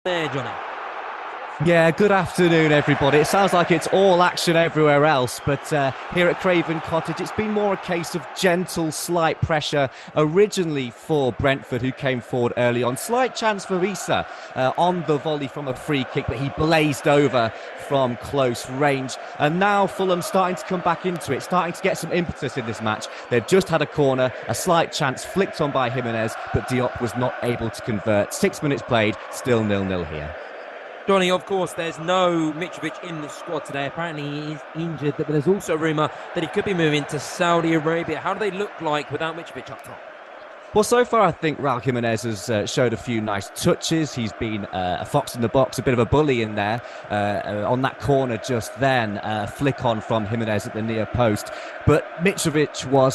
There, Johnny. Yeah, good afternoon, everybody. It sounds like it's all action everywhere else, but here at Craven Cottage, it's been more a case of gentle, slight pressure originally for Brentford, who came forward early on. Slight chance for Issa on the volley from a free kick, but he blazed over from close range. And now Fulham starting to come back into it, starting to get some impetus in this match. They've just had a corner, a slight chance flicked on by Jimenez, but Diop was not able to convert. 6 minutes played, still 0-0 here. Johnny, of course, there's no Mitrovic in the squad today. Apparently, he is injured, but there's also a rumour that he could be moving to Saudi Arabia. How do they look like without Mitrovic up top? Well, so far, I think Raul Jimenez has showed a few nice touches. He's been a fox in the box, a bit of a bully in there. On that corner just then, a flick on from Jimenez at the near post. But Mitrovic was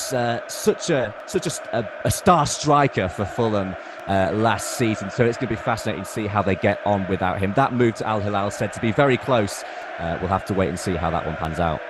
such a star striker for Fulham last season. So it's going to be fascinating to see how they get on without him. That move to Al Hilal said to be very close. We'll have to wait and see how that one pans out.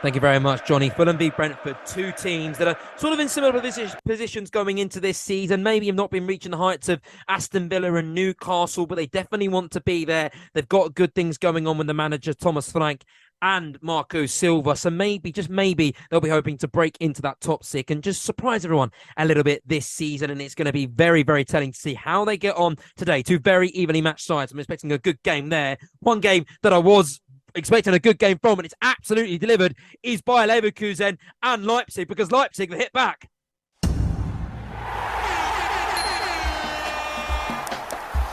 Thank you very much, Johnny. Fulham v Brentford, two teams that are sort of in similar positions going into this season. Maybe have not been reaching the heights of Aston Villa and Newcastle, but they definitely want to be there. They've got good things going on with the manager, Thomas Frank, and Marco Silva. So maybe, just maybe, they'll be hoping to break into that top six and just surprise everyone a little bit this season. And it's going to be very, very telling to see how they get on today. Two very evenly matched sides. I'm expecting a good game there. One game that I was expecting a good game from, and it's absolutely delivered, is Bayer Leverkusen and Leipzig, because Leipzig have hit back.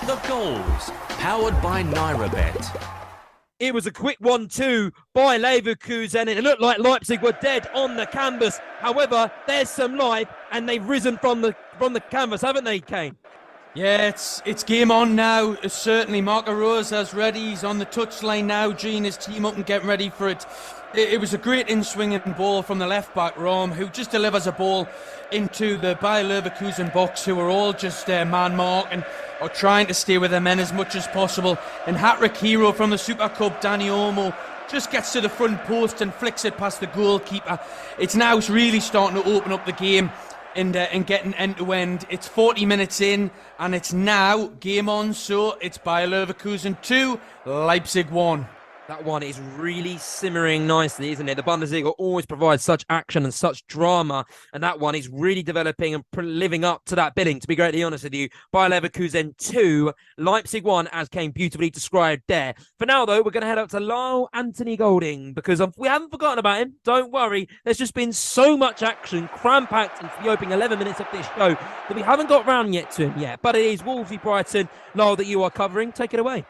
The goals, powered by NairaBet. It was a quick 1-2 by Leverkusen, and it looked like Leipzig were dead on the canvas. However, there's some life, and they've risen from the canvas, haven't they, Kane? Yeah, it's game on now. Certainly, Marco Rosa's ready. He's on the touchline now, geeing his team up and getting ready for it. It was a great in-swinging ball from the left-back, Rom, who just delivers a ball into the Bayer Leverkusen box, who are all just man-marking or trying to stay with their men as much as possible. And hat-trick hero from the Super Cup, Dani Olmo, just gets to the front post and flicks it past the goalkeeper. It's now really starting to open up the game and getting end-to-end. It's 40 minutes in, and it's now game on, so it's Bayer Leverkusen 2, Leipzig 1. That one is really simmering nicely, isn't it? The Bundesliga always provides such action and such drama, and that one is really developing and living up to that billing, to be greatly honest with you. Bayer Leverkusen 2, Leipzig 1, as came beautifully described there. For now, though, we're going to head up to Lyle Anthony Golding, because we haven't forgotten about him. Don't worry. There's just been so much action, cram-packed into the opening 11 minutes of this show, that we haven't got round yet to him yet. But it is Wolves v Brighton, Lyle, that you are covering. Take it away.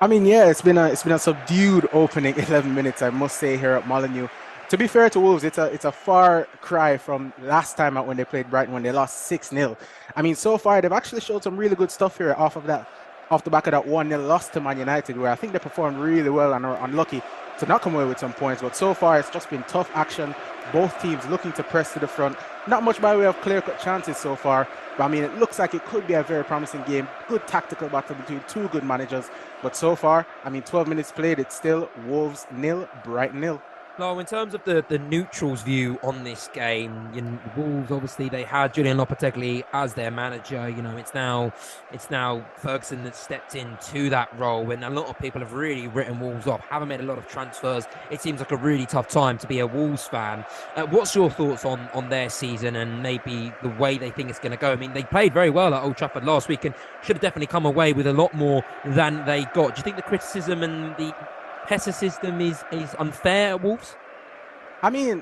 I mean, yeah, it's been a subdued opening 11 minutes, I must say, here at Molineux. To be fair to Wolves, it's a far cry from last time out when they played Brighton, when they lost 6-0. I mean, so far they've actually showed some really good stuff here off the back of that 1-0 loss to Man United, where I think they performed really well and are unlucky to not come away with some points. But so far it's just been tough action. Both teams looking to press to the front. Not much by way of clear-cut chances so far. But I mean, it looks like it could be a very promising game. Good tactical battle between two good managers. But so far, I mean, 12 minutes played, it's still Wolves 0, Brighton 0. No, in terms of the neutrals' view on this game, Wolves, obviously they had Julian Lopetegui as their manager. It's now Ferguson that stepped into that role, and a lot of people have really written Wolves off. Haven't made a lot of transfers. It seems like a really tough time to be a Wolves fan. What's your thoughts on their season and maybe the way they think it's going to go? I mean, they played very well at Old Trafford last week and should have definitely come away with a lot more than they got. Do you think the criticism and the pessimism is unfair at Wolves? I mean,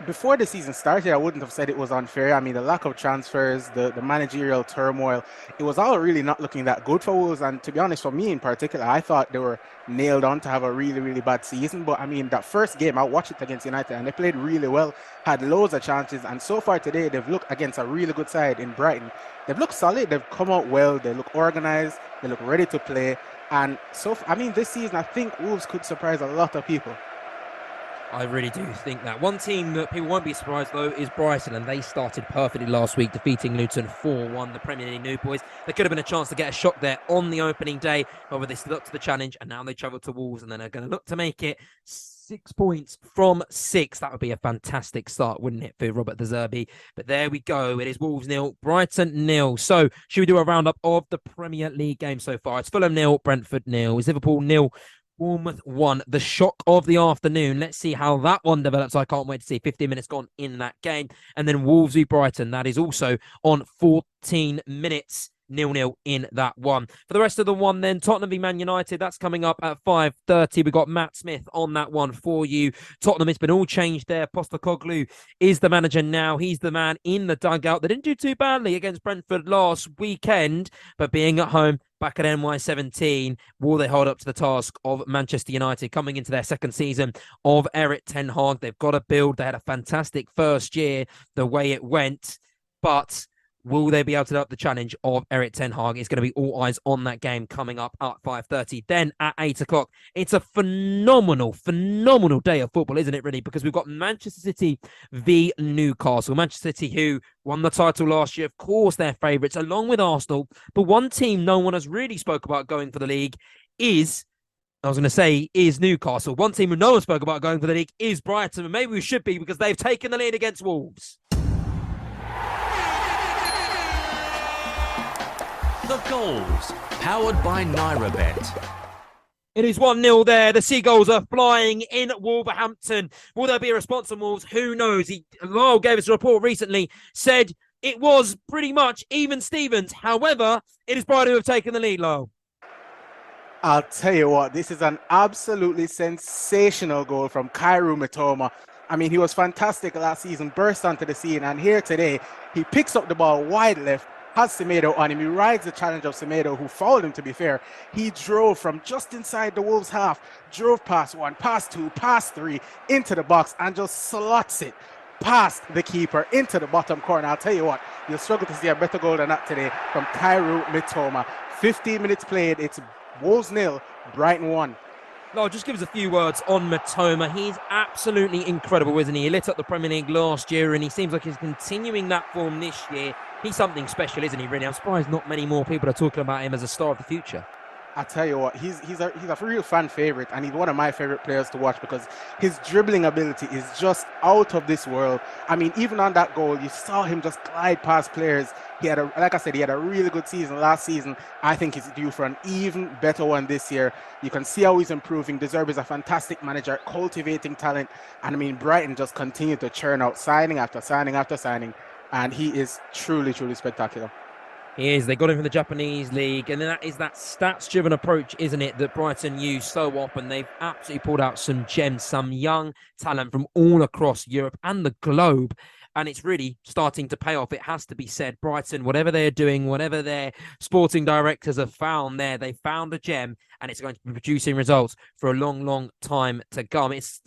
before the season started, I wouldn't have said it was unfair. I mean, the lack of transfers, the managerial turmoil, it was all really not looking that good for Wolves. And to be honest, for me in particular, I thought they were nailed on to have a really, really bad season. But I mean, that first game, I watched it against United and they played really well, had loads of chances. And so far today, they've looked against a really good side in Brighton. They've looked solid. They've come out well. They look organized. They look ready to play. And so, I mean, this season, I think Wolves could surprise a lot of people. I really do think that. One team that people won't be surprised, though, is Brighton, and they started perfectly last week, defeating Luton 4-1, the Premier League new boys. There could have been a chance to get a shot there on the opening day, however, they stood up to the challenge, and now they travel to Wolves, and then are going to look to make it 6 points from 6. That would be a fantastic start, wouldn't it, for Robert De Zerbi? But there we go. It is Wolves 0, Brighton 0. So should we do a roundup of the Premier League game so far? It's Fulham 0, Brentford 0. It's Liverpool 0, Bournemouth 1. The shock of the afternoon. Let's see how that one develops. I can't wait to see 15 minutes gone in that game. And then Wolves v Brighton. That is also on 14 minutes. 0-0 in that one. For the rest of the one then, Tottenham v Man United, that's coming up at 5:30. We've got Matt Smith on that one for you. Tottenham, it's been all changed there. Postecoglou is the manager now. He's the man in the dugout. They didn't do too badly against Brentford last weekend, but being at home, back at NY17, will they hold up to the task of Manchester United coming into their second season of Erik ten Hag? They've got to build. They had a fantastic first year, the way it went, but will they be able to do up the challenge of Erik ten Hag? It's going to be all eyes on that game coming up at 5:30. Then at 8 o'clock, it's a phenomenal day of football, isn't it, really? Because we've got Manchester City v Newcastle. Manchester City, who won the title last year, of course, they're favourites, along with Arsenal. But one team no one has really spoke about going for the league is Newcastle. One team who no one spoke about going for the league is Brighton. And maybe we should be, because they've taken the lead against Wolves. The goals, powered by NairaBet. It is 1-0 there. The Seagulls are flying in Wolverhampton. Will there be a response from Wolves? Who knows? Lyle gave us a report recently, said it was pretty much even Stevens. However, it is Brighton who have taken the lead, Lyle. I'll tell you what, this is an absolutely sensational goal from Kaoru Mitoma. I mean, he was fantastic last season, burst onto the scene, and here today, he picks up the ball wide left, has Semedo on him. He rides the challenge of Semedo, who fouled him, to be fair. He drove from just inside the Wolves half, drove past 1, past 2, past 3, into the box, and just slots it past the keeper into the bottom corner. I'll tell you what, you'll struggle to see a better goal than that today from Kaoru Mitoma. 15 minutes played, it's Wolves 0, Brighton 1. No, just give us a few words on Mitoma. He's absolutely incredible, isn't he? He lit up the Premier League last year, and he seems like he's continuing that form this year. He's something special, isn't he, really? I'm surprised not many more people are talking about him as a star of the future. I tell you what, he's a real fan favorite, and he's one of my favorite players to watch because his dribbling ability is just out of this world. I mean, even on that goal, you saw him just glide past players. Like I said, he had a really good season last season. I think he's due for an even better one this year. You can see how he's improving. De Zerbi is a fantastic manager, cultivating talent, and I mean, Brighton just continue to churn out signing after signing after signing, and he is truly spectacular. He is. They got him from the Japanese league, and then that is that stats-driven approach, isn't it, that Brighton use so often. They've absolutely pulled out some gems, some young talent from all across Europe and the globe, and it's really starting to pay off. It has to be said. Brighton, whatever they're doing, whatever their sporting directors have found there, they found a gem, and it's going to be producing results for a long time to come. It's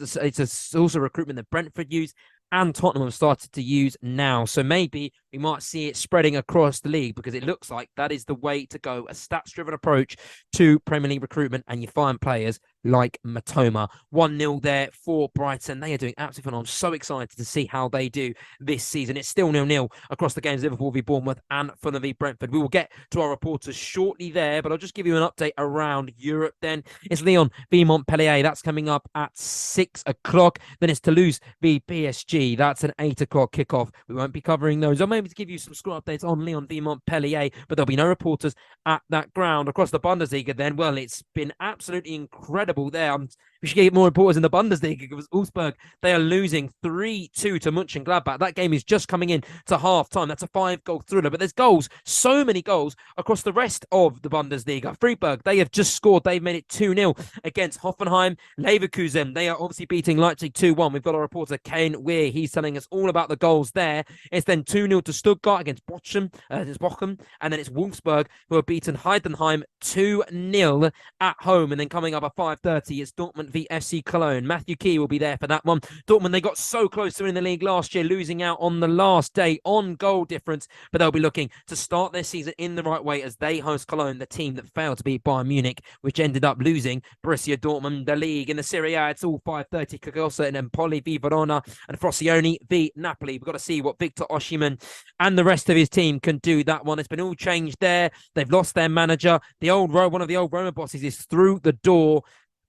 also recruitment that Brentford use and Tottenham have started to use now. So maybe we might see it spreading across the league, because it looks like that is the way to go. A stats-driven approach to Premier League recruitment, and you find players like Mitoma. 1-0 there for Brighton. They are doing absolutely phenomenal. I'm so excited to see how they do this season. It's still 0-0 across the games, Liverpool v Bournemouth and Fulham v Brentford. We will get to our reporters shortly there, but I'll just give you an update around Europe then. It's Lyon v Montpellier. That's coming up at 6 o'clock. Then it's Toulouse v PSG. That's an 8 o'clock kickoff. We won't be covering those. I'm able to give you some score updates on Lyon v Montpellier, but there'll be no reporters at that ground. Across the Bundesliga then, well, it's been absolutely incredible there. We should get more reporters in the Bundesliga, because Augsburg, they are losing 3-2 to Mönchengladbach. That game is just coming in to half-time. That's a 5-goal thriller. But there's goals, so many goals across the rest of the Bundesliga. Freiburg, they have just scored. They've made it 2-0 against Hoffenheim. Leverkusen, they are obviously beating Leipzig 2-1. We've got our reporter, Kane Weir. He's telling us all about the goals there. It's then 2-0 to Stuttgart against Bochum. And then it's Wolfsburg, who have beaten Heidenheim 2-0 at home. And then coming up at 5:30, it's Dortmund v FC Cologne. Matthew Key will be there for that one. Dortmund, they got so close to winning the league last year, losing out on the last day on goal difference, but they'll be looking to start their season in the right way as they host Cologne, the team that failed to beat Bayern Munich, which ended up losing Borussia Dortmund the league. In the Serie A, it's all 5:30. Cagliostro and Empoli v Verona, and Frosinone v Napoli. We've got to see what Victor Osimhen and the rest of his team can do that one. It's been all changed there. They've lost their manager. One of the old Roma bosses is through the door.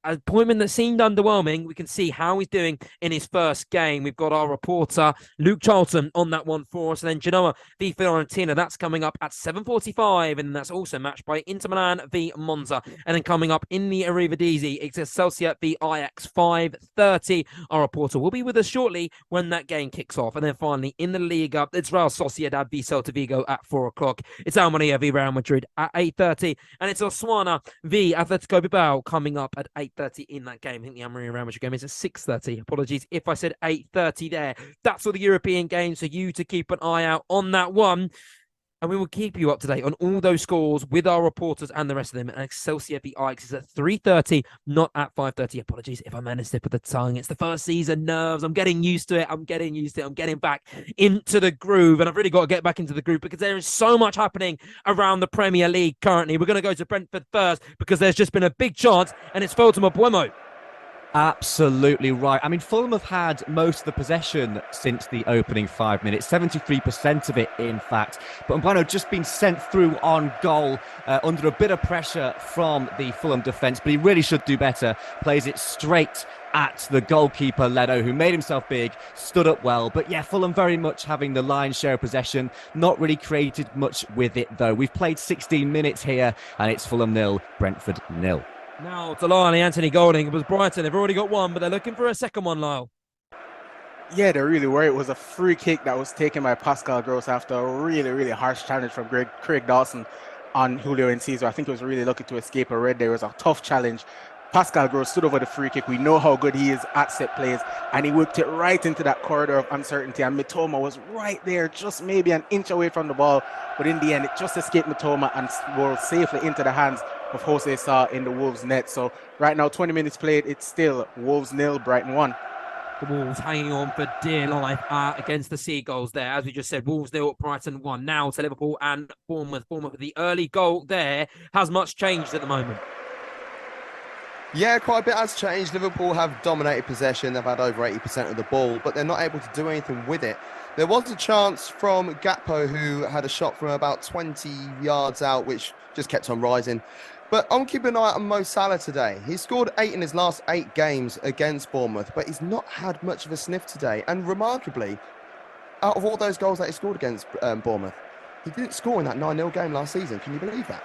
an appointment that seemed underwhelming. We can see how he's doing in his first game. We've got our reporter, Luke Charlton, on that one for us. And then Genoa v Fiorentina, that's coming up at 7:45. And that's also matched by Inter Milan v Monza. And then coming up in the Eredivisie, it's Excelsior v Ajax, 5:30. Our reporter will be with us shortly when that game kicks off. And then finally, in the Liga, it's Real Sociedad v Celta Vigo at 4 o'clock. It's Almeria v Real Madrid at 8:30. And it's Osasuna v Atletico Bilbao coming up at 8:30 in that game. I think the Almeria Real Madrid game is at 6:30. Apologies if I said 8:30 there. That's all the European games for you to keep an eye out on that one. And we will keep you up to date on all those scores with our reporters and the rest of them. And Excelsior v Ajax is at 3:30, not at 5:30. Apologies if I managed to slip of the tongue. It's the first season nerves. I'm getting used to it. I'm getting back into the groove. And I've really got to get back into the groove because there is so much happening around the Premier League currently. We're going to go to Brentford first because there's just been a big chance and it's Fulham Buemo. Absolutely right. I mean, Fulham have had most of the possession since the opening 5 minutes, 73% of it, in fact. But Mbano just been sent through on goal under a bit of pressure from the Fulham defence, but he really should do better. Plays it straight at the goalkeeper, Leno, who made himself big, stood up well. But yeah, Fulham very much having the lion's share of possession, not really created much with it, though. We've played 16 minutes here, and it's Fulham 0, Brentford 0. Now, Delaney, Anthony Golding. It was Brighton. They've already got one, but they're looking for a second one, Lyle. Yeah, they really were. It was a free kick that was taken by Pascal Gross after a really, really harsh challenge from Craig Dawson on Julio Enciso. I think he was really lucky to escape a red. There was a tough challenge. Pascal Gross stood over the free kick. We know how good he is at set plays, and he whipped it right into that corridor of uncertainty. And Mitoma was right there, just maybe an inch away from the ball. But in the end, it just escaped Mitoma and rolled safely into the hands of Jose Sa in the Wolves net. So right now, 20 minutes played, it's still Wolves 0, Brighton 1. The Wolves hanging on for dear life against the Seagulls there. As we just said, Wolves 0, Brighton 1. Now to Liverpool and Bournemouth. Bournemouth, the early goal there. Has much changed at the moment? Yeah, quite a bit has changed. Liverpool have dominated possession. They've had over 80% of the ball, but they're not able to do anything with it. There was a chance from Gakpo, who had a shot from about 20 yards out, which just kept on rising. But I'm keeping an eye on Mo Salah today. He's scored 8 in his last 8 games against Bournemouth, but he's not had much of a sniff today. And remarkably, out of all those goals that he scored against Bournemouth, he didn't score in that 9-0 game last season. Can you believe that?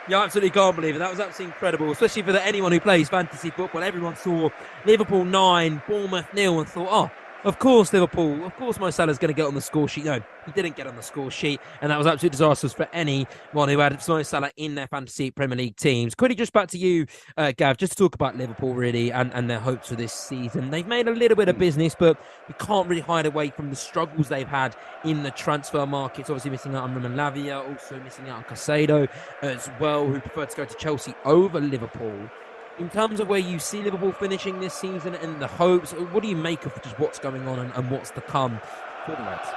Yeah, I absolutely can't believe it. That was absolutely incredible, especially for anyone who plays fantasy football. Everyone saw Liverpool 9, Bournemouth 0 and thought, oh, of course Liverpool, of course Mo Salah's going to get on the score sheet. No, he didn't get on the score sheet, and that was absolutely disastrous for anyone who had Mo Salah in their fantasy Premier League teams. Quickly, just back to you, Gav, just to talk about Liverpool really and their hopes for this season. They've made a little bit of business, but we can't really hide away from the struggles they've had in the transfer markets. Obviously missing out on Roman Lavia, also missing out on Casado as well, who preferred to go to Chelsea over Liverpool. In terms of where you see Liverpool finishing this season and the hopes, what do you make of just what's going on and what's to come for the Reds?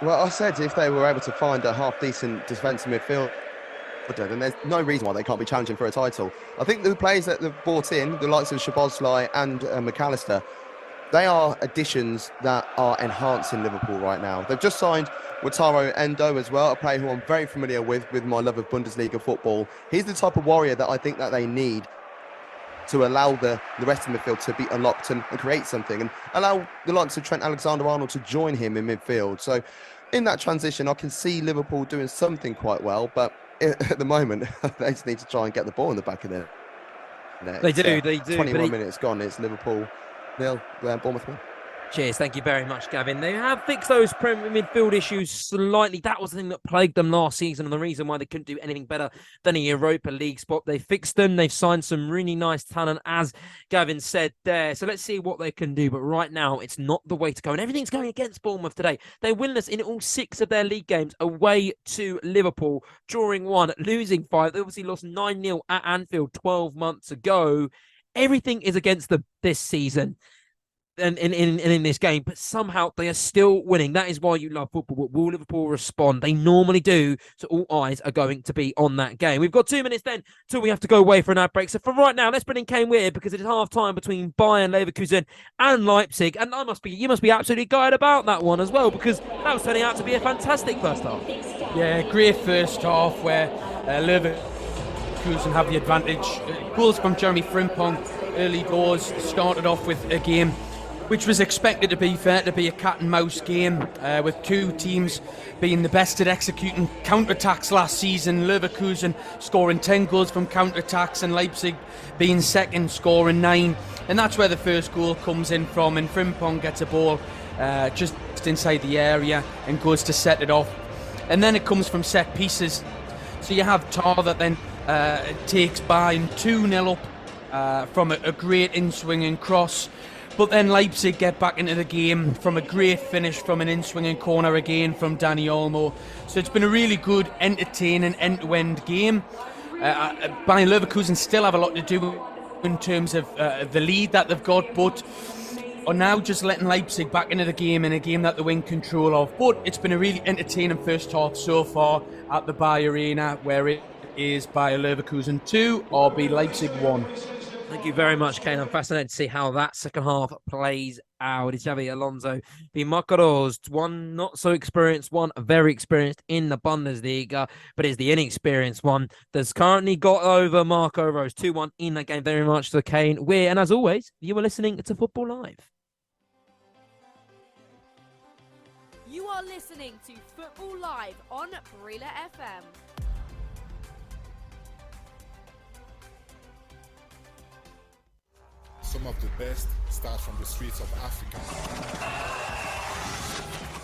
Well, I said if they were able to find a half-decent defensive midfield, then there's no reason why they can't be challenging for a title. I think the players that they've brought in, the likes of Szoboszlai and McAllister, they are additions that are enhancing Liverpool right now. They've just signed Wataru Endo as well, a player who I'm very familiar with my love of Bundesliga football. He's the type of warrior that I think that they need to allow the rest of the midfield to be unlocked and create something, and allow the likes of Trent Alexander-Arnold to join him in midfield. So in that transition, I can see Liverpool doing something quite well, but at the moment, they just need to try and get the ball in the back of their net. They do. 21 minutes gone, it's Liverpool 0, Bournemouth 1. Cheers. Thank you very much, Gavin. They have fixed those Premier midfield issues slightly. That was the thing that plagued them last season and the reason why they couldn't do anything better than a Europa League spot. They fixed them. They've signed some really nice talent, as Gavin said there. So let's see what they can do. But right now, it's not the way to go. And everything's going against Bournemouth today. They're winless in all 6 of their league games away to Liverpool, drawing 1, losing 5. They obviously lost 9-0 at Anfield 12 months ago. Everything is against them this season. And in this game, but somehow they are still winning. That is why you love football. But will Liverpool respond? They normally do, so all eyes are going to be on that game. We've got 2 minutes then till we have to go away for an ad break. So for right now, let's bring in Kane Weir because it is half time between Bayern Leverkusen and Leipzig. And you must be absolutely gutted about that one as well, because that was turning out to be a fantastic first half. Yeah, great first half where Liverpool Leverkusen have the advantage. Goals from Jeremy Frimpong early doors started off with a game which was expected, to be fair, to be a cat and mouse game, with two teams being the best at executing counter-attacks last season. Leverkusen scoring 10 goals from counter-attacks and Leipzig being second, scoring 9. And that's where the first goal comes in from, and Frimpong gets a ball just inside the area and goes to set it off. And then it comes from set pieces. So you have Tar that then takes Bayern 2-0 up from a great in-swinging cross. But then Leipzig get back into the game from a great finish from an in-swinging corner again from Dani Olmo. So it's been a really good, entertaining, end-to-end game. Bayern Leverkusen still have a lot to do in terms of the lead that they've got, but are now just letting Leipzig back into the game in a game that they win control of. But it's been a really entertaining first half so far at the Bayer Arena, where it is Bayer Leverkusen 2, RB Leipzig 1. Thank you very much, Kane. I'm fascinated to see how that second half plays out. It's Xabi Alonso, the Macaros, one not so experienced, one very experienced in the Bundesliga, but is the inexperienced one that's currently got over Marco Rose 2-1 in that game. Very much to Kane. And as always, you were listening to Football Live. You are listening to Football Live on Brila FM. Some of the best start from the streets of Africa.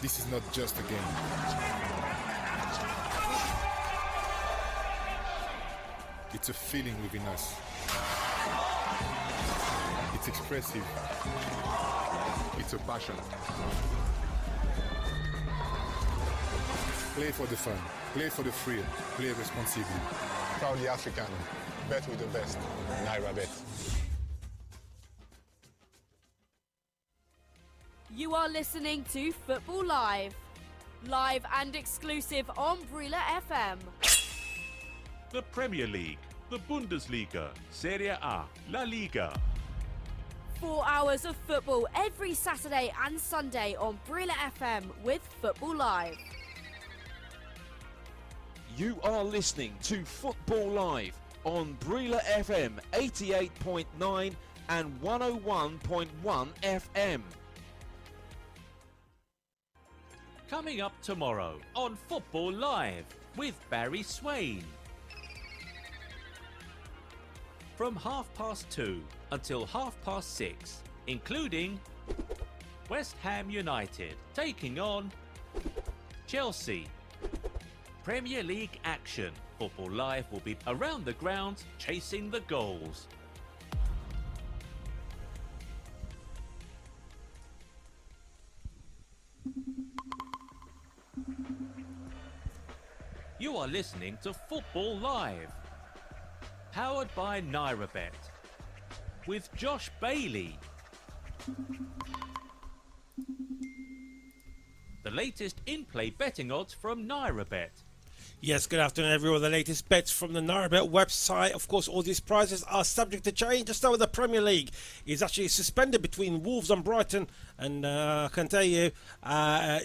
This is not just a game. It's a feeling within us. It's expressive. It's a passion. Play for the fun. Play for the thrill. Play responsibly. Proudly African. Bet with the best. Naira Bet. You are listening to Football Live. Live and exclusive on Brila FM. The Premier League, the Bundesliga, Serie A, La Liga. 4 hours of football every Saturday and Sunday on Brila FM with Football Live. You are listening to Football Live on Brila FM 88.9 and 101.1 FM. Coming up tomorrow on Football Live with Barry Swain. From 2:30 until 6:30, including West Ham United taking on Chelsea. Premier League action. Football Live will be around the ground chasing the goals. You are listening to Football Live, powered by NairaBet, with Josh Bailey. The latest in-play betting odds from NairaBet. Yes, good afternoon everyone. The latest bets from the NairaBet website. Of course, all these prizes are subject to change. Let's start with the Premier League. It's actually suspended between Wolves and Brighton. And I can tell you,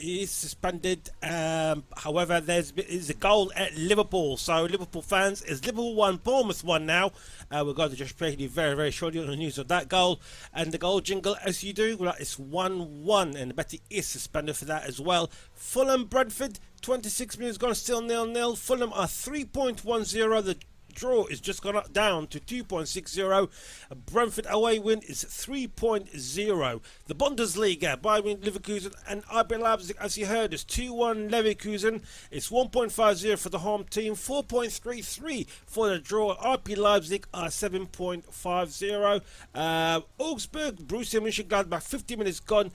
he is suspended. However, is a goal at Liverpool. So, Liverpool fans, is Liverpool 1, Bournemouth 1 now. We're going to just play you very, very shortly on the news of that goal. And the goal jingle, as you do, well, it's 1-1. And the betting is suspended for that as well. Fulham, Brentford, 26 minutes gone, still 0-0. Fulham are 3.10. The draw is just gone up down to 2.60. Brentford away win is 3.0. The Bundesliga, Bayern Leverkusen and RB Leipzig, as you heard, is 2-1 Leverkusen. It's 1.50 for the home team, 4.33 for the draw. RB Leipzig are 7.50. Augsburg, Borussia Mönchengladbach, 50 minutes gone.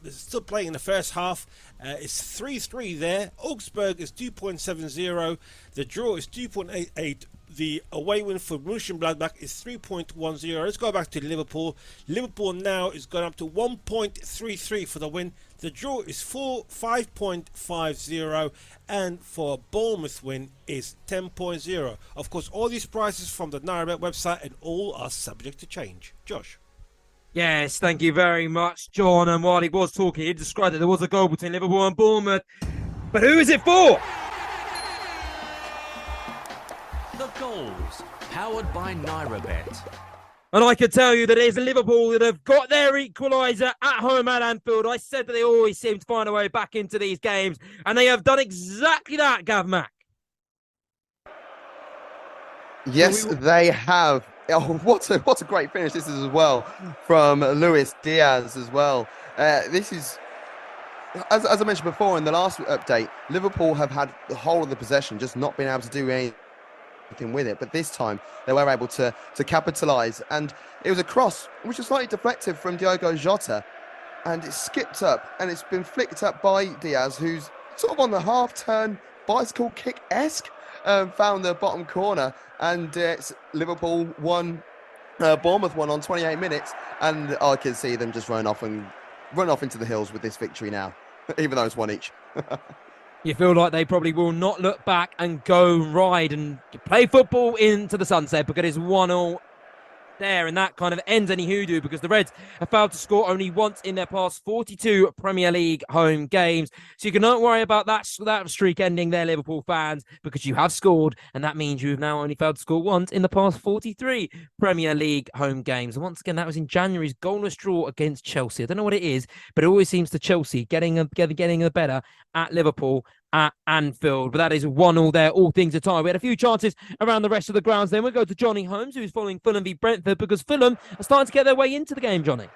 Still playing in the first half. It's 3-3 there. Augsburg is 2.70. The draw is 2.88. The away win for Mönchengladbach is 3.10. Let's go back to Liverpool. Liverpool now is gone up to 1.33 for the win. The draw is 5.50. And for Bournemouth win is 10.0. Of course, all these prices from the NairaBet website, and all are subject to change. Josh. Yes, thank you very much, John. And while he was talking, he described that there was a goal between Liverpool and Bournemouth. But who is it for? The goals, powered by NairaBet. And I can tell you that it is Liverpool that have got their equaliser at home at Anfield. I said that they always seem to find a way back into these games, and they have done exactly that, Gav Mack. Yes, they have. Oh, what a great finish this is as well from Luis Diaz as well. This is, as I mentioned before in the last update, Liverpool have had the whole of the possession, just not been able to do anything with it. But this time they were able to capitalise, and it was a cross which was slightly deflected from Diogo Jota, and it skipped up and it's been flicked up by Diaz, who's sort of on the half-turn bicycle kick-esque. Found the bottom corner, and it's Liverpool 1, Bournemouth 1 on 28 minutes, and I can see them just run off into the hills with this victory now, even though it's one each. You feel like they probably will not look back and go ride and play football into the sunset, because it's 1-1 there, and that kind of ends any hoodoo, because the Reds have failed to score only once in their past 42 Premier League home games. So you can not worry about that streak ending there, Liverpool fans, because you have scored, and that means you've now only failed to score once in the past 43 Premier League home games. And once again, that was in January's goalless draw against Chelsea. I don't know what it is, but it always seems to Chelsea getting the better at Liverpool at Anfield. But that is 1-1 there, all things are tied. We had a few chances around the rest of the grounds. Then we'll go to Johnny Holmes, who's following Fulham v Brentford, because Fulham are starting to get their way into the game, Johnny.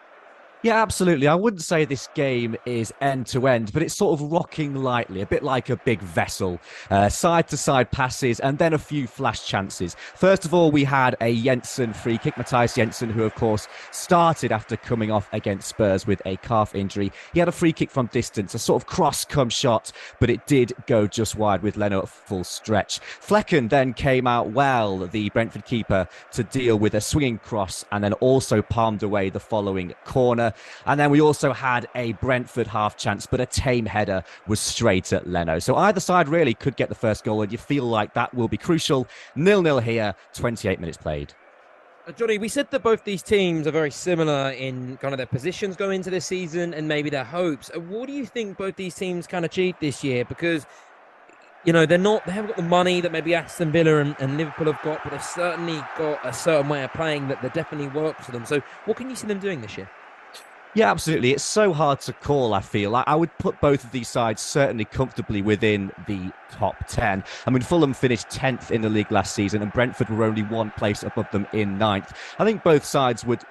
Yeah, absolutely. I wouldn't say this game is end-to-end, but it's sort of rocking lightly, a bit like a big vessel. Side-to-side passes and then a few flash chances. First of all, we had a Jensen free kick, Matthias Jensen, who, of course, started after coming off against Spurs with a calf injury. He had a free kick from distance, a sort of cross-come shot, but it did go just wide with Leno at full stretch. Flecken then came out well, the Brentford keeper, to deal with a swinging cross and then also palmed away the following corner. And then we also had a Brentford half chance, but a tame header was straight at Leno. So either side really could get the first goal, and you feel like that will be crucial. 0-0 here, 28 minutes played. Johnny, we said that both these teams are very similar in kind of their positions going into this season and maybe their hopes. What do you think both these teams can achieve this year? Because, you know, they haven't got the money that maybe Aston Villa and Liverpool have got, but they've certainly got a certain way of playing that definitely works for them. So what can you see them doing this year? Yeah, absolutely. It's so hard to call, I feel. I would put both of these sides certainly comfortably within the top 10. I mean, Fulham finished 10th in the league last season, and Brentford were only one place above them in 9th. I think both sides would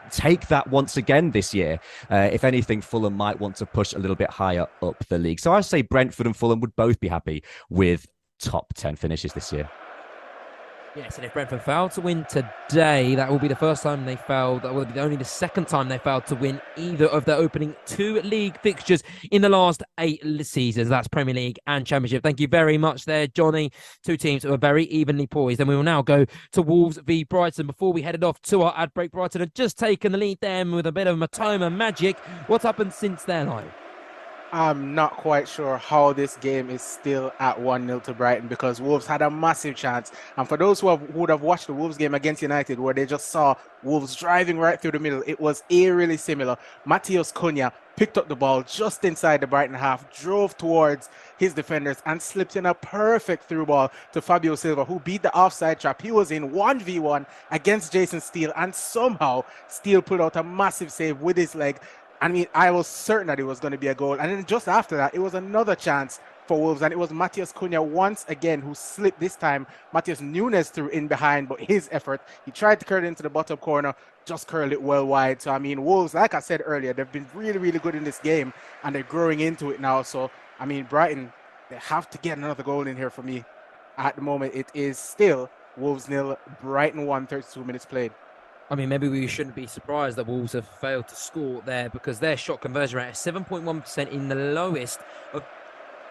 take that once again this year. If anything, Fulham might want to push a little bit higher up the league. So I say Brentford and Fulham would both be happy with top 10 finishes this year. Yes, and if Brentford failed to win today, that will be the first time they failed. That will be only the second time they failed to win either of their opening 2 league fixtures in the last 8 seasons. That's Premier League and Championship. Thank you very much there, Johnny. 2 teams who are very evenly poised. And we will now go to Wolves v Brighton. Before we headed off to our ad break, Brighton had just taken the lead there with a bit of Matoma magic. What's happened since their line? I'm not quite sure how this game is still at 1-0 to Brighton, because Wolves had a massive chance. And for those who would have watched the Wolves game against United, where they just saw Wolves driving right through the middle, it was eerily similar. Matheus Cunha picked up the ball just inside the Brighton half, drove towards his defenders and slipped in a perfect through ball to Fabio Silva, who beat the offside trap. He was in 1v1 against Jason Steele, and somehow Steele pulled out a massive save with his leg. I mean, I was certain that it was going to be a goal. And then just after that, it was another chance for Wolves. And it was Matheus Cunha once again who slipped. This time, Matheus Nunes threw in behind, but his effort, he tried to curl it into the bottom corner, just curled it well wide. So, I mean, Wolves, like I said earlier, they've been really, really good in this game, and they're growing into it now. So, I mean, Brighton, they have to get another goal in here for me. At the moment, it is still Wolves 0, Brighton 1, 32 minutes played. I mean, maybe we shouldn't be surprised that Wolves have failed to score there, because their shot conversion rate is 7.1% in the lowest of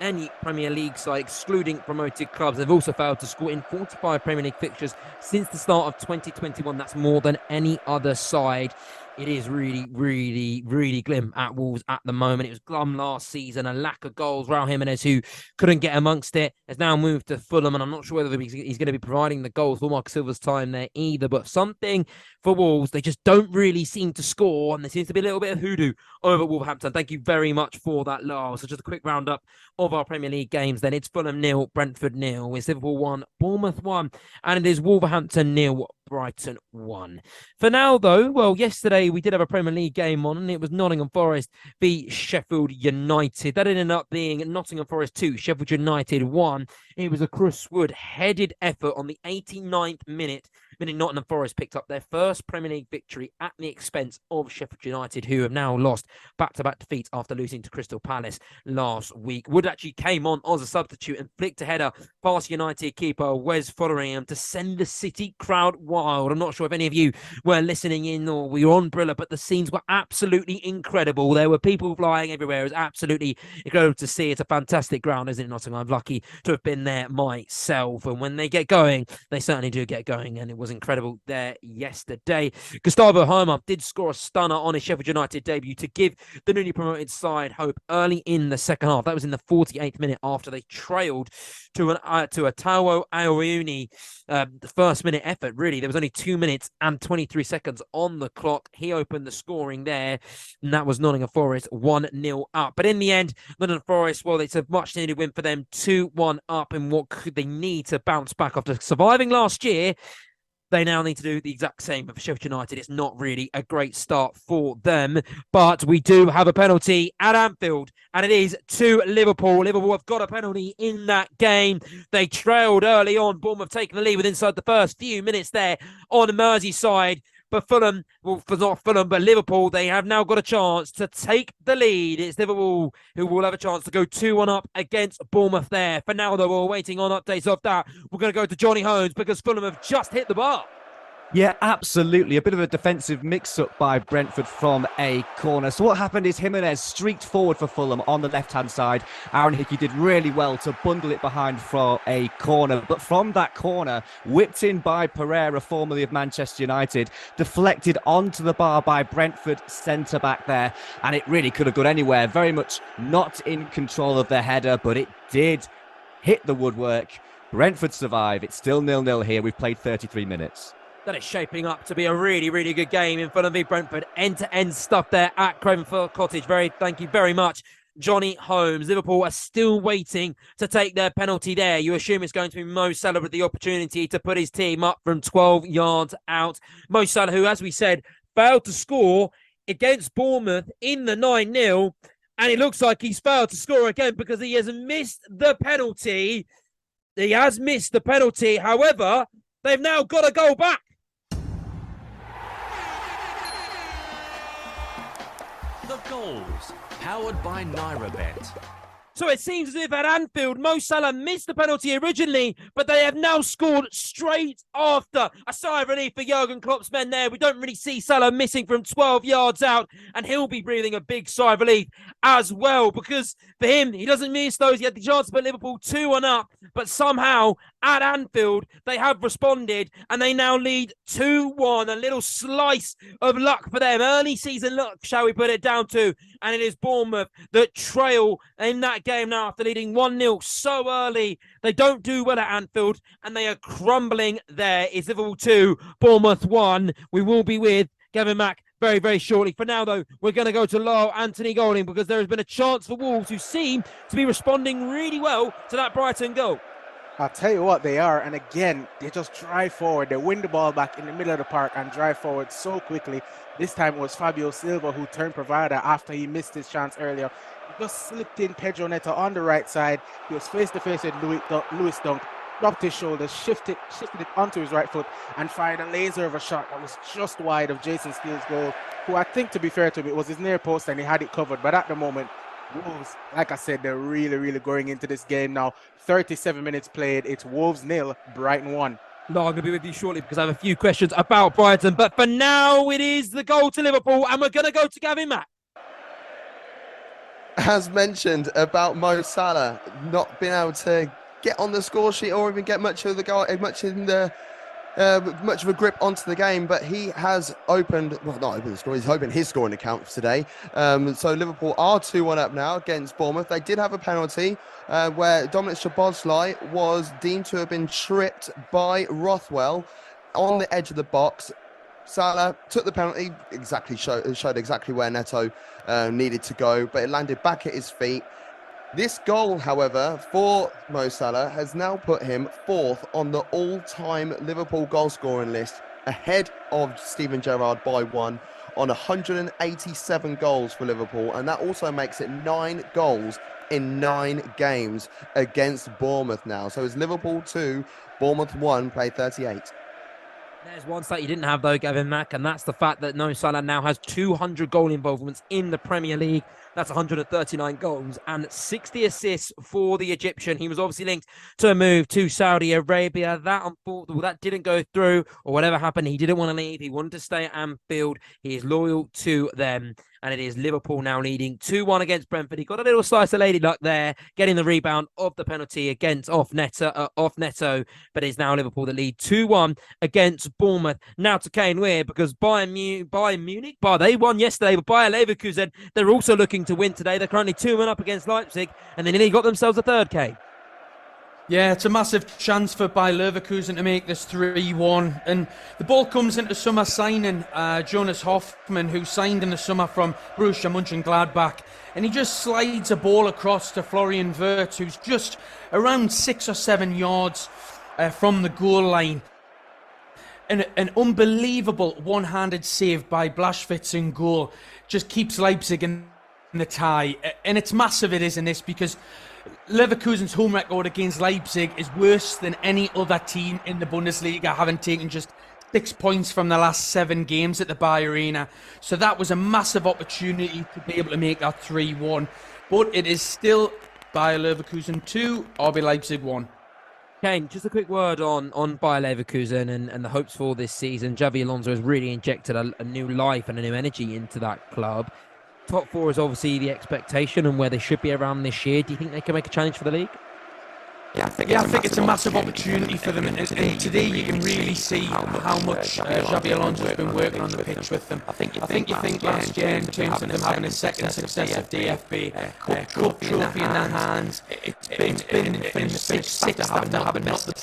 any Premier League side, excluding promoted clubs. They've also failed to score in 45 Premier League fixtures since the start of 2021. That's more than any other side. It is really, really, really glim at Wolves at the moment. It was glum last season, a lack of goals. Raul Jimenez, who couldn't get amongst it, has now moved to Fulham, and I'm not sure whether he's going to be providing the goals for Mark Silva's time there either. But something for Wolves, they just don't really seem to score, and there seems to be a little bit of hoodoo over Wolverhampton. Thank you very much for that, Lars. So just a quick roundup of our Premier League games then. It's Fulham 0, Brentford 0, it's Liverpool 1, Bournemouth 1, and it is Wolverhampton 0, Brighton 1. For now, though, well, yesterday we did have a Premier League game on, and it was Nottingham Forest v Sheffield United. That ended up being Nottingham Forest 2, Sheffield United 1. It was a Chris Wood headed effort on the 89th minute. Nottingham Forest picked up their first Premier League victory at the expense of Sheffield United, who have now lost back-to-back defeats after losing to Crystal Palace last week. Wood actually came on as a substitute and flicked a header past United keeper Wes Fotheringham to send the City crowd wild. I'm not sure if any of you were listening in or we were on Brilla, but the scenes were absolutely incredible. There were people flying everywhere. It was absolutely incredible to see. It's a fantastic ground, isn't it, Nottingham? I'm lucky to have been there myself. And when they get going, they certainly do get going. And it was incredible there yesterday. Gustavo Hermer did score a stunner on his Sheffield United debut to give the newly promoted side hope early in the second half. That was in the 48th minute after they trailed to a Taiwo Aouni the first minute effort. Really, there was only 2 minutes and 23 seconds on the clock. He opened the scoring there, and that was Nottingham Forest 1-0 up. But in the end, Nottingham Forest, well, it's a much needed win for them, 2-1 up. And what could they need to bounce back after surviving last year? They now need to do the exact same for Sheffield United. It's not really a great start for them, but we do have a penalty at Anfield, and it is to Liverpool. Liverpool have got a penalty in that game. They trailed early on. Bournemouth taking the lead within inside the first few minutes there on Merseyside. But Fulham, well, not Fulham, but Liverpool, they have now got a chance to take the lead. It's Liverpool who will have a chance to go 2-1 up against Bournemouth there. For now, though, we're waiting on updates of that. We're going to go to Johnny Holmes because Fulham have just hit the bar. Yeah, absolutely. A bit of a defensive mix-up by Brentford from a corner. So what happened is Jimenez streaked forward for Fulham on the left-hand side. Aaron Hickey did really well to bundle it behind for a corner. But from that corner, whipped in by Pereira, formerly of Manchester United, deflected onto the bar by Brentford centre-back there. And it really could have gone anywhere. Very much not in control of the header, but it did hit the woodwork. Brentford survive. It's still 0-0 here. We've played 33 minutes. That is shaping up to be a really, really good game in Fulham v Brentford. End-to-end stuff there at Craven Cottage. Thank you very much, Johnny Holmes. Liverpool are still waiting to take their penalty there. You assume it's going to be Mo Salah with the opportunity to put his team up from 12 yards out. Mo Salah, who, as we said, failed to score against Bournemouth in the 9-0. And it looks like he's failed to score again because he has missed the penalty. He has missed the penalty. However, they've now got to go back. The goals, powered by NairaBet. So it seems as if at Anfield, Mo Salah missed the penalty originally, but they have now scored straight after. A sigh of relief for Jurgen Klopp's men there. We don't really see Salah missing from 12 yards out, and he'll be breathing a big sigh of relief as well, because for him, he doesn't miss those. He had the chance to put Liverpool 2-1 up, but somehow at Anfield, they have responded, and they now lead 2-1. A little slice of luck for them. Early season luck, shall we put it down to, and it is Bournemouth that trail in that game now after leading 1-0 so early. They don't do well at Anfield, and they are crumbling there. It's Liverpool 2, Bournemouth 1. We will be with Gavin Mack very, very shortly. For now, though, we're going to go to Lyle Anthony Golding because there has been a chance for Wolves, who seem to be responding really well to that Brighton goal. I'll tell you what they are, and again, they just drive forward. They win the ball back in the middle of the park and drive forward so quickly. This time it was Fabio Silva who turned provider after he missed his chance earlier. He just slipped in Pedro Neto on the right side. He was face-to-face with Lewis Dunk, dropped his shoulders, shifted it onto his right foot, and fired a laser of a shot that was just wide of Jason Steele's goal, who I think, to be fair to him, it was his near post and he had it covered. But at the moment, Wolves, like I said, they're really, really going into this game now. 37 minutes played. It's Wolves 0, Brighton 1. No, I'm going to be with you shortly because I have a few questions about Brighton. But for now, it is the goal to Liverpool, and we're going to go to Gavin Mack. As mentioned about Mo Salah not being able to get on the score sheet or even get much of the goal, much in the much of a grip onto the game, but he has opened, well, not opened the score, he's opened his scoring account for today. So Liverpool are 2-1 up now against Bournemouth. They did have a penalty where Dominic Szoboszlai was deemed to have been tripped by Rothwell on the edge of the box. Salah took the penalty, showed exactly where Neto needed to go, but it landed back at his feet. This goal, however, for Mo Salah has now put him 4th on the all-time Liverpool goal-scoring list, ahead of Steven Gerrard by 1 on 187 goals for Liverpool, and that also makes it 9 goals in 9 games against Bournemouth now. So it's Liverpool 2, Bournemouth 1, played 38. There's one stat you didn't have, though, Gavin Mack, and that's the fact that Mo Salah now has 200 goal involvements in the Premier League. That's 139 goals and 60 assists for the Egyptian. He was obviously linked to a move to Saudi Arabia. That didn't go through, or whatever happened. He didn't want to leave. He wanted to stay at Anfield. He is loyal to them. And it is Liverpool now leading 2-1 against Brentford. He got a little slice of lady luck there, getting the rebound of the penalty against off Neto, but it's now Liverpool that lead 2-1 against Bournemouth. Now to Kane Weir, because Bayern Munich, they won yesterday, but Bayer Leverkusen, they're also looking to win today. They're currently 2-1 up against Leipzig, and they nearly got themselves a third, Kane. Yeah, it's a massive chance for Bayer Leverkusen to make this 3-1. And the ball comes into summer signing Jonas Hoffmann, who signed in the summer from Borussia Mönchengladbach. And he just slides a ball across to Florian Wirtz, who's just around 6 or 7 yards from the goal line. And an unbelievable one-handed save by Blaszczyk's in goal just keeps Leipzig in the tie. And it's massive, it is, in this, because Leverkusen's home record against Leipzig is worse than any other team in the Bundesliga, having taken just 6 points from the last 7 games at the Bayer Arena. So that was a massive opportunity to be able to make that 3-1. But it is still Bayer Leverkusen 2, RB Leipzig 1. Kane, just a quick word on Bayer Leverkusen and the hopes for this season. Xabi Alonso has really injected a new life and a new energy into that club. Top 4 is obviously the expectation and where they should be around this year. Do you think they can make a challenge for the league? Yeah, I think it's a massive opportunity for them. And today you can really see how much Xabi Alonso has been working on the pitch with them. I think you think last year, in terms of them having a second successive DFB Cup trophy in their hands, it's been the 6th after having not the...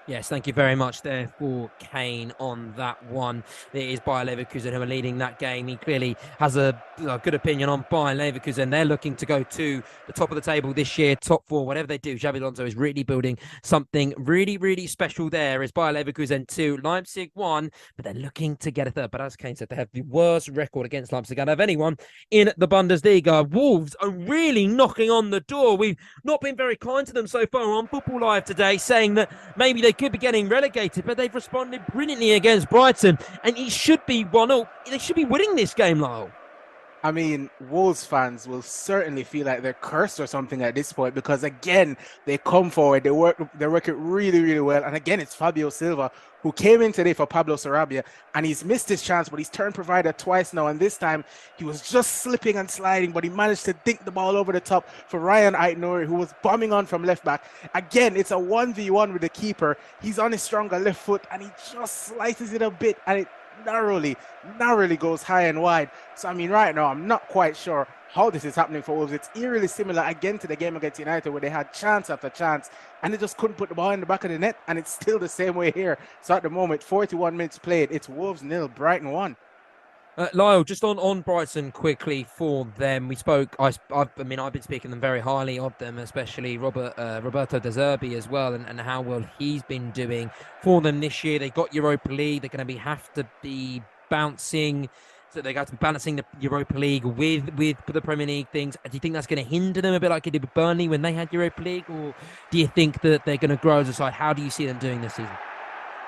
Yes, thank you very much there for Kane on that one. It is Bayer Leverkusen who are leading that game. He clearly has a good opinion on Bayer Leverkusen. They're looking to go to the top of the table this year, top 4, whatever they do. Xabi Alonso is really building something really, really special there. It's Bayer Leverkusen 2, Leipzig 1, but they're looking to get a third. But as Kane said, they have the worst record against Leipzig out of anyone in the Bundesliga. Wolves are really knocking on the door. We've not been very kind to them so far on Football Live today, saying that maybe they could be getting relegated, but they've responded brilliantly against Brighton, and it should be 1-0. They should be winning this game, Lyle. I mean, Wolves fans will certainly feel like they're cursed or something at this point, because again, they come forward, they work it really, really well. And again, it's Fabio Silva who came in today for Pablo Sarabia, and he's missed his chance, but he's turned provider twice now. And this time he was just slipping and sliding, but he managed to dink the ball over the top for Ryan Aït-Nouri, who was bombing on from left back. Again, it's a 1v1 with the keeper. He's on his stronger left foot, and he just slices it a bit, and it narrowly goes high and wide. So I mean, right now I'm not quite sure how this is happening for Wolves. It's eerily similar again to the game against United, where they had chance after chance and they just couldn't put the ball in the back of the net, and it's still the same way here. So at the moment, 41 minutes played, it's Wolves 0, Brighton 1. Lyle, just on Brighton quickly for them. We spoke. I've been speaking them very highly of them, especially Roberto De Zerbi as well, and how well he's been doing for them this year. They got Europa League. They're going to have to be bouncing. So they got to be balancing the Europa League with the Premier League things. Do you think that's going to hinder them a bit like it did with Burnley when they had Europa League, or do you think that they're going to grow as a side? How do you see them doing this season?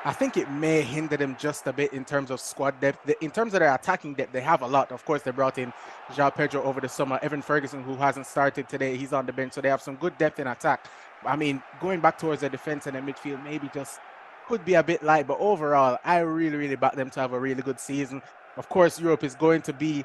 I think it may hinder them just a bit in terms of squad depth. In terms of their attacking depth, they have a lot. Of course, they brought in João Pedro over the summer. Evan Ferguson, who hasn't started today, he's on the bench. So they have some good depth in attack. I mean, going back towards the defense and the midfield maybe just could be a bit light. But overall, I really, really back them to have a really good season. Of course, Europe is going to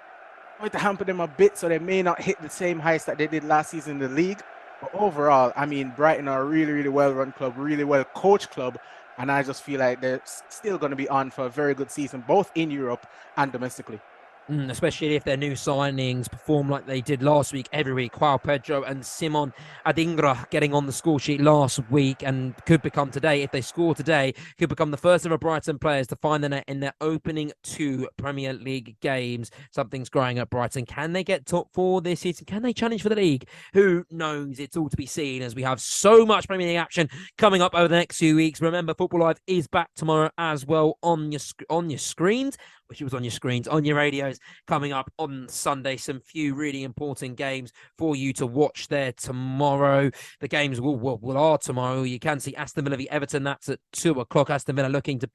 hamper them a bit, so they may not hit the same heights that they did last season in the league. But overall, I mean, Brighton are a really, really well-run club, really well-coached club, and I just feel like they're still going to be on for a very good season, both in Europe and domestically. Especially if their new signings perform like they did last week, every week. Joao Pedro and Simon Adingra getting on the score sheet last week and could become today, if they score today, could become the first ever Brighton players to find the net in their opening 2 Premier League games. Something's growing at Brighton. Can they get top 4 this season? Can they challenge for the league? Who knows? It's all to be seen as we have so much Premier League action coming up over the next few weeks. Remember, Football Live is back tomorrow as well on your screens. Wish it was on your screens, on your radios, coming up on Sunday. Some few really important games for you to watch there tomorrow. The games are tomorrow. You can see Aston Villa v Everton. That's at 2 o'clock. Aston Villa looking to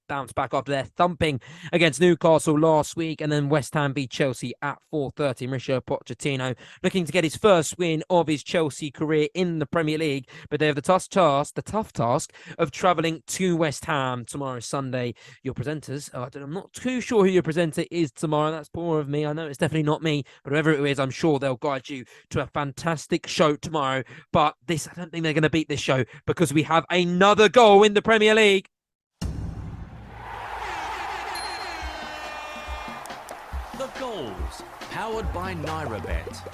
bounce back after their thumping against Newcastle last week, and then West Ham v Chelsea at 4:30. Mauricio Pochettino looking to get his first win of his Chelsea career in the Premier League, but they have the tough task of travelling to West Ham tomorrow, Sunday. Your presenters, I'm not too sure who your presenter is tomorrow. That's poor of me. I know it's definitely not me, but whoever it is, I'm sure they'll guide you to a fantastic show tomorrow. But I don't think they're going to beat this show because we have another goal in the Premier League. The goals, powered by NairaBet.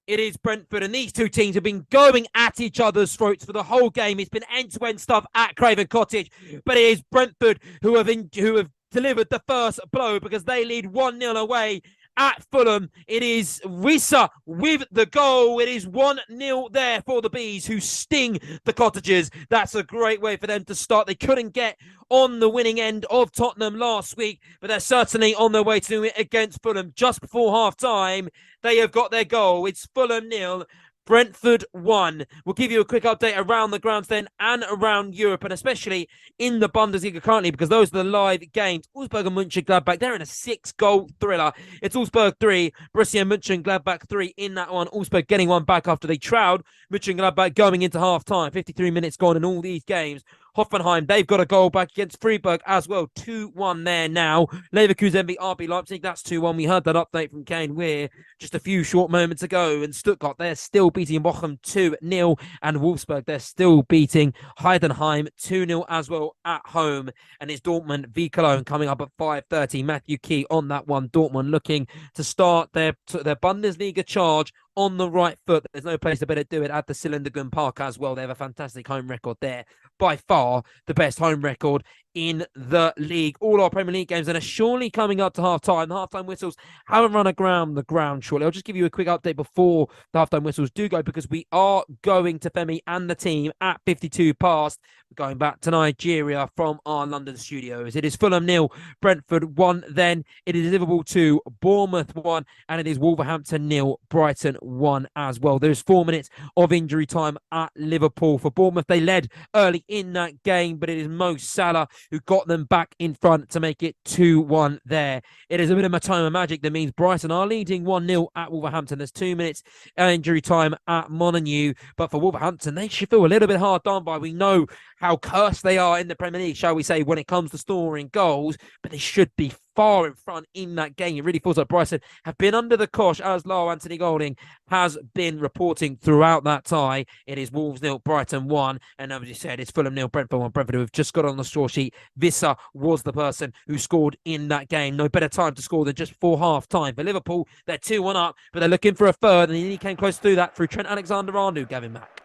It is Brentford, and these two teams have been going at each other's throats for the whole game. It's been end-to-end stuff at Craven Cottage, but it is Brentford who have delivered the first blow because they lead 1-0 away at Fulham. It is Wissa with the goal. It is 1-0 there for the Bees, who sting the Cottagers. That's a great way for them to start. They couldn't get on the winning end of Tottenham last week, but they're certainly on their way to do it against Fulham. Just before half-time, they have got their goal. It's Fulham 0. Brentford 1. We'll give you a quick update around the grounds then and around Europe, and especially in the Bundesliga currently, because those are the live games. Augsburg and Mönchengladbach, they're in a 6-goal thriller. It's Augsburg 3, Borussia Mönchengladbach 3 in that one. Augsburg getting one back after they trout Mönchengladbach going into half-time. 53 minutes gone in all these games. Hoffenheim, they've got a goal back against Freiburg as well. 2-1 there now. Leverkusen beat RB Leipzig. That's 2-1. We heard that update from Kane Weir just a few short moments ago. And Stuttgart, they're still beating Bochum 2-0. And Wolfsburg, they're still beating Heidenheim 2-0 as well at home. And it's Dortmund v Cologne coming up at 5:30. Matthew Key on that one. Dortmund looking to start their Bundesliga charge on the right foot. There's no place to better do it at the Cylindergun Park as well. They have a fantastic home record there. By far the best home record in the league. All our Premier League games, and are surely coming up to half-time. The half-time whistles haven't run around the ground shortly. I'll just give you a quick update before the half-time whistles do go, because we are going to Femi and the team at 52 past. We're going back to Nigeria from our London studios. It is Fulham 0, Brentford 1 then. It is Liverpool 2, Bournemouth 1, and it is Wolverhampton 0, Brighton 1 as well. There's 4 minutes of injury time at Liverpool. For Bournemouth, they led early in that game, but it is Mo Salah who got them back in front to make it 2-1 there. It is a bit of Matoma magic that means Brighton are leading 1-0 at Wolverhampton. There's 2 minutes injury time at Molineux, but for Wolverhampton, they should feel a little bit hard done by. We know how cursed they are in the Premier League, shall we say, when it comes to scoring goals, but they should be far in front in that game. It really feels like Brighton have been under the cosh, as Lyle Anthony Golding has been reporting throughout that tie. It is Wolves 0, Brighton 1, and as you said, it's Fulham 0, Brentford 1. Brentford, who have just got on the score sheet. Wissa was the person who scored in that game. No better time to score than just before half-time. For Liverpool, they're 2-1 up, but they're looking for a third, and he came close to do that through Trent Alexander-Arnold, Gavin Mack.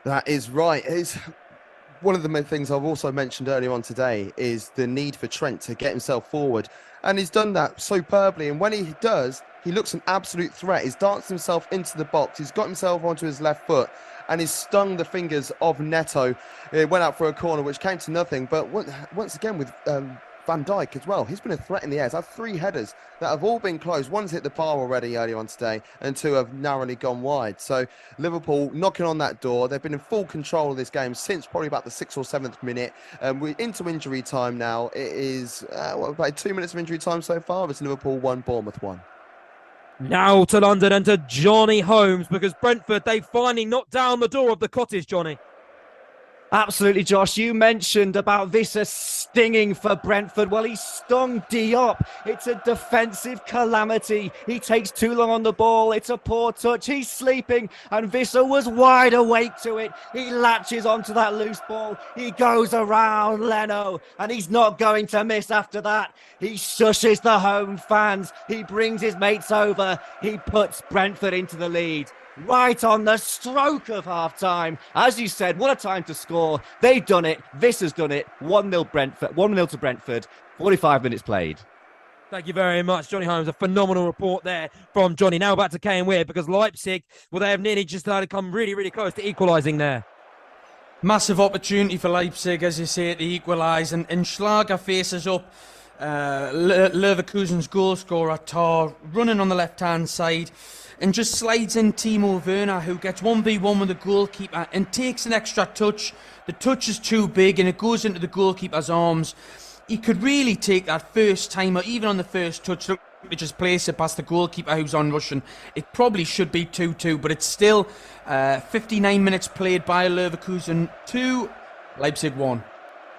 That is right. It's one of the main things I've also mentioned earlier on today is the need for Trent to get himself forward. And he's done that superbly. And when he does, he looks an absolute threat. He's danced himself into the box. He's got himself onto his left foot and he's stung the fingers of Neto. It went out for a corner, which came to nothing. But once again with Van Dijk as well, he's been a threat in the air. He's had 3 headers that have all been close. One's hit the bar already earlier on today, and 2 have narrowly gone wide. So Liverpool knocking on that door. They've been in full control of this game since probably about the 6th or 7th minute. We're into injury time now. It is about 2 minutes of injury time so far. It's Liverpool 1, Bournemouth 1. Now to London and to Johnny Holmes, because Brentford, they finally knocked down the door of the Cottage, Johnny. Absolutely, Josh. You mentioned about Visser stinging for Brentford. Well, he stung Diop. It's a defensive calamity. He takes too long on the ball. It's a poor touch. He's sleeping, and Visser was wide awake to it. He latches onto that loose ball. He goes around Leno, and he's not going to miss after that. He shushes the home fans. He brings his mates over. He puts Brentford into the lead. Right on the stroke of half-time. As you said, what a time to score. They've done it. Visser's done it. 1-0 Brentford. 1-0 to Brentford. 45 minutes played. Thank you very much, Johnny Holmes. A phenomenal report there from Johnny. Now back to Kane Weir, because Leipzig, well, they have nearly just started to come really, really close to equalising there. Massive opportunity for Leipzig, as you say, to equalise. And Schlager faces up Leverkusen's goal scorer, Tar, running on the left-hand side, and just slides in Timo Werner, who gets 1v1 with the goalkeeper and takes an extra touch. The touch is too big and it goes into the goalkeeper's arms. He could really take that first time, or even on the first touch, look to just place it past the goalkeeper who's on rushing. It probably should be 2-2, but it's still 59 minutes played by Leverkusen 2, Leipzig 1.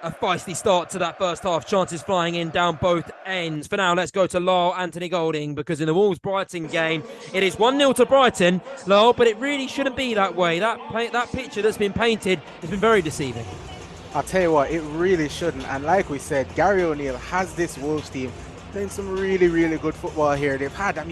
A feisty start to that first half. Chances flying in down both ends. For now, let's go to Lyle Anthony Golding, because in the Wolves-Brighton game, it is 1-0 to Brighton, Lyle, but it really shouldn't be that way. That picture that's been painted has been very deceiving. I'll tell you what, it really shouldn't. And like we said, Gary O'Neill has this Wolves team playing some really, really good football here. They've had,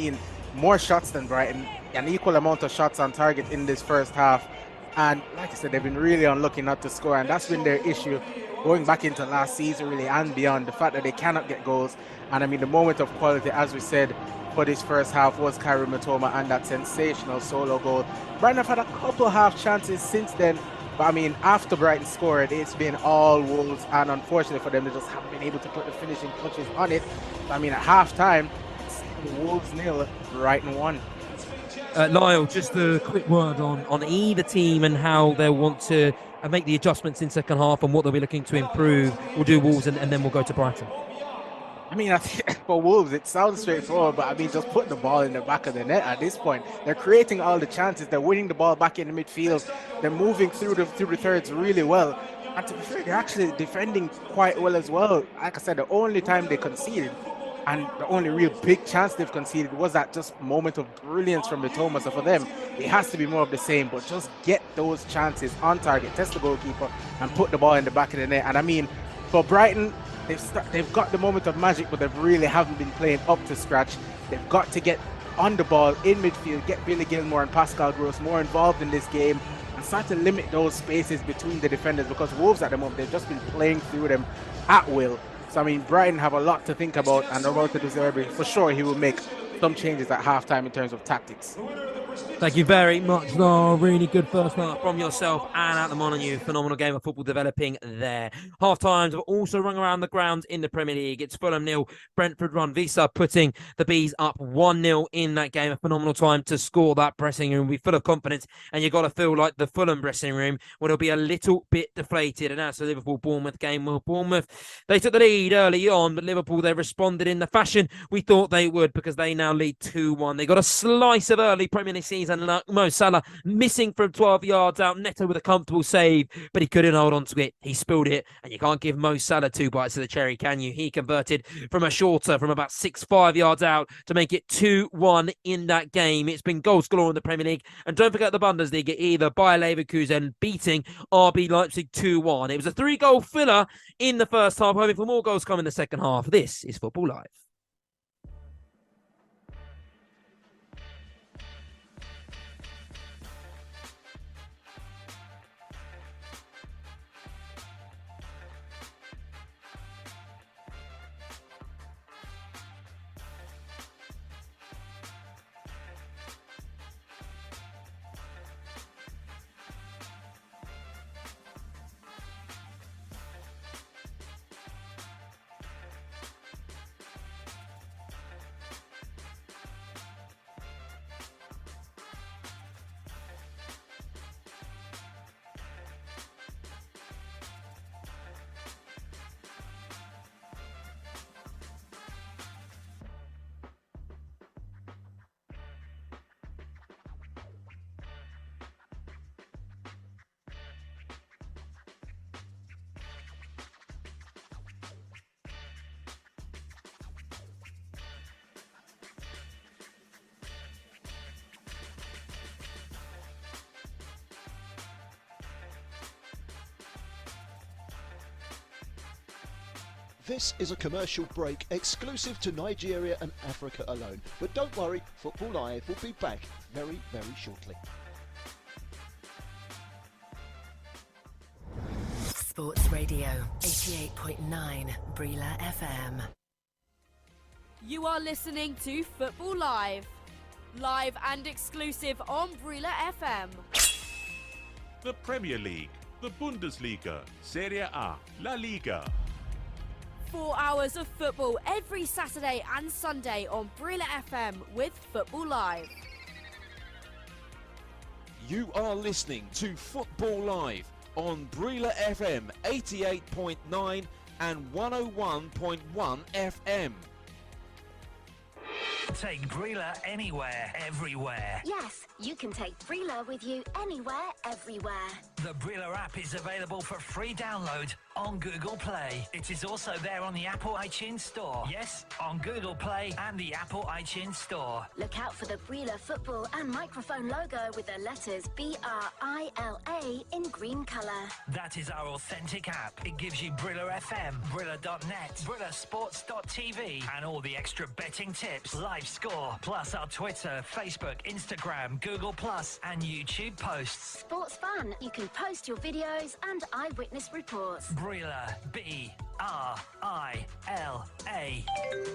more shots than Brighton, an equal amount of shots on target in this first half. And like I said, they've been really unlucky not to score, and that's been their issue going back into last season really and beyond, the fact that they cannot get goals. And the moment of quality, as we said, for this first half was Kairi Matoma and that sensational solo goal. Brighton have had a couple half chances since then, but after Brighton scored, it's been all Wolves, and unfortunately for them, they just haven't been able to put the finishing touches on it. At half time, it's Wolves 0, Brighton 1. Lyle, just a quick word on either team and how they'll want to make the adjustments in second half and what they'll be looking to improve. We'll do Wolves and then we'll go to Brighton. I think for Wolves, it sounds straightforward, but just put the ball in the back of the net at this point. They're creating all the chances. They're winning the ball back in the midfield. They're moving through the thirds really well. And to be fair, they're actually defending quite well as well. Like I said, the only time they conceded, and the only real big chance they've conceded, was that just moment of brilliance from Matoma. So for them, it has to be more of the same, but just get those chances on target, test the goalkeeper, and put the ball in the back of the net. And for Brighton, they've got the moment of magic, but they really haven't been playing up to scratch. They've got to get on the ball in midfield, get Billy Gilmore and Pascal Gross more involved in this game, and start to limit those spaces between the defenders, because Wolves at the moment, they've just been playing through them at will. So Brighton have a lot to think about, and Roberto De Zerbi, for sure, he will make some changes at halftime in terms of tactics. Thank you very much, Noel. Really good first half from yourself and at the Molineux. Phenomenal game of football developing there. Half times have also rung around the grounds in the Premier League. It's Fulham 0, Brentford 1. Visa putting the Bees up 1-0 in that game. A phenomenal time to score that pressing room. Will be full of confidence, and you've got to feel like the Fulham dressing room will be a little bit deflated. And that's the Liverpool-Bournemouth game. Well, Bournemouth, they took the lead early on, but Liverpool, they responded in the fashion we thought they would, because they now lead 2-1. They got a slice of early Premier League season. Mo Salah missing from 12 yards out. Neto with a comfortable save, but he couldn't hold on to it. He spilled it, and you can't give Mo Salah 2 bites of the cherry, can you? He converted from about 6-5 yards out to make it 2-1 in that game. It's been goals galore in the Premier League, and don't forget the Bundesliga either. Bayer Leverkusen beating RB Leipzig 2-1. It was a 3-goal filler in the first half, hoping for more goals come in the second half. This is Football Live. This is a commercial break exclusive to Nigeria and Africa alone. But don't worry, Football Live will be back very, very shortly. Sports Radio 88.9 Brila FM. You are listening to Football Live. Live and exclusive on Brila FM. The Premier League, the Bundesliga, Serie A, La Liga. 4 hours of football every Saturday and Sunday on Brila FM with Football Live. You are listening to Football Live on Brila FM 88.9 and 101.1 FM. Take Brila anywhere, everywhere. Yes, you can take Brila with you anywhere, everywhere. The Brila app is available for free download on Google Play. It is also there on the Apple iTunes Store. Yes, on Google Play and the Apple iTunes Store. Look out for the Brila football and microphone logo with the letters BRILA in green colour. That is our authentic app. It gives you Brila FM, Brila.net, BrilaSports.tv and all the extra betting tips, live score, plus our Twitter, Facebook, Instagram, Google Plus and YouTube posts. Sports fun. You can post your videos and eyewitness reports. Brila, B-R-I-L-A.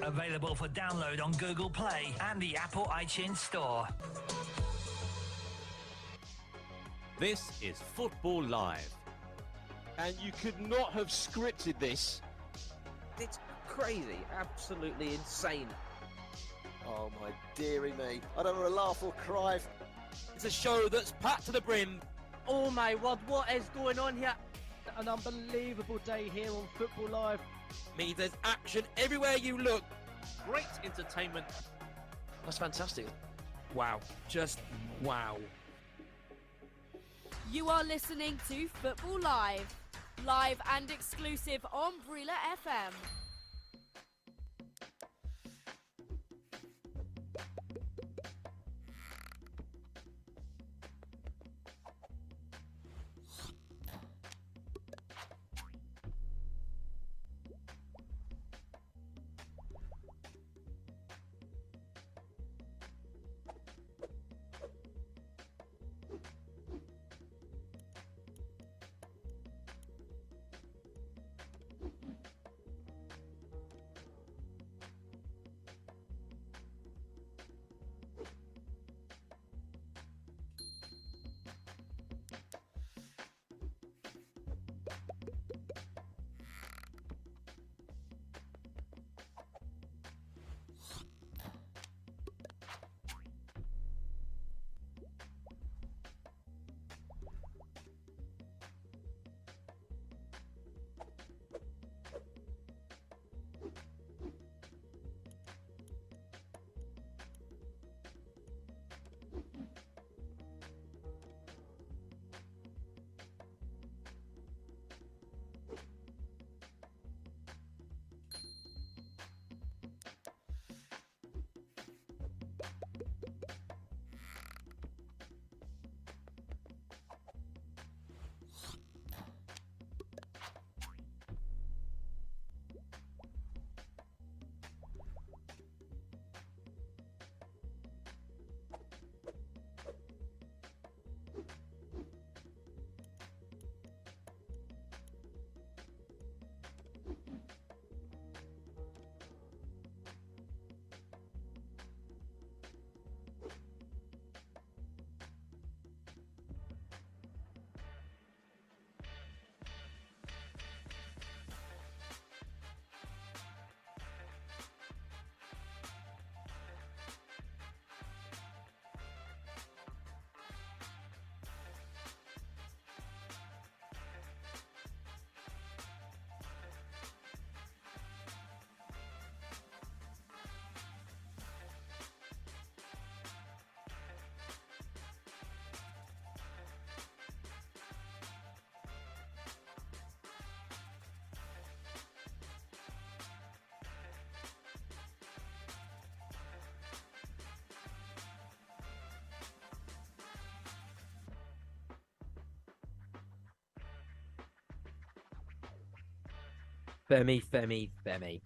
Available for download on Google Play and the Apple iTunes Store. This is Football Live. And you could not have scripted this. It's crazy, absolutely insane. Oh my dearie me. I don't want to laugh or cry. It's a show that's packed to the brim. Oh my word, what is going on here? An unbelievable day here on Football Live. Means there's action everywhere you look. Great entertainment. That's fantastic. Wow, just wow. You are listening to Football Live. Live and exclusive on Brila FM. Femi.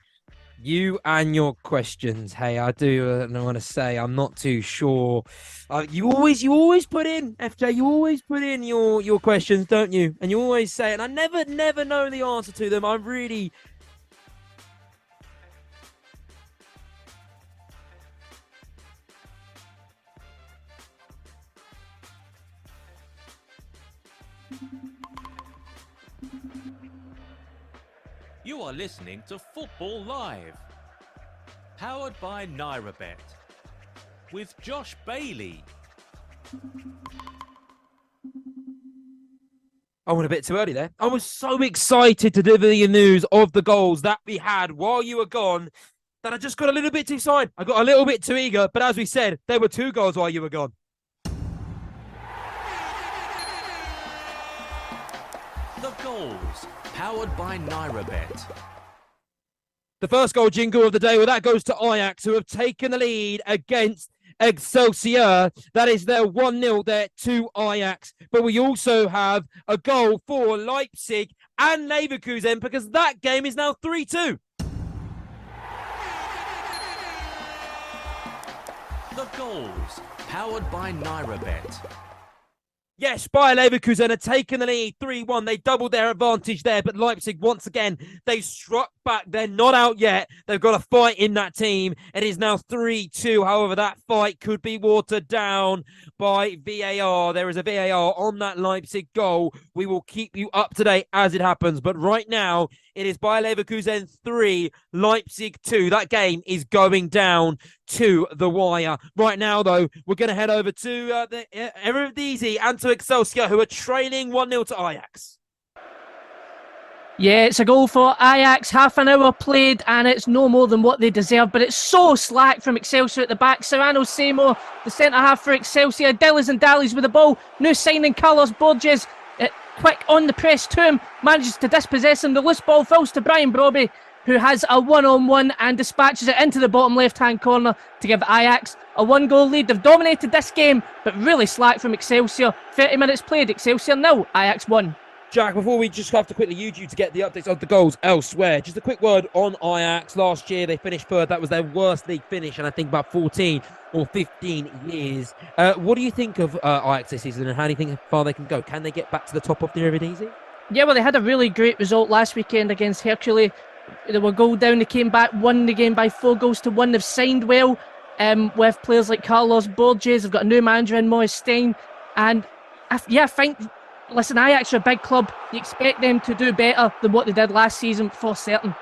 You and your questions. Hey, I do want to say I'm not too sure. You always put in, FJ. You always put in your questions, don't you? And you always say, and I never know the answer to them. I'm really. You are listening to Football Live, powered by NairaBet, with Josh Bailey. I went a bit too early there. I was so excited to deliver you news of the goals that we had while you were gone that I just got a little bit too excited. I got a little bit too eager, but as we said, there were 2 goals while you were gone. The goals, powered by NairaBet. The first goal jingle of the day, well, that goes to Ajax, who have taken the lead against Excelsior. That is their 1-0 there to Ajax. But we also have a goal for Leipzig and Leverkusen because that game is now 3-2. The goals, powered by NairaBet. Yes, Bayer Leverkusen are taking the lead 3-1. They doubled their advantage there, but Leipzig, once again, they struck back. They're not out yet. They've got a fight in that team. It is now 3-2. However, that fight could be watered down by VAR. There is a VAR on that Leipzig goal. We will keep you up to date as it happens. But right now, it is Bayer Leverkusen 3, Leipzig 2. That game is going down to the wire. Right now, though, we're going to head over to the Eredivisie and to Excelsior, who are trailing 1-0 to Ajax. Yeah, it's a goal for Ajax. Half an hour played, and it's no more than what they deserve. But it's so slack from Excelsior at the back. Serrano Seymour, the centre-half for Excelsior. Dillies and dallies with the ball. New signing Carlos Borges. Quick on the press to him. Manages to dispossess him. The loose ball falls to Brian Brobby, who has a one-on-one and dispatches it into the bottom left-hand corner to give Ajax a 1-goal lead. They've dominated this game, but really slack from Excelsior. 30 minutes played. Excelsior 0, Ajax 1. Jack, before we just have to quickly use you to get the updates of the goals elsewhere, just a quick word on Ajax. Last year, they finished third. That was their worst league finish, and I think about 14 or 15 years. What do you think of Ajax this season, and how do you think how far they can go? Can they get back to the top of the Eredivisie? Yeah, well, they had a really great result last weekend against Hercules. They were goal down. They came back, won the game by 4-1. They've signed well with players like Carlos Borges. They've got a new manager in Moise Stein. And I think... Listen, Ajax are a big club. You expect them to do better than what they did last season for certain.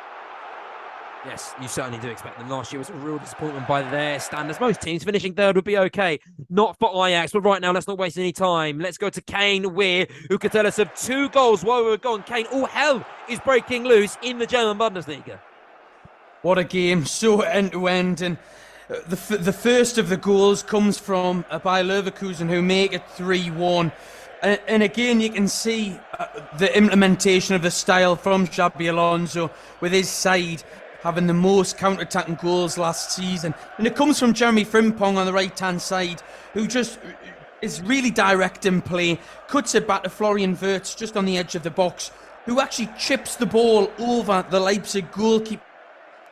Yes, you certainly do expect them. Last year was a real disappointment by their standards. Most teams finishing third would be okay. Not for Ajax, but right now, let's not waste any time. Let's go to Kane Weir, who could tell us of 2 goals while we were gone. Kane, all hell is breaking loose in the German Bundesliga. What a game, so end-to-end. And the first of the goals comes from Bayer Leverkusen, who make it 3-1. And again, you can see the implementation of the style from Xabi Alonso with his side having the most counter-attacking goals last season. And it comes from Jeremy Frimpong on the right-hand side, who just is really direct in play, cuts it back to Florian Wirtz just on the edge of the box, who actually chips the ball over the Leipzig goalkeeper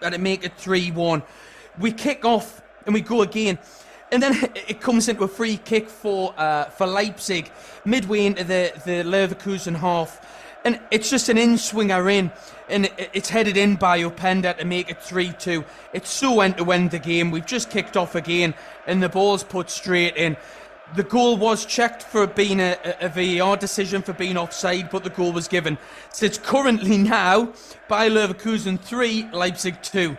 and it make it 3-1. We kick off and we go again. And then it comes into a free kick for Leipzig, midway into the Leverkusen half. And it's just an in-swinger in, and it's headed in by Openda to make it 3-2. It's so end-to-end the game. We've just kicked off again, and the ball's put straight in. The goal was checked for being a VAR decision for being offside, but the goal was given. So it's currently now Bayer Leverkusen 3, Leipzig 2.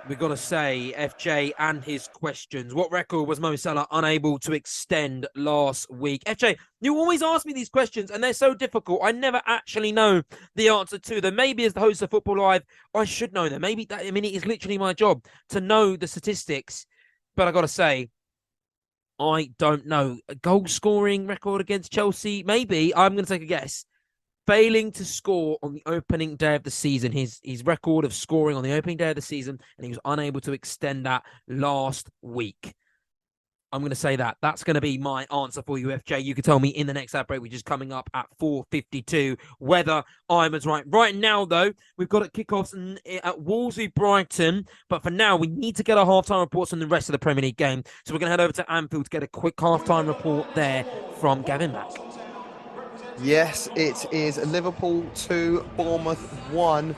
We've got to say, FJ and his questions. What record was Mo Salah unable to extend last week? FJ, you always ask me these questions, and they're so difficult. I never actually know the answer to them. Maybe as the host of Football Live, I should know them. Maybe it is literally my job to know the statistics. But I got to say, I don't know. A goal scoring record against Chelsea? Maybe. I'm going to take a guess. Failing to score on the opening day of the season, his record of scoring on the opening day of the season, and he was unable to extend that last week. I'm going to say that. That's going to be my answer for you, FJ. You can tell me in the next ad break, which is coming up at 4:52, whether I was right. Right now, though, we've got kickoffs at Wolves v Brighton. But for now, we need to get our halftime reports on the rest of the Premier League game. So we're going to head over to Anfield to get a quick halftime report there from Gavin Mack. Yes, it is Liverpool 2, Bournemouth 1.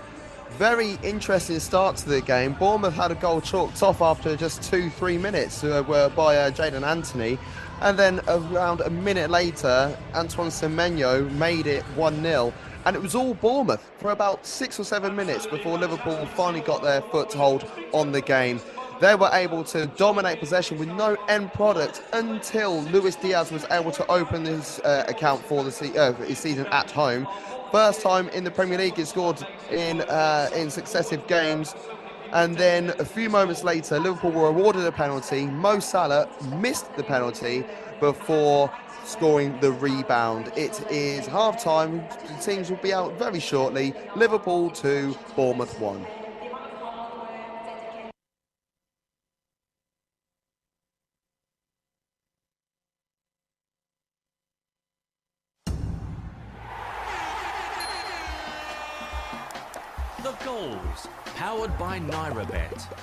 Very interesting start to the game. Bournemouth had a goal chalked off after just 2-3 minutes by Jadon Anthony. And then around a minute later, Antoine Semenyo made it 1-0. And it was all Bournemouth for about 6 or 7 minutes before Liverpool finally got their foothold on the game. They were able to dominate possession with no end product until Luis Diaz was able to open his account for his season at home. First time in the Premier League he scored in successive games. And then a few moments later, Liverpool were awarded a penalty. Mo Salah missed the penalty before scoring the rebound. It is half-time. The teams will be out very shortly. Liverpool 2, Bournemouth 1. The goals, powered by NairaBet.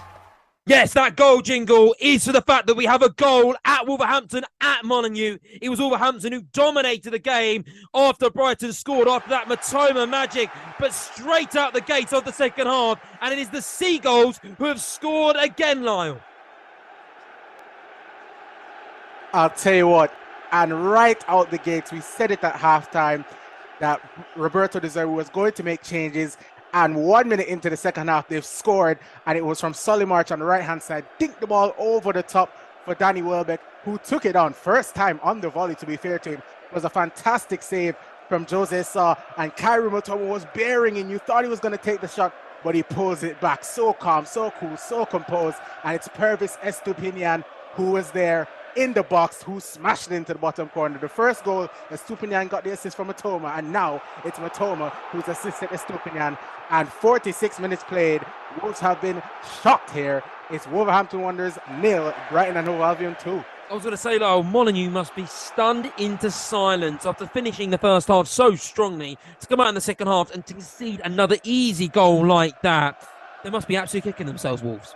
Yes, that goal jingle is for the fact that we have a goal at Wolverhampton at Molineux. It was Wolverhampton who dominated the game after Brighton scored after that Matoma magic, but straight out the gate of the second half. And it is the Seagulls who have scored again, Lyle. I'll tell you what, and right out the gates, we said it at halftime that Roberto De Zerbi was going to make changes. And 1 minute into the second half, they've scored, and it was from Solly March on the right-hand side. Dinked the ball over the top for Danny Welbeck, who took it on. First time on the volley, to be fair to him. It was a fantastic save from Jose Sa, and Kyrie Matoma was bearing in. You thought he was going to take the shot, but he pulls it back. So calm, so cool, so composed. And it's Pervis Estupinian who was there in the box, who smashed it into the bottom corner. The first goal, Estupinian got the assist from Matoma, and now it's Matoma who's assisted Estupinian. And 46 minutes played. Wolves have been shocked here. It's Wolverhampton Wanderers 0, Brighton and Hove Albion 2. I was going to say, Lyle, Molineux must be stunned into silence after finishing the first half so strongly to come out in the second half and to concede another easy goal like that. They must be absolutely kicking themselves, Wolves.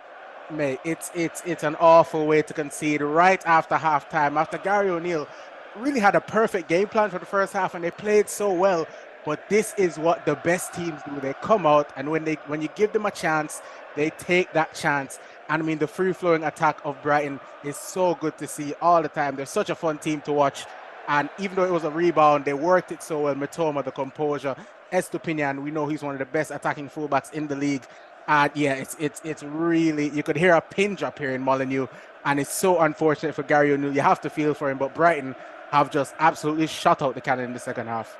Mate, it's an awful way to concede right after half-time, after Gary O'Neill really had a perfect game plan for the first half and they played so well. But this is what the best teams do. They come out, and when you give them a chance, they take that chance. And I mean, the free-flowing attack of Brighton is so good to see all the time. They're such a fun team to watch. And even though it was a rebound, they worked it so well. Matoma, the composure. Estupinian, we know he's one of the best attacking fullbacks in the league. And yeah, it's really, you could hear a pin drop here in Molineux. And it's so unfortunate for Gary O'Neill. You have to feel for him. But Brighton have just absolutely shut out the cannon in the second half.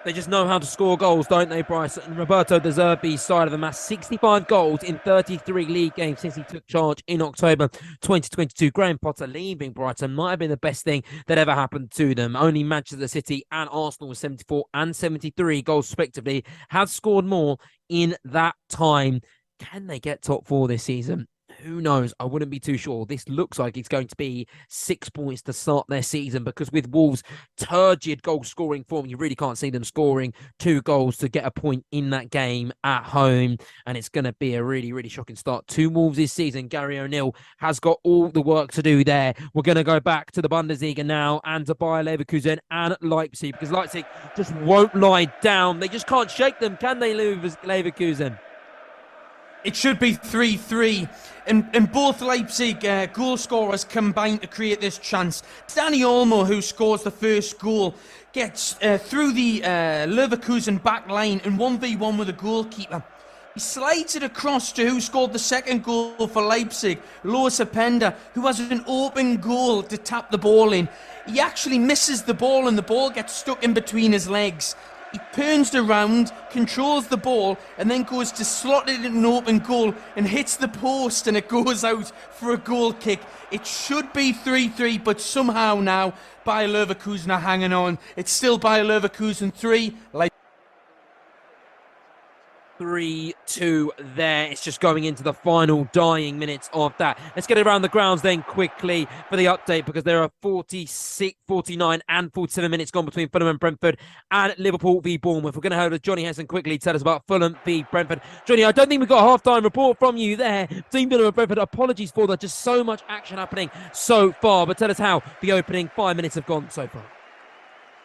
They just know how to score goals, don't they, Bryce? And Roberto De Zerbi's side of amassed 65 goals in 33 league games since he took charge in October 2022. Graham Potter leaving Brighton might have been the best thing that ever happened to them. Only Manchester City and Arsenal with 74 and 73 goals respectively have scored more in that time. Can they get top four this season? Who knows? I wouldn't be too sure. This looks like it's going to be 6 points to start their season, because with Wolves' turgid goal scoring form, you really can't see them scoring 2 goals to get a point in that game at home. And it's going to be a really, really shocking start to Wolves this season. Gary O'Neill has got all the work to do there. We're going to go back to the Bundesliga now and to Bayer Leverkusen and Leipzig, because Leipzig just won't lie down. They just can't shake them, can they, Leverkusen? It should be 3-3. And both Leipzig goal scorers combined to create this chance. Danny Olmo, who scores the first goal, gets through the Leverkusen back line and 1v1 with the goalkeeper. He slides it across to who scored the second goal for Leipzig, Lois Openda, who has an open goal to tap the ball in. He actually misses the ball and the ball gets stuck in between his legs. He turns around, controls the ball, and then goes to slot it in an open goal and hits the post, and it goes out for a goal kick. It should be 3-3, but somehow now Bayer Leverkusen are hanging on. It's still Bayer Leverkusen 3. 3-2 there. It's just going into the final dying minutes of that. Let's get around the grounds then quickly for the update, because there are 46, 49 and 47 minutes gone between Fulham and Brentford and Liverpool v Bournemouth. We're going to head to Johnny Hesson quickly to tell us about Fulham v Brentford. Johnny, I don't think we got a half-time report from you there. Team Fulham and Brentford, apologies for that. Just so much action happening so far. But tell us how the opening 5 minutes have gone so far.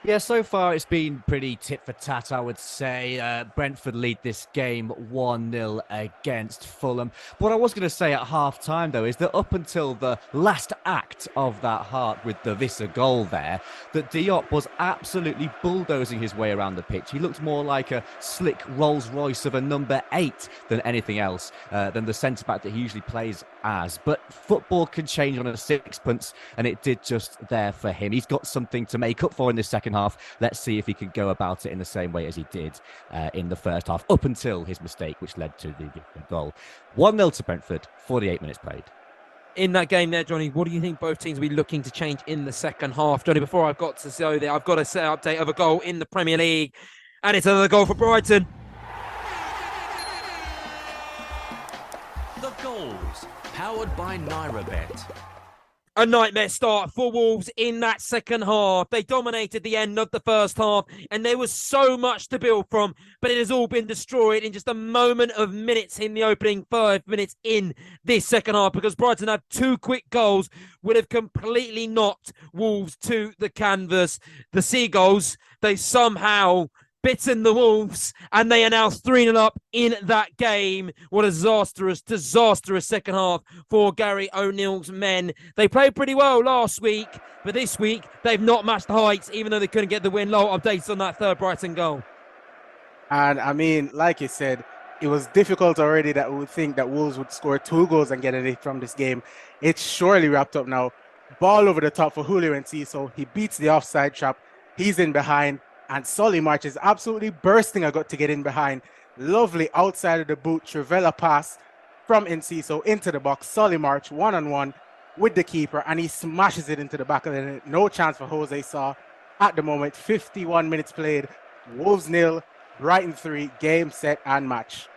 Yeah, so far it's been pretty tit for tat, I would say. Brentford lead this game 1-0 against Fulham. What I was going to say at half-time, though, is that up until the last act of that heart with the Visser goal there, that Diop was absolutely bulldozing his way around the pitch. He looked more like a slick Rolls-Royce of a number 8 than anything else, than the centre-back that he usually plays as. But football can change on a sixpence, and it did just there for him. He's got something to make up for in the second half. Let's see if he can go about it in the same way as he did in the first half, up until his mistake, which led to the goal. 1-0 to Brentford, 48 minutes played. In that game there, Johnny, what do you think both teams will be looking to change in the second half? Johnny, before I've got to go there, I've got a set update of a goal in the Premier League, and it's another goal for Brighton. The goals, powered by NairaBet. A nightmare start for Wolves in that second half. They dominated the end of the first half, and there was so much to build from, but it has all been destroyed in just a moment of minutes in the opening 5 minutes in this second half, because Brighton had 2 quick goals, would have completely knocked Wolves to the canvas. The Seagulls, they somehow bitten the Wolves, and they are now 3-0 up in that game. What a disastrous second half for Gary O'Neill's men. They played pretty well last week, but this week they've not matched the heights, even though they couldn't get the win. Low updates on that third Brighton goal. And I mean, like you said, it was difficult already that we would think that Wolves would score 2 goals and get it from this game. It's surely wrapped up now. Ball over the top for Julio Enciso. He beats the offside trap. He's in behind. And Solly March is absolutely bursting a gut to get in behind. Lovely outside of the boot, Trivella pass from Enciso into the box. Solly March one-on-one with the keeper, and he smashes it into the back of the net. No chance for Jose Saw at the moment. 51 minutes played. Wolves 0, Brighton 3, game, set, and match.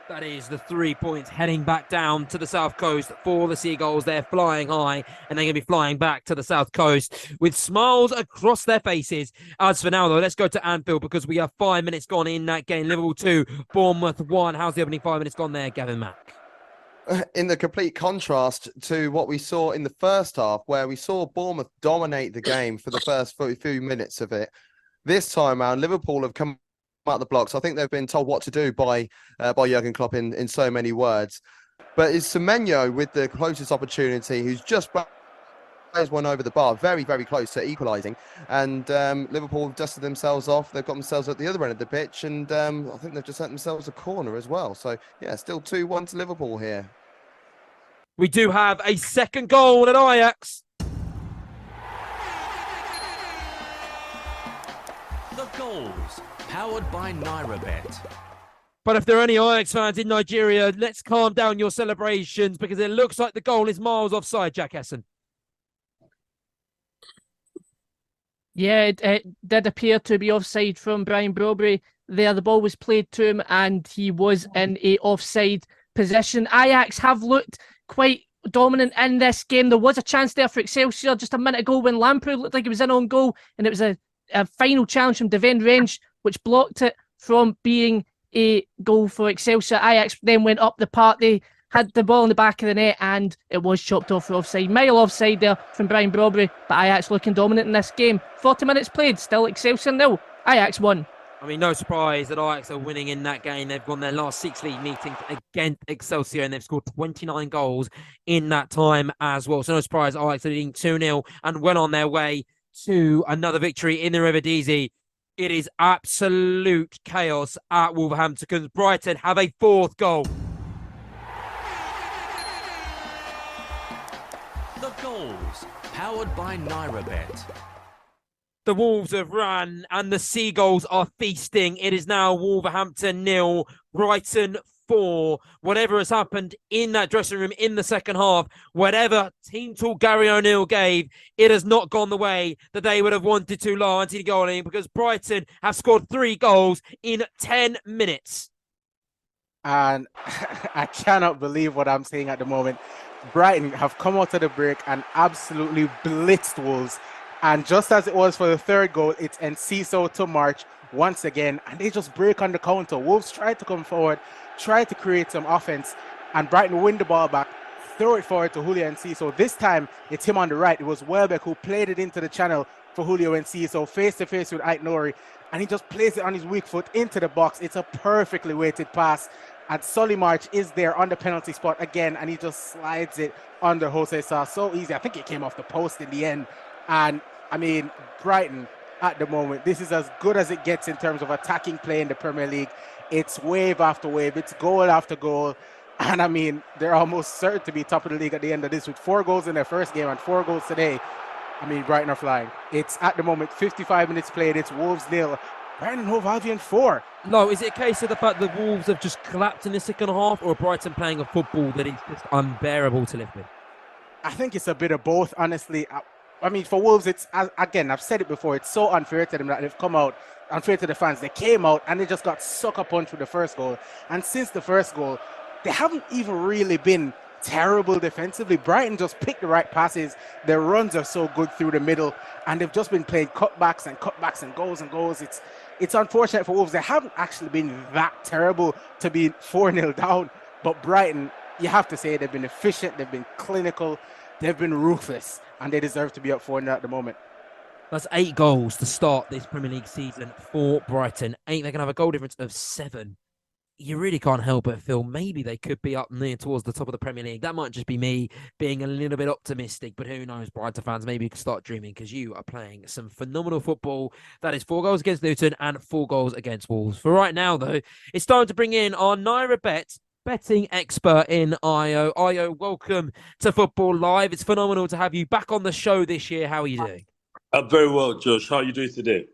That is the 3 points heading back down to the south coast for the Seagulls. They're flying high, and they're going to be flying back to the south coast with smiles across their faces. As for now, though, let's go to Anfield, because we have 5 minutes gone in that game. Liverpool 2, Bournemouth 1. How's the opening 5 minutes gone there, Gavin Mack? In the complete contrast to what we saw in the first half, where we saw Bournemouth dominate the game for the first few minutes of it, this time around, Liverpool have come out the blocks. I think they've been told what to do by Jurgen Klopp in so many words. But it's Semenyo with the closest opportunity, who's just plays one over the bar, very, very close to equalising. And Liverpool have dusted themselves off. They've got themselves at the other end of the pitch, and I think they've just set themselves a corner as well. So, yeah, still 2-1 to Liverpool here. We do have a second goal at Ajax. The goals, powered by NairaBet. But if there are any Ajax fans in Nigeria, let's calm down your celebrations, because it looks like the goal is miles offside, Jack Hesson. Yeah, it did appear to be offside from Brian Brobry there. The ball was played to him, and he was in a offside position. Ajax have looked quite dominant in this game. There was a chance there for Excelsior just a minute ago when Lamprey looked like he was in on goal, and it was a final challenge from Devin Range, which blocked it from being a goal for Excelsior. Ajax then went up the park. They had the ball in the back of the net, and it was chopped off for offside. Mile offside there from Brian Brobry, but Ajax looking dominant in this game. 40 minutes played, still Excelsior 0, Ajax 1. I mean, no surprise that Ajax are winning in that game. They've won their last 6 league meetings against Excelsior, and they've scored 29 goals in that time as well. So no surprise, Ajax are leading 2-0 and well on their way to another victory in the Eredivisie. It is absolute chaos at Wolverhampton, because Brighton have a 4th goal. The goals, powered by NairaBet. The Wolves have run, and the Seagulls are feasting. It is now Wolverhampton 0, Brighton 4. Whatever has happened in that dressing room in the second half, whatever team talk Gary O'Neill gave, it has not gone the way that they would have wanted to, Anthony Golding, because Brighton have scored 3 goals in 10 minutes. and I cannot believe what I'm seeing at the moment. Brighton have come out of the break and absolutely blitzed Wolves. And just as it was for the third goal, it's Enciso to March once again, and they just break on the counter. Wolves tried to come forward, tried to create some offense, and Brighton win the ball back, throw it forward to Julio Enciso. This time, it's him on the right. It was Welbeck who played it into the channel for Julio Enciso, face-to-face with Ait Nouri, and he just plays it on his weak foot into the box. It's a perfectly weighted pass, and Solly March is there on the penalty spot again, and he just slides it under Jose Sa. So easy. I think it came off the post in the end. And, I mean, Brighton, at the moment, this is as good as it gets in terms of attacking play in the Premier League. It's wave after wave. It's goal after goal. And, I mean, they're almost certain to be top of the league at the end of this with 4 goals in their first game and 4 goals today. I mean, Brighton are flying. It's, at the moment, 55 minutes played. It's Wolves 0. Brighton and Hove Albion 4. No, is it a case of the fact that Wolves have just collapsed in the second half, or Brighton playing a football that is just unbearable to live with? I think it's a bit of both, honestly. I mean, for Wolves, it's, again, I've said it before, it's so unfair to them that they've come out, unfair to the fans. They came out and they just got sucker punched with the first goal. And since the first goal, they haven't even really been terrible defensively. Brighton just picked the right passes. Their runs are so good through the middle, and they've just been playing cutbacks and goals and goals. It's unfortunate for Wolves. They haven't actually been that terrible to be 4-0 down. But Brighton, you have to say, they've been efficient, they've been clinical, they've been ruthless, and they deserve to be up 4-0 at the moment. That's 8 goals to start this Premier League season for Brighton. 8, they can have a goal difference of 7. You really can't help but feel maybe they could be up near towards the top of the Premier League. That might just be me being a little bit optimistic, but who knows, Brighton fans, maybe you can start dreaming because you are playing some phenomenal football. That is 4 goals against Luton and 4 goals against Wolves. For right now, though, it's time to bring in our Naira Bet betting expert in Io. Io, welcome to Football Live. It's phenomenal to have you back on the show this year. How are you doing? I'm very well, Josh. How are you doing today?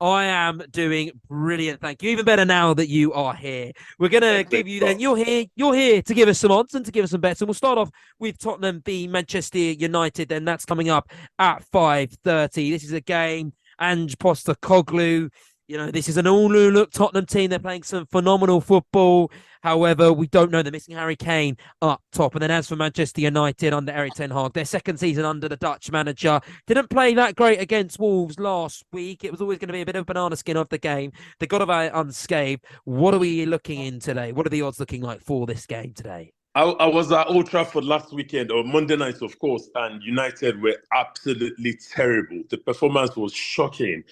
I am doing brilliant, thank you. Even better now that you are here. We're going to give you then, you're here to give us some odds and to give us some bets. And we'll start off with Tottenham v Manchester United, then that's coming up at 5:30. This is a game, Ange Postecoglou. You know, this is an all-new look Tottenham team. They're playing some phenomenal football. However, we don't know. They're missing Harry Kane up top. And then as for Manchester United under Erik ten Hag, their second season under the Dutch manager, didn't play that great against Wolves last week. It was always going to be a bit of a banana skin of the game. They got away unscathed. What are we looking in today? What are the odds looking like for this game today? I was at Old Trafford last weekend, or Monday night, of course, and United were absolutely terrible. The performance was shocking.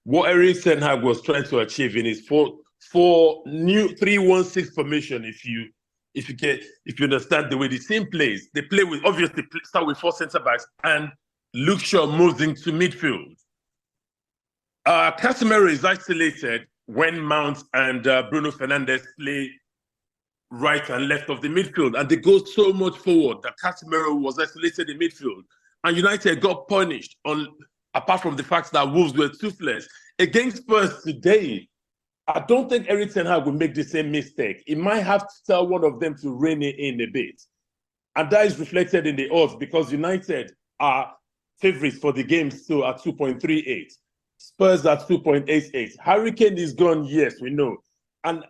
What Erik ten Hag was trying to achieve in his for new 3-1-6 formation, if you understand the way the team plays, they play with, obviously start with 4 centre backs, and Luke Shaw moves into midfield. Casemiro is isolated when Mount and Bruno Fernandes play right and left of the midfield, and they go so much forward that Casemiro was isolated in midfield, and United got punished apart from the fact that Wolves were toothless. Against Spurs today, I don't think Erik ten Hag will make the same mistake. He might have to tell one of them to rein it in a bit. And that is reflected in the odds because United are favourites for the game still at 2.38. Spurs at 2.88. Harry Kane is gone, yes, we know. And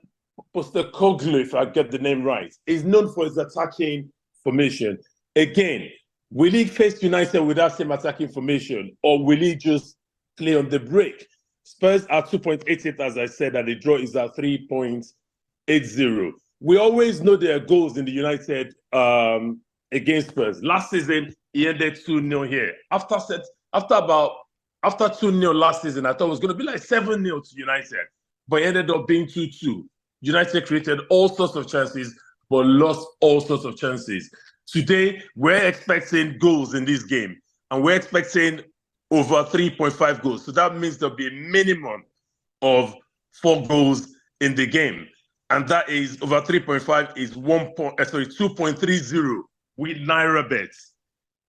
Postecoglou, if I get the name right, is known for his attacking formation. Again, will he face United with that same attacking formation, or will he just play on the break? Spurs are 2.88, as I said, and the draw is at 3.80. We always know there are goals in the United against Spurs. Last season, he ended 2-0 here. After 2-0 last season, I thought it was going to be like 7-0 to United, but it ended up being 2-2. United created all sorts of chances, but lost all sorts of chances. Today, we're expecting goals in this game, and we're expecting over 3.5 goals. So that means there'll be a minimum of 4 goals in the game. And that is over 3.5 is 2.30 with Naira bets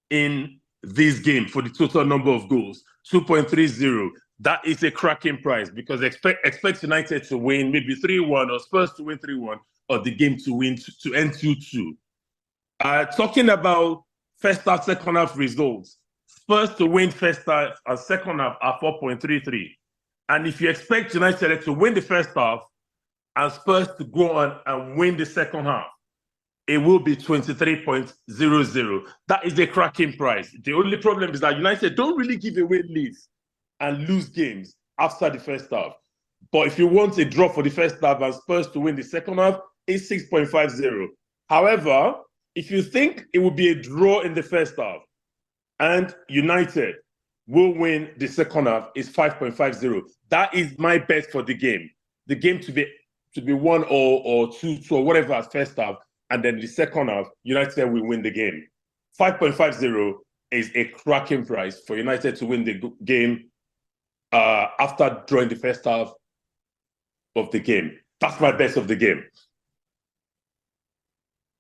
in this game for the total number of goals. 2.30. That is a cracking price because expect United to win maybe 3-1 or Spurs to win 3-1 or the game to win to end 2-2. Talking about first half, second half results, Spurs to win first half and second half are 4.33. And if you expect United to win the first half, and Spurs to go on and win the second half, it will be 23.00. That is a cracking price. The only problem is that United don't really give away leads and lose games after the first half. But if you want a draw for the first half and Spurs to win the second half, it's 6.50. However, if you think it will be a draw in the first half and United will win the second half, it's 5.50. That is my bet for the game. The game to be 1-0 or 2-2 or whatever at first half, and then the second half, United will win the game. 5.50 is a cracking price for United to win the game after drawing the first half of the game. That's my best of the game.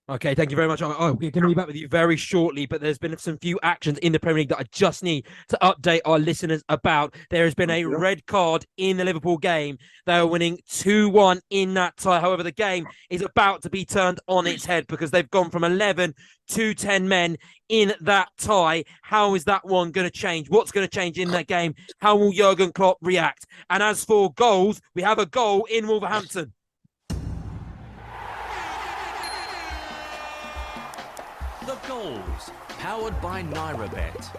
Okay, thank you very much. We're going to be back with you very shortly, but there's been some few actions in the Premier League that I just need to update our listeners about. There has been a red card in the Liverpool game. They are winning 2-1 in that tie. However, the game is about to be turned on its head because they've gone from 11 to 10 men in that tie. How is that one going to change? What's going to change in that game? How will Jurgen Klopp react? And as for goals, we have a goal in Wolverhampton. The goals, powered by NairaBet.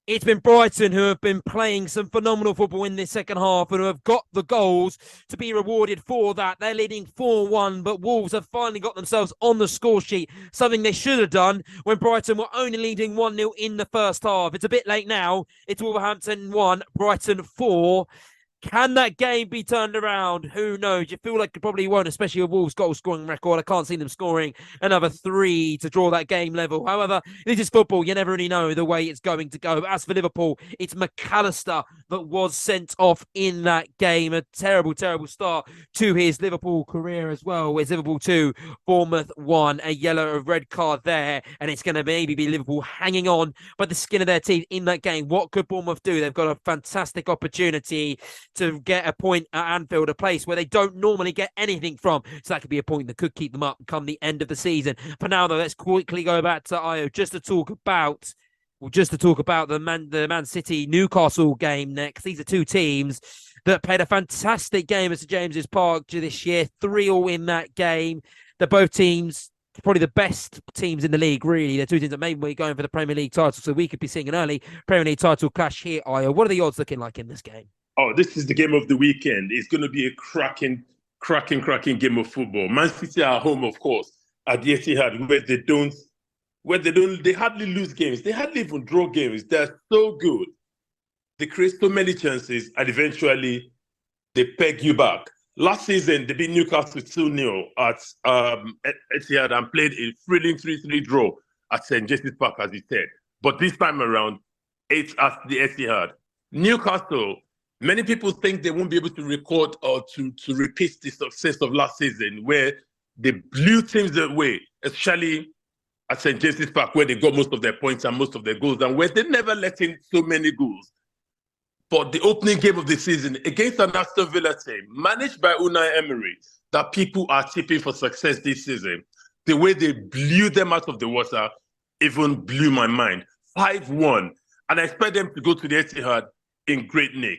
It's been Brighton who have been playing some phenomenal football in this second half and who have got the goals to be rewarded for that. They're leading 4-1, but Wolves have finally got themselves on the score sheet, something they should have done when Brighton were only leading 1-0 in the first half. It's a bit late now. It's Wolverhampton 1, Brighton 4. Can that game be turned around? Who knows? You feel like it probably won't, especially with Wolves' goal-scoring record. I can't see them scoring another 3 to draw that game level. However, this is football. You never really know the way it's going to go. But as for Liverpool, it's McAllister that was sent off in that game. A terrible, terrible start to his Liverpool career as well. It's Liverpool 2, Bournemouth 1. A yellow, a red card there. And it's going to maybe be Liverpool hanging on by the skin of their teeth in that game. What could Bournemouth do? They've got a fantastic opportunity to get a point at Anfield, a place where they don't normally get anything from. So that could be a point that could keep them up come the end of the season. For now, though, let's quickly go back to Io just to talk about the Man City Newcastle game next. These are two teams that played a fantastic game at St James's Park this year. 3-3 in that game. They're both teams probably the best teams in the league, really. They're two teams that maybe we're going for the Premier League title, so we could be seeing an early Premier League title clash here, Io. What are the odds looking like in this game? Oh, this is the game of the weekend. It's going to be a cracking game of football. Man City are home, of course, at the Etihad, they hardly lose games. They hardly even draw games. They're so good. They create so many chances, and eventually they peg you back. Last season, they beat Newcastle 2-0 at Etihad and played a thrilling 3-3 draw at St James's Park, as you said. But this time around, it's at the Etihad. Newcastle, many people think they won't be able to record or to repeat the success of last season, where they blew teams away, especially at St James's Park, where they got most of their points and most of their goals, and where they never let in so many goals. But the opening game of the season against an Aston Villa team, managed by Unai Emery, that people are tipping for success this season, the way they blew them out of the water even blew my mind. 5-1. And I expect them to go to the Etihad in great nick.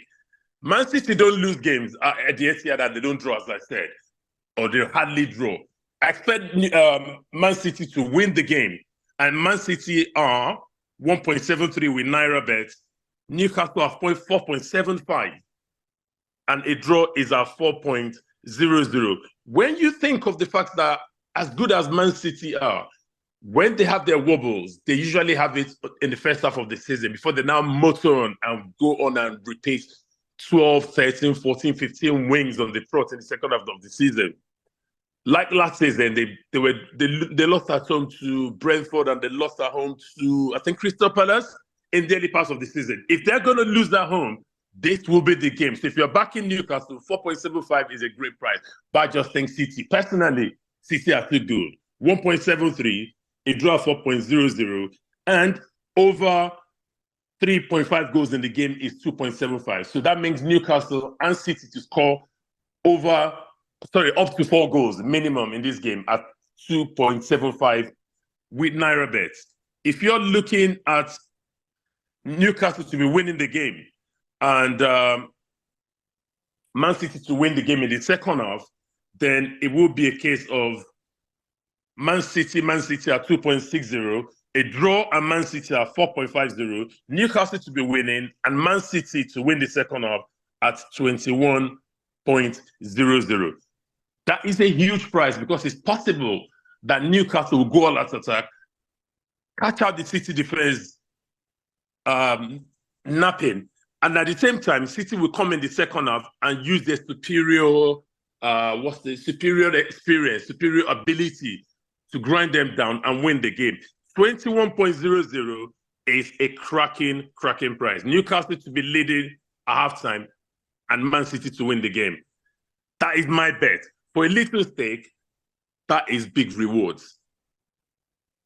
Man City don't lose games at the Etihad and they don't draw, as I said, or they hardly draw. I expect Man City to win the game, and Man City are 1.73 with NairaBet. Newcastle are 4.75, and a draw is at 4.00. When you think of the fact that as good as Man City are, when they have their wobbles, they usually have it in the first half of the season before they now motor on and go on and repeat 12, 13, 14, 15 wins on the trot in the second half of the season. Like last season, they lost at home to Brentford and they lost at home to, I think, Crystal Palace in the early parts of the season. If they're going to lose at home, this will be the game. So if you're backing Newcastle, 4.75 is a great price. But I just think City, personally, City are too good. 1.73, a draw 4.00, and over 3.5 goals in the game is 2.75. So that means Newcastle and City to score up to 4 goals minimum in this game at 2.75 with NairaBet. If you're looking at Newcastle to be winning the game and Man City to win the game in the second half, then it will be a case of Man City at 2.60, a draw and Man City at 4.50, Newcastle to be winning, and Man City to win the second half at 21.00. That is a huge price because it's possible that Newcastle will go all out attack, catch out the City defense napping, and at the same time, City will come in the second half and use their superior experience, superior ability to grind them down and win the game. 21.00 is a cracking price. Newcastle to be leading at halftime and Man City to win the game. That is my bet. For a little stake, that is big rewards.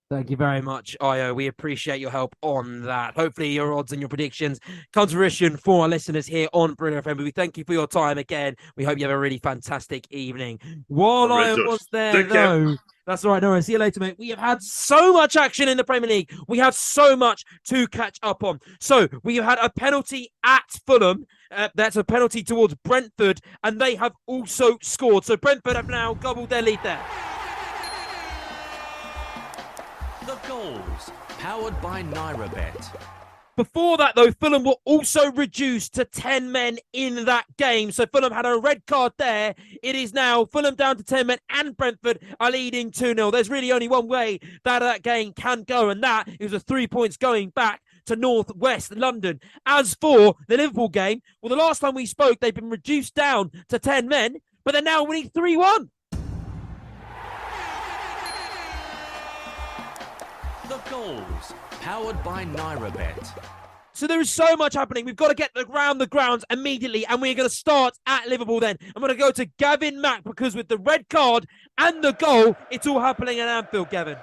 Thank you very much, Io. We appreciate your help on that. Hopefully your odds and your predictions come to fruition for our listeners here on Brila FM. We thank you for your time again. We hope you have a really fantastic evening. While Io was there, though, that's all right. No worries. See you later, mate. We have had so much action in the Premier League. We have so much to catch up on. So we have had a penalty at Fulham. That's a penalty towards Brentford, and they have also scored. So Brentford have now doubled their lead there. The goals, powered by NairaBet. Before that, though, Fulham were also reduced to 10 men in that game. So Fulham had a red card there. It is now Fulham down to 10 men and Brentford are leading 2-0. There's really only one way that game can go, and that is the 3 points going back to North West London. As for the Liverpool game, well, the last time we spoke, they've been reduced down to 10 men, but they're now winning 3-1. The goals, powered by NairaBet. So there is so much happening. We've got to get around the grounds immediately, and we're going to start at Liverpool then. I'm going to go to Gavin Mack, because with the red card and the goal, it's all happening at Anfield, Gavin.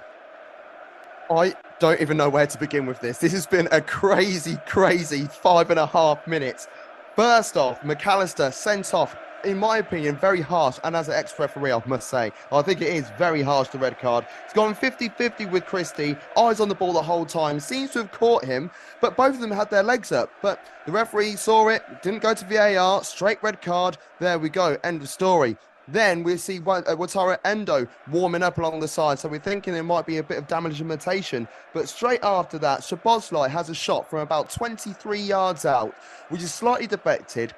I don't even know where to begin with this. This has been a crazy 5.5 minutes. First off, McAllister sent off, in my opinion, very harsh, and as an ex-referee, I must say, I think it is very harsh, the red card. It's gone 50-50 with Christie, eyes on the ball the whole time, seems to have caught him, but both of them had their legs up. But the referee saw it, didn't go to VAR, straight red card, there we go, end of story. Then we see Wataru Endo warming up along the side, so we're thinking there might be a bit of damage limitation. But straight after that, Szoboszlai has a shot from about 23 yards out, which is slightly deflected.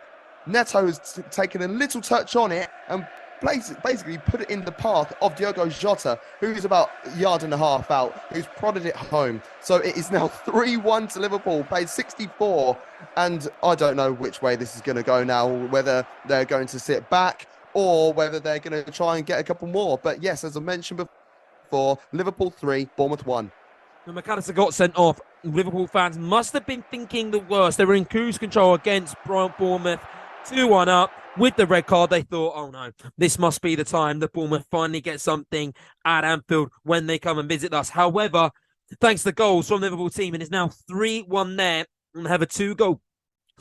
Neto has taken a little touch on it and basically put it in the path of Diogo Jota, who's about a yard and a half out, who's prodded it home. So it is now 3-1 to Liverpool, paid 64, and I don't know which way this is going to go now, whether they're going to sit back or whether they're going to try and get a couple more. But yes, as I mentioned before, Liverpool 3, Bournemouth 1. The McAllister got sent off. Liverpool fans must have been thinking the worst. They were in cruise control against Bournemouth, 2-1 up. With the red card, they thought, oh no, this must be the time that Bournemouth finally get something at Anfield when they come and visit us. However, thanks to the goals from the Liverpool team, it is now 3-1 there, and have a 2-goal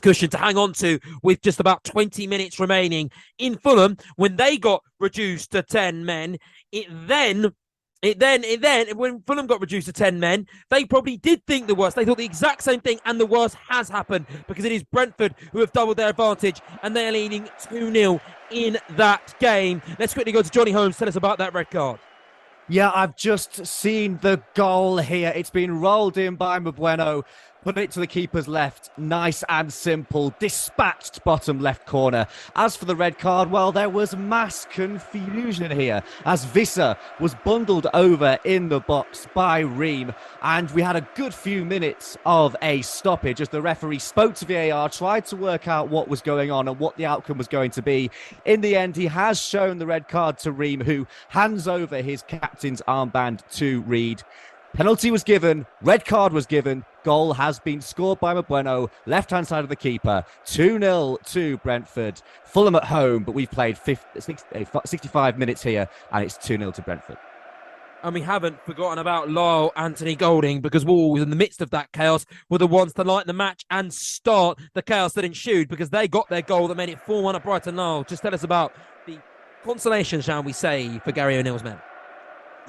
cushion to hang on to with just about 20 minutes remaining. In Fulham, when they got reduced to 10 men, when Fulham got reduced to 10 men, they probably did think the worst. They thought the exact same thing, and the worst has happened, because it is Brentford who have doubled their advantage, and they're leading 2-0 in that game. Let's quickly go to Johnny Holmes. Tell us about that red card. Yeah, I've just seen the goal here. It's been rolled in by Mbeumo, put it to the keeper's left. Nice and simple. Dispatched bottom left corner. As for the red card, well, there was mass confusion here as Visser was bundled over in the box by Ream. And we had a good few minutes of a stoppage as the referee spoke to VAR, tried to work out what was going on and what the outcome was going to be. In the end, he has shown the red card to Ream, who hands over his captain's armband to Reed. Penalty was given, red card was given, goal has been scored by Mbeumo, left-hand side of the keeper, 2-0 to Brentford. Fulham at home, but we've played 65 minutes here, and it's 2-0 to Brentford. And we haven't forgotten about Lyle Anthony Golding, because Wolves, in the midst of that chaos, were the ones to lighten the match and start the chaos that ensued, because they got their goal that made it 4-1 at Brighton Lyle. Just tell us about the consolation, shall we say, for Gary O'Neill's men.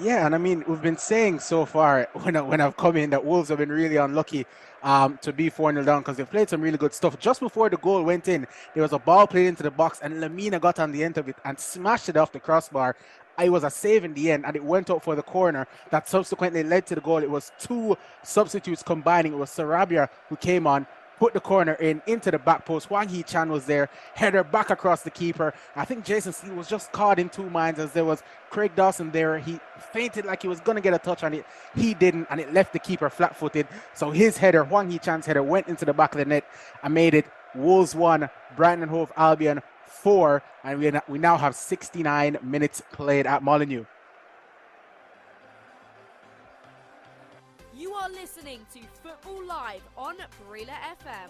Yeah, and I mean, we've been saying so far when I've come in that Wolves have been really unlucky to be 4-0 down because they've played some really good stuff. Just before the goal went in, there was a ball played into the box and Lamina got on the end of it and smashed it off the crossbar. It was a save in the end and it went up for the corner that subsequently led to the goal. It was two substitutes combining. It was Sarabia who came on, put the corner into the back post. Hwang Hee-chan was there, header back across the keeper. I think Jason Steele was just caught in two minds as there was Craig Dawson there. He feinted like he was going to get a touch on it. He didn't, and it left the keeper flat-footed. So his header, Hwang Hee-chan's header, went into the back of the net and made it Wolves 1, Brighton and Hove Albion 4, and we now have 69 minutes played at Molineux. You are listening to Football Live on Brila FM.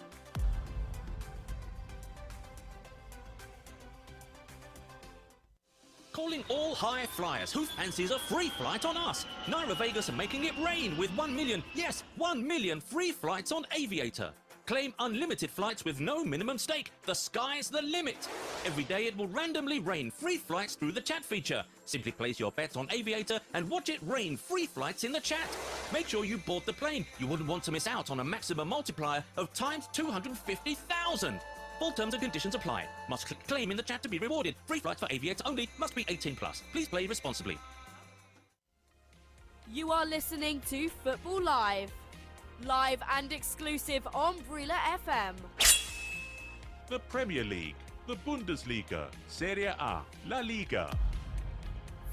Calling all high flyers who fancies a free flight on us. Naira Vegas are making it rain with 1 million, yes, 1 million free flights on Aviator. Claim unlimited flights with no minimum stake. The sky's the limit. Every day it will randomly rain free flights through the chat feature. Simply place your bets on Aviator and watch it rain free flights in the chat. Make sure you board the plane. You wouldn't want to miss out on a maximum multiplier of times 250,000. Full terms and conditions apply. Must click claim in the chat to be rewarded. Free flights for Aviator only. Must be 18 plus. Please play responsibly. You are listening to Football Live. Live and exclusive on Brila FM. The Premier League, the Bundesliga, Serie A, La Liga.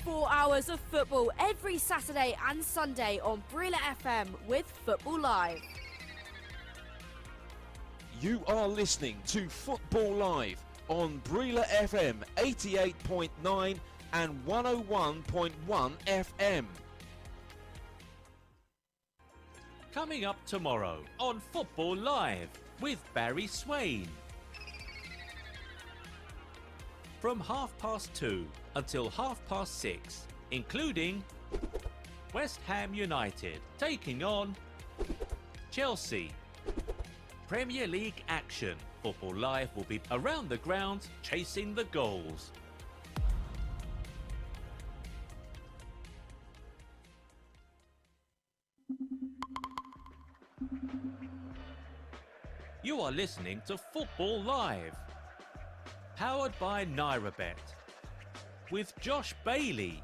4 hours of football every Saturday and Sunday on Brila FM with Football Live. You are listening to Football Live on Brila FM 88.9 and 101.1 FM. Coming up tomorrow on Football Live with Barry Swain. From 2:30 until 6:30, including West Ham United taking on Chelsea. Premier League action. Football Live will be around the ground chasing the goals. You are listening to Football Live, powered by NairaBet, with Josh Bailey.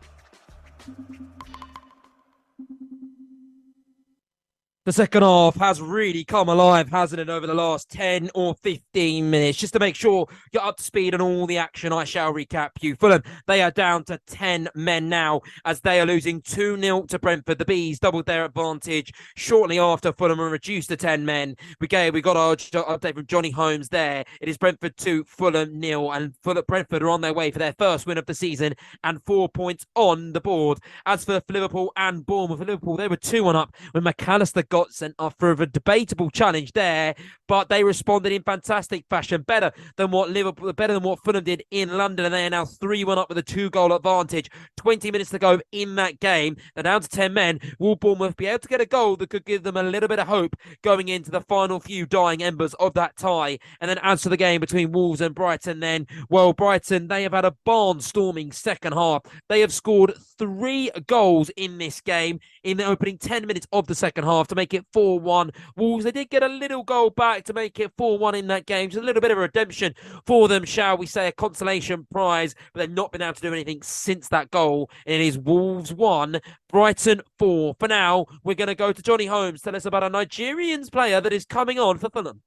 The second half has really come alive, hasn't it, over the last 10 or 15 minutes? Just to make sure you're up to speed on all the action, I shall recap you. Fulham, they are down to 10 men now as they are losing 2-0 to Brentford. The Bees doubled their advantage shortly after Fulham were reduced to 10 men. We got our update from Johnny Holmes there. It is Brentford 2, Fulham 0, and Brentford are on their way for their first win of the season and 4 points on the board. As for Liverpool and Bournemouth, Liverpool, they were 2-1 up when McAllister got sent off for a debatable challenge there, but they responded in fantastic fashion, better than what Fulham did in London, and they are now 3-1 up with a 2-goal advantage. 20 minutes to go in that game. They're down to 10 men. Will Bournemouth be able to get a goal that could give them a little bit of hope going into the final few dying embers of that tie? And then as for the game between Wolves and Brighton, then, well, Brighton, they have had a barnstorming second half. They have scored 3 goals in this game in the opening 10 minutes of the second half to make it 4-1. Wolves, they did get a little goal back to make it 4-1 in that game. Just a little bit of a redemption for them, shall we say, a consolation prize, but they've not been able to do anything since that goal. And it is Wolves 1, Brighton 4. For now, we're going to go to Johnny Holmes. Tell us about a Nigerian player that is coming on for Fulham.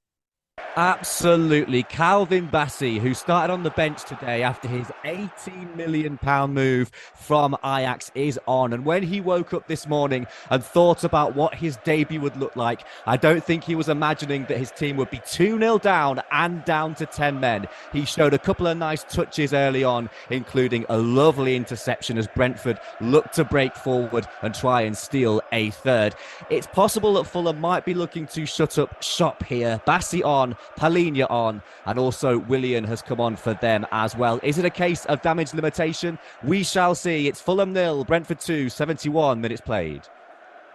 Absolutely. Calvin Bassey, who started on the bench today after his £18 million move from Ajax, is on. And when he woke up this morning and thought about what his debut would look like, I don't think he was imagining that his team would be 2-0 down and down to 10 men. He showed a couple of nice touches early on, including a lovely interception as Brentford looked to break forward and try and steal a third. It's possible that Fulham might be looking to shut up shop here. Bassey on, Palhinha on, and also Willian has come on for them as well. Is it a case of damage limitation? We shall see. It's Fulham 0, Brentford 2, 71 minutes played.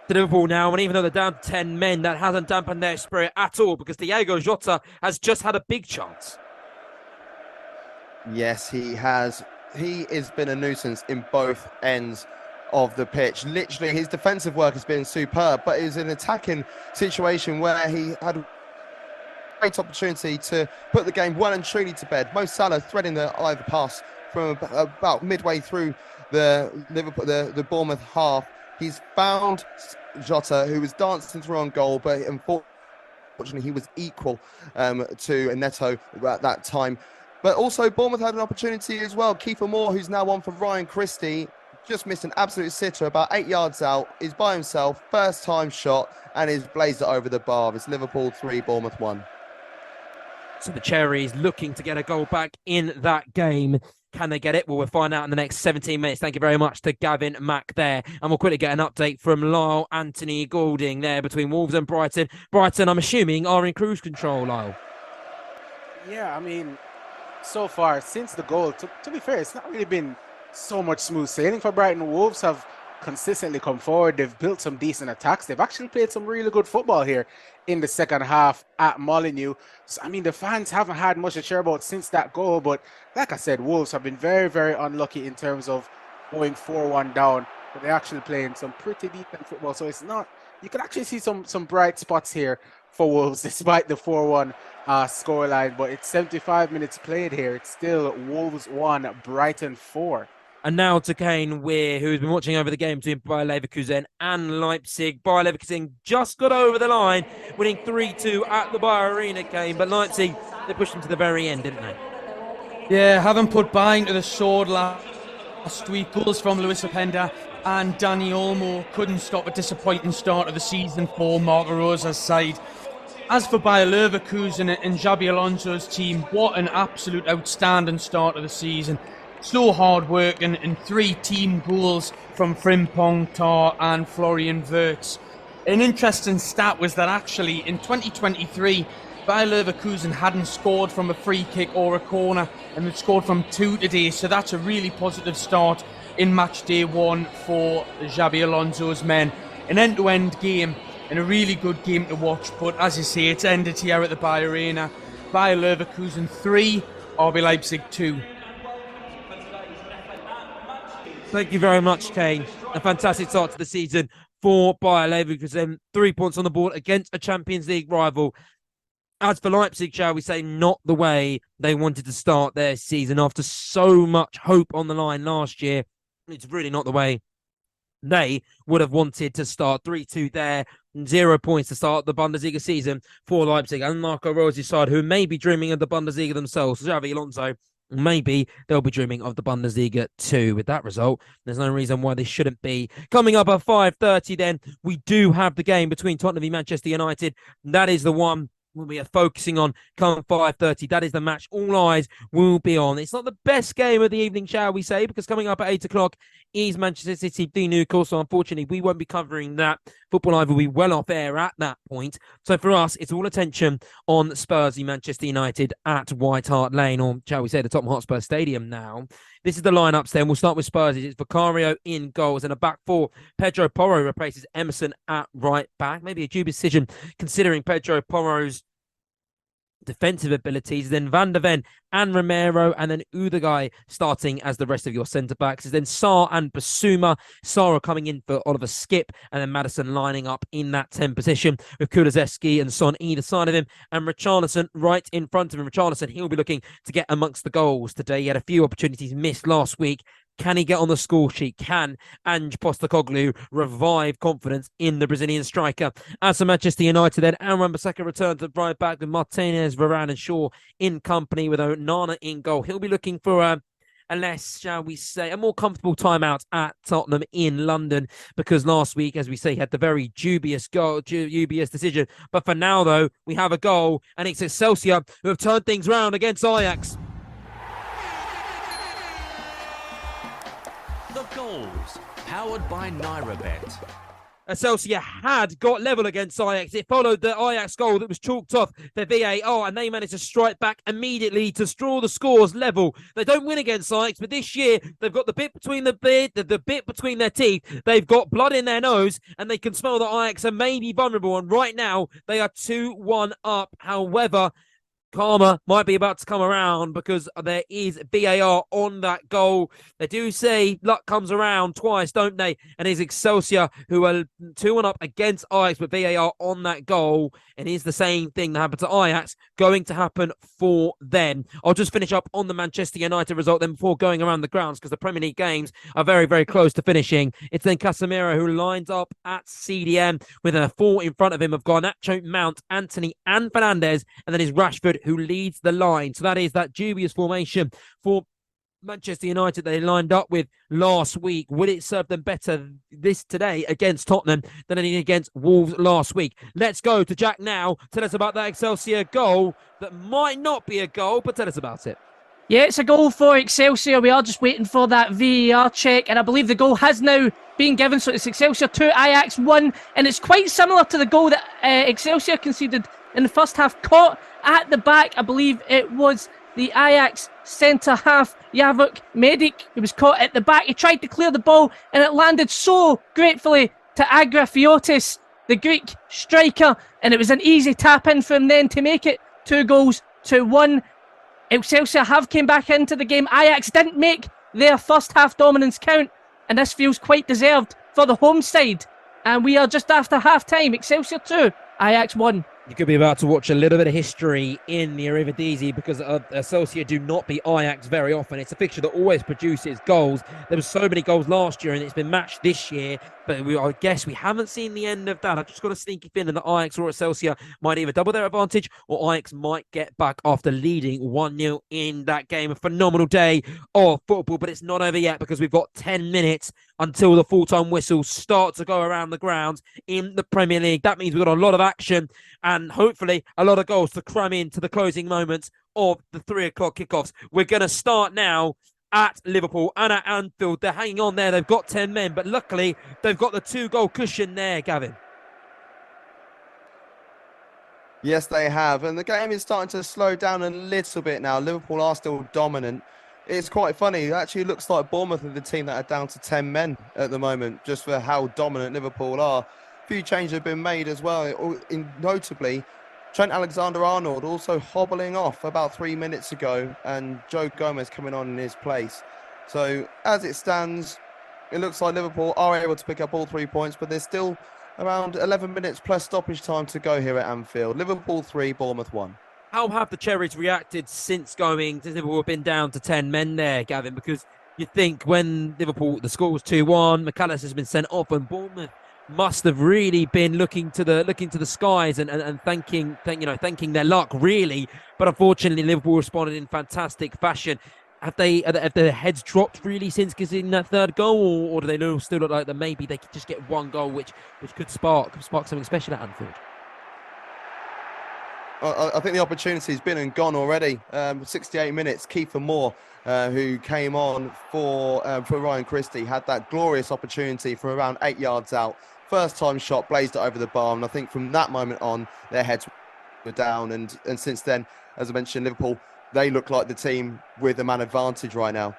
To Liverpool now, and even though they're down to 10 men, that hasn't dampened their spirit at all because Diego Jota has just had a big chance. Yes, he has. He has been a nuisance in both ends of the pitch. Literally, his defensive work has been superb, but it was an attacking situation where he had a great opportunity to put the game well and truly to bed. Mo Salah threading the eye of the pass from about midway through the Bournemouth half. He's found Jota, who was dancing through on goal, but unfortunately he was equal to Neto at that time. But also Bournemouth had an opportunity as well. Kiefer Moore, who's now on for Ryan Christie, just missed an absolute sitter about 8 yards out. He's by himself, first time shot, and he's blazed it over the bar. It's Liverpool 3, Bournemouth 1. So the Cherries looking to get a goal back in that game. Can they get it? Well, we'll find out in the next 17 minutes. Thank you very much to Gavin Mack there. And we'll quickly get an update from Lyle Anthony Goulding there between Wolves and Brighton. Brighton, I'm assuming, are in cruise control, Lyle. Yeah, I mean, so far, since the goal, to be fair, it's not really been so much smooth sailing for Brighton. Wolves have consistently come forward. They've built some decent attacks. They've actually played some really good football here in the second half at Molineux. So, I mean, the fans haven't had much to cheer about since that goal. But like I said, Wolves have been very, very unlucky in terms of going 4-1 down. But they're actually playing some pretty decent football. So it's not, you can actually see some bright spots here for Wolves despite the 4-1 scoreline. But it's 75 minutes played here. It's still Wolves 1, Brighton 4. And now to Kane Weir, who's been watching over the game between Bayer Leverkusen and Leipzig. Bayer Leverkusen just got over the line, winning 3-2 at the Bayer Arena, Kane. But Leipzig, they pushed them to the very end, didn't they? Yeah, haven't put Bayern to the sword last week. Goals from Luis Openda and Dani Olmo couldn't stop a disappointing start of the season for Marco Rosa's side. As for Bayer Leverkusen and Xabi Alonso's team, what an absolute outstanding start of the season. So hard work and 3 team goals from Frimpong Tar and Florian Wirtz. An interesting stat was that actually in 2023, Bayer Leverkusen hadn't scored from a free kick or a corner, and they've scored from 2 today, so that's a really positive start in match day 1 for Xabi Alonso's men. An end-to-end game and a really good game to watch, but as you say, it's ended here at the Bayer Arena. Bayer Leverkusen 3, RB Leipzig 2. Thank you very much, Kane. A fantastic start to the season for Bayer Leverkusen. 3 points on the board against a Champions League rival. As for Leipzig, shall we say, not the way they wanted to start their season after so much hope on the line last year. It's really not the way they would have wanted to start. 3-2 there, 0 points to start the Bundesliga season for Leipzig and Marco Rose's side, who may be dreaming of the Bundesliga themselves. Xabi Alonso, maybe they'll be dreaming of the Bundesliga too. With that result, there's no reason why they shouldn't be. Coming up at 5:30 then, we do have the game between Tottenham and Manchester United. That is the one we are focusing on come 5:30. That is the match all eyes will be on. It's not the best game of the evening, shall we say, because coming up at 8 o'clock is Manchester City v Newcastle. Unfortunately, we won't be covering that. Football Live will be well off air at that point. So for us, it's all attention on Spurs v Manchester United at White Hart Lane, or shall we say the Tottenham Hotspur Stadium now. This is the lineups then. We'll start with Spurs. It's Vicario in goals and a back four. Pedro Porro replaces Emerson at right back. Maybe a dubious decision considering Pedro Porro's defensive abilities. Then Van der Ven and Romero, and then Udegai starting as the rest of your centre-backs. Then Sarr and Basuma. Sarr coming in for Oliver Skip, and then Maddison lining up in that 10 position with Kulusevski and Son either side of him, and Richarlison right in front of him. Richarlison, he'll be looking to get amongst the goals today. He had a few opportunities missed last week. Can he get on the score sheet? Can Ange Postecoglou revive confidence in the Brazilian striker? As for Manchester United, then Aaron Bissaka returns to right back with Martinez, Varane and Shaw in company with Onana in goal. He'll be looking for a less, shall we say, a more comfortable timeout at Tottenham in London, because last week, as we say, he had the very dubious decision. But for now, though, we have a goal, and it's Excelsior who have turned things round against Ajax. The goals, powered by NairaBet. Excelsior had got level against Ajax. It followed the Ajax goal that was chalked off for VAR, and they managed to strike back immediately to draw the scores level. They don't win against Ajax, but this year they've got the bit between the bit between their teeth. They've got blood in their nose, and they can smell that Ajax are maybe vulnerable. And right now they are 2-1 up. However, karma might be about to come around because there is VAR on that goal. They do say luck comes around twice, don't they? And it's Excelsior who are 2-1 up against Ajax with VAR on that goal. And is the same thing that happened to Ajax going to happen for them? I'll just finish up on the Manchester United result then before going around the grounds because the Premier League games are very, very close to finishing. It's then Casemiro who lines up at CDM with a 4 in front of him of Garnacho, Mount, Anthony and Fernandes, and then is Rashford who leads the line. So that is that dubious formation for Manchester United they lined up with last week. Would it serve them better this today against Tottenham than it did against Wolves last week? Let's go to Jack now. Tell us about that Excelsior goal that might not be a goal, but tell us about it. Yeah, it's a goal for Excelsior. We are just waiting for that VAR check, and I believe the goal has now been given. So it's Excelsior 2, Ajax 1, and it's quite similar to the goal that Excelsior conceded in the first half. Caught at the back, I believe it was the Ajax centre-half, Javuk Medic, who was caught at the back. He tried to clear the ball, and it landed so gratefully to Agrafiotis, the Greek striker, and it was an easy tap-in for him then to make it 2-1. Excelsior have came back into the game. Ajax didn't make their first half dominance count, and this feels quite deserved for the home side. And we are just after half-time. Excelsior 2, Ajax 1. You could be about to watch a little bit of history in the Eredivisie because Excelsior do not beat Ajax very often. It's a fixture that always produces goals. There were so many goals last year and it's been matched this year, but I guess we haven't seen the end of that. I've just got a sneaky feeling that Ajax or Excelsior might either double their advantage or Ajax might get back after leading 1-0 in that game. A phenomenal day of football, but it's not over yet because we've got 10 minutes until the full-time whistles start to go around the grounds in the Premier League. That means we've got a lot of action and hopefully a lot of goals to cram into the closing moments of the 3 o'clock kickoffs. We're going to start now at Liverpool and at Anfield. They're hanging on there. They've got 10 men, but luckily they've got the 2-goal cushion there, Gavin. Yes, they have. And the game is starting to slow down a little bit now. Liverpool are still dominant. It's quite funny. It actually looks like Bournemouth are the team that are down to 10 men at the moment, just for how dominant Liverpool are. A few changes have been made as well. Notably, Trent Alexander-Arnold also hobbling off about 3 minutes ago, and Joe Gomez coming on in his place. So as it stands, it looks like Liverpool are able to pick up all 3 points, but there's still around 11 minutes plus stoppage time to go here at Anfield. Liverpool 3, Bournemouth 1. How have the Cherries reacted since going to Liverpool have been down to 10 men there, Gavin? Because you think when Liverpool, the score was 2-1, McAllister has been sent off, and Bournemouth must have really been looking to the skies and thanking their luck, really. But unfortunately, Liverpool responded in fantastic fashion. Have their heads dropped really since conceding that 3rd goal, or do they still look like that maybe they could just get 1 goal, which could spark something special at Anfield? I think the opportunity's been and gone already. 68 minutes, Kiefer Moore, who came on for Ryan Christie, had that glorious opportunity from around 8 yards out. First time shot, blazed it over the bar, and I think from that moment on, their heads were down. And since then, as I mentioned, Liverpool, they look like the team with the man advantage right now.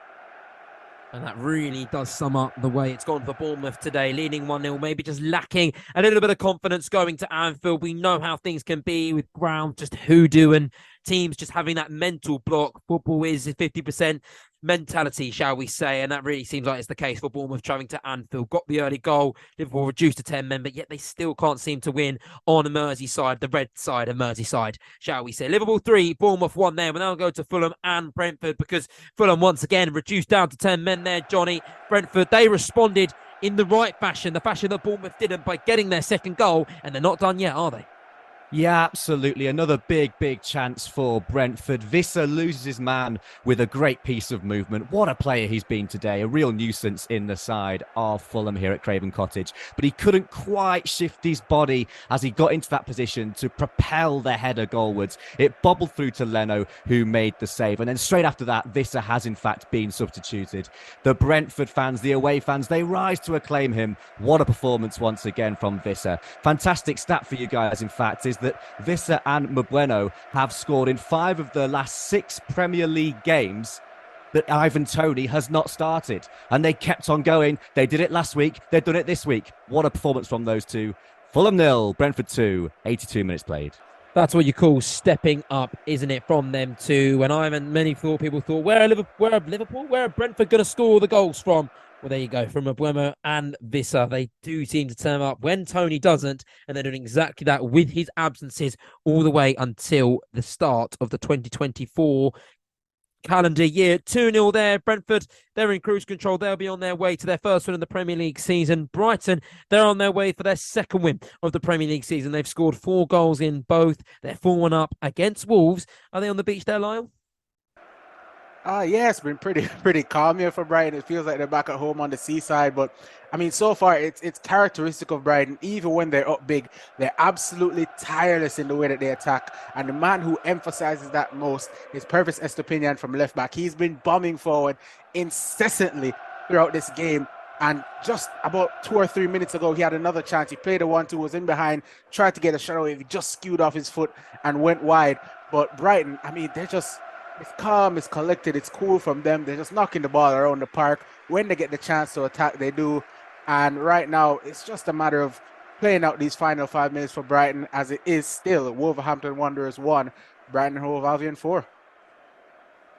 And that really does sum up the way it's gone for Bournemouth today, leading 1-0, maybe just lacking a little bit of confidence going to Anfield. We know how things can be with ground just hoodoo and teams just having that mental block. Football is 50% mentality, shall we say, and that really seems like it's the case for Bournemouth travelling to Anfield. Got the early goal, Liverpool reduced to 10 men, but yet they still can't seem to win on Merseyside, the red side of Merseyside, shall we say. Liverpool 3, Bournemouth 1 there. We'll now go to Fulham and Brentford because Fulham once again reduced down to 10 men there, Johnny. Brentford, they responded in the right fashion, the fashion that Bournemouth didn't, by getting their 2nd goal, and they're not done yet, are they? Yeah, absolutely. Another big chance for Brentford. Visser loses his man with a great piece of movement. What a player he's been today. A real nuisance in the side of Fulham here at Craven Cottage. But he couldn't quite shift his body as he got into that position to propel the header goalwards. It bobbled through to Leno, who made the save. And then straight after that, Visser has in fact been substituted. The Brentford fans, the away fans, they rise to acclaim him. What a performance once again from Visser. Fantastic stat for you guys, in fact, is that Visser and Mbeumo have scored in 5 of the last 6 Premier League games that Ivan Toney has not started. And they kept on going. They did it last week. They've done it this week. What a performance from those two. Fulham 0, Brentford 2, 82 minutes played. That's what you call stepping up, isn't it, from them two? When many people thought, where are Liverpool, where are Brentford going to score the goals from? Well, there you go, from Mbeumo and Vissa. They do seem to turn up when Tony doesn't, and they're doing exactly that with his absences all the way until the start of the 2024 calendar year. 2-0 there. Brentford, they're in cruise control. They'll be on their way to their first win in the Premier League season. Brighton, they're on their way for their second win of the Premier League season. They've scored 4 goals in both. They're 4-1 up against Wolves. Are they on the beach there, Lyle? Yeah, it's been pretty calm here for Brighton. It feels like they're back at home on the seaside. But I mean, so far it's characteristic of Brighton. Even when they're up big, they're absolutely tireless in the way that they attack. And the man who emphasizes that most is Pervis Estupiñán from left back. He's been bombing forward incessantly throughout this game. And just about 2 or 3 minutes ago, he had another chance. He played a 1-2, was in behind, tried to get a shot away. He just skewed off his foot and went wide. But Brighton, I mean, it's calm, it's collected, it's cool from them. They're just knocking the ball around the park. When they get the chance to attack, they do. And right now, it's just a matter of playing out these final 5 minutes for Brighton, as it is still Wolverhampton Wanderers 1, Brighton and Hove Albion 4.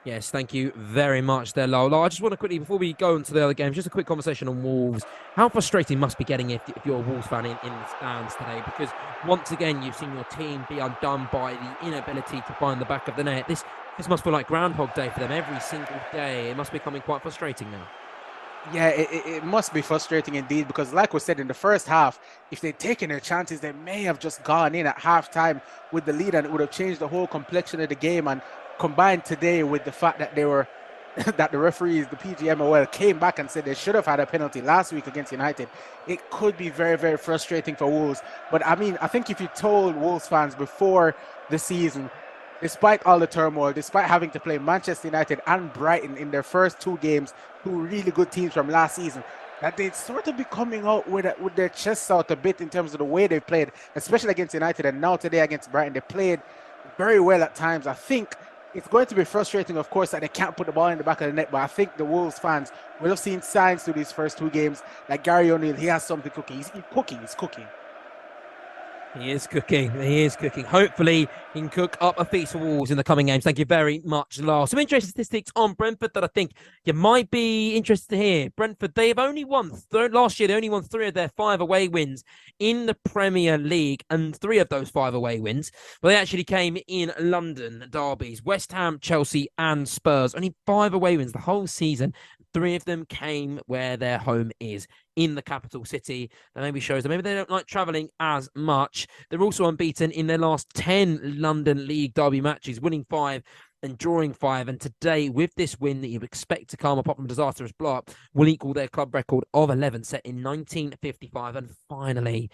Yes, thank you very much there, Lyle. I just want to quickly, before we go into the other games, just a quick conversation on Wolves. How frustrating must be getting if you're a Wolves fan in the stands today? Because once again, you've seen your team be undone by the inability to find the back of the net. This must feel like Groundhog Day for them every single day. It must be becoming quite frustrating now. Yeah, it must be frustrating indeed, because like we said, in the first half, if they'd taken their chances, they may have just gone in at halftime with the lead, and it would have changed the whole complexion of the game. And combined today with the fact that that the referees, the PGMOL, came back and said they should have had a penalty last week against United, it could be very, very frustrating for Wolves. But I mean, I think if you told Wolves fans before the season, despite all the turmoil, despite having to play Manchester United and Brighton in their first 2 games, 2 really good teams from last season, that they'd sort of be coming out with their chests out a bit in terms of the way they've played, especially against United, and now today against Brighton, they played very well at times. I think it's going to be frustrating, of course, that they can't put the ball in the back of the net, but I think the Wolves fans will have seen signs through these first 2 games that Gary O'Neill, he has something cooking. He's cooking. He is cooking. Hopefully, he can cook up a feast for Wolves in the coming games. Thank you very much, Lars. Some interesting statistics on Brentford that I think you might be interested to hear. Brentford, they've only won, last year, they only won 3 of their 5 away wins in the Premier League, and 3 of those 5 away wins, well, they actually came in London derbies, West Ham, Chelsea, and Spurs. Only 5 away wins the whole season. 3 of them came where their home is, in the capital city. That maybe shows that maybe they don't like travelling as much. They're also unbeaten in their last 10 London League derby matches, winning 5 and drawing 5. And today, with this win that you expect to come, apart from disastrous blow-up, will equal their club record of 11 set in 1955. And finally,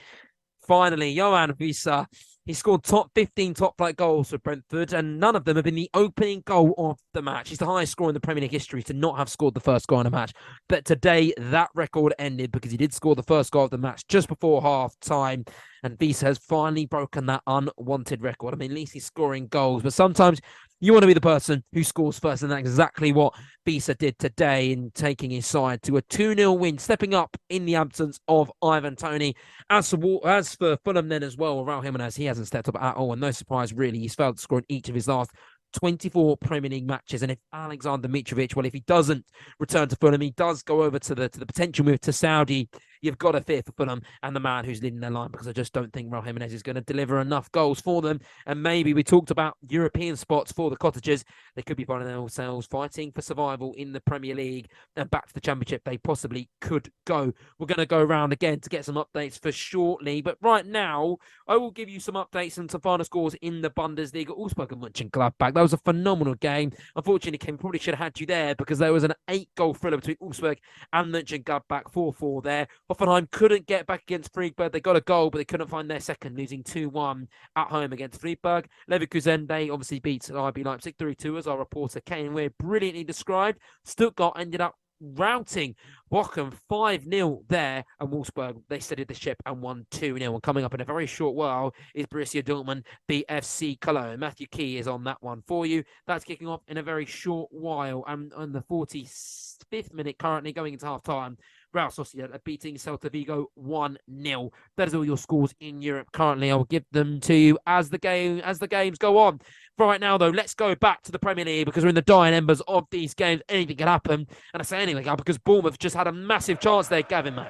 Yohan Wissa, he scored top 15 top-flight goals for Brentford, and none of them have been the opening goal of the match. He's the highest scorer in the Premier League history to not have scored the first goal in a match. But today, that record ended because he did score the first goal of the match just before half-time, and Wissa has finally broken that unwanted record. I mean, at least he's scoring goals, but sometimes you want to be the person who scores first, and that's exactly what Wissa did today in taking his side to a 2-0 win, stepping up in the absence of Ivan Toney. As for Fulham then as well, Raul Jimenez, he hasn't stepped up at all, and no surprise really, he's failed to score in each of his last 24 Premier League matches. And if Alexander Mitrovic, well, if he doesn't return to Fulham, he does go over to the potential move to Saudi, you've got to fear for Fulham and the man who's leading their line, because I just don't think Raul Jimenez is going to deliver enough goals for them. And maybe we talked about European spots for the Cottagers. They could be finding themselves fighting for survival in the Premier League and back to the Championship. They possibly could go. We're going to go around again to get some updates for shortly. But right now, I will give you some updates and some final scores in the Bundesliga. Augsburg and Mönchengladbach. That was a phenomenal game. Unfortunately, Kim, probably should have had you there because there was an 8-goal thriller between Augsburg and Mönchengladbach, 4-4 there. Hoffenheim couldn't get back against Freiburg. They got a goal, but they couldn't find their second, losing 2-1 at home against Freiburg. Leverkusen, they obviously beat RB Leipzig 3-2, as our reporter Kane Weir brilliantly described. Stuttgart ended up routing Bochum 5-0 there, and Wolfsburg, they steadied the ship and won 2-0. And coming up in a very short while is Borussia Dortmund BFC Cologne. Matthew Key is on that one for you. That's kicking off in a very short while, and on the 45th minute currently going into half time. Real Sociedad are beating Celta Vigo 1-0. That is all your scores in Europe currently. I will give them to you as the games go on. For right now, though, let's go back to the Premier League because we're in the dying embers of these games. Anything can happen. And I say anything because Bournemouth just had a massive chance there, Gavin, mate.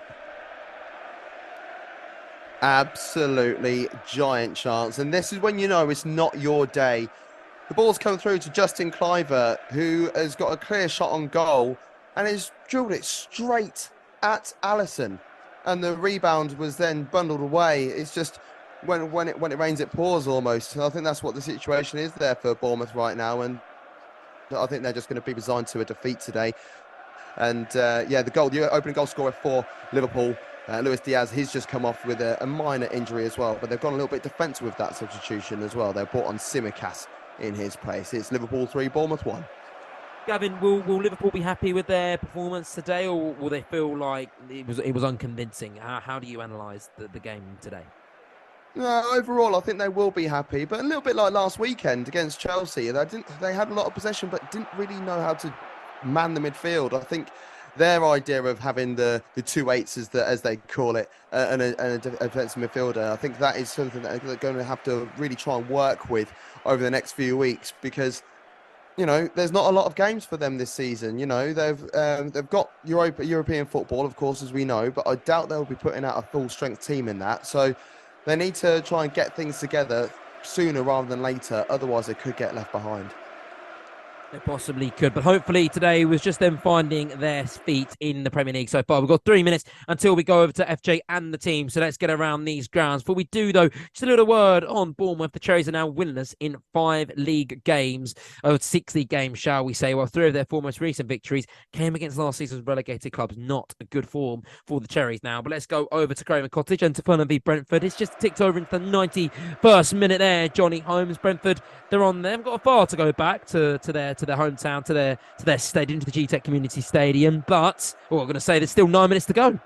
Absolutely giant chance. And this is when you know it's not your day. The ball's come through to Justin Cliver, who has got a clear shot on goal and has drilled it straight at Alisson. And the rebound was then bundled away. It's just when it rains, it pours almost. And I think that's what the situation is there for Bournemouth right now. And I think they're just going to be resigned to a defeat today. And the opening goal scorer for Liverpool, Luis Diaz, he's just come off with a minor injury as well. But they've gone a little bit defensive with that substitution as well. They've brought on Simicas in his place. It's Liverpool 3, Bournemouth 1. Gavin, will Liverpool be happy with their performance today, or will they feel like it was unconvincing? How do you analyse the game today? No, overall, I think they will be happy, but a little bit like last weekend against Chelsea. They had a lot of possession, but didn't really know how to man the midfield. I think their idea of having the 2-8s, as they call it, and a defensive midfielder, I think that is something that they're going to have to really try and work with over the next few weeks, because there's not a lot of games for them this season. They've got European football, of course, as we know, but I doubt they'll be putting out a full strength team in that. So they need to try and get things together sooner rather than later. Otherwise, they could get left behind. They possibly could, but hopefully today was just them finding their feet in the Premier League so far. We've got 3 minutes until we go over to FJ and the team, so let's get around these grounds. Before we do, though, just a little word on Bournemouth. The Cherries are now winless in 5 league games, 6 league games, shall we say, while 3 of their 4 most recent victories came against last season's relegated clubs. Not a good form for the Cherries now, but let's go over to Craven Cottage and to Fulham v Brentford. It's just ticked over into the 91st minute there. Johnny Holmes, Brentford, they haven't got far to go back to their hometown, to their stadium, to the G-Tech Community Stadium. But I'm going to say there's still 9 minutes to go.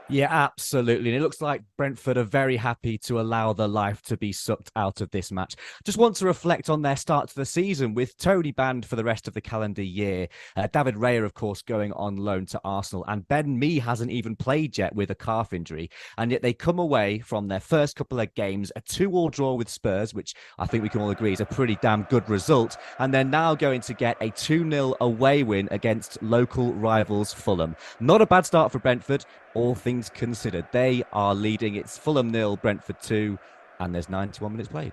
Yeah, absolutely. And it looks like Brentford are very happy to allow the life to be sucked out of this match. Just want to reflect on their start to the season with Tony banned for the rest of the calendar year. David Raya, of course, going on loan to Arsenal. And Ben Mee hasn't even played yet with a calf injury. And yet they come away from their first couple of games, a 2-2 draw with Spurs, which I think we can all agree is a pretty damn good result. And they're now going to get a 2-0 away win against local rivals Fulham. Not a bad start for Brentford, all things considered. They are leading. It's Fulham 0, Brentford 2, and there's 91 minutes played.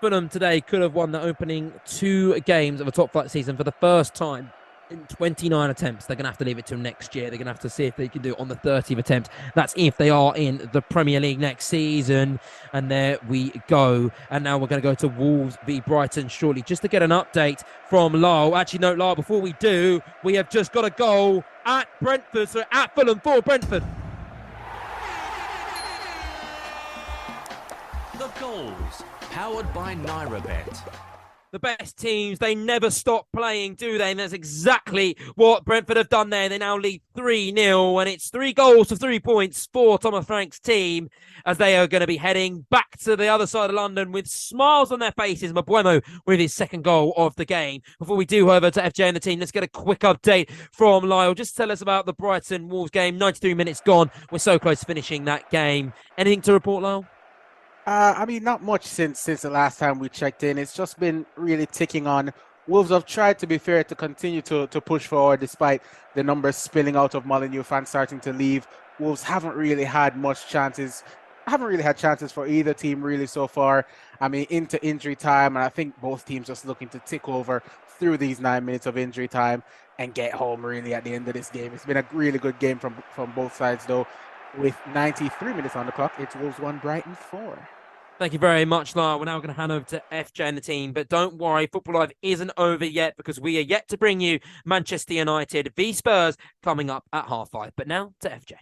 Fulham today could have won the opening 2 games of a top flight season for the first time in 29 attempts. They're going to have to leave it till next year. They're going to have to see if they can do it on the 30th attempt. That's if they are in the Premier League next season. And there we go. And now we're going to go to Wolves v Brighton shortly, just to get an update from Lyle. Actually, no, Lyle, before we do, we have just got a goal at Brentford, so at Fulham for Brentford. The goals, powered by NairaBet. The best teams, they never stop playing, do they? And that's exactly what Brentford have done there. They now lead 3-0, and it's 3 goals for 3 points for Thomas Frank's team, as they are going to be heading back to the other side of London with smiles on their faces. Mabuemo with his 2nd goal of the game. Before we do over to FJ and the team, let's get a quick update from Lyle. Just tell us about the Brighton Wolves game. 93 minutes gone. We're so close to finishing that game. Anything to report, Lyle? Not much since the last time we checked in. It's just been really ticking on. Wolves have tried, to be fair, to continue to push forward despite the numbers spilling out of Molineux, fans starting to leave. Wolves haven't really had chances for either team really so far. Into injury time, and I think both teams just looking to tick over through these 9 minutes of injury time and get home really at the end of this game. It's been a really good game from both sides, though. With 93 minutes on the clock, it's Wolves 1, Brighton 4. Thank you very much, Lyle. We're now going to hand over to FJ and the team. But don't worry, Football Live isn't over yet, because we are yet to bring you Manchester United v Spurs coming up at 5:30. But now to FJ.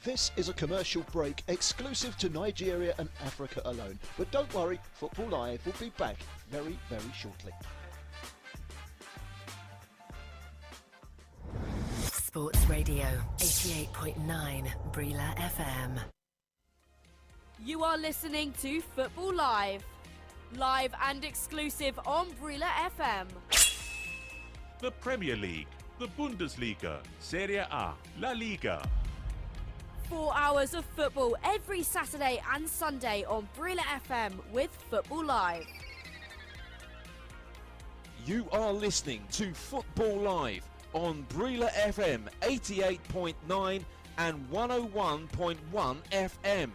This is a commercial break exclusive to Nigeria and Africa alone. But don't worry, Football Live will be back very, very shortly. Sports Radio 88.9 Brila FM. You are listening to Football Live. Live and exclusive on Brila FM. The Premier League, the Bundesliga, Serie A, La Liga. 4 hours of football every Saturday and Sunday on Brila FM with Football Live. You are listening to Football Live on Brila FM 88.9 and 101.1 FM.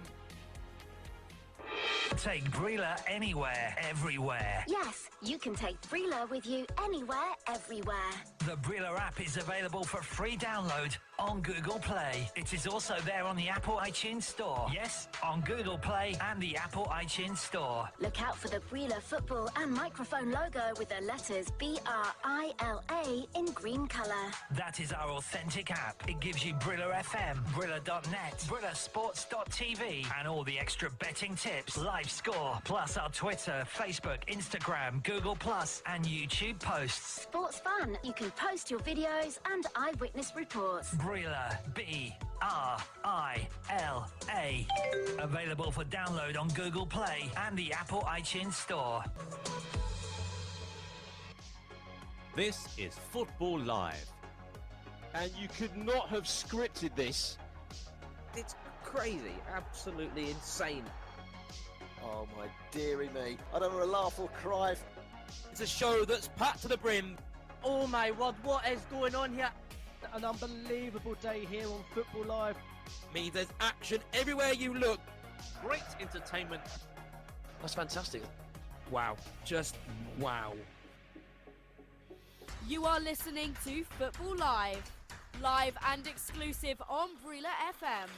Take Brila anywhere, everywhere. Yes, you can take Brila with you anywhere, everywhere. The Brila app is available for free download on Google Play. It is also there on the Apple iTunes Store. Yes, on Google Play and the Apple iTunes Store. Look out for the Brila football and microphone logo with the letters BRILA in green colour. That is our authentic app. It gives you Brila FM, Brila.net, BrilaSports.tv, and all the extra betting tips, live score, plus our Twitter, Facebook, Instagram, Google Plus, and YouTube posts. Sports fun. You can post your videos and eyewitness reports. Brila, B-R-I-L-A. Available for download on Google Play and the Apple iTunes Store. This is Football Live. And you could not have scripted this. It's crazy, absolutely insane. Oh my dearie me. I don't want to laugh or cry. It's a show that's packed to the brim. Oh my word, what is going on here? An unbelievable day here on Football Live. Means there's action everywhere you look. Great entertainment. That's fantastic. Wow, just wow. You are listening to Football Live. Live and exclusive on Brila FM.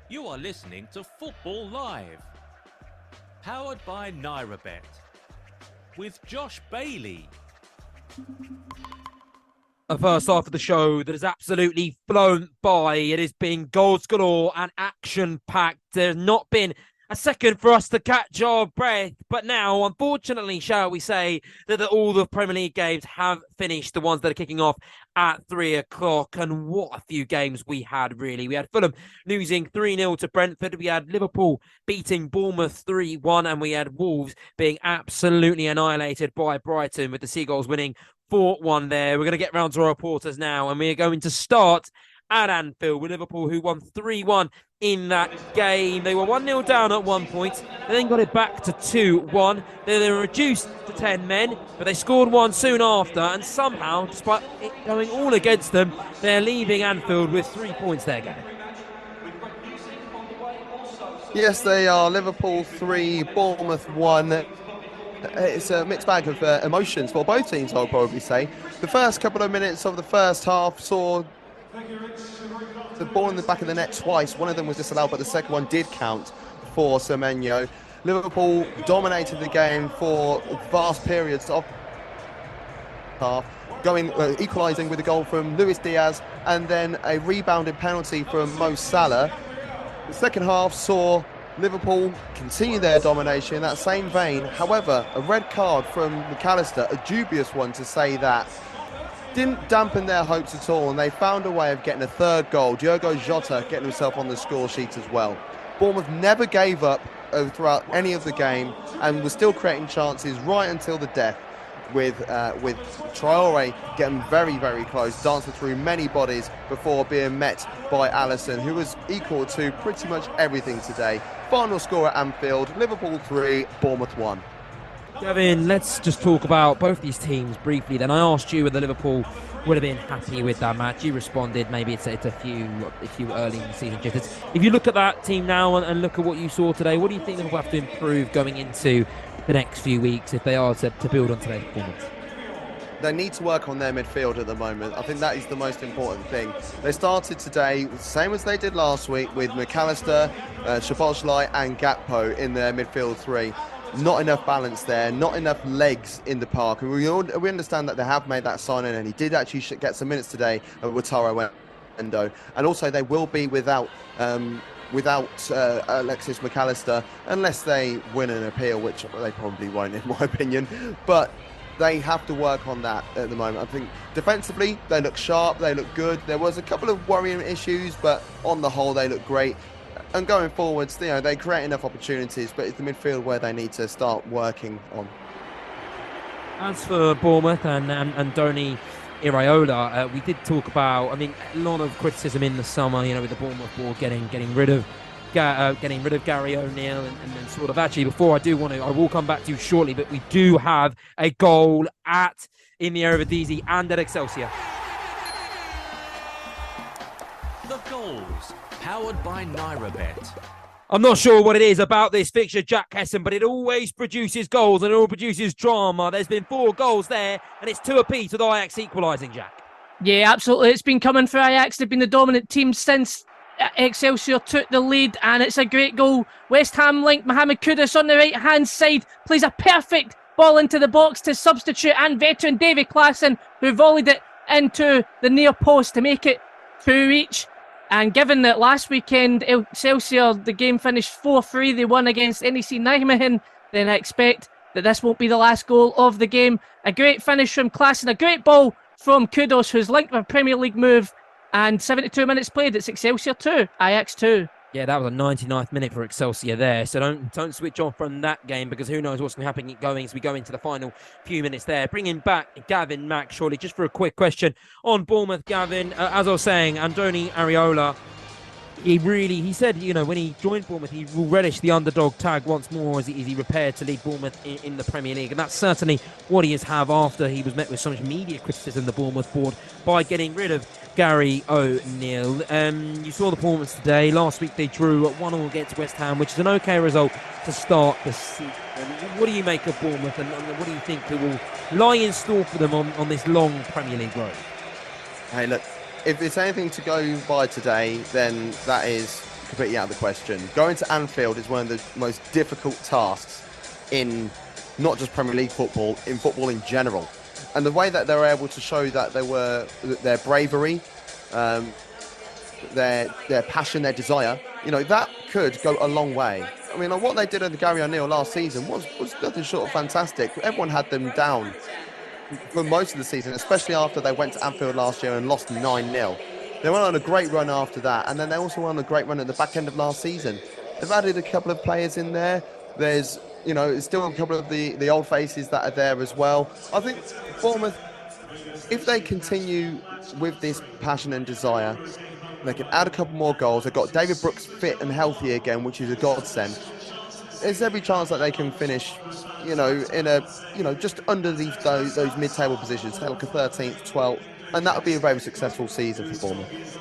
You are listening to Football Live, powered by NairaBet, with Josh Bailey. A first half of the show that has absolutely flown by. It has been goals galore and action-packed. There's not been a second for us to catch our breath. But now, unfortunately, shall we say, that all the Premier League games have finished, the ones that are kicking off at 3 o'clock. And what a few games we had, really. We had Fulham losing 3-0 to Brentford. We had Liverpool beating Bournemouth 3-1. And we had Wolves being absolutely annihilated by Brighton, with the Seagulls winning 4-1 there. We're going to get round to our reporters now, and we're going to start at Anfield with Liverpool, who won 3-1 in that game. They were 1-0 down at one point. They then got it back to 2-1. Then they were reduced to 10 men, but they scored one soon after, and somehow, despite it going all against them, they're leaving Anfield with 3 points there, Gary. Yes, they are. Liverpool 3, Bournemouth 1. It's a mixed bag of emotions for both teams, I'll probably say. The first couple of minutes of the first half saw the ball in the back of the net twice. One of them was disallowed, but the second one did count for Semenyo. Liverpool dominated the game for vast periods of half, equalising with a goal from Luis Diaz and then a rebounded penalty from Mo Salah. The second half saw Liverpool continue their domination in that same vein. However, a red card from McAllister, a dubious one to say that, didn't dampen their hopes at all, and they found a way of getting a third goal. Diogo Jota getting himself on the score sheet as well. Bournemouth never gave up throughout any of the game and was still creating chances right until the death, with Traore getting very, very close, dancing through many bodies before being met by Alisson, who was equal to pretty much everything today. Final score at Anfield, Liverpool 3, Bournemouth 1. Gavin, let's just talk about both these teams briefly. Then I asked you whether Liverpool would have been happy with that match. You responded maybe it's a few early in the season jitters. If you look at that team now and look at what you saw today, what do you think Liverpool have to improve going into the next few weeks if they are to build on today's performance? They need to work on their midfield at the moment. I think that is the most important thing. They started today, same as they did last week, with McAllister, Szoboszlai and Gakpo in their midfield three. Not enough balance there, not enough legs in the park. And we understand that they have made that signing, and he did actually get some minutes today at Wataru Endo. And also they will be without Alexis McAllister, unless they win an appeal, which they probably won't in my opinion. But they have to work on that at the moment. I think defensively they look sharp, they look good. There was a couple of worrying issues, but on the whole they look great. And going forwards, they create enough opportunities, but it's the midfield where they need to start working on. As for Bournemouth and Andoni Iraola, we did talk about, a lot of criticism in the summer, with the Bournemouth board getting rid of Gary O'Neill, and then sort of actually, before I will come back to you shortly, but we do have a goal in the Eredivisie and at Excelsior. The goals, powered by NairaBet. I'm not sure what it is about this fixture, Jack Hesson, but it always produces goals and it all produces drama. There's been 4 goals there, and it's 2 apiece with Ajax equalising, Jack. Yeah, absolutely. It's been coming for Ajax. They've been the dominant team since Excelsior took the lead, and it's a great goal. West Ham link, Mohamed Kudus on the right-hand side plays a perfect ball into the box to substitute and veteran David Klaassen, who volleyed it into the near post to make it 2 each. And given that last weekend Excelsior, the game finished 4-3, they won against NEC Nijmegen, then I expect that this won't be the last goal of the game. A great finish from Klaassen, a great ball from Kudus, who's linked with a Premier League move. And 72 minutes played, it's Excelsior 2, Ajax 2. Yeah, that was a 99th minute for Excelsior there. So don't switch on from that game, because who knows what's going to happen as we go into the final few minutes there. Bringing back Gavin Mack, surely, just for a quick question on Bournemouth, Gavin. As I was saying, Andoni Iraola, he said, when he joined Bournemouth, he will relish the underdog tag once more as he prepared to lead Bournemouth in the Premier League. And that's certainly what he has had after he was met with so much media criticism, the Bournemouth board, by getting rid of Gary O'Neill. You saw the performance today. Last week they drew at 1-1 against West Ham, which is an okay result to start the season. What do you make of Bournemouth, and what do you think it will lie in store for them on this long Premier League road? Hey, look, if it's anything to go by today, then that is completely out of the question. Going to Anfield is one of the most difficult tasks in not just Premier League football, in football in general. And the way that they were able to show that their bravery, their passion, their desire, that could go a long way. I mean, what they did under Gary O'Neill last season was nothing short of fantastic. Everyone had them down for most of the season, especially after they went to Anfield last year and lost 9-0. They went on a great run after that, and then they also went on a great run at the back end of last season. They've added a couple of players in there. There's still a couple of the old faces that are there as well. I think Bournemouth, if they continue with this passion and desire, they can add a couple more goals. They've got David Brooks fit and healthy again, which is a godsend. There's every chance that they can finish, in a, just under those mid-table positions, like a 13th, 12th, and that would be a very successful season for Bournemouth.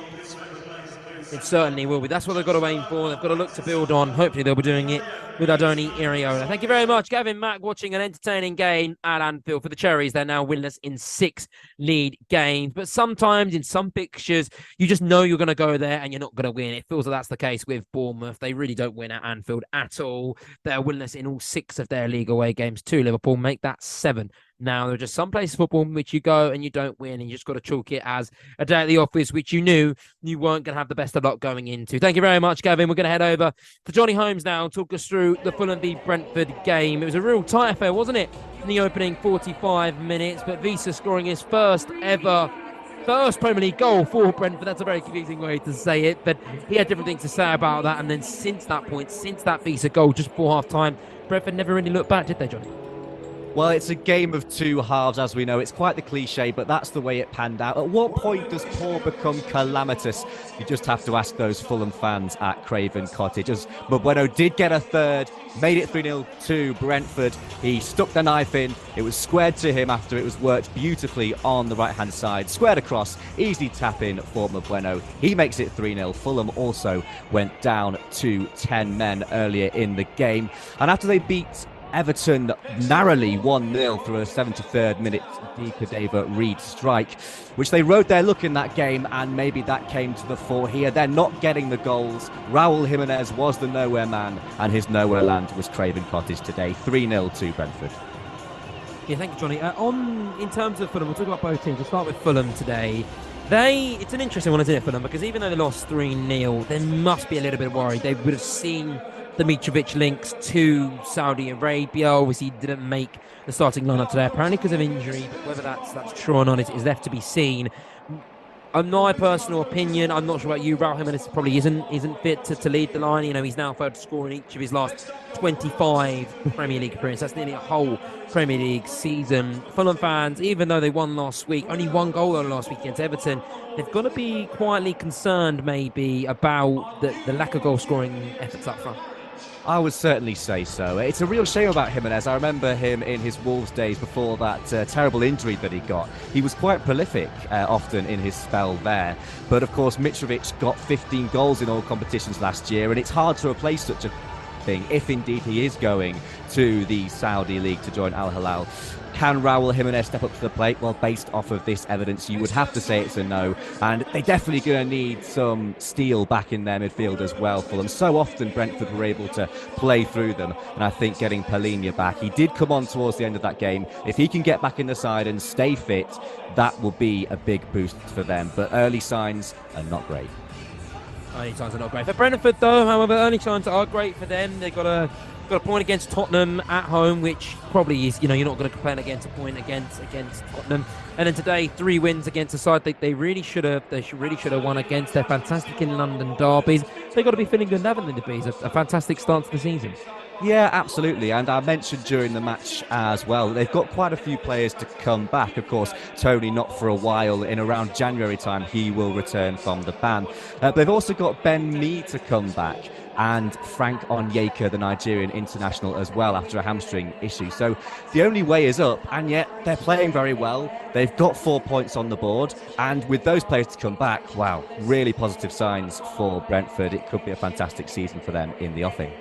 It certainly will be. That's what they've got to aim for. They've got to look to build on. Hopefully they'll be doing it with Adoni Iraola. Thank you very much, Gavin Mack, watching an entertaining game at Anfield for the Cherries. They're now winless in 6 league games. But sometimes in some fixtures, you just know you're going to go there and you're not going to win. It feels like that's the case with Bournemouth. They really don't win at Anfield at all. They're winless in all 6 of their league away games to Liverpool. Make that 7. Now, there are just some places for football in which you go and you don't win, and you just got to chalk it as a day at the office, which you knew you weren't going to have the best of luck going into. Thank you very much, Gavin. We're going to head over to Johnny Holmes now and talk us through the Fulham v Brentford game. It was a real tight affair, wasn't it, in the opening 45 minutes, but Visa scoring his first Premier League goal for Brentford. That's a very confusing way to say it, but he had different things to say about that. And then since that point, since that Visa goal just before half-time, Brentford never really looked back, did they, Johnny? Well, it's a game of 2 halves, as we know. It's quite the cliche, but that's the way it panned out. At what point does poor become calamitous? You just have to ask those Fulham fans at Craven Cottage. As Mbeumo did get a third, made it 3-0 to Brentford. He stuck the knife in. It was squared to him after it was worked beautifully on the right-hand side. Squared across, easy tap in for Mbeumo. He makes it 3-0. Fulham also went down to 10 men earlier in the game. And after they beat Everton narrowly 1-0 through a 73rd minute Kadeva Reed strike, which they rode their luck in that game, and maybe that came to the fore here. They're not getting the goals. Raul Jimenez was the nowhere man, and his nowhere land was Craven Cottage today. 3-0 to Brentford. Yeah, thank you, Johnny. In terms of Fulham, we'll talk about both teams. We'll start with Fulham today. It's an interesting one, isn't it, Fulham? Because even though they lost 3-0, there must be a little bit of worry. They would have seen the Mitrovic links to Saudi Arabia. Obviously, he didn't make the starting lineup today, apparently because of injury. But whether that's true or not is left to be seen. In my personal opinion, I'm not sure about you, Raul Jimenez probably isn't fit to lead the line. He's now failed to score in each of his last 25 Premier League appearances. That's nearly a whole Premier League season. Fulham fans, even though they won last week, only 1 goal last week against Everton, they've got to be quietly concerned maybe about the lack of goal scoring efforts up front. I would certainly say so. It's a real shame about Jimenez. I remember him in his Wolves days before that terrible injury that he got. He was quite prolific often in his spell there. But of course, Mitrovic got 15 goals in all competitions last year, and it's hard to replace such a thing if indeed he is going to the Saudi League to join Al Hilal. Can Raul Jimenez step up to the plate? Well, based off of this evidence, you would have to say it's a no. And they're definitely going to need some steel back in their midfield as well for them. So often Brentford were able to play through them. And I think getting Palhinha back, he did come on towards the end of that game. If he can get back in the side and stay fit, that will be a big boost for them. But early signs are not great. Early signs are not great for Brentford, though. However, early signs are great for them. They've got a point against Tottenham at home, which probably is, you're not going to complain against a point against Tottenham. And then today, 3 wins against a side they really should have won against. They're fantastic in London derbies. They've got to be feeling good, haven't they, to be a fantastic start to the season. Yeah, absolutely. And I mentioned during the match as well, they've got quite a few players to come back. Of course, Tony not for a while. In around January time, he will return from the ban. But they've also got Ben Mee to come back, and Frank Onyeka, the Nigerian international, as well, after a hamstring issue. So the only way is up, and yet they're playing very well. They've got 4 points on the board, and with those players to come back, wow, really positive signs for Brentford. It could be a fantastic season for them in the offing.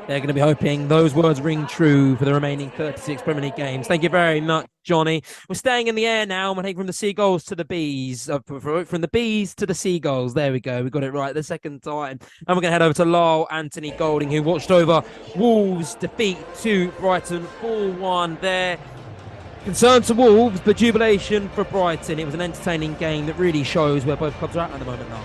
They're going to be hoping those words ring true for the remaining 36 Premier League games. Thank you very much, Johnny. We're staying in the air now. I'm going to take from the Seagulls to the Bees. From the Bees to the Seagulls. There we go. We got it right the second time. And we're going to head over to Lyle Anthony Golding, who watched over Wolves' defeat to Brighton 4-1 there. Concern to Wolves, but jubilation for Brighton. It was an entertaining game that really shows where both clubs are at the moment now.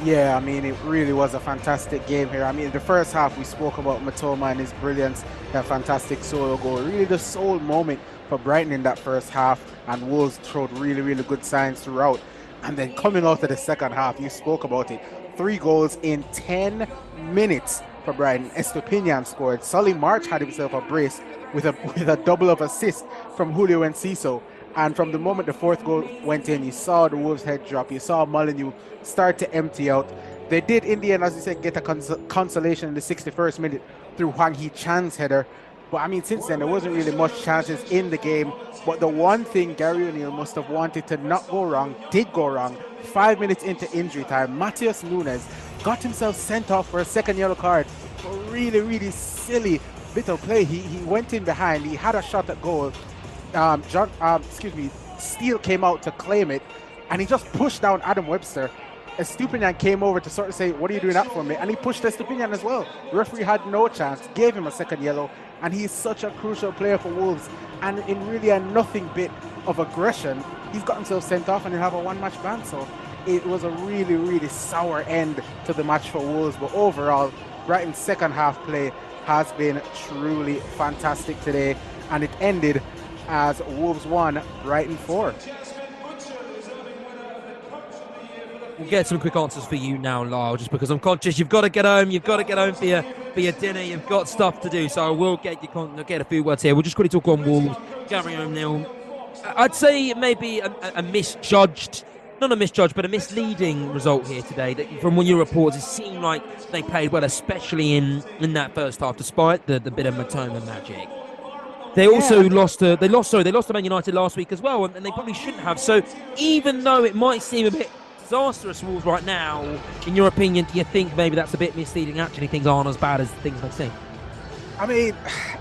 Yeah, I mean, it really was a fantastic game here. I mean, the first half, we spoke about Matoma and his brilliance, that fantastic solo goal. Really the sole moment for Brighton in that first half, and Wolves showed really, really good signs throughout. And then coming out of the second half, you spoke about it. 3 goals in 10 minutes for Brighton. Estupinian scored. Solly March had himself a brace with a double of assist from Julio Enciso. And from the moment the 4th goal went in, you saw the Wolves' head drop. You saw Molineux start to empty out. They did, in the end, as you said, get a consolation in the 61st minute through Hwang Hee-chan's header. But, I mean, since then, there wasn't really much chances in the game. But the one thing Gary O'Neill must have wanted to not go wrong did go wrong. 5 minutes into injury time, Matheus Nunes got himself sent off for a second yellow card for a really, really silly bit of play. He went in behind. He had a shot at goal. Steele came out to claim it, and he just pushed down Adam Webster. Estupinian came over to sort of say, what are you doing that for me? And he pushed Estupinian as well. The referee had no chance, gave him a second yellow, and he's such a crucial player for Wolves. And in really a nothing bit of aggression, he's got himself sent off and he'll have a one-match ban. So it was a really, really sour end to the match for Wolves. But overall, Brighton's second half play has been truly fantastic today, and it ended as Wolves 1, Brighton 4. We'll get some quick answers for you now, Lyle, just because I'm conscious you've got to get home. You've got to get home for your dinner. You've got stuff to do. So I will get a few words here. We'll just quickly talk on Wolves. Gary O'Neill. I'd say maybe a misjudged, not a misjudged, but a misleading result here today. That from when you reports, it seemed like they played well, especially in that first half, despite the bit of Matoma magic. They also lost to Man United last week as well, and they probably shouldn't have. So even though it might seem a bit disastrous for Wolves right now, in your opinion, do you think maybe that's a bit misleading? Actually, things aren't as bad as things may seem. I mean,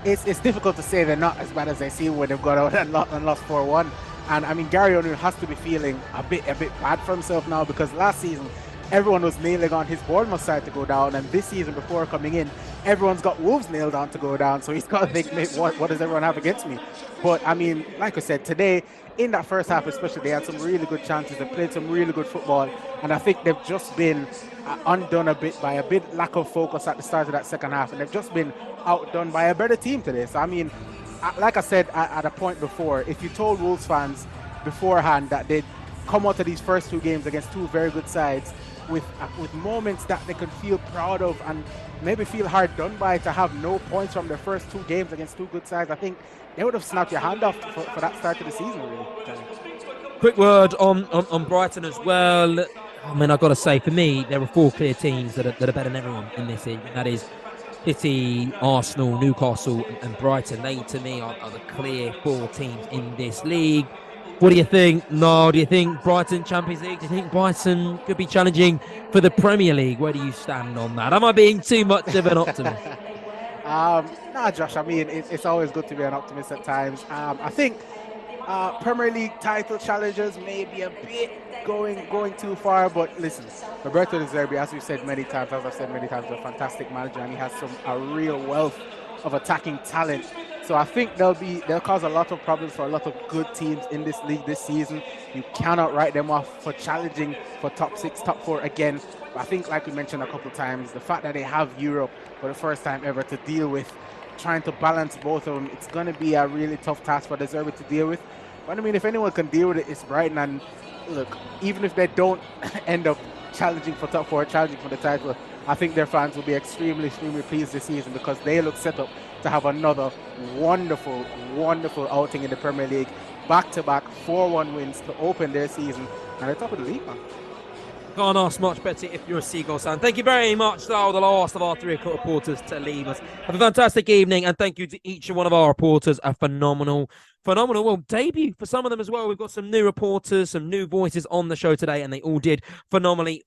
it's difficult to say they're not as bad as they seem when they've got out and lost 4-1. And I mean, Gary O'Neill has to be feeling a bit bad for himself now, because last season everyone was nailing on his Bournemouth side to go down, and this season before coming in, everyone's got Wolves nailed on to go down. So he's got to think, mate, what does everyone have against me? But I mean, like I said, today in that first half especially, they had some really good chances. They played some really good football, and I think they've just been undone a bit by a bit lack of focus at the start of that second half, and they've just been outdone by a better team today. So I mean, like I said at a point before, if you told Wolves fans beforehand that they'd come out of these first 2 games against 2 very good sides with moments that they could feel proud of and maybe feel hard done by, to have no points from their first 2 games against 2 good sides, I think they would have snapped your hand off for that start of the season, really. Quick word on Brighton as well. I mean, I've got to say, for me, there are 4 clear teams that are better than everyone in this league. That is City, Arsenal, Newcastle, and Brighton. They, to me, are the clear 4 teams in this league. What do you think? No, do you think Brighton Champions League? Do you think Brighton could be challenging for the Premier League? Where do you stand on that? Am I being too much of an optimist? Nah, Josh. I mean, it's always good to be an optimist at times. I think Premier League title challenges may be a bit going too far, but listen, Roberto De Zerbi, as I've said many times, is a fantastic manager, and he has a real wealth of attacking talent. So I think they'll cause a lot of problems for a lot of good teams in this league this season. You cannot write them off for challenging for top 6, top 4 again. But I think, like we mentioned a couple of times, the fact that they have Europe for the first time ever to deal with, trying to balance both of them, it's going to be a really tough task for De Zerbi to deal with. But I mean, if anyone can deal with it, it's Brighton. And look, even if they don't end up challenging for top 4, challenging for the title, I think their fans will be extremely pleased this season, because they look set up to have another wonderful outing in the Premier League. Back-to-back 4-1 wins to open their season, and they're top of the league, man. Can't ask much better if you're a Seagulls fan. Thank you very much, Lyle, the last of our 3 o'clock reporters to leave us. Have a fantastic evening, and thank you to each and one of our reporters. A phenomenal phenomenal. Well, debut for some of them as well. We've got some new reporters, some new voices on the show today, and they all did phenomenally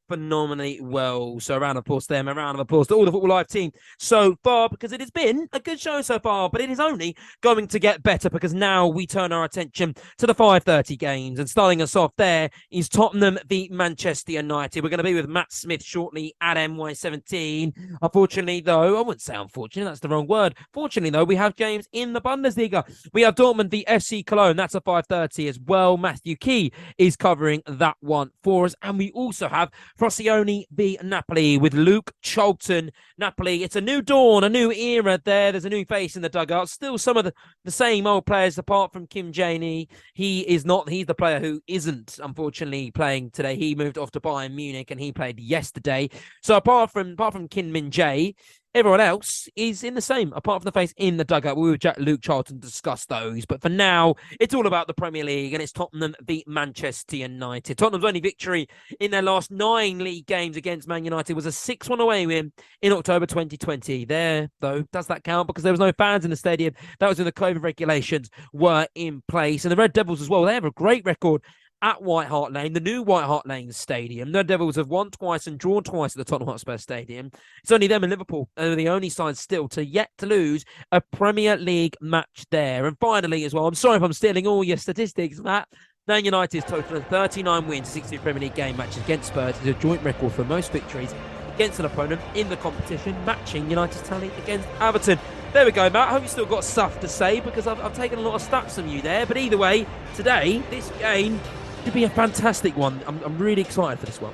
well. So a round of applause to them, a round of applause to all the Football Live team so far, because it has been a good show so far, but it is only going to get better because now we turn our attention to the 5:30 games. And starting us off there is Tottenham v Manchester United. We're going to be with Matt Smith shortly at NY17. Unfortunately, though, I wouldn't say unfortunately, that's the wrong word. Fortunately, though, we have games in the Bundesliga. We have Dortmund v FC Cologne. That's a 5:30 as well. Matthew Key is covering that one for us. And we also have Frosinone v Napoli with Luke Charlton. Napoli, it's a new dawn, a new era there. There's a new face in the dugout. Still some of the same old players apart from Kim Janey. He's the player who isn't, unfortunately, playing today. He moved off to Bayern Munich and he played yesterday. So apart from Kim Min-jae, everyone else is in the same, apart from the face in the dugout. We were Luke Charlton to discuss those. But for now, it's all about the Premier League, and it's Tottenham v Manchester United. Tottenham's only victory in their last 9 league games against Man United was a 6-1 away win in October 2020. There, though, does that count? Because there was no fans in the stadium. That was when the COVID regulations were in place. And the Red Devils as well, they have a great record at White Hart Lane, the new White Hart Lane Stadium. The Devils have won twice and drawn twice at the Tottenham Hotspur Stadium. It's only them and Liverpool are the only side still to yet to lose a Premier League match there. And finally, as well, I'm sorry if I'm stealing all your statistics, Matt. Man United's total of 39 wins, 16 Premier League game matches against Spurs is a joint record for most victories against an opponent in the competition, matching United's tally against Everton. There we go, Matt. I hope you still got stuff to say because I've taken a lot of stats from you there. But either way, today, this game could be a fantastic one. I'm really excited for this one.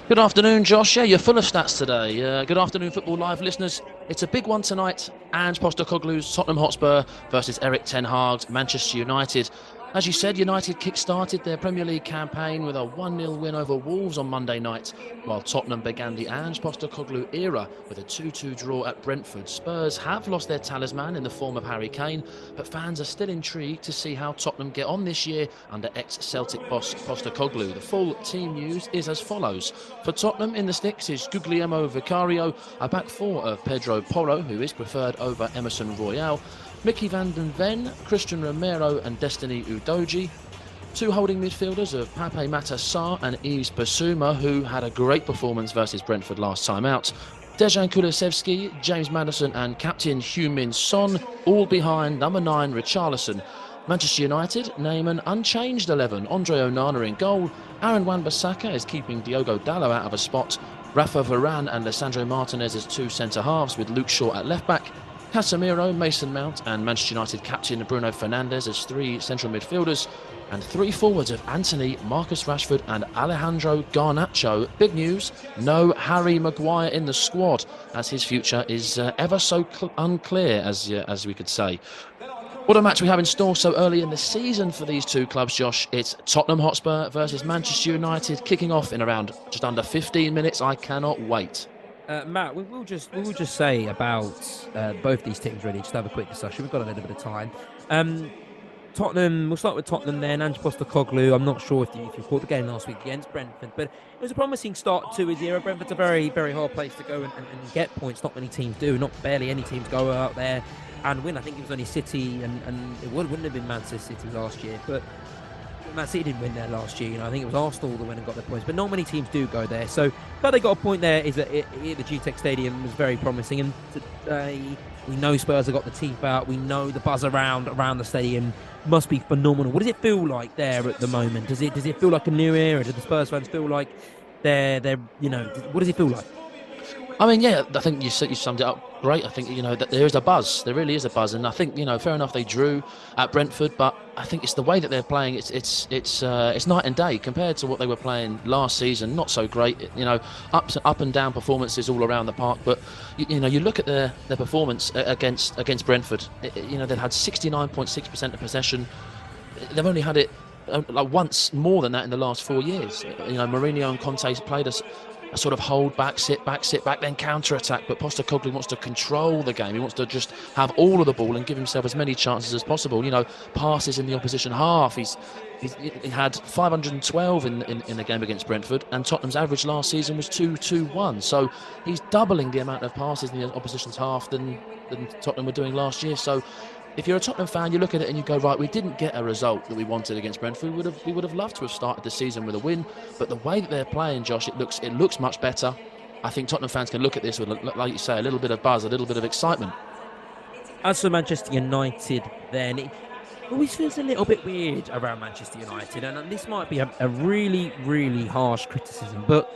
Good afternoon, Josh. Yeah, you're full of stats today. Good afternoon, Football Live listeners. It's a big one tonight. Ange Postecoglou's Tottenham Hotspur versus Erik ten Hag's Manchester United. As you said, United kick-started their Premier League campaign with a 1-0 win over Wolves on Monday night, while Tottenham began the Ange Postecoglou era with a 2-2 draw at Brentford. Spurs have lost their talisman in the form of Harry Kane, but fans are still intrigued to see how Tottenham get on this year under ex-Celtic boss Postecoglou. The full team news is as follows. For Tottenham, in the sticks is Guglielmo Vicario, a back four of Pedro Porro, who is preferred over Emerson Royale, Mickey van den Ven, Christian Romero and Destiny Udogie. Two holding midfielders of Pape Matar Sarr and Yves Bissouma, who had a great performance versus Brentford last time out. Dejan Kulusevski, James Maddison and captain Heung-min Son, all behind number 9 Richarlison. Manchester United name an unchanged 11. Andre Onana in goal. Aaron Wan-Bissaka is keeping Diogo Dalot out of a spot. Rafa Varane and Lisandro Martinez as two centre-halves with Luke Shaw at left-back. Casemiro, Mason Mount and Manchester United captain Bruno Fernandes as 3 central midfielders, and 3 forwards of Anthony, Marcus Rashford and Alejandro Garnacho. Big news, no Harry Maguire in the squad, as his future is ever so unclear, as we could say. What a match we have in store so early in the season for these two clubs, Josh. It's Tottenham Hotspur versus Manchester United, kicking off in around just under 15 minutes. I cannot wait. Matt, we will just say about both these teams, really, just have a quick discussion. We've got a little bit of time. Tottenham, we'll start with Tottenham then. Ange Postecoglou, I'm not sure if you caught the game last week against Brentford, but it was a promising start to his era. Brentford's a very, very hard place to go and get points. Not many teams do. Barely any teams go out there and win. I think it was only City and it wouldn't have been Manchester City last year, but Man City didn't win there last year. I think it was Arsenal that went and got their points, but not many teams do go there. So, but they got a point there. Is that the GTEC Stadium was very promising, and today we know Spurs have got the teeth out. We know the buzz around the stadium must be phenomenal. What does it feel like there at the moment? Does it feel like a new era? Do the Spurs fans feel like they're what does it feel like? I mean, yeah, I think you summed it up great. I think, that there is a buzz. There really is a buzz. And I think, fair enough, they drew at Brentford, but I think it's the way that they're playing. It's night and day compared to what they were playing last season. Not so great, up and down performances all around the park. But, you look at their performance against Brentford. They've had 69.6% of possession. They've only had it once more than that in the last 4 years. Mourinho and Conte played us a sort of hold back, sit back, then counter-attack. But Postecoglou wants to control the game. He wants to just have all of the ball and give himself as many chances as possible. Passes in the opposition half. He had 512 in the game against Brentford, and Tottenham's average last season was 221. So he's doubling the amount of passes in the opposition's half than Tottenham were doing last year. So if you're a Tottenham fan, you look at it and you go, right, we didn't get a result that we wanted against Brentford. We would have loved to have started the season with a win, but the way that they're playing, Josh, it looks much better. I think Tottenham fans can look at this with, like you say, a little bit of buzz, a little bit of excitement. As for Manchester United, then it always feels a little bit weird around Manchester United, and this might be a really, really harsh criticism, but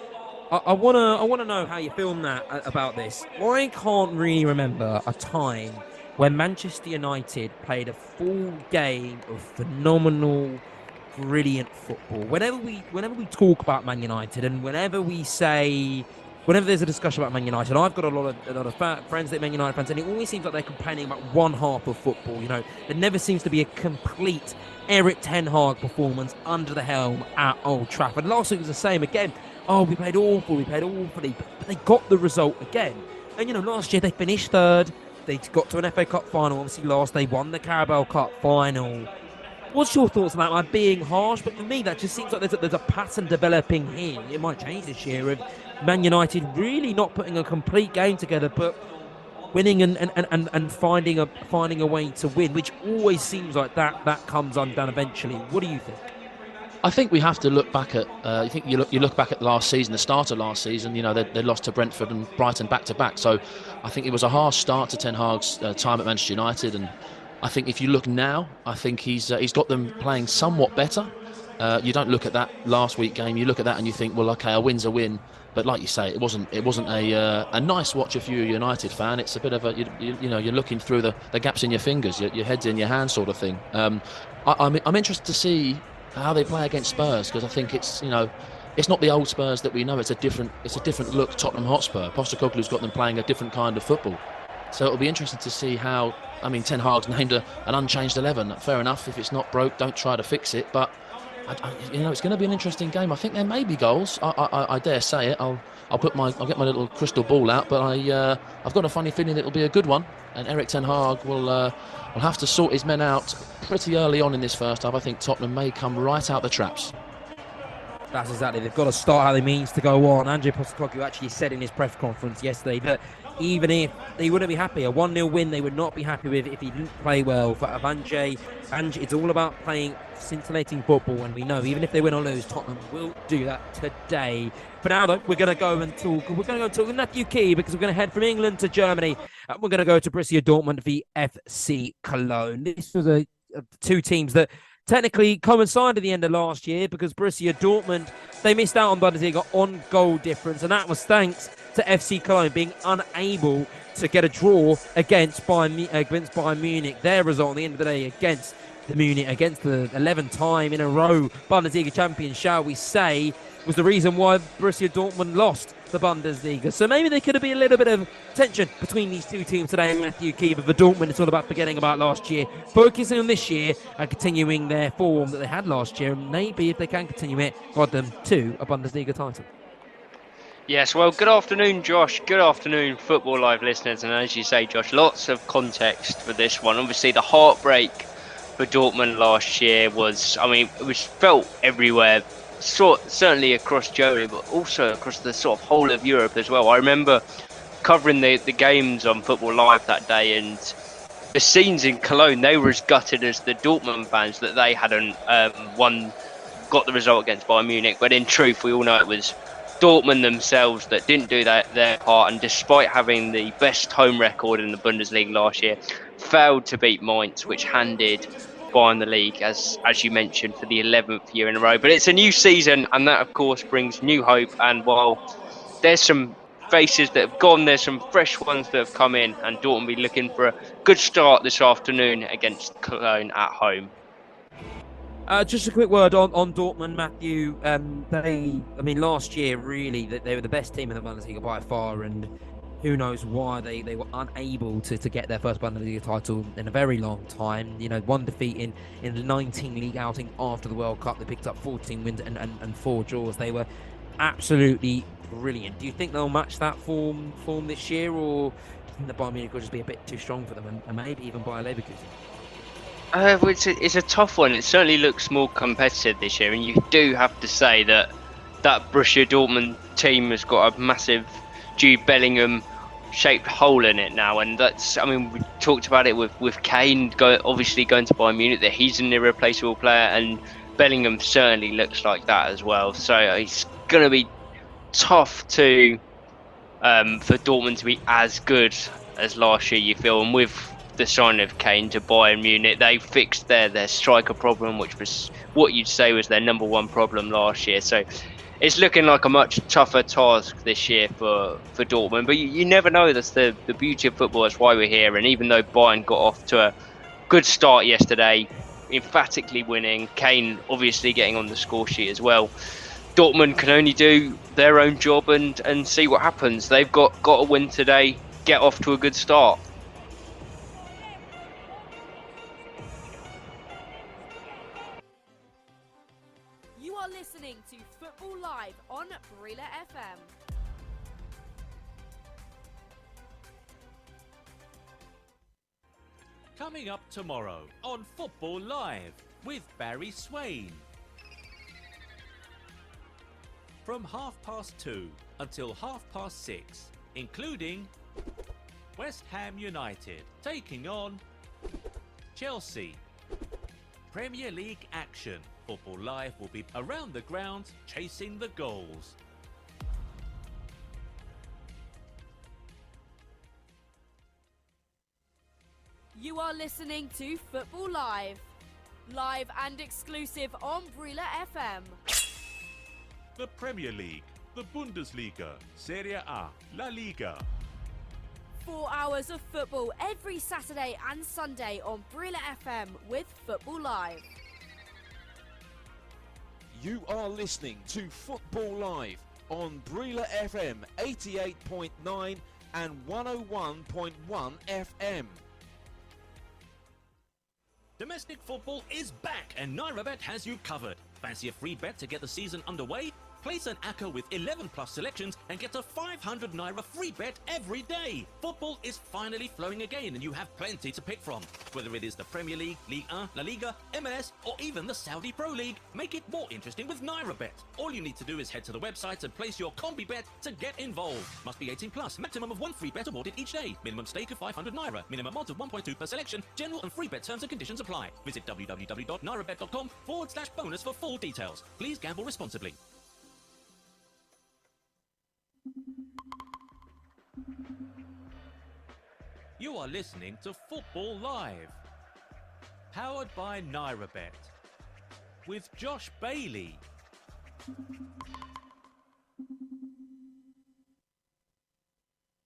I wanna know how you feel about this. I can't really remember a time when Manchester United played a full game of phenomenal, brilliant football. Whenever we talk about Man United, and whenever there's a discussion about Man United, I've got a lot of friends that are Man United fans, and it always seems like they're complaining about one half of football. You know, there never seems to be a complete Erik ten Hag performance under the helm at Old Trafford. Last week was the same again. Oh, we played awfully, but they got the result again. And, last year they finished third. They got to an FA Cup final, obviously lost. They won the Carabao Cup final. What's your thoughts about that? Being harsh, but for me, that just seems like there's a pattern developing here. It might change this year of Man United really not putting a complete game together, but winning and finding a way to win, which always seems like that comes undone eventually. What do you think? I think we have to look back at. You look back at last season, the start of last season. They lost to Brentford and Brighton back to back. So I think it was a harsh start to Ten Hag's time at Manchester United. And I think if you look now, I think he's got them playing somewhat better. You don't look at that last week game. You look at that and you think, well, okay, a win's a win. But like you say, it wasn't a nice watch if you're a United fan. It's a bit of you're looking through the gaps in your fingers, your head's in your hand sort of thing. I'm interested to see how they play against Spurs, because I think it's not the old Spurs that we know. It's a different look Tottenham Hotspur. Postecoglou's got them playing a different kind of football. So it'll be interesting to see how. I mean, Ten Hag's named an unchanged 11. Fair enough. If it's not broke, don't try to fix it. But it's going to be an interesting game. I think there may be goals. I dare say it. I'll get my little crystal ball out, but I've got a funny feeling it'll be a good one. And Erik ten Hag will have to sort his men out pretty early on in this first half. I think Tottenham may come right out the traps. That's exactly. They've got to start how they means to go on. Andrei Postecoglou actually said in his press conference yesterday that even if they wouldn't be happy, a 1-0 win they would not be happy with if he didn't play well. For Andrei, it's all about playing scintillating football, and we know even if they win or lose, Tottenham will do that today. For now, though, we're going to go and talk with Matthew Key, because we're going to head from England to Germany. We're going to go to Borussia Dortmund v FC Cologne. This was two teams that technically coincided at the end of last year, because Borussia Dortmund, they missed out on Bundesliga on goal difference, and that was thanks to FC Cologne being unable to get a draw against Bayern Munich. Their result at the end of the day against the 11th time in a row Bundesliga champion, shall we say, was the reason why Borussia Dortmund lost the Bundesliga. So maybe there could have been a little bit of tension between these two teams today. And Matthew Key, but for Dortmund, it's all about forgetting about last year, focusing on this year and continuing their form that they had last year. And maybe if they can continue it, guide them to a Bundesliga title. Yes, well, good afternoon, Josh. Good afternoon, Football Live listeners. And as you say, Josh, lots of context for this one. Obviously, the heartbreak for Dortmund last year it was felt everywhere, certainly across Germany, but also across the sort of whole of Europe as well. I remember covering the games on Football Live that day, and the scenes in Cologne, they were as gutted as the Dortmund fans that they hadn't got the result against Bayern Munich. But in truth, we all know it was Dortmund themselves that didn't do their part, and despite having the best home record in the Bundesliga last year, failed to beat Mainz, which handed Bayern the league, as you mentioned, for the 11th year in a row. But it's a new season, and that of course brings new hope. And while there's some faces that have gone, there's some fresh ones that have come in, and Dortmund will be looking for a good start this afternoon against Cologne at home. Just a quick word on Dortmund, Matthew. Last year, really, they were the best team in the Bundesliga by far, and who knows why they were unable to get their first Bundesliga title in a very long time. One defeat in the 19 league outing after the World Cup. They picked up 14 wins and 4 draws. They were absolutely brilliant. Do you think they'll match that form this year, or do you think the Bayern Munich will just be a bit too strong for them, and maybe even Bayer Leverkusen? It's a tough one. It certainly looks more competitive this year, and you do have to say that Borussia Dortmund team has got a massive Jude Bellingham shaped hole in it now, and that's, I mean, we talked about it with Kane obviously going to Bayern Munich, that he's an irreplaceable player, and Bellingham certainly looks like that as well. So it's going to be tough to for Dortmund to be as good as last year, you feel. And with the sign of Kane to Bayern Munich, they fixed their striker problem, which was what you'd say was their number one problem last year. So it's looking like a much tougher task this year for Dortmund. But you never know. That's the beauty of football. That's why we're here. And even though Bayern got off to a good start yesterday, emphatically winning, Kane obviously getting on the score sheet as well, Dortmund can only do their own job and see what happens. They've got to win today, get off to a good start. You are listening to Football Live on Brila FM. Coming up tomorrow on Football Live with Barry Swain. From 2:30 until 6:30, including West Ham United taking on Chelsea. Premier League action. Football Live will be around the ground chasing the goals. You are listening to Football Live. Live and exclusive on Brila FM. The Premier League, the Bundesliga, Serie A, La Liga. 4 hours of football every Saturday and Sunday on Brila FM with Football Live. You are listening to Football Live on Brila FM 88.9 and 101.1 FM. Domestic football is back and NairaBet has you covered. Fancy a free bet to get the season underway? Place an acca with 11 plus selections and get a 500 Naira free bet every day. Football is finally flowing again and you have plenty to pick from. Whether it is the Premier League, Ligue 1, La Liga, MLS or even the Saudi Pro League, make it more interesting with NairaBet. All you need to do is head to the website and place your combi bet to get involved. Must be 18 plus, maximum of 1 free bet awarded each day. Minimum stake of 500 Naira, minimum odds of 1.2 per selection. General and free bet terms and conditions apply. Visit www.nairabet.com/bonus for full details. Please gamble responsibly. You are listening to Football Live, powered by NairaBet, with Josh Bailey.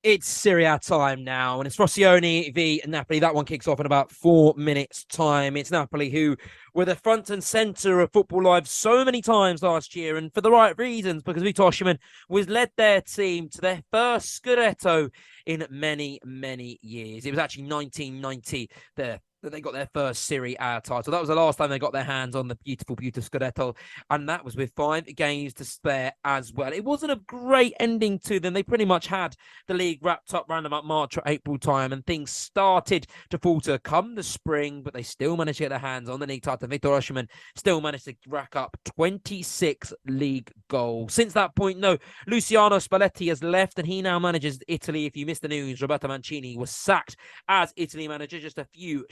It's Serie A time now, and it's Frosinone v Napoli. That one kicks off in about 4 minutes' time. It's Napoli who were the front and centre of Football Live so many times last year, and for the right reasons, because Victor Osimhen led their team to their first Scudetto in many, many years. It was actually 1990 that they got their first Serie A title. That was the last time they got their hands on the beautiful, beautiful Scudetto, and that was with 5 games to spare as well. It wasn't a great ending to them. They pretty much had the league wrapped up round about March or April time, and things started to falter come the spring, but they still managed to get their hands on the league title. Victor Osimhen still managed to rack up 26 league goals. Since that point, no, Luciano Spalletti has left, and he now manages Italy. If you missed the news, Roberto Mancini was sacked as Italy manager just a few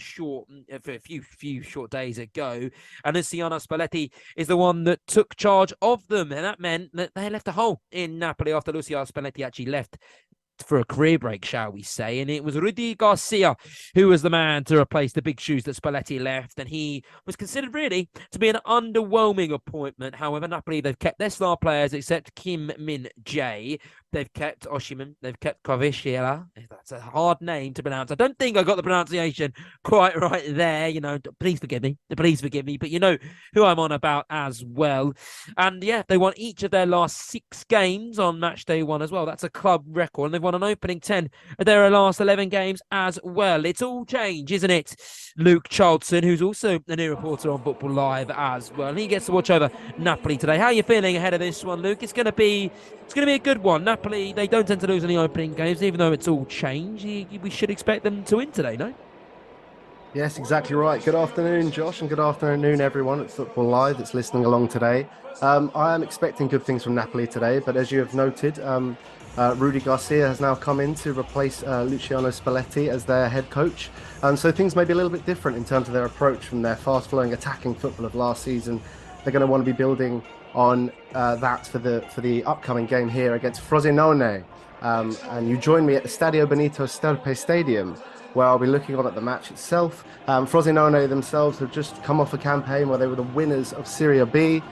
short days ago, and Luciano Spalletti is the one that took charge of them, and that meant that they left a hole in Napoli after Luciano Spalletti actually left for a career break, shall we say, and it was Rudy Garcia who was the man to replace the big shoes that Spalletti left, and he was considered really to be an underwhelming appointment. However, Napoli, they've kept their star players except Kim Min-jae. They've kept Osimhen, they've kept Kvaratskhelia. That's a hard name to pronounce. I don't think I got the pronunciation quite right there. You know, please forgive me, but you know who I'm on about as well. And yeah, they won each of their last 6 games on match day 1 as well. That's a club record, and they've won an opening 10 of their last 11 games as well. It's all change, isn't it? Luke Charlton, who's also a new reporter on Football Live as well, and he gets to watch over Napoli today. How are you feeling ahead of this one, Luke? It's going to be a good one. Napoli, they don't tend to lose in the opening games, even though it's all change. We should expect them to win today, no? Yes, exactly right. Good afternoon, Josh, and good afternoon, everyone at Football Live that's listening along today. I am expecting good things from Napoli today, but as you have noted, Rudy Garcia has now come in to replace Luciano Spalletti as their head coach. So things may be a little bit different in terms of their approach from their fast-flowing attacking football of last season. They're going to want to be building on that for the upcoming game here against Frosinone. And you join me at the Stadio Benito Stelpe Stadium, where I'll be looking on at the match itself. Frosinone themselves have just come off a campaign where they were the winners of Serie B,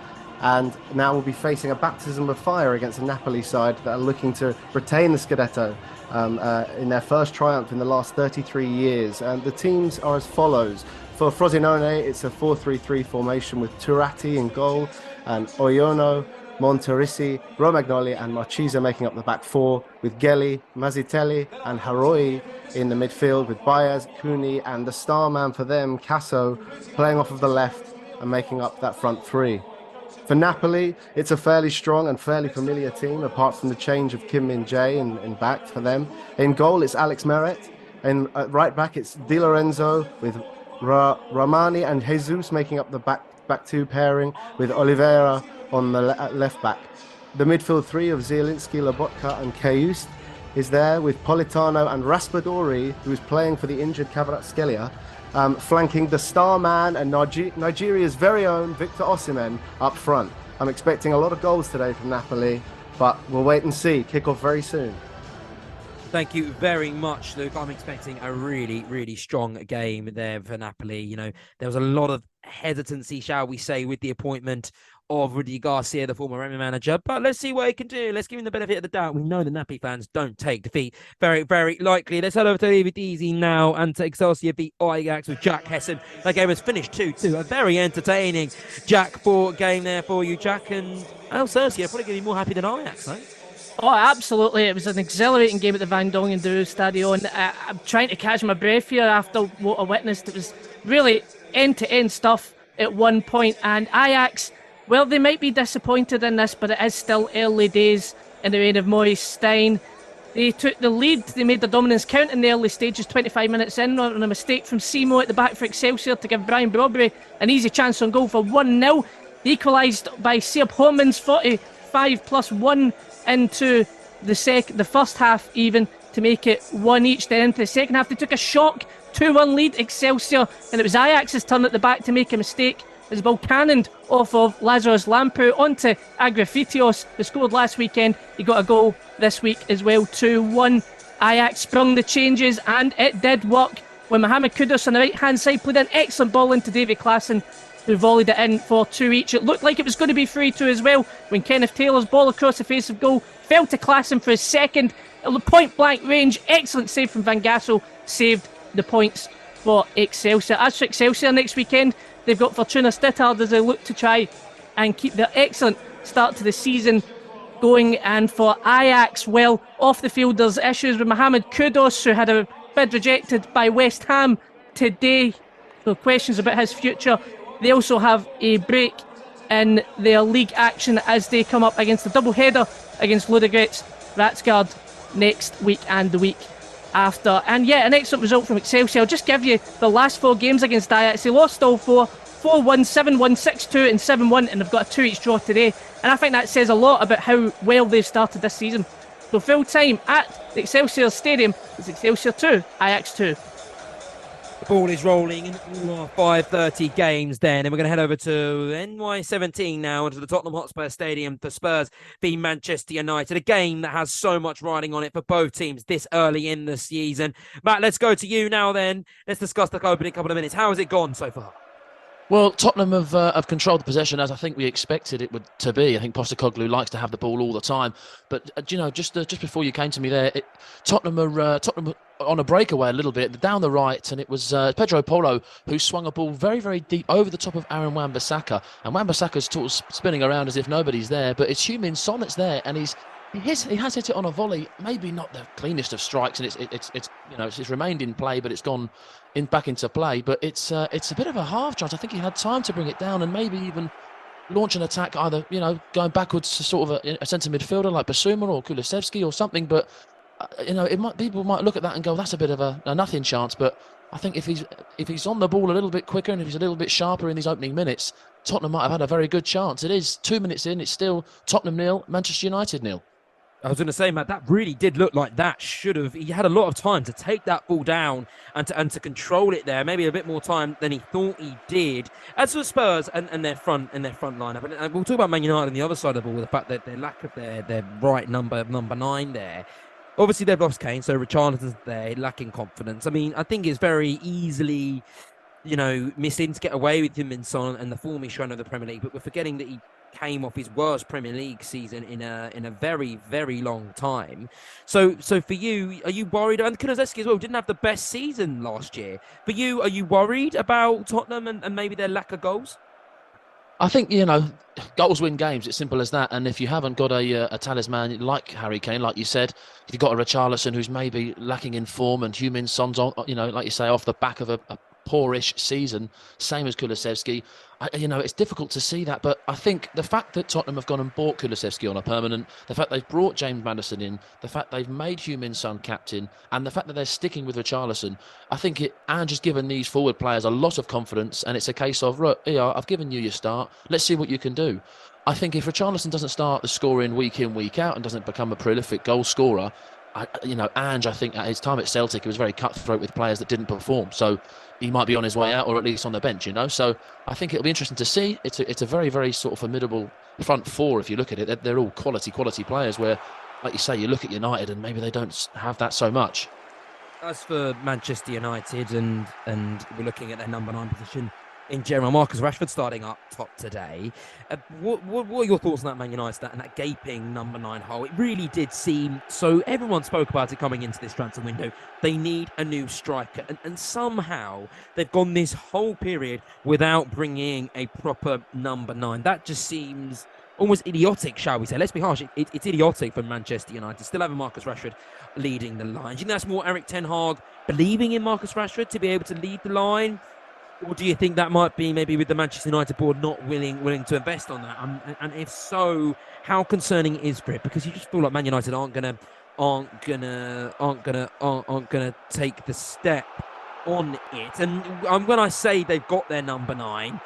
and now will be facing a baptism of fire against a Napoli side that are looking to retain the Scudetto in their first triumph in the last 33 years. And the teams are as follows. For Frosinone, it's a 4-3-3 formation with Turati in goal, and Oyono, Monterisi, Romagnoli and Marchisa making up the back four, with Gelli, Mazzitelli and Haroi in the midfield, with Baez, Cooney and the star man for them, Casso, playing off of the left and making up that front three. For Napoli, it's a fairly strong and fairly familiar team, apart from the change of Kim Min-jae in back for them. In goal, it's Alex Meret. And at right back, it's Di Lorenzo with Ramani and Jesus making up the back two pairing, with Oliveira on the left back. The midfield three of Zielinski, Lobotka and Kayust is there, with Politano and Raspadori, who is playing for the injured Kvaratskhelia, flanking the star man and Nigeria's very own Victor Osimhen up front. I'm expecting a lot of goals today from Napoli, but we'll wait and see. Kick off very soon. Thank you very much, Luke. I'm expecting a really, really strong game there for Napoli. You know, there was a lot of hesitancy, shall we say, with the appointment of Rudy Garcia, the former Remy manager. But let's see what he can do. Let's give him the benefit of the doubt. We know the Napoli fans don't take defeat very, very likely. Let's head over to Eredivisie now and to Excelsior beat Ajax with Jack Hessen. That game has finished 2-2. A very entertaining Jack 4 game there for you, Jack. And Excelsior probably going to be more happy than Ajax, though. Oh, absolutely. It was an exhilarating game at the Van Dongen Stadion. I'm trying to catch my breath here after what I witnessed. It was really end-to-end stuff at one point. And Ajax, well, they might be disappointed in this, but it is still early days in the reign of Moise Stein. They took the lead. They made the dominance count in the early stages, 25 minutes in, on a mistake from Simo at the back for Excelsior to give Brian Brobry an easy chance on goal for 1-0. They equalised by Seop Homans 45+1 into the first half even, to make it 1 each. Then into the second half, they took a shock 2-1 lead, Excelsior, and it was Ajax's turn at the back to make a mistake. As the ball cannoned off of Lazarus Lampu onto Agrafitios, who scored last weekend. He got a goal this week as well, 2-1. Ajax sprung the changes, and it did work when Mohamed Kudus on the right-hand side played an excellent ball into David Klaassen, who volleyed it in for 2 each. It looked like it was going to be 3-2 as well when Kenneth Taylor's ball across the face of goal fell to Klaassen for his second. Point-blank range, excellent save from Van Gassel, saved the points for Excelsior. As for Excelsior next weekend, they've got Fortuna Sittard as they look to try and keep their excellent start to the season going. And for Ajax, well, off the field there's issues with Mohamed Kudus, who had a bid rejected by West Ham today, so questions about his future. They also have a break in their league action as they come up against a double-header against Ludogorets Ratsgard next week and the week after. And yeah, an excellent result from Excelsior. I'll just give you the last 4 games against Ajax. They lost all 4, 4-1, 7-1, 6-2 and 7-1, and they've got a 2 each draw today. And I think that says a lot about how well they've started this season. So full time at the Excelsior Stadium is Excelsior 2, Ajax 2. The ball is rolling in all our 5:30 games then, and we're going to head over to NY17 now, into the Tottenham Hotspur Stadium for Spurs v Manchester United, a game that has so much riding on it for both teams this early in the season. Matt, let's go to you now then. Let's discuss the opening couple of minutes. How has it gone so far? Well, Tottenham have controlled the possession as I think we expected it to be. I think Postecoglou likes to have the ball all the time. But, just before you came to me there, Tottenham are on a breakaway a little bit down the right, and it was Pedro Porro who swung a ball very, very deep over the top of Aaron Wan-Bissaka. And Wan-Bissaka's sort of spinning around as if nobody's there, but it's Heung-min Son that's there, and he has hit it on a volley, maybe not the cleanest of strikes, and it's remained in play, but it's gone back into play. But it's a bit of a half chance. I think he had time to bring it down and maybe even launch an attack, either going backwards to sort of a centre midfielder like Basuma or Kulusevski or something. But people might look at that and go, that's a bit of a nothing chance. But I think if he's on the ball a little bit quicker and if he's a little bit sharper in these opening minutes, Tottenham might have had a very good chance. It is 2 minutes in. It's still Tottenham 0, Manchester United 0. I was going to say, Matt, that really did look like that should have. He had a lot of time to take that ball down and to control it there. Maybe a bit more time than he thought he did. As for Spurs and their front lineup, and we'll talk about Man United on the other side of the ball, the fact that their lack of their right number 9 there. Obviously, they've lost Kane, so Richarlison's there, lacking confidence. I mean, I think it's very easily, missing to get away with him in Son and the form he's shown in the Premier League, but we're forgetting that he came off his worst Premier League season in a very, very long time. So for you, are you worried? And Kulusevski as well didn't have the best season last year. For you, are you worried about Tottenham and maybe their lack of goals? I think, goals win games. It's simple as that. And if you haven't got a talisman like Harry Kane, like you said, if you've got a Richarlison who's maybe lacking in form and Heung-min Son's on, like you say, off the back of a poorish season, same as Kulusevski, it's difficult to see that. But I think the fact that Tottenham have gone and bought Kulusevski on a permanent, the fact they've brought James Maddison in, the fact they've made Heung-min Son captain, and the fact that they're sticking with Richarlison, I think Ange has given these forward players a lot of confidence, and it's a case of, right, I've given you your start, let's see what you can do. I think if Richarlison doesn't start the scoring week in, week out, and doesn't become a prolific goal scorer, Ange, I think at his time at Celtic, he was very cutthroat with players that didn't perform. So he might be on his way out, or at least on the bench, So I think it'll be interesting to see. It's a very, very sort of formidable front four if you look at it. They're all quality players where, like you say, you look at United and maybe they don't have that so much. As for Manchester United and we're looking at their number 9 position in general, Marcus Rashford starting up top today. What are your thoughts on that Man United and that gaping number 9 hole? It really did seem so. Everyone spoke about it coming into this transfer window. They need a new striker, and somehow they've gone this whole period without bringing a proper number 9. That just seems almost idiotic, shall we say? Let's be harsh. It's idiotic for Manchester United. Still having Marcus Rashford leading the line. Do you think that's more Erik ten Hag believing in Marcus Rashford to be able to lead the line? Or do you think that might be maybe with the Manchester United board not willing to invest on that? And if so, how concerning is it? Because you just feel like Man United aren't gonna take the step on it. And when I say they've got their number 9,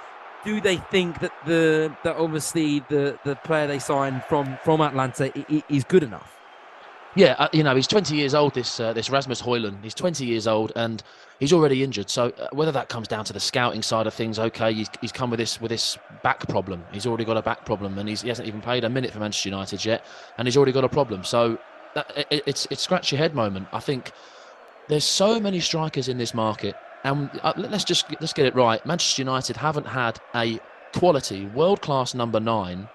do they think that obviously the player they signed from Atlanta is good enough? Yeah, he's 20 years old, this Rasmus Højlund. He's 20 years old and he's already injured. So whether that comes down to the scouting side of things, okay, he's come with this back problem. He's already got a back problem and he hasn't even played a minute for Manchester United yet, and he's already got a problem. So it's scratch your head moment. I think there's so many strikers in this market, and let's get it right. Manchester United haven't had a quality world-class number 9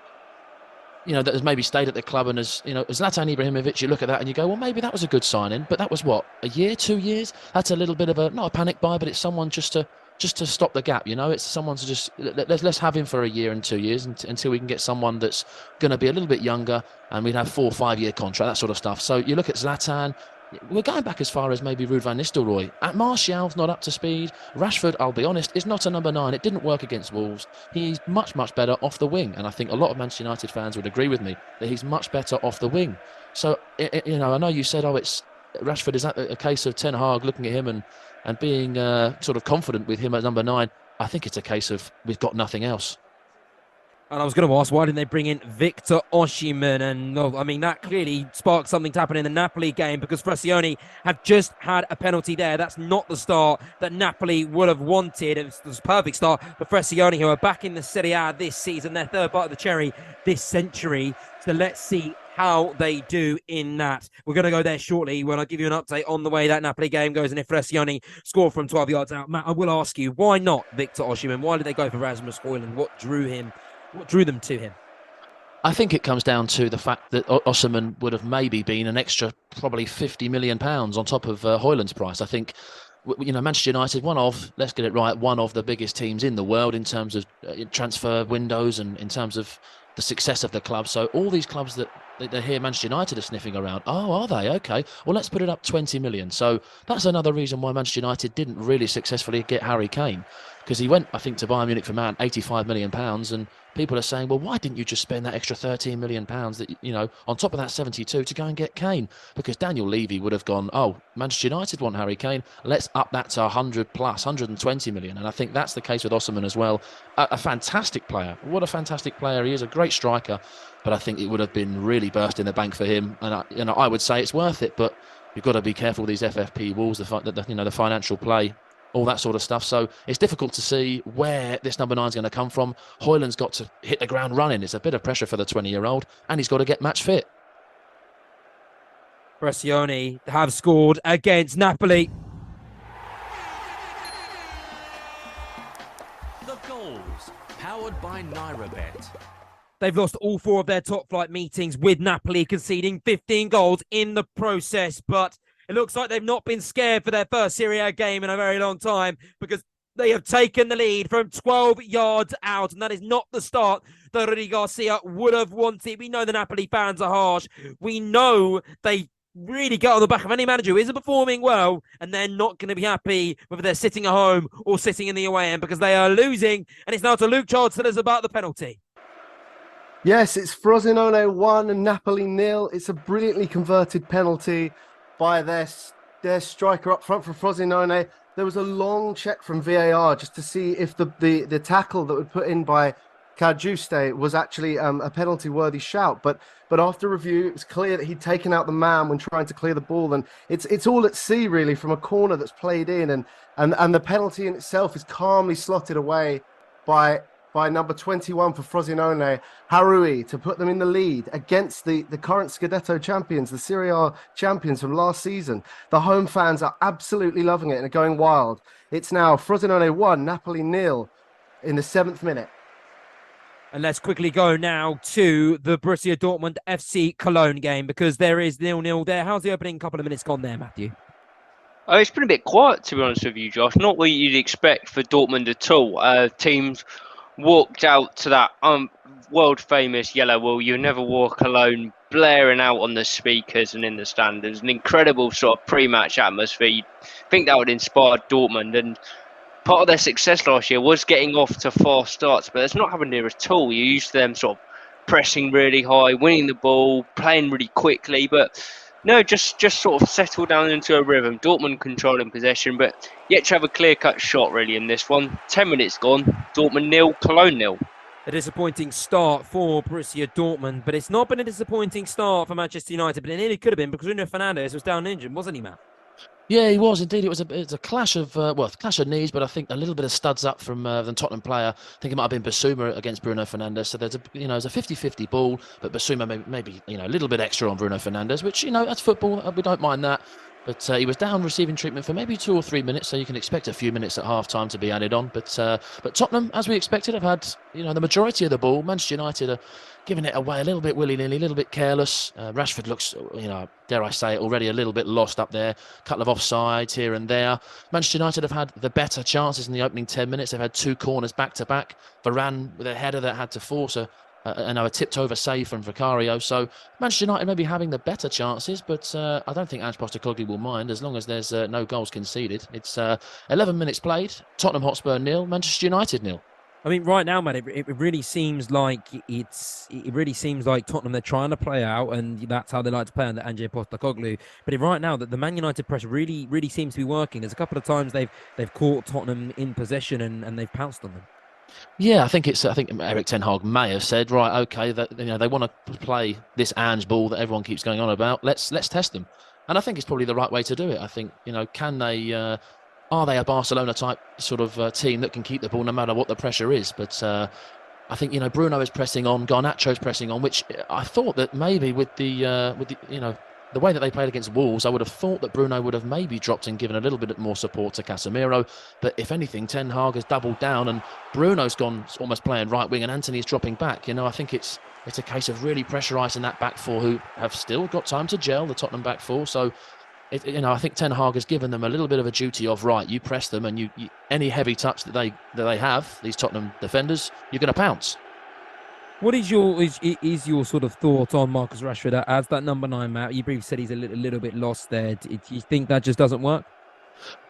that has maybe stayed at the club and has, Zlatan Ibrahimovic, you look at that and you go, well, maybe that was a good signing, but that was what, a year, 2 years? That's a little bit of not a panic buy, but it's someone just to stop the gap, It's someone to just, let's have him for a year and 2 years until we can get someone that's going to be a little bit younger, and we'd have 4 or 5 year contract, that sort of stuff. So you look at Zlatan. We're going back as far as maybe Ruud van Nistelrooy. Martial's not up to speed. Rashford, I'll be honest, is not a number 9. It didn't work against Wolves. He's much, much better off the wing. And I think a lot of Manchester United fans would agree with me that he's much better off the wing. So, I know you said, it's Rashford. Is that a case of Ten Hag looking at him and being sort of confident with him at number 9? I think it's a case of we've got nothing else. And I was going to ask, why didn't they bring in Victor Osimhen? And that clearly sparked something to happen in the Napoli game, because Fressioni have just had a penalty there. That's not the start that Napoli would have wanted. It was a perfect start for Fressioni, who are back in the Serie A this season, their third bite of the cherry this century. So let's see how they do in that. We're going to go there shortly when I give you an update on the way that Napoli game goes and if Fressioni score from 12 yards out. Matt, I will ask you, why not Victor Osimhen? Why did they go for Rasmus Højlund? What drew them to him? I think it comes down to the fact that Osimhen would have maybe been an extra probably £50 million on top of Højlund's price. I think, Manchester United, let's get it right, one of the biggest teams in the world in terms of transfer windows and in terms of the success of the club. So all these clubs that they hear Manchester United are sniffing around. Oh, are they? Okay. Well, let's put it up 20 million. So that's another reason why Manchester United didn't really successfully get Harry Kane. because he went, I think, to Bayern Munich for man £85 million, and people are saying, well, why didn't you just spend that extra £13 million that, on top of that 72 to go and get Kane? Because Daniel Levy would have gone, oh, Manchester United want Harry Kane, let's up that to 100 plus, 120 million. And I think that's the case with Osimhen as well. A fantastic player. What a fantastic player he is, a great striker. But I think it would have been really burst in the bank for him. And I would say it's worth it, but you've got to be careful with these FFP rules, the financial play, all that sort of stuff. So it's difficult to see where this number 9 is going to come from. Højlund's got to hit the ground running. It's a bit of pressure for the 20-year-old, and he's got to get match fit. Bresciani have scored against Napoli. The goals, powered by NairaBet. They've lost all 4 of their top flight meetings with Napoli, conceding 15 goals in the process, but it looks like they've not been scared for their first Serie A game in a very long time, because they have taken the lead from 12 yards out, and that is not the start that Rudy Garcia would have wanted. We know the Napoli fans are harsh. We know they really get on the back of any manager who isn't performing well, and they're not going to be happy whether they're sitting at home or sitting in the away end, because they are losing, and it's now to Luke Child to tell us about the penalty. Yes, it's Frosinone 1 and Napoli 0. It's a brilliantly converted penalty by their striker up front for Frosinone. There was a long check from VAR just to see if the tackle that was put in by Cajuste was actually a penalty-worthy shout. But after review, it was clear that he'd taken out the man when trying to clear the ball. And it's all at sea, really, from a corner that's played in. And the penalty in itself is calmly slotted away by number 21 for Frosinone, Harui, to put them in the lead against the current Scudetto champions, the Serie A champions from last season. The home fans are absolutely loving it and are going wild. It's now Frosinone 1, Napoli 0 in the 7th minute. And let's quickly go now to the Borussia Dortmund FC Cologne game, because there is 0-0 there. How's the opening couple of minutes gone there, Matthew? Oh, it's been a bit quiet, to be honest with you, Josh. Not what you'd expect for Dortmund at all. Teams walked out to that world famous yellow wall, You Never Walk Alone, blaring out on the speakers and in the stand. There's an incredible sort of pre-match atmosphere. You'd think that would inspire Dortmund, and part of their success last year was getting off to fast starts, but that's not happened here at all. You're used to them sort of pressing really high, winning the ball, playing really quickly, but no, just sort of settle down into a rhythm. Dortmund controlling possession, but yet to have a clear-cut shot really in this one. 10 minutes gone, Dortmund 0, Cologne 0. A disappointing start for Borussia Dortmund, but it's not been a disappointing start for Manchester United, but it nearly could have been, because Bruno Fernandes was down injured, wasn't he, Matt? Yeah, he was indeed. It was a clash of clash of knees, but I think a little bit of studs up from the Tottenham player. I think it might have been Basuma against Bruno Fernandes. So there's a 50-50 ball, but Basuma maybe a little bit extra on Bruno Fernandes, which that's football. We don't mind that. But he was down receiving treatment for maybe 2 or 3 minutes, so you can expect a few minutes at half time to be added on. But Tottenham, as we expected, have had the majority of the ball. Manchester United are giving it away a little bit willy-nilly, a little bit careless. Rashford looks, dare I say it, already a little bit lost up there. A couple of offsides here and there. Manchester United have had the better chances in the opening 10 minutes. They've had 2 corners back-to-back. Varane with a header that had to force a tipped-over save from Vicario. So Manchester United may be having the better chances, but I don't think Ange Postecoglou will mind as long as there's no goals conceded. It's 11 minutes played. Tottenham Hotspur 0, Manchester United 0. I mean, right now, Matt, it really seems like Tottenham, they're trying to play out, and that's how they like to play under Ange Postecoglou. But right now, that the Man United press really seems to be working. There's a couple of times they've caught Tottenham in possession and they've pounced on them. Yeah, I think Erik Ten Hag may have said, right, okay, that they want to play this Ange ball that everyone keeps going on about. Let's test them, and I think it's probably the right way to do it. I think can they? Are they a Barcelona type sort of team that can keep the ball no matter what the pressure is? But I think Bruno is pressing on, Garnacho's pressing on, which I thought that maybe with the way that they played against Wolves, I would have thought that Bruno would have maybe dropped and given a little bit more support to Casemiro. But if anything, Ten Hag has doubled down, and Bruno's gone almost playing right wing, and Anthony's dropping back. I think it's a case of really pressurising that back four, who have still got time to gel, the Tottenham back four. So I think Ten Hag has given them a little bit of a duty of, right, you press them, and you any heavy touch that they have, these Tottenham defenders, you're going to pounce. What is your sort of thought on Marcus Rashford as that number 9, Matt? You briefly said he's a little bit lost there. Do you think that just doesn't work?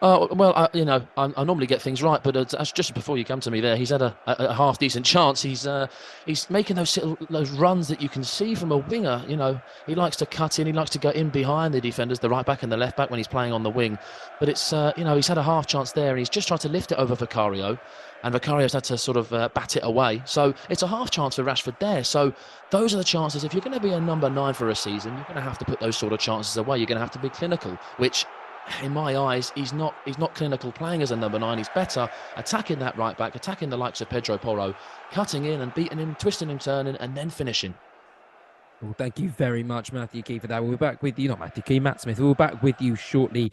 Well, I normally get things right, but just before you come to me there, he's had a half decent chance. He's making those runs that you can see from a winger. He likes to cut in, he likes to go in behind the defenders, the right back and the left back when he's playing on the wing. But it's he's had a half chance there, and he's just tried to lift it over Vicario, and Vicario's had to sort of bat it away. So it's a half chance for Rashford there. So those are the chances. If you're going to be a number 9 for a season, you're going to have to put those sort of chances away. You're going to have to be clinical, which, in my eyes, he's not clinical playing as a number 9. He's better attacking that right back, attacking the likes of Pedro Porro, cutting in and beating him, twisting him, turning, and then finishing. Well, thank you very much, Matthew Key, for that. We'll be back with you, not Matthew Key, Matt Smith. We'll be back with you shortly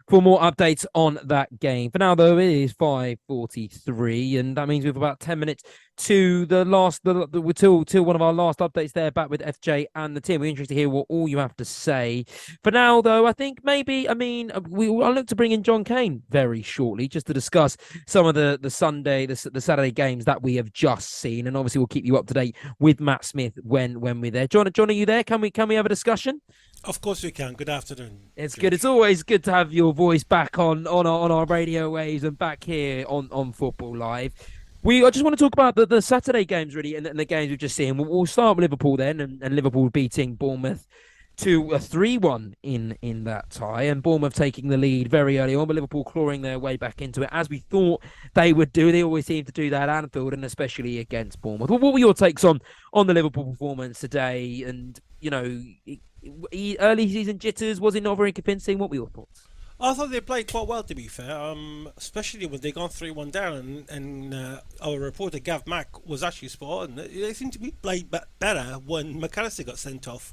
for more updates on that game. For now, though, it is 5:43, and that means we've about 10 minutes to the last, till one of our last updates there, back with FJ and the team. We're interested to hear what all you have to say. For now, though, I think I'll look to bring in John Kane very shortly, just to discuss some of the Saturday games that we have just seen, and obviously we'll keep you up to date with Matt Smith when we're there. John, are you there? Can we have a discussion? Of course we can. Good afternoon. It's good. It's always good to have your voice back on our radio waves and back here on Football Live. I just want to talk about the Saturday games, really, and the games we've just seen. We'll start with Liverpool then, and Liverpool beating Bournemouth to a 3-1 in that tie, and Bournemouth taking the lead very early on, but Liverpool clawing their way back into it, as we thought they would do. They always seem to do that at Anfield, and especially against Bournemouth. What were your takes on the Liverpool performance today? And, early season jitters, was it not very convincing? What were your thoughts? I thought they played quite well, to be fair, especially when they gone 3-1 down, and our reporter Gav Mack was actually spot on. They seemed to be played better when McAllister got sent off.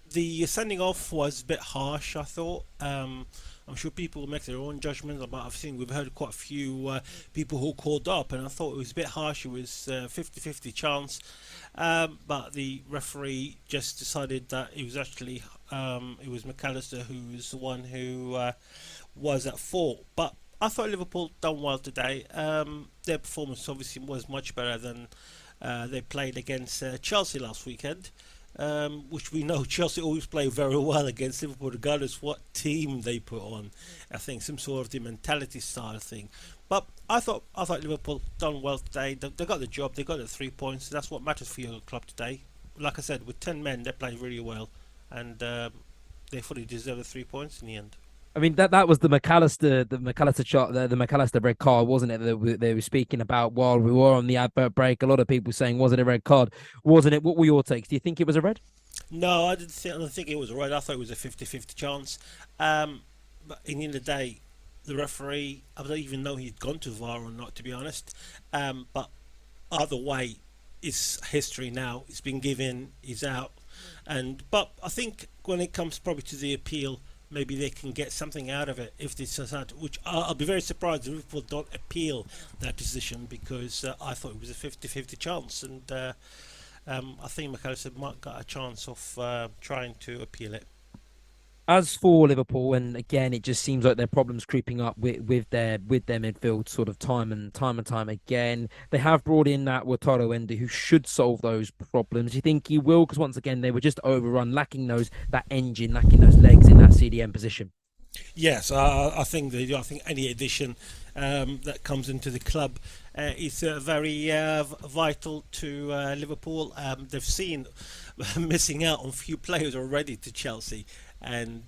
The sending off was a bit harsh, I thought. I'm sure people will make their own judgments. We've heard quite a few people who called up, and I thought it was a bit harsh. It was 50-50 chance, but the referee just decided that it was actually it was McAllister who was the one who was at fault. But I thought Liverpool done well today. Their performance obviously was much better than they played against Chelsea last weekend. Which we know Chelsea always play very well against Liverpool, regardless what team they put on. I think some sort of the mentality style thing. But I thought Liverpool done well today. They got the job. They got the 3 points. That's what matters for your club today. Like I said, with 10 men, they played really well, and they fully deserve the 3 points in the end. I mean, that was the McAllister shot, the McAllister red card, wasn't it? That they were speaking about while we were on the advert break. A lot of people saying, was it a red card? Wasn't it? What were your takes? Do you think it was a red? No, I don't think it was a red. I thought it was a 50-50 chance. But in the end of the day, the referee, I don't even know he'd gone to VAR or not, to be honest. But either way, it's history now. It's been given. He's out. But I think when it comes probably to the appeal, maybe they can get something out of it if they decide, which I'll be very surprised if Liverpool don't appeal that decision, because I thought it was a 50-50 chance, and I think McAllister might got a chance of trying to appeal it. As for Liverpool, and again, it just seems like their problems creeping up with their midfield sort of time and time again. They have brought in that Wataru Endo, who should solve those problems. Do you think he will? Because once again, they were just overrun, lacking that engine, lacking those legs in that CDM position. Yes, I think any addition that comes into the club is very vital to Liverpool. They've seen missing out on a few players already to Chelsea, and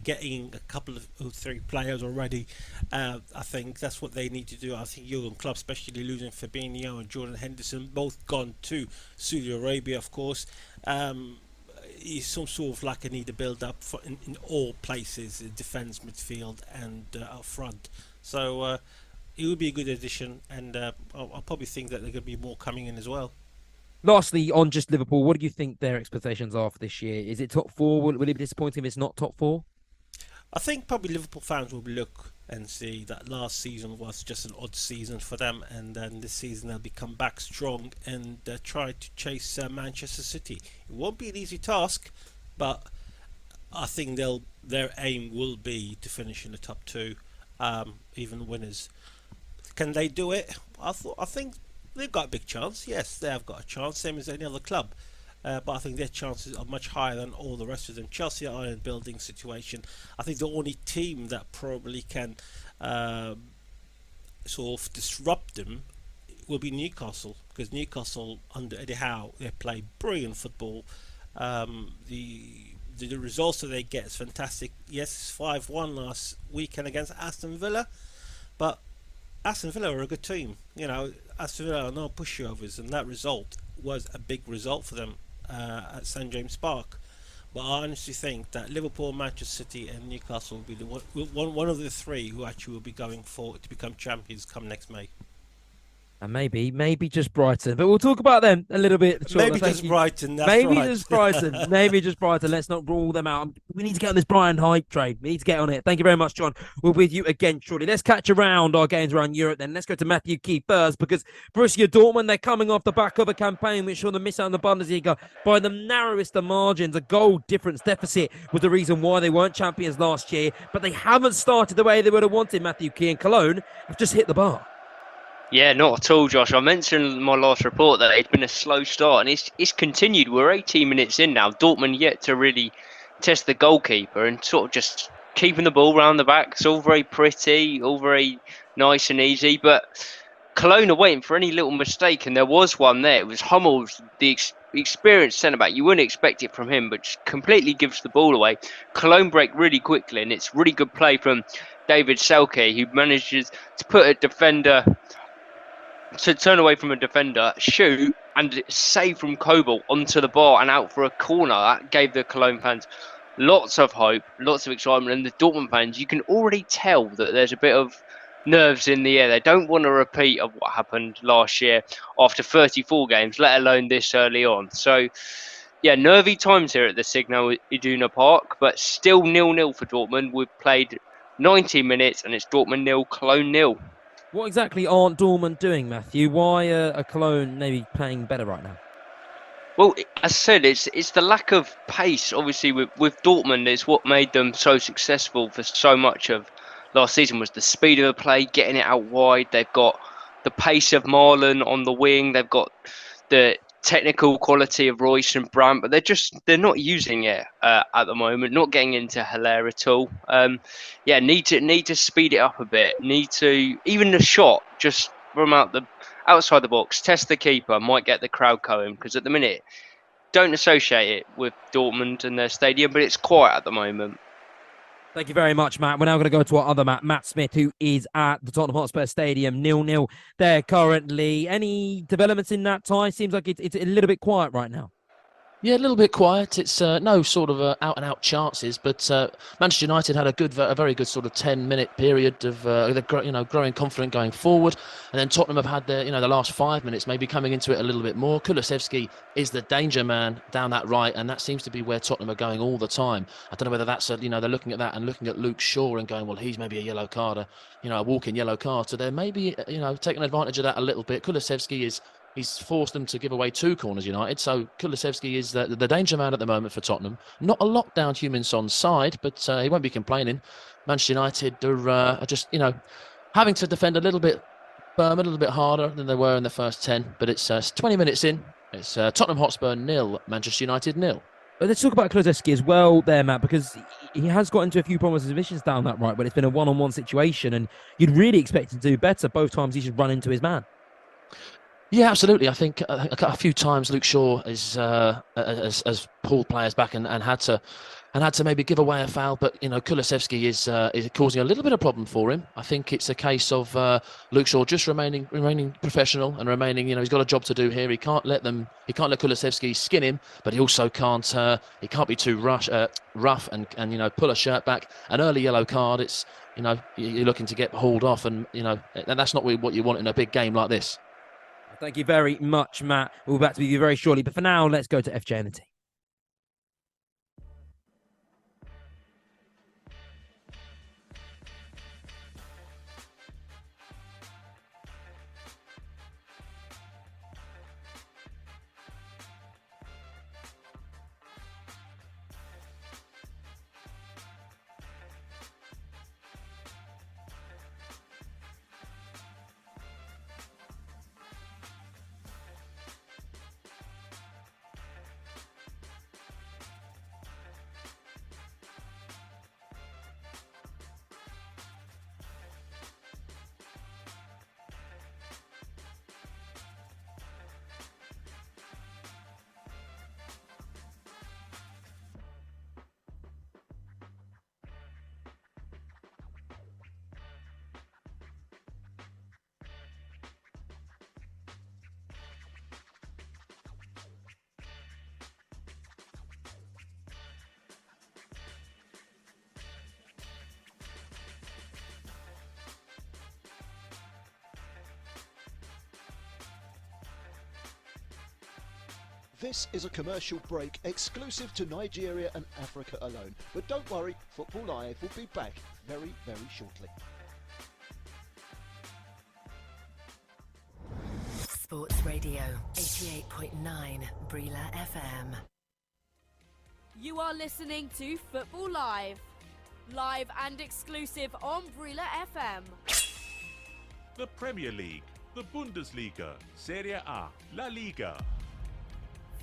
getting a couple of 3 players already. I think that's what they need to do. I think Jurgen Klopp, especially losing Fabinho and Jordan Henderson, both gone to Saudi Arabia, of course. Is some sort of like a need to build up in all places, defence, midfield, and up front. So it would be a good addition, and I'll probably think that there are going to be more coming in as well. Lastly, on just Liverpool, what do you think their expectations are for this year? Is it top 4? Will it be disappointing if it's not top 4? I think probably Liverpool fans will look and see that last season was just an odd season for them, and then this season they'll come back strong and try to chase Manchester City. It won't be an easy task, but I think their aim will be to finish in the top 2, even winners. Can they do it? I think they've got a big chance. Yes, they have got a chance, same as any other club. but I think their chances are much higher than all the rest of them. Chelsea are in a building situation. I think the only team that probably can sort of disrupt them will be Newcastle, because Newcastle under Eddie Howe, they play brilliant football. The results that they get is fantastic. Yes, 5-1 last weekend against Aston Villa, but Aston Villa are a good team. You know, Aston Villa are no pushovers, and that result was a big result for them at St James Park. But I honestly think that Liverpool, Manchester City, and Newcastle will be the one of the three who actually will be going forward to become champions come next May. And maybe just Brighton. But we'll talk about them a little bit shortly. Maybe just Brighton, that's maybe right. just Brighton. Maybe just Brighton. Let's not rule them out. We need to get on this Brighton hype train. We need to get on it. Thank you very much, John. We're with you again shortly. Let's catch around our games around Europe then. Let's go to Matthew Key first, because Borussia Dortmund, they're coming off the back of a campaign which saw them miss out on the Bundesliga by the narrowest of margins. A goal difference deficit was the reason why they weren't champions last year, but they haven't started the way they would have wanted. Matthew Key and Cologne have just hit the bar. Yeah, not at all, Josh. I mentioned in my last report that it's been a slow start, and it's continued. We're 18 minutes in now. Dortmund yet to really test the goalkeeper and sort of just keeping the ball round the back. It's all very pretty, all very nice and easy, but Cologne are waiting for any little mistake, and there was one there. It was Hummels, the experienced centre-back. You wouldn't expect it from him, but just completely gives the ball away. Cologne break really quickly, and it's really good play from David Selke, who manages to put a defender... to turn away from a defender, shoot, and save from Kobel onto the bar and out for a corner. That gave the Cologne fans lots of hope, lots of excitement. And the Dortmund fans, you can already tell that there's a bit of nerves in the air. They don't want a repeat of what happened last year after 34 games, let alone this early on. So, yeah, nervy times here at the Signal Iduna Park, but still 0-0 for Dortmund. We've played 90 minutes and it's Dortmund 0, Cologne 0. What exactly aren't Dortmund doing, Matthew? Why are Cologne maybe playing better right now? Well, as I said, it's the lack of pace. Obviously, with Dortmund, it's what made them so successful for so much of last season was the speed of the play, getting it out wide. They've got the pace of Marlon on the wing. They've got the technical quality of Royce and Brandt, but they're not using it at the moment. Not getting into Hilaire at all. Need to speed it up a bit. Need to even the shot just from outside the box, test the keeper, might get the crowd going, because at the minute don't associate it with Dortmund and their stadium, but it's quiet at the moment. Thank you very much, Matt. We're now going to go to our other Matt Smith, who is at the Tottenham Hotspur Stadium, 0-0 there currently. Any developments in that tie? Seems like it's a little bit quiet right now. Yeah, a little bit quiet. It's no sort of out-and-out chances, but Manchester United had a very good sort of 10-minute period of growing confident going forward, and then Tottenham have had the last 5 minutes maybe coming into it a little bit more. Kulusevski is the danger man down that right, and that seems to be where Tottenham are going all the time. I don't know whether that's they're looking at that and looking at Luke Shaw and going, well, he's maybe a yellow card, a walking yellow card. So they're maybe taking advantage of that a little bit. Kulusevski He's forced them to give away 2 corners, United. So Kulusevski is the danger man at the moment for Tottenham. Not a lockdown Humanson's side, but he won't be complaining. Manchester United are just, having to defend a little bit firmer, a little bit harder than they were in the first 10. But it's 20 minutes in. It's Tottenham Hotspur 0, Manchester United 0. But let's talk about Kulusevski as well there, Matt, because he has got into a few problems with missions down that right, but it's been a one-on-one situation, and you'd really expect him to do better. Both times he should run into his man. Yeah, absolutely. I think a few times Luke Shaw has pulled players back and had to maybe give away a foul, but Kulusevski is causing a little bit of problem for him. I think it's a case of Luke Shaw just remaining professional and remaining. He's got a job to do here. He can't let Kulusevski skin him, but he also can't be too rough and pull a shirt back. An early yellow card. It's you're looking to get hauled off, and that's not what you want in a big game like this. Thank you very much, Matt. We'll be back to you very shortly. But for now, let's go to FJ and the team. This is a commercial break exclusive to Nigeria and Africa alone. But don't worry, Football Live will be back very, very shortly. Sports Radio 88.9 Brila FM. You are listening to Football Live. Live and exclusive on Brila FM. The Premier League, the Bundesliga, Serie A, La Liga.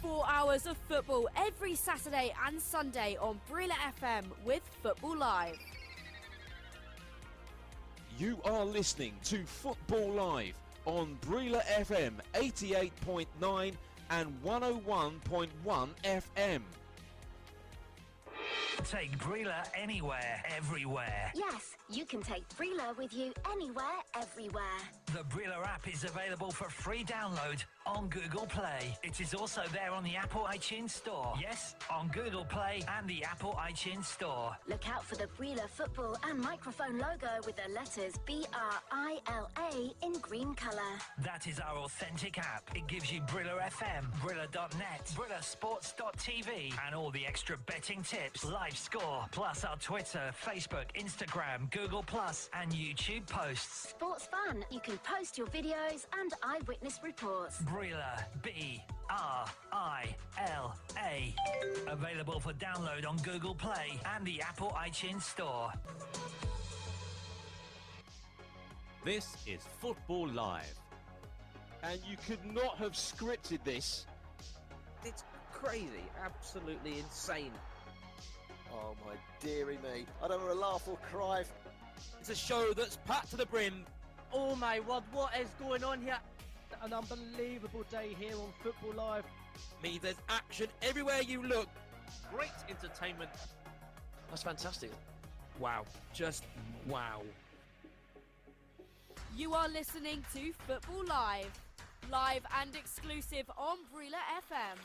4 hours of football every Saturday and Sunday on Brila FM with Football Live. You are listening to Football Live on Brila FM 88.9 and 101.1 FM. Take Brila anywhere, everywhere. Yes, you can take Brila with you anywhere, everywhere. The Brila app is available for free download on Google Play. It is also there on the Apple iTunes Store. Yes, on Google Play and the Apple iTunes Store. Look out for the Brila football and microphone logo with the letters BRILA in green colour. That is our authentic app. It gives you Brila FM, Brila.net, BrilaSports.tv, and all the extra betting tips, live score, plus our Twitter, Facebook, Instagram, Google Plus, and YouTube posts. Sports fun. You can post your videos and eyewitness reports. Brila, BRILA. Available for download on Google Play and the Apple iTunes Store. This is Football Live. And you could not have scripted this. It's crazy, absolutely insane. Oh my dearie me. I don't want to laugh or cry. It's a show that's packed to the brim. Oh my word, what is going on here? An unbelievable day here on Football Live. Means there's action everywhere you look. Great entertainment. That's fantastic. Wow, just wow. You are listening to Football Live. Live and exclusive on Brila FM.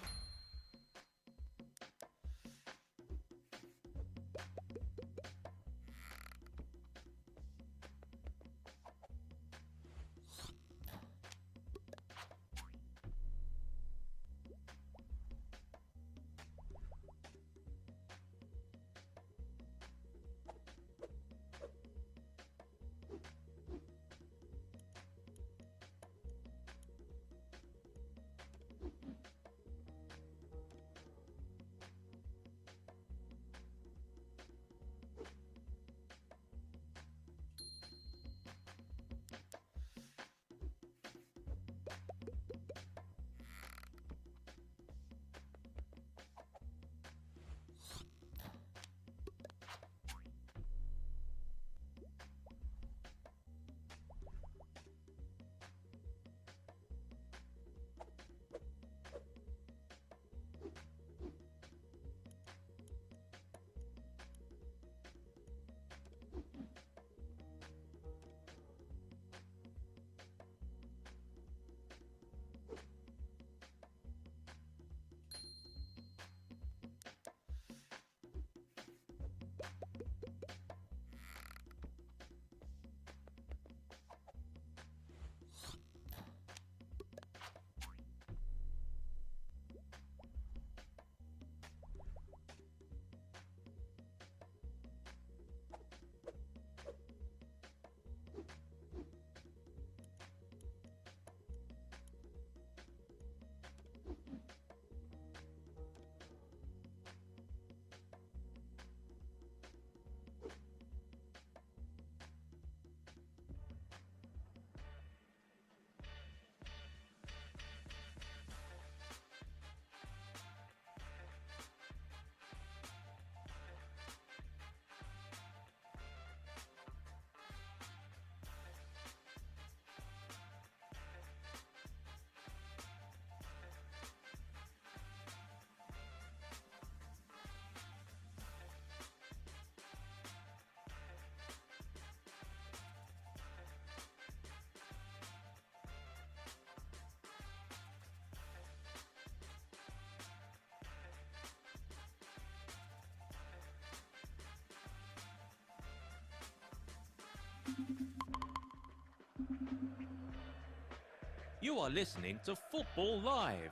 You are listening to Football Live.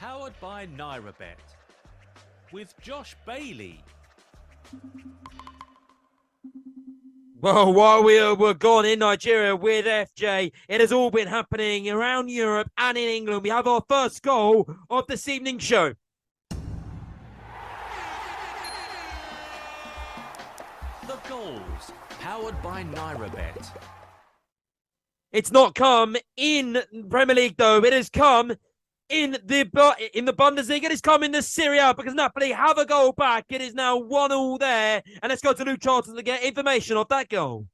Powered by NairaBet. With Josh Bailey. Well, while we're gone in Nigeria with FJ, it has all been happening around Europe and in England. We have our first goal of this evening's show. The goals, powered by NairaBet. It's not come in Premier League, though. It has come in the Bundesliga. It has come in the Serie A because Napoli have a goal back. It is now 1-1 there. And let's go to Luke Charlton to get information of that goal.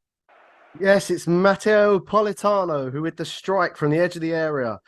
Yes, it's Matteo Politano who with the strike from the edge of the area.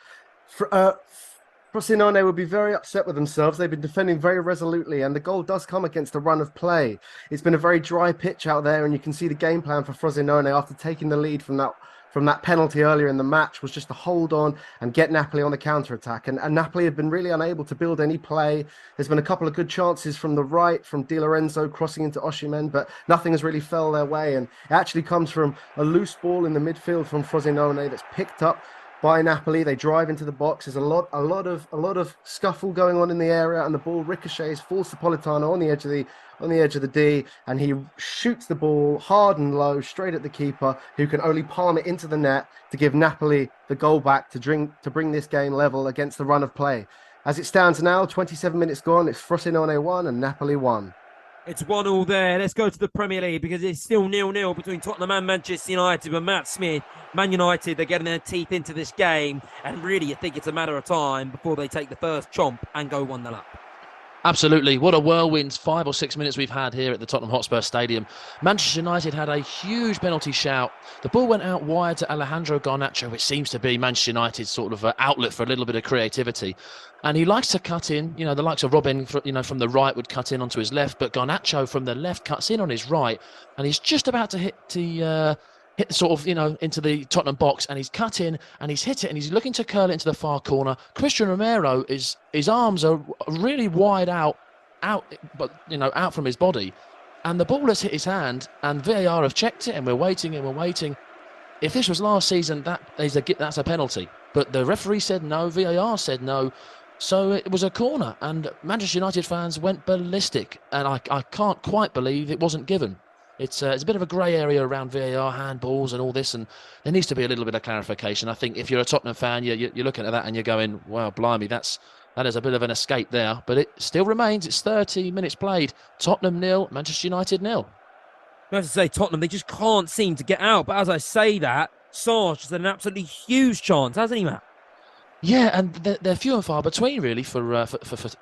Frosinone will be very upset with themselves. They've been defending very resolutely, and the goal does come against a run of play. It's been a very dry pitch out there, and you can see the game plan for Frosinone after taking the lead from that penalty earlier in the match was just to hold on and get Napoli on the counter-attack. And Napoli have been really unable to build any play. There's been a couple of good chances from the right, from Di Lorenzo crossing into Osimhen, but nothing has really fell their way. And it actually comes from a loose ball in the midfield from Frosinone that's picked up by Napoli. They drive into the box. There's a lot of scuffle going on in the area, and the ball ricochets, falls to Politano on the edge of the D, and he shoots the ball hard and low straight at the keeper, who can only palm it into the net to give Napoli the goal back to bring this game level against the run of play. As it stands now, 27 minutes gone, it's Frosinone 1 and Napoli 1. It's 1-1 there. Let's go to the Premier League because it's still 0-0 between Tottenham and Manchester United. But Matt Smith, Man United, they're getting their teeth into this game. And really, you think it's a matter of time before they take the first chomp and go 1-0 up. Absolutely. What a whirlwind 5 or 6 minutes we've had here at the Tottenham Hotspur Stadium. Manchester United had a huge penalty shout. The ball went out wide to Alejandro Garnacho, which seems to be Manchester United's sort of outlet for a little bit of creativity. And he likes to cut in, the likes of Robin, from the right would cut in onto his left, but Garnacho from the left cuts in on his right, and he's just about to hit into the Tottenham box, and he's cut in and he's hit it and he's looking to curl it into the far corner. Christian Romero his arms are really wide out from his body, and the ball has hit his hand, and VAR have checked it, and we're waiting. If this was last season, that's a penalty, but the referee said no, VAR said no, so it was a corner, and Manchester United fans went ballistic, and I can't quite believe it wasn't given. It's a bit of a grey area around VAR, handballs and all this, and there needs to be a little bit of clarification. I think if you're a Tottenham fan, you're looking at that and you're going, wow, blimey, that is a bit of an escape there. But it still remains. It's 30 minutes played. Tottenham 0, Manchester United 0. I have to say, Tottenham, they just can't seem to get out. But as I say that, Sarge has had an absolutely huge chance, hasn't he, Matt? Yeah, and they're few and far between, really, for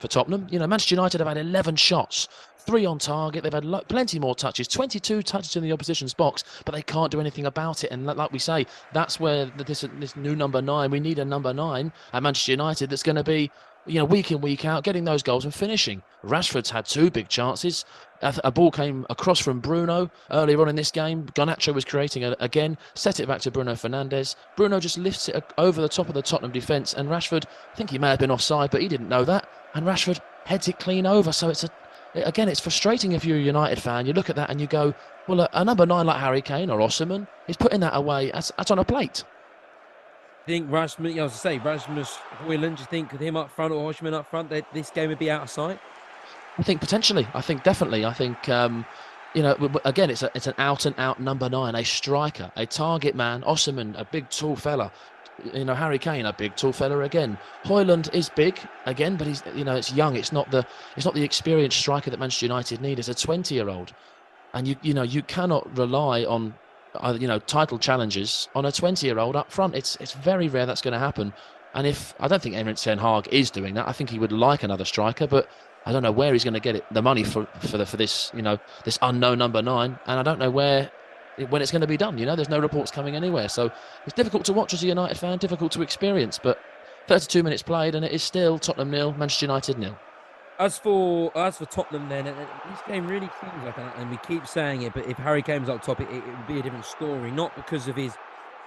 Tottenham. Manchester United have had 11 shots, 3 on target. They've had plenty more touches, 22 touches in the opposition's box, but they can't do anything about it. And like we say, that's where this new number 9, we need a number 9 at Manchester United that's going to be, week in, week out, getting those goals and finishing. Rashford's had 2 big chances. A ball came across from Bruno earlier on in this game. Garnacho was creating again, set it back to Bruno Fernandes. Bruno just lifts it over the top of the Tottenham defence, and Rashford, I think he may have been offside, but he didn't know that. And Rashford heads it clean over. So it's frustrating if you're a United fan. You look at that and you go, well, a number 9 like Harry Kane or Osimhen is putting that away. That's on a plate. I think Rasmus, Rasmus Højlund, do you think with him up front or Osimhen up front, that this game would be out of sight? I think potentially. I think definitely. I think, again, it's an out-and-out number 9, a striker, a target man. Osimhen, a big, tall fella. Harry Kane, a big, tall fella again. Højlund is big again, but he's, it's young. It's not the experienced striker that Manchester United need as a 20-year-old. And you cannot rely on, title challenges on a 20-year-old up front. It's very rare that's going to happen. And I don't think Erik ten Hag is doing that. I think he would like another striker, but I don't know where he's going to get the money for this, this unknown number 9, and I don't know when it's going to be done. There's no reports coming anywhere, so it's difficult to watch as a United fan, difficult to experience. But 32 minutes played, and it is still Tottenham 0, Manchester United 0. As for Tottenham, then this game really seems like that, and we keep saying it. But if Harry Kane was up top, it would be a different story. Not because of his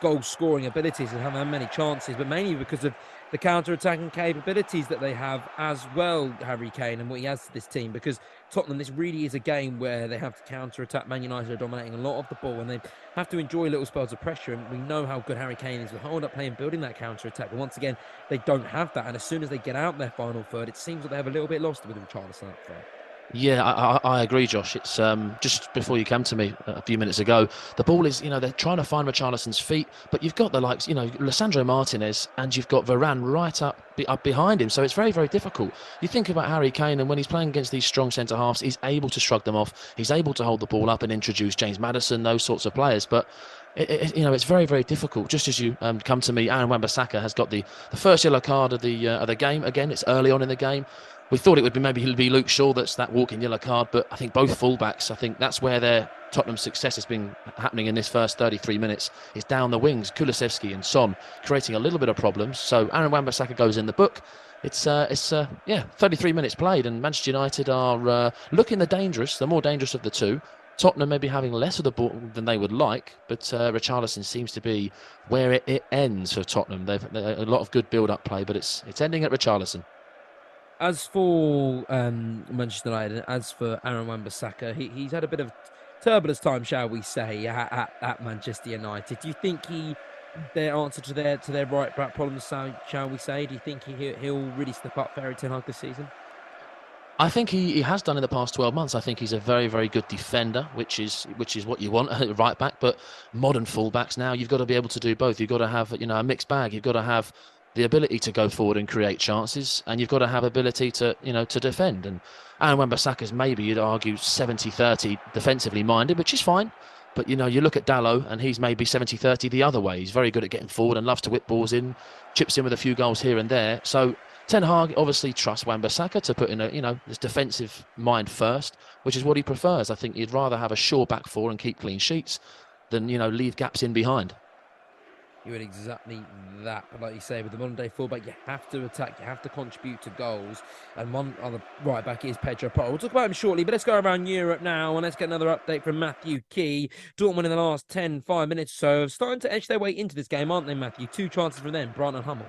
goal-scoring abilities and haven't had many chances, but mainly because of the counter-attacking capabilities that they have as well, Harry Kane, and what he has to this team. Because Tottenham, this really is a game where they have to counter-attack. Man United are dominating a lot of the ball, and they have to enjoy little spells of pressure. And we know how good Harry Kane is with hold-up play and building that counter-attack. But once again, they don't have that. And as soon as they get out in their final third, it seems that they have a little bit lost with Richarlison up front. Yeah, I agree, Josh. It's just before you came to me a few minutes ago, the ball is, they're trying to find Richarlison's feet, but you've got the likes, Lissandro Martinez, and you've got Varane right up behind him. So it's very, very difficult. You think about Harry Kane, and when he's playing against these strong centre-halves, he's able to shrug them off. He's able to hold the ball up and introduce James Maddison, those sorts of players. But it's very, very difficult. Just as you come to me, Aaron Wan-Bissaka has got the first yellow card of the game. Again, it's early on in the game. We thought it would be maybe Luke Shaw that's that walking yellow card, but I think both fullbacks, I think that's where their Tottenham's success has been happening in this first 33 minutes. Is down the wings, Kulusevski and Son creating a little bit of problems. So Aaron Wan-Bissaka goes in the book. It's 33 minutes played, and Manchester United are looking the dangerous, the more dangerous of the two. Tottenham maybe having less of the ball than they would like, but Richarlison seems to be where it ends for Tottenham. They've a lot of good build-up play, but it's ending at Richarlison. As for Manchester United, as for Aaron Wan-Bissaka, he's had a bit of turbulence time, shall we say, at Manchester United. Do you think their answer to their right back problems, shall we say? Do you think he'll really step up for Erik ten Hag this season? I think he has done in the past 12 months. I think he's a very, very good defender, which is what you want at right back. But modern fullbacks now, you've got to be able to do both. You've got to have a mixed bag. You've got to have the ability to go forward and create chances, and you've got to have ability to to defend. And Aaron Wan-Bissaka's maybe, you'd argue, 70-30 defensively minded, which is fine. But you look at Dalot, and he's maybe 70-30 the other way. He's very good at getting forward and loves to whip balls in, chips in with a few goals here and there. So Ten Hag obviously trusts Wan-Bissaka to put in this defensive mind first, which is what he prefers. I think he'd rather have a sure back four and keep clean sheets than leave gaps in behind. You would exactly that. But like you say, with the modern day fullback, you have to attack, you have to contribute to goals. And one other right back is Pedro Porro. We'll talk about him shortly, but let's go around Europe now and let's get another update from Matthew Key. Dortmund in the last 5 minutes or so, starting to edge their way into this game, aren't they, Matthew? 2 chances from them, Brighton and Hummels.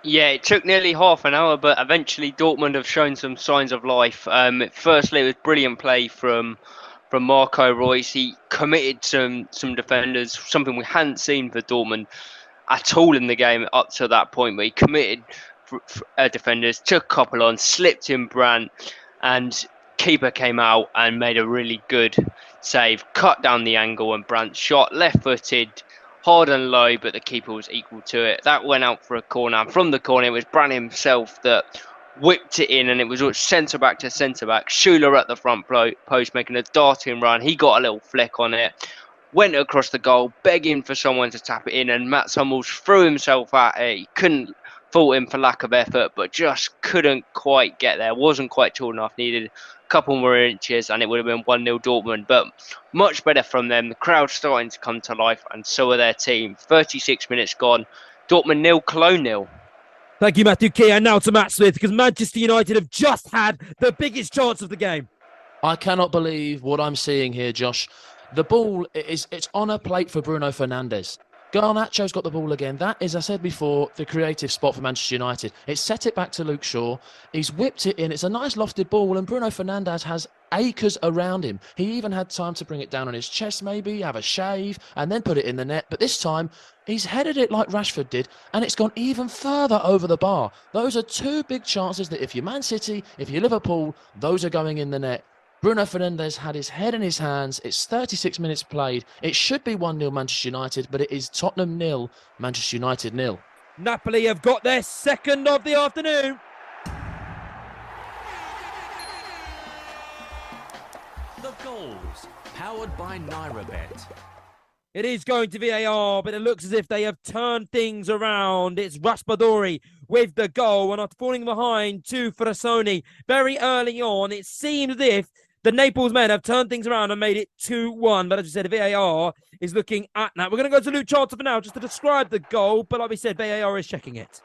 Yeah, it took nearly half an hour, but eventually Dortmund have shown some signs of life. Firstly, it was brilliant play from Marco Reus. He committed some defenders, something we hadn't seen for Dortmund at all in the game up to that point. But he committed defenders, took a couple on, slipped in Brandt, and keeper came out and made a really good save, cut down the angle, and Brandt shot left-footed, hard and low, but the keeper was equal to it. That went out for a corner, and from the corner it was Brandt himself that whipped it in, and it was centre back to centre back. Schuler at the front post making a darting run. He got a little flick on it, went across the goal, begging for someone to tap it in, and Mats Hummels threw himself at it. He couldn't fault him for lack of effort, but just couldn't quite get there. Wasn't quite tall enough. Needed a couple more inches, and it would have been 1-0 Dortmund. But much better from them. The crowd's starting to come to life, and so are their team. 36 minutes gone. Dortmund 0, Cologne 0. Thank you, Matthew Key. And now to Matt Smith, because Manchester United have just had the biggest chance of the game. I cannot believe what I'm seeing here, Josh. The ball it's on a plate for Bruno Fernandes. Garnacho's got the ball again. That is, I said before, the creative spot for Manchester United. It's set it back to Luke Shaw. He's whipped it in. It's a nice lofted ball, and Bruno Fernandes has acres around him. He even had time to bring it down on his chest, maybe, have a shave, and then put it in the net. But this time, he's headed it like Rashford did, and it's gone even further over the bar. Those are 2 big chances that if you're Man City, if you're Liverpool, those are going in the net. Bruno Fernandes had his head in his hands. It's 36 minutes played. It should be 1-0 Manchester United, but it is Tottenham 0, Manchester United 0. Napoli have got their second of the afternoon. The goals, powered by NairaBet. It is going to VAR, but it looks as if they have turned things around. It's Raspadori with the goal, and after falling behind to Frassoni very early on, it seems as if the Naples men have turned things around and made it 2-1. But as I said, VAR is looking at that. We're going to go to Luke Charlton for now just to describe the goal. But like we said, VAR is checking it.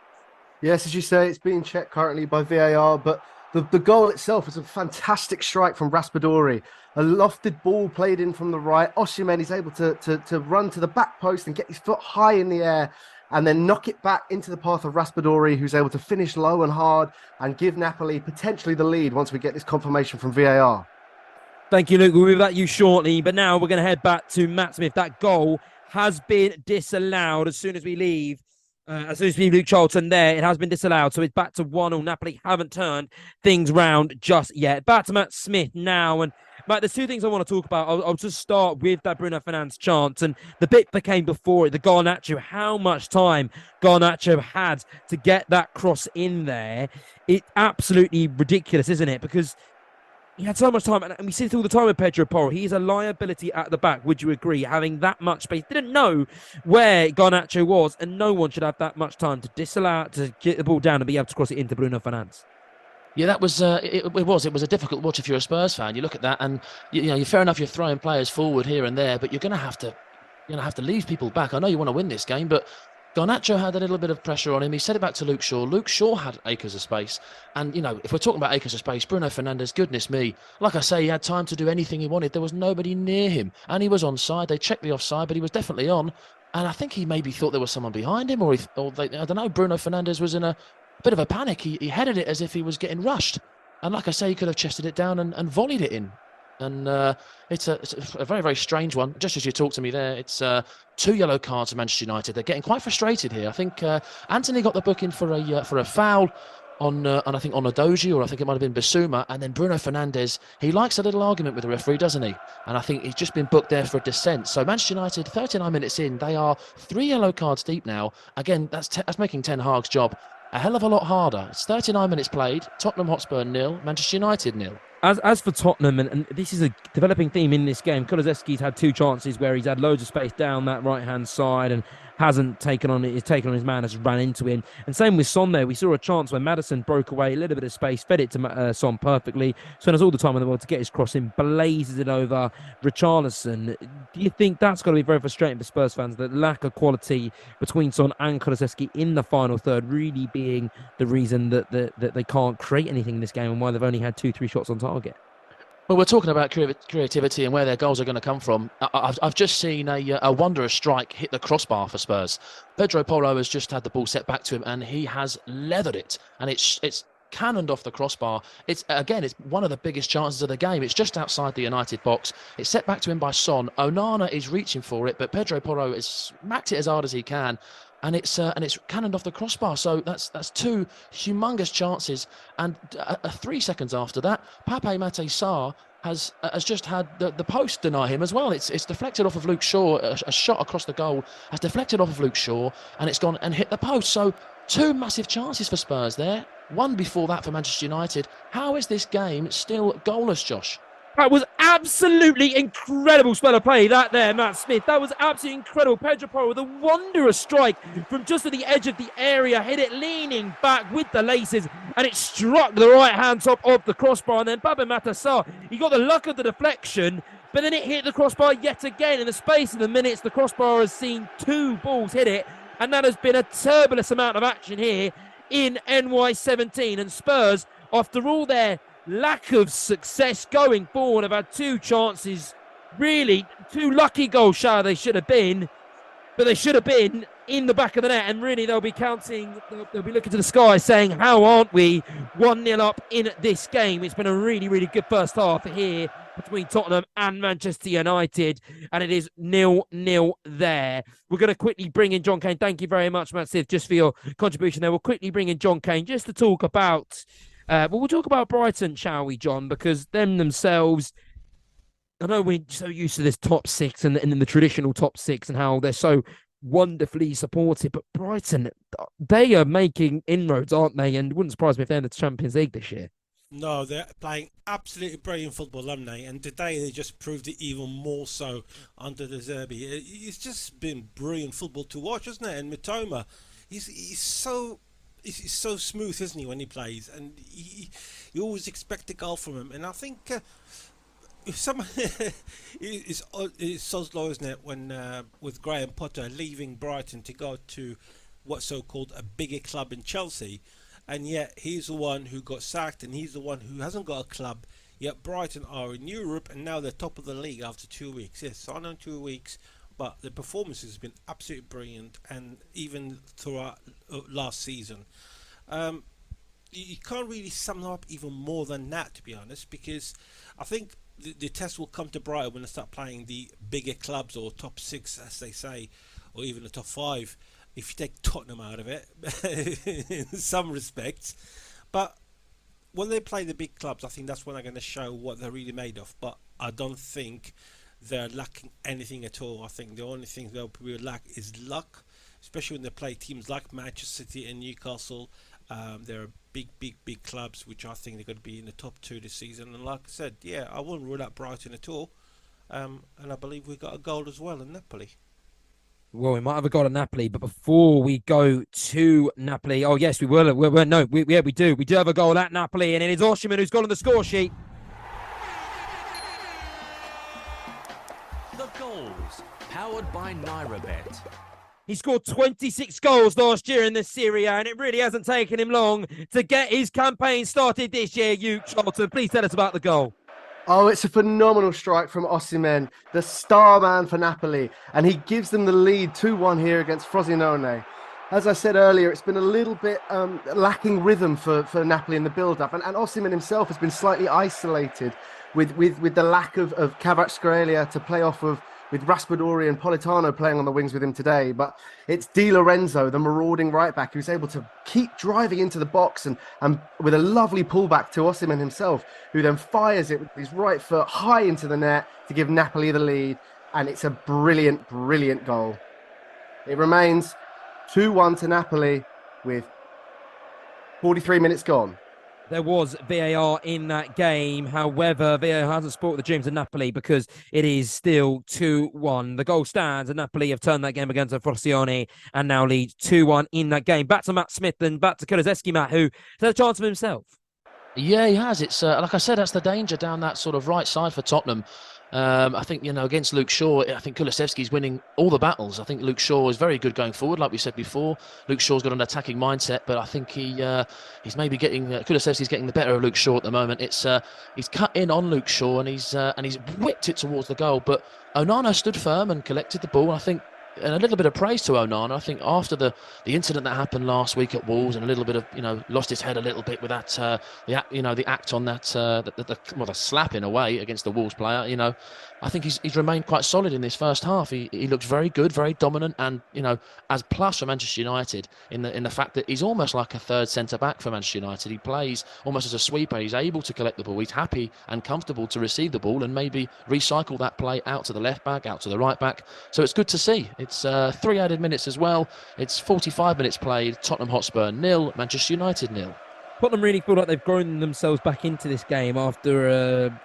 Yes, as you say, it's being checked currently by VAR, but The goal itself was a fantastic strike from Raspadori. A lofted ball played in from the right. Osimhen is able to run to the back post and get his foot high in the air and then knock it back into the path of Raspadori, who's able to finish low and hard and give Napoli potentially the lead once we get this confirmation from VAR. Thank you, Luke. We'll be back to you shortly. But now we're going to head back to Matt Smith. That goal has been disallowed as soon as we leave. As soon as we leave Luke Charlton there, it has been disallowed. So it's back to 1-0. Napoli haven't turned things round just yet. Back to Matt Smith now. And Matt, there's two things I want to talk about. I'll just start with that Bruno Fernandes chance. And the bit that came before it, the Garnacho, how much time Garnacho had to get that cross in there. It's absolutely ridiculous, isn't it? Because he had so much time, and we see it all the time with Pedro Porro. He's a liability at the back, would you agree? Having that much space. Didn't know where Garnacho was, and no one should have that much time to disallow, to get the ball down and be able to cross it into Bruno Fernandes. Yeah, that was it was a difficult watch if you're a Spurs fan. You look at that, and you're fair enough. You're throwing players forward here and there, but you're going to have to leave people back. I know you want to win this game, but Garnacho had a little bit of pressure on him. He set it back to Luke Shaw. Luke Shaw had acres of space. And, if we're talking about acres of space, Bruno Fernandes, goodness me, like I say, he had time to do anything he wanted. There was nobody near him. And he was onside. They checked the offside, but he was definitely on. And I think he maybe thought there was someone behind him, I don't know, Bruno Fernandes was in a bit of a panic. He headed it as if he was getting rushed. And like I say, he could have chested it down and volleyed it in. And it's a very, very strange one. Just as you talked to me there, it's 2 yellow cards for Manchester United. They're getting quite frustrated here. I think Anthony got the booking for a foul on I think on Odoji, or I think it might have been Basuma, and then Bruno Fernandes, he likes a little argument with the referee, doesn't he? And I think he's just been booked there for a dissent. So Manchester United, 39 minutes in, they are 3 yellow cards deep now. Again, that's making Ten Hag's job a hell of a lot harder. It's 39 minutes played. Tottenham Hotspur 0, Manchester United 0. As for Tottenham, and this is a developing theme in this game, Kulusevski's had 2 chances where he's had loads of space down that right-hand side and hasn't taken on it. He's taken on his man, has ran into him. And same with Son there. We saw a chance where Maddison broke away a little bit of space, fed it to Son perfectly. Son has all the time in the world to get his cross in, blazes it over Richarlison. Do you think that's going to be very frustrating for Spurs fans, the lack of quality between Son and Kulusevski in the final third really being the reason that they can't create anything in this game and why they've only had 2-3 shots on target? Well, we're talking about creativity and where their goals are going to come from. I've just seen a wondrous strike hit the crossbar for Spurs. Pedro Porro has just had the ball set back to him, and he has leathered it, and it's cannoned off the crossbar. It's one of the biggest chances of the game. It's just outside the United box. It's set back to him by Son. Onana is reaching for it, but Pedro Porro has smacked it as hard as he can. And it's cannoned off the crossbar. So that's 2 humongous chances. And 3 seconds after that, Pape Matar Sarr has just had the post deny him as well. It's deflected off of Luke Shaw. A shot across the goal has deflected off of Luke Shaw, and it's gone and hit the post. So 2 massive chances for Spurs there. 1 before that for Manchester United. How is this game still goalless, Josh? That was absolutely incredible spell of play, that there, Matt Smith. That was absolutely incredible. Pedro Porro with a wondrous strike from just at the edge of the area, hit it leaning back with the laces, and it struck the right-hand top of the crossbar. And then Pape Matar Sarr, he got the luck of the deflection, but then it hit the crossbar yet again. In the space of the minutes, the crossbar has seen 2 balls hit it, and that has been a turbulent amount of action here in NY17. And Spurs, after all their lack of success going forward, have had 2 chances, really 2 lucky goals shy they should have been, but they should have been in the back of the net, and really they'll be looking to the sky saying, how aren't we 1-0 up in this game? It's been a really, really good first half here between Tottenham and Manchester United, and it is 0-0 there. We're going to quickly bring in John Kane. Thank you very much, Matt Smith, just for your contribution there. We'll quickly bring in John Kane just to talk about we'll talk about Brighton, shall we, John? Because them themselves, I know we're so used to this top 6 and in the traditional top 6 and how they're so wonderfully supported, but Brighton, they are making inroads, aren't they? And it wouldn't surprise me if they're in the Champions League this year. No, they're playing absolutely brilliant football, haven't they? And today they just proved it even more so under the Zerbi. It's just been brilliant football to watch, isn't it? And Mitoma, he's so smooth, isn't he, when he plays? And you always expect a goal from him. And I think if someone it's Soslow, isn't it, when with Graham Potter leaving Brighton to go to what's so-called a bigger club in Chelsea. and yet he's the one who got sacked, and he's the one who hasn't got a club. Yet Brighton are in Europe, and now they're top of the league after 2 weeks. Yes, signed on 2 weeks, but the performance has been absolutely brilliant, and even throughout last season. You can't really sum up even more than that, to be honest, because I think the test will come to Brighton when they start playing the bigger clubs, or top 6, as they say, or even the top 5, if you take Tottenham out of it, in some respects. But when they play the big clubs, I think that's when they're going to show what they're really made of. But I don't think they're lacking anything at all. I think the only thing they'll probably lack is luck, especially when they play teams like Manchester City and Newcastle. They're big clubs, which I think they're going to be in the top 2 this season. And like I said, yeah, I wouldn't rule out Brighton at all. And I believe we got a goal as well in Napoli. Well, we might have a goal at Napoli, but before we go to Napoli, oh yes, we will. We do. We do have a goal at Napoli, and it is Osimhen who's got on the score sheet. The goals, powered by NairaBet. He scored 26 goals last year in the Serie A, and it really hasn't taken him long to get his campaign started this year. Charlton, please tell us about the goal. Oh, it's a phenomenal strike from Osimhen, the star man for Napoli, and he gives them the lead 2-1 here against Frosinone. As I said earlier, it's been a little bit lacking rhythm for Napoli in the build-up, and Osimhen himself has been slightly isolated with the lack of Kvaratskhelia to play off of, with Raspadori and Politano playing on the wings with him today. But it's Di Lorenzo, the marauding right-back, who's able to keep driving into the box and with a lovely pullback to Osimhen himself, who then fires it with his right foot high into the net to give Napoli the lead. And it's a brilliant, brilliant goal. It remains 2-1 to Napoli with 43 minutes gone. There was VAR in that game. However, VAR hasn't spoiled the dreams of Napoli because it is still 2-1. The goal stands, and Napoli have turned that game against Frosinone and now lead 2-1 in that game. Back to Matt Smith and back to Kulusevski, Matt, who has a chance of himself. Yeah, he has. It's like I said, that's the danger down that sort of right side for Tottenham. I think, against Luke Shaw, I think Kulusevski's winning all the battles. I think Luke Shaw is very good going forward, like we said before. Luke Shaw's got an attacking mindset, but I think he's maybe getting Kulusevski's getting the better of Luke Shaw at the moment. It's he's cut in on Luke Shaw and he's whipped it towards the goal, but Onana stood firm and collected the ball. I think. And a little bit of praise to Onana. I think after the incident that happened last week at Wolves, and a little bit of lost his head a little bit with that the act on that the slap in a way against the Wolves player. I think he's remained quite solid in this first half. He looks very good, very dominant, and as plus for Manchester United in the fact that he's almost like a third centre back for Manchester United. He plays almost as a sweeper. He's able to collect the ball. He's happy and comfortable to receive the ball and maybe recycle that play out to the left back, out to the right back. So it's good to see. It's 3 added minutes as well. It's 45 minutes played. Tottenham Hotspur 0, Manchester United 0. Tottenham really feel like they've grown themselves back into this game after a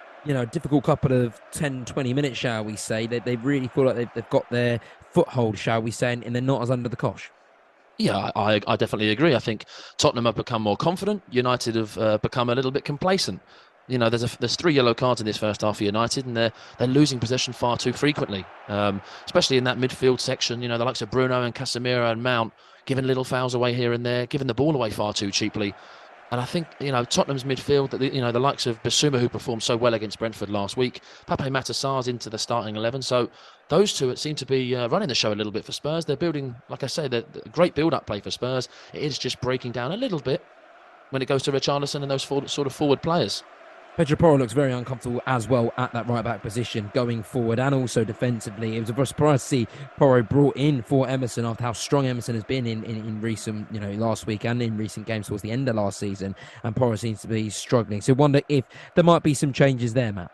difficult couple of 10, 20 minutes, shall we say. They really feel like they've got their foothold, shall we say, and they're not as under the cosh. Yeah, I definitely agree. I think Tottenham have become more confident. United have become a little bit complacent. There's 3 yellow cards in this first half for United, and they're losing possession far too frequently, especially in that midfield section. The likes of Bruno and Casemiro and Mount giving little fouls away here and there, giving the ball away far too cheaply. And I think, Tottenham's midfield, the likes of Basuma, who performed so well against Brentford last week, Pape Matar Sarr's into the starting 11. So those two seem to be running the show a little bit for Spurs. They're building, like I say, the great build-up play for Spurs. It is just breaking down a little bit when it goes to Richarlison and those sort of forward players. Pedro Porro looks very uncomfortable as well at that right-back position going forward and also defensively. It was a surprise to see Porro brought in for Emerson after how strong Emerson has been in recent, last week and in recent games towards the end of last season, and Porro seems to be struggling. So I wonder if there might be some changes there, Matt.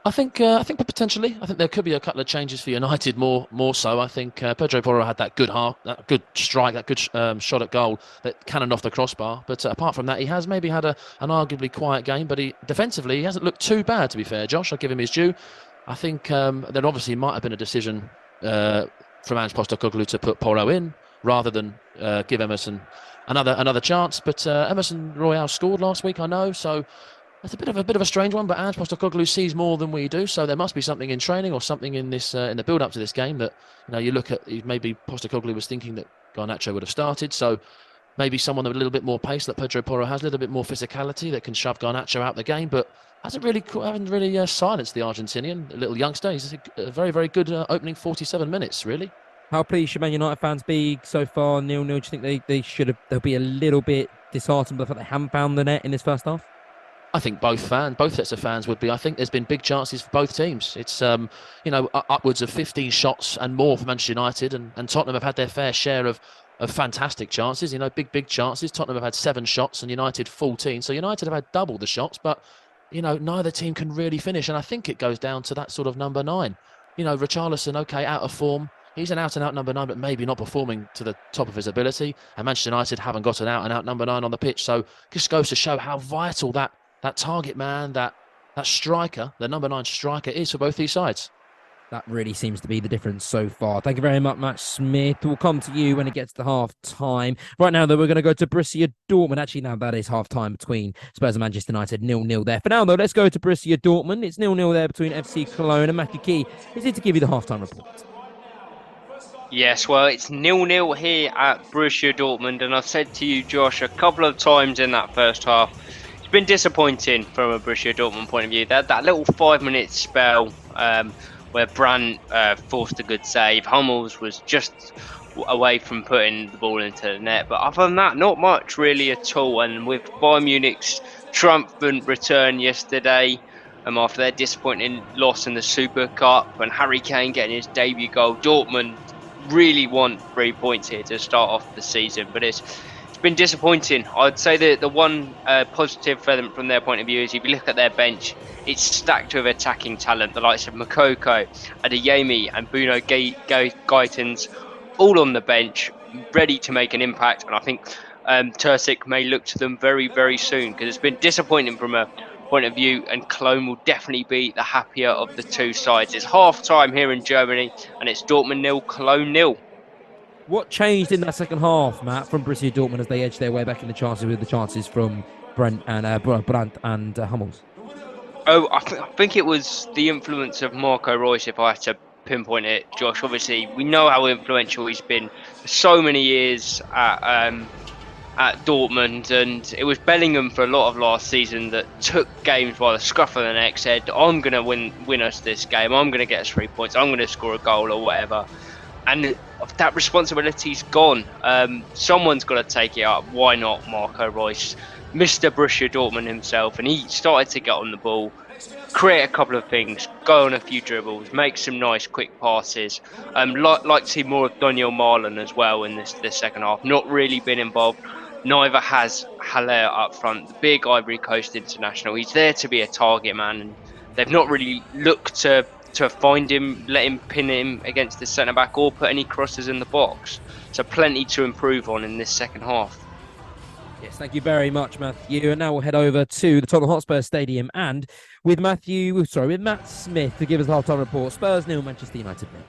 I think potentially. I think there could be a couple of changes for United more so. I think Pedro Porro had that good good strike, that good shot at goal that cannoned off the crossbar. But apart from that, he has maybe had an arguably quiet game. But defensively, he hasn't looked too bad, to be fair, Josh. I'll give him his due. I think there obviously might have been a decision from Ange Postecoglou to put Porro in rather than give Emerson another chance. But Emerson Royale scored last week, I know, so. It's a bit of a strange one, but Ange Postecoglou sees more than we do, so there must be something in training or something in this in the build-up to this game that you look at. Maybe Postecoglou was thinking that Garnacho would have started, so maybe someone with a little bit more pace that Pedro Porro has, a little bit more physicality that can shove Garnacho out the game, but haven't really silenced the Argentinian, a little youngster. He's a very, very good opening 47 minutes, really. How pleased should Man United fans be so far? 0-0. Do you think they'll be a little bit disheartened by the fact they haven't found the net in this first half? I think both sets of fans would be. I think there's been big chances for both teams. It's upwards of 15 shots and more for Manchester United, and Tottenham have had their fair share of fantastic chances. Big chances. Tottenham have had 7 shots and United 14. So United have had double the shots, but neither team can really finish. And I think it goes down to that sort of number 9. Richarlison, okay, out of form. He's an out-and-out number 9, but maybe not performing to the top of his ability. And Manchester United haven't got an out-and-out number 9 on the pitch. So just goes to show how vital that target man, that striker, the number 9 striker is for both these sides. That really seems to be the difference so far. Thank you very much, Matt Smith. We'll come to you when it gets to half-time. Right now, though, we're going to go to Borussia Dortmund. Actually, now that is half-time between Spurs and Manchester United. 0-0 there. For now, though, let's go to Borussia Dortmund. It's 0-0 there between FC Cologne and Matthew Key. Is it to give you the half-time report? Yes, well, it's 0-0 here at Borussia Dortmund. And I've said to you, Josh, a couple of times in that first half, been disappointing from a Borussia Dortmund point of view. That little 5-minute spell where Brandt forced a good save. Hummels was just away from putting the ball into the net. But other than that, not much really at all. And with Bayern Munich's triumphant return yesterday, after their disappointing loss in the Super Cup, and Harry Kane getting his debut goal, Dortmund really want 3 points here to start off the season. But it's been disappointing. I'd say that the one positive for them from their point of view is if you look at their bench, it's stacked with attacking talent, the likes of Moukoko, Adeyemi and Bruno Gaitens, all on the bench, ready to make an impact. And I think Terzic may look to them very, very soon, because it's been disappointing from a point of view, and Cologne will definitely be the happier of the two sides. It's half-time here in Germany, and it's Dortmund 0, Cologne 0. What changed in that second half, Matt, from Borussia Dortmund as they edged their way back in the chances with the chances from Brandt and Hummels? Oh, I think it was the influence of Marco Reus, if I had to pinpoint it, Josh. Obviously, we know how influential he's been for so many years at Dortmund, and it was Bellingham for a lot of last season that took games by the scruff of the neck, said, I'm going to win us this game, I'm going to get us 3 points, I'm going to score a goal or whatever. And that responsibility's gone. Someone's got to take it up. Why not Marco Reus, Mr. Borussia Dortmund himself? And he started to get on the ball, create a couple of things, go on a few dribbles, make some nice quick passes. Like to see more of Daniel Marlon as well in this second half. Not really been involved. Neither has Haller up front, the big Ivory Coast international. He's there to be a target man, and they've not really looked to find him, let him pin him against the centre-back or put any crosses in the box. So plenty to improve on in this second half. Yes, thank you very much, Matthew. And now we'll head over to the Tottenham Hotspur Stadium and with Matt Smith to give us a half-time report. Spurs 0, Manchester United 0.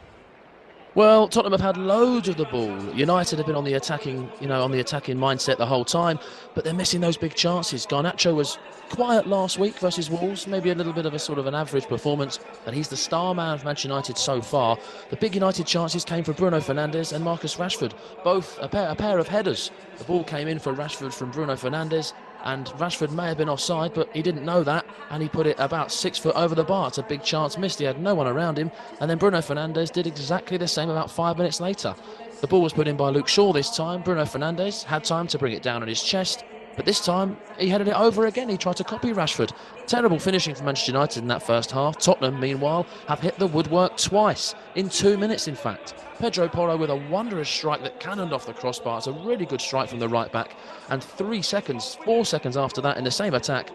Well, Tottenham have had loads of the ball. United have been on the attacking mindset the whole time, but they're missing those big chances. Garnacho was quiet last week versus Wolves, maybe a little bit of a sort of an average performance, and he's the star man of Manchester United so far. The big United chances came from Bruno Fernandes and Marcus Rashford, both a pair of headers. The ball came in for Rashford from Bruno Fernandes, and Rashford may have been offside, but he didn't know that, and he put it about 6 foot over the bar. It's a big chance missed. He had no one around him, and then Bruno Fernandes did exactly the same about 5 minutes later. The ball was put in by Luke Shaw this time. Bruno Fernandes had time to bring it down on his chest, but this time he headed it over again. He tried to copy Rashford. Terrible finishing from Manchester United in that first half. Tottenham, meanwhile, have hit the woodwork twice, in 2 minutes in fact. Pedro Porro with a wondrous strike that cannoned off the crossbar. It's a really good strike from the right back. And 4 seconds after that in the same attack,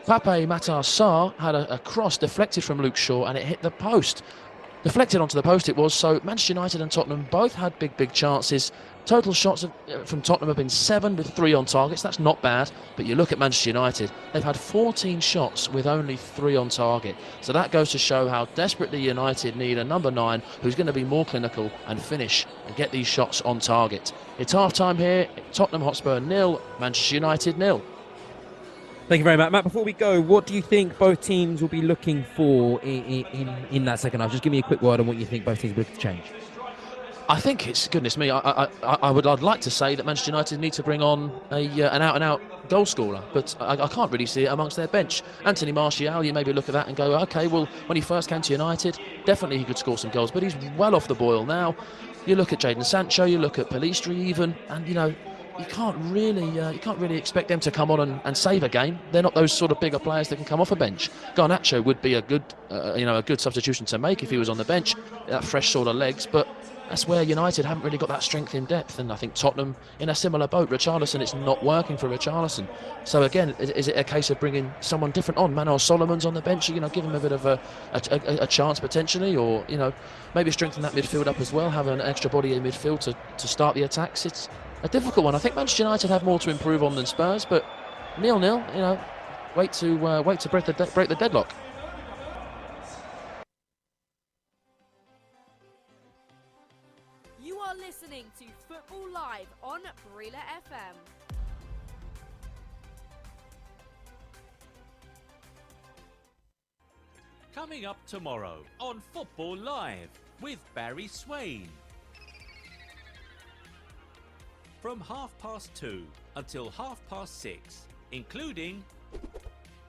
Pape Matar Sarr had a cross deflected from Luke Shaw and it hit the post. Deflected onto the post it was, so Manchester United and Tottenham both had big chances. Total shots from Tottenham have been 7 with 3 on targets. That's not bad, but you look at Manchester United, they've had 14 shots with only 3 on target. So that goes to show how desperately United need a number 9 who's going to be more clinical and finish and get these shots on target. It's half-time here, Tottenham Hotspur 0, Manchester United 0. Thank you very much. Matt, before we go, what do you think both teams will be looking for in that second half? Just give me a quick word on what you think both teams will look to change. I think it's, goodness me, I'd like to say that Manchester United need to bring on an out-and-out goal scorer, but I can't really see it amongst their bench. Anthony Martial, you maybe look at that and go, okay, well, when he first came to United, definitely he could score some goals, but he's well off the boil now. You look at Jadon Sancho, you look at Pellistri even, and you can't really expect them to come on and save a game. They're not those sort of bigger players that can come off a bench. Garnacho would be a good substitution to make if he was on the bench, that fresh sort of legs, but that's where United haven't really got that strength in depth, and I think Tottenham in a similar boat. Richarlison, it's not working for Richarlison. So again, is it a case of bringing someone different on? Manuel Solomon's on the bench, give him a bit of a chance potentially, or maybe strengthen that midfield up as well, have an extra body in midfield to start the attacks. It's a difficult one. I think Manchester United have more to improve on than Spurs, but 0-0, wait to break the deadlock. You are listening to Football Live on Brila FM. Coming up tomorrow on Football Live with Barry Swain. From 2:30 until 6:30, including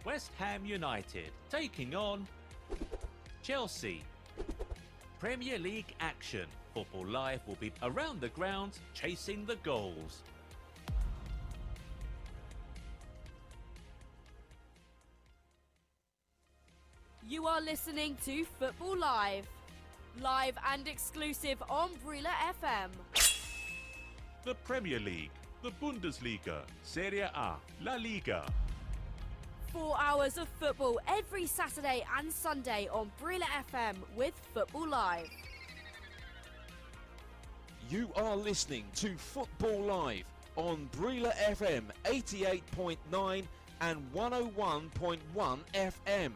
West Ham United taking on Chelsea. Premier League action. Football Live will be around the ground chasing the goals. You are listening to Football Live. Live and exclusive on Brila FM. The Premier League, the Bundesliga, Serie A, La Liga. 4 hours of football every Saturday and Sunday on Brila FM with Football Live. You are listening to Football Live on Brila FM 88.9 and 101.1 FM.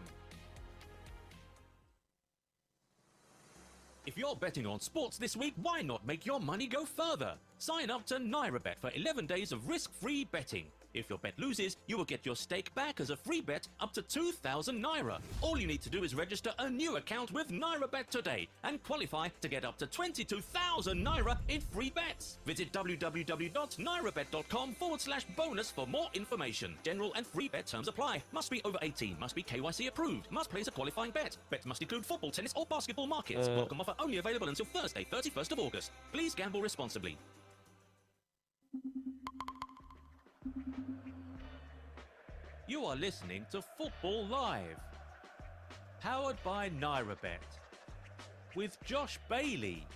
If you're betting on sports this week, why not make your money go further? Sign up to NairaBet for 11 days of risk-free betting. If your bet loses, you will get your stake back as a free bet up to 2,000 Naira. All you need to do is register a new account with NairaBet today and qualify to get up to 22,000 Naira in free bets. Visit www.nairabet.com/bonus for more information. General and free bet terms apply. Must be over 18. Must be KYC approved. Must place a qualifying bet. Bets must include football, tennis or basketball markets. Welcome offer only available until Thursday, 31st of August. Please gamble responsibly. You are listening to Football Live, powered by NairaBet, with Josh Bailey.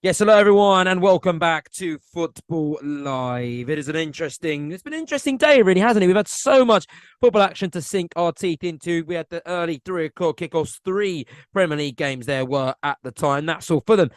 Yes, hello everyone, and welcome back to Football Live. It's been an interesting day, really, hasn't it? We've had so much football action to sink our teeth into. We had the early 3 o'clock kickoffs. 3 Premier League games there were at the time. That's all for them.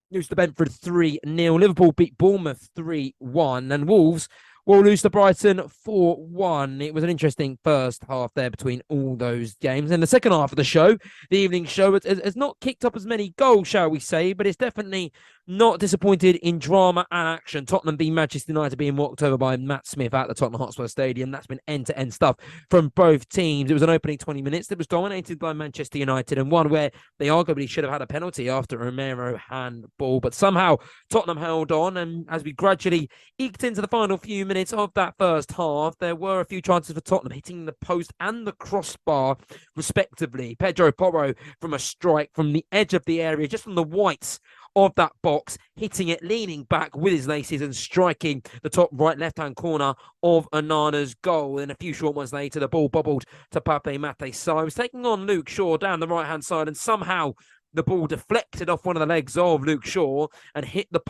Lose to Brentford 3-0. Liverpool beat Bournemouth 3-1. And Wolves will lose to Brighton 4-1. It was an interesting first half there between all those games. And the second half of the show, the evening show, has not kicked up as many goals, shall we say, but it's definitely not disappointed in drama and action. Tottenham beat Manchester United being walked over by Matt Smith at the Tottenham Hotspur Stadium. That's been end-to-end stuff from both teams. It was an opening 20 minutes that was dominated by Manchester United, and one where they arguably should have had a penalty after a Romero handball. But somehow Tottenham held on, and as we gradually eked into the final few minutes of that first half, there were a few chances for Tottenham hitting the post and the crossbar, respectively. Pedro Porro from a strike from the edge of the area, just from the whites of that box, hitting it, leaning back with his laces and striking the top right left-hand corner of Onana's goal. And a few short ones later, the ball bobbled to Pape Maté. So I was taking on Luke Shaw down the right-hand side, and somehow the ball deflected off one of the legs of Luke Shaw and hit the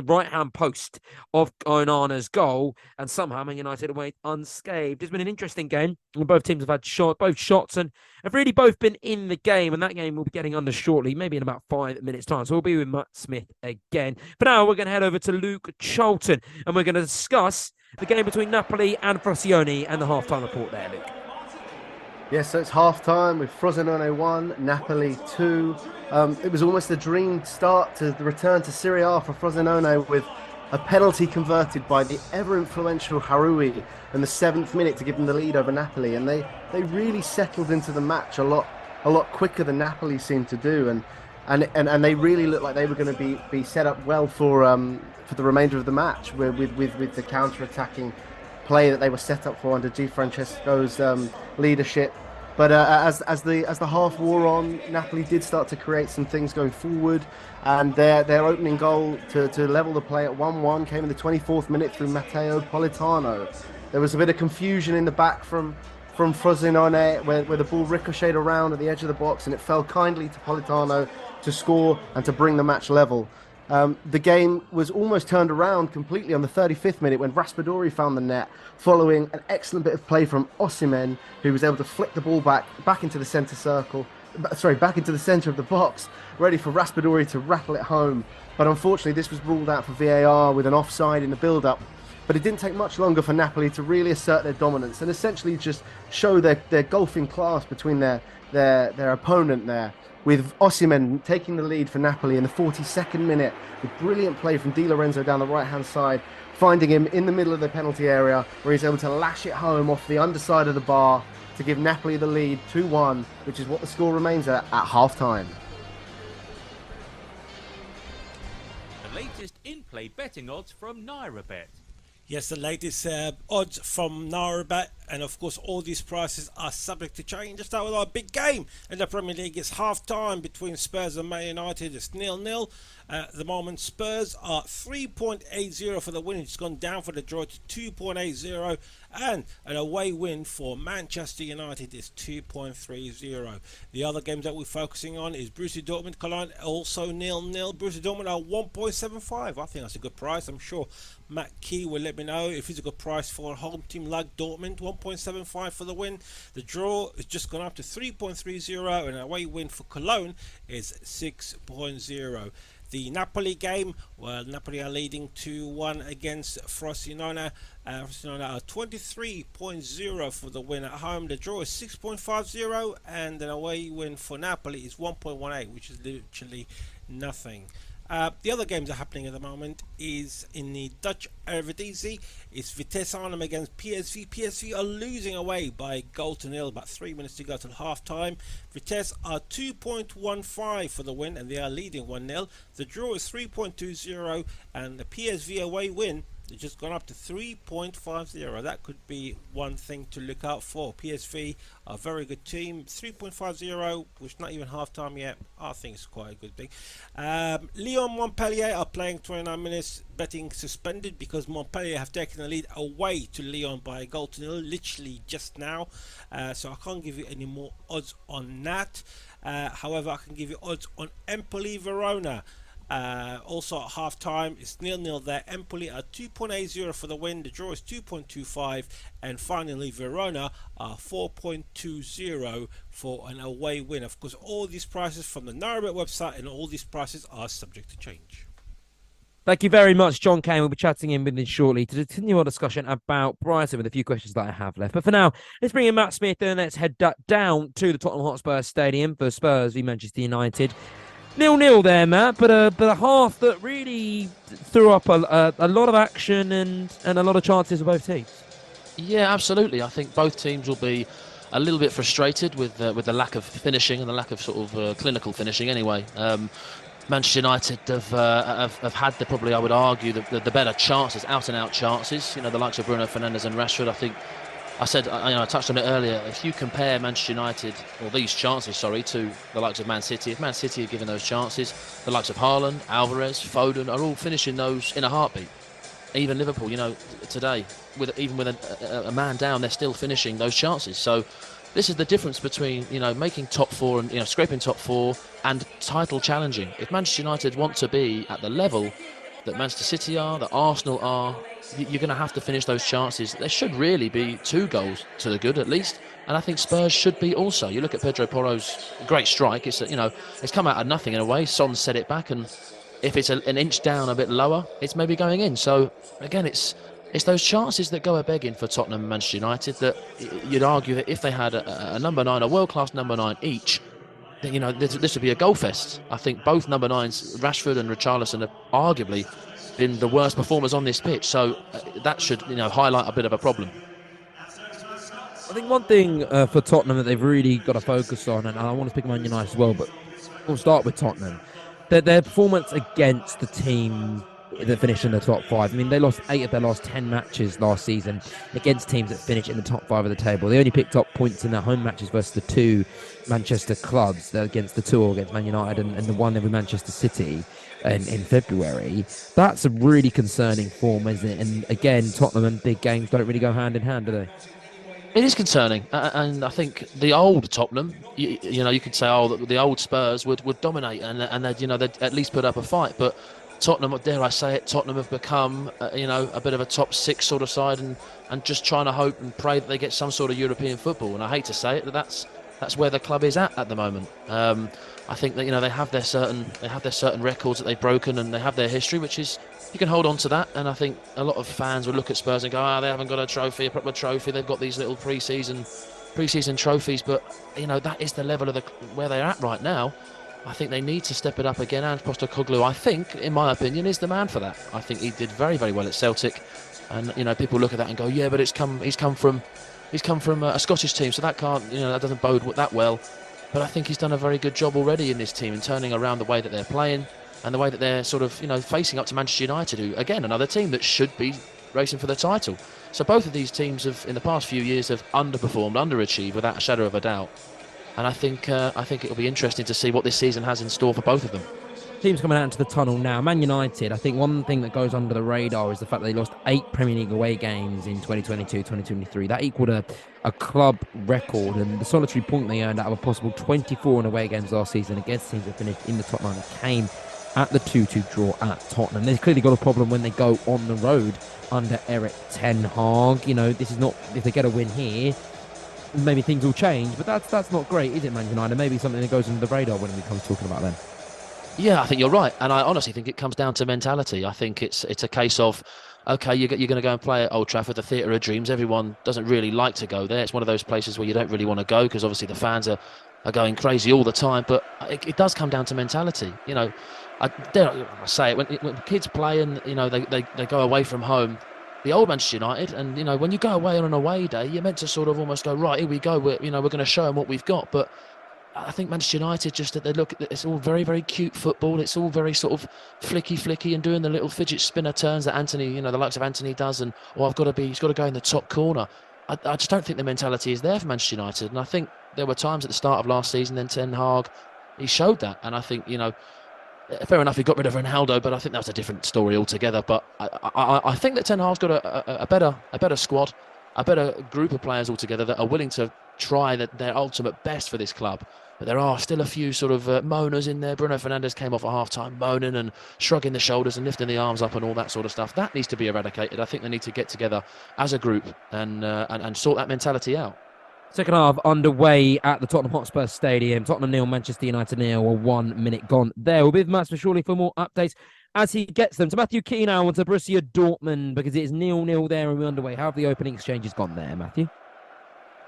right-hand post of Onana's goal, and somehow Man United away unscathed. It's been an interesting game. Both teams have had both shots and have really both been in the game, and that game will be getting under shortly, maybe in about 5 minutes' time. So we'll be with Matt Smith again. For now, we're going to head over to Luke Charlton, and we're going to discuss the game between Napoli and Frosinone and the half-time report there, Luke. Yes, so it's half-time with Frosinone 1, Napoli 2. It was almost a dream start to the return to Serie A for Frosinone, with a penalty converted by the ever-influential Haroui in the 7th minute to give them the lead over Napoli. And they really settled into the match a lot a lot quicker than Napoli seemed to do, and they really looked like they were going to be set up well for the remainder of the match with the counter-attacking play that they were set up for under Di Francesco's leadership. But as the half wore on, Napoli did start to create some things going forward, and their opening goal to level the play at 1-1 came in the 24th minute through Matteo Politano. There was a bit of confusion in the back from Frosinone where the ball ricocheted around at the edge of the box, and it fell kindly to Politano to score and to bring the match level. The game was almost turned around completely on the 35th minute when Raspadori found the net, following an excellent bit of play from Osimhen, who was able to flick the ball back into the centre circle, back into the centre of the box, ready for Raspadori to rattle it home. But unfortunately, this was ruled out for VAR with an offside in the build-up. But it didn't take much longer for Napoli to really assert their dominance and essentially just show their golfing class between their opponent there, with Osimhen taking the lead for Napoli in the 42nd minute with brilliant play from Di Lorenzo down the right-hand side, finding him in the middle of the penalty area where he's able to lash it home off the underside of the bar to give Napoli the lead 2-1, which is what the score remains at half-time. The latest in-play betting odds from NairaBet. Yes, the latest odds from NairaBet, and of course all these prices are subject to change. Let's start with our big game in the Premier League. It's half-time between Spurs and Man United. It's 0-0. At the moment, Spurs are 3.80 for the win. It's gone down for the draw to 2.80, and an away win for Manchester United is 2.30. The other games that we're focusing on is Borussia Dortmund Cologne, also 0-0. Borussia Dortmund are 1.75. I think that's a good price. I'm sure Matt Key will let me know if it's a good price for a home team like Dortmund. 1.75 for the win. The draw has just gone up to 3.30, and an away win for Cologne is 6.0. The Napoli game, well, Napoli are leading 2-1 against Frosinone. Frosinone are 23.0 for the win at home. The draw is 6.50, and an away win for Napoli is 1.18, which is literally nothing. The other games that are happening at the moment is in the Dutch Eredivisie. It's Vitesse Arnhem against PSV. PSV are losing away by a goal to nil. About 3 minutes to go till half time. Vitesse are 2.15 for the win, and they are leading 1-0. The draw is 3.20, and the PSV away win it's just gone up to 3.50. That could be one thing to look out for. PSV are a very good team. 3.50, which is not even half time yet. I think it's quite a good thing. Lyon Montpellier are playing 29 minutes. Betting suspended because Montpellier have taken the lead away to Lyon by a goal to nil, literally just now. So I can't give you any more odds on that. However, I can give you odds on Empoli Verona. Also at half time, it's 0-0 there. Empoli are 2.80 for the win. The draw is 2.25, and finally Verona are 4.20 for an away win. Of course, all these prices from the NairaBet website, and all these prices are subject to change. Thank you very much, John Kane. We'll be chatting in with him shortly to continue our discussion about Brighton with a few questions that I have left. But for now, let's bring in Matt Smith and let's head down to the Tottenham Hotspur Stadium for Spurs v Manchester United. 0-0 there, Matt, but a half that really threw up a lot of action and a lot of chances for both teams. Yeah, absolutely. I think both teams will be a little bit frustrated with the lack of finishing and the lack of sort of clinical finishing anyway. Manchester United have had probably, I would argue, the better chances, out-and-out chances. You know, the likes of Bruno Fernandes and Rashford. I think I touched on it earlier. If you compare Manchester United, or these chances, to the likes of Man City, if Man City are given those chances, the likes of Haaland, Alvarez, Foden are all finishing those in a heartbeat. Even Liverpool, today, with a man down, they're still finishing those chances. So this is the difference between, making top four and, scraping top four and title challenging. If Manchester United want to be at the level that Manchester City are, that Arsenal are, you're going to have to finish those chances. There should really be 2 goals to the good at least, and I think Spurs should be also. You look at Pedro Porro's great strike. It's it's come out of nothing in a way. Son set it back, and if it's an inch down a bit lower, it's maybe going in. So again, it's those chances that go a begging for Tottenham and Manchester United. That you'd argue that if they had a number 9, a world-class number 9 each, then this would be a goal fest. I think both number 9s, Rashford and Richarlison, have arguably been the worst performers on this pitch. So that should highlight a bit of a problem. I think one thing for Tottenham that they've really got to focus on, and I want to speak about United as well, but we'll start with Tottenham. Their performance against the team that finished in the top five. I mean, they lost 8 of their last 10 matches last season against teams that finished in the top 5 of the table. They only picked up points in their home matches versus the 2 Manchester clubs, against the 2 against Man United and the 1 with Manchester City in February. That's a really concerning form, isn't it? And again, Tottenham and big games don't really go hand in hand, do they? It is concerning, and I think the old Tottenham, you could say, the old Spurs would dominate, and they'd at least put up a fight. But Tottenham, dare I say it, Tottenham have become, a bit of a top 6 sort of side, and just trying to hope and pray that they get some sort of European football. And I hate to say it, that's where the club is at the moment. I think that they have their certain records that they've broken, and they have their history, which is. You can hold on to that, and I think a lot of fans would look at Spurs and go, they haven't got a proper trophy. They've got these little pre-season trophies, but that is the level of where they're at right now. I think they need to step it up again. And Postecoglou, I think, in my opinion, is the man for that. I think he did very, very well at Celtic, and people look at that and go, yeah, but he's come from a Scottish team, so that can't, that doesn't bode that well. But I think he's done a very good job already in this team in turning around the way that they're playing. And the way that they're sort of, facing up to Manchester United, who, again, another team that should be racing for the title. So both of these teams in the past few years, have underperformed, underachieved, without a shadow of a doubt. And I think it'll be interesting to see what this season has in store for both of them. Teams coming out into the tunnel now. Man United, I think one thing that goes under the radar is the fact that they lost 8 Premier League away games in 2022-2023. That equaled a club record, and the solitary point they earned out of a possible 24 in away games last season against teams that finished in the top 9 came at the 2-2 draw at Tottenham. They've clearly got a problem when they go on the road under Erik ten Hag. This is not, if they get a win here, maybe things will change, but that's not great, is it, Man United? Maybe something that goes under the radar when we come talking about them. Yeah, I think you're right, and I honestly think it comes down to mentality. I think it's a case of, okay, you're going to go and play at Old Trafford, the theatre of dreams. Everyone doesn't really like to go there. It's one of those places where you don't really want to go, because obviously the fans are going crazy all the time, but it does come down to mentality. I say it, when kids play and they go away from home, the old Manchester United, and when you go away on an away day, you're meant to sort of almost go, right, here we go, we're going to show them what we've got. But I think Manchester United, just that they look at it's all very, very cute football. It's all very sort of flicky and doing the little fidget spinner turns that Anthony, the likes of Anthony does, and he's got to go in the top corner. I just don't think the mentality is there for Manchester United, and I think there were times at the start of last season, then Ten Hag, he showed that, and I think fair enough, he got rid of Ronaldo, but I think that was a different story altogether. But I think that Ten Hag's got a better squad, a better group of players altogether that are willing to try their ultimate best for this club. But there are still a few sort of moaners in there. Bruno Fernandes came off at half-time moaning and shrugging the shoulders and lifting the arms up and all that sort of stuff. That needs to be eradicated. I think they need to get together as a group and sort that mentality out. Second half underway at the Tottenham Hotspur Stadium. Tottenham 0, Manchester United 0, 1 minute gone there. We'll be with Matt Surely for more updates as he gets them. To Matthew Keane now to Borussia Dortmund, because it is 0-0 there and we're underway. How have the opening exchanges gone there, Matthew?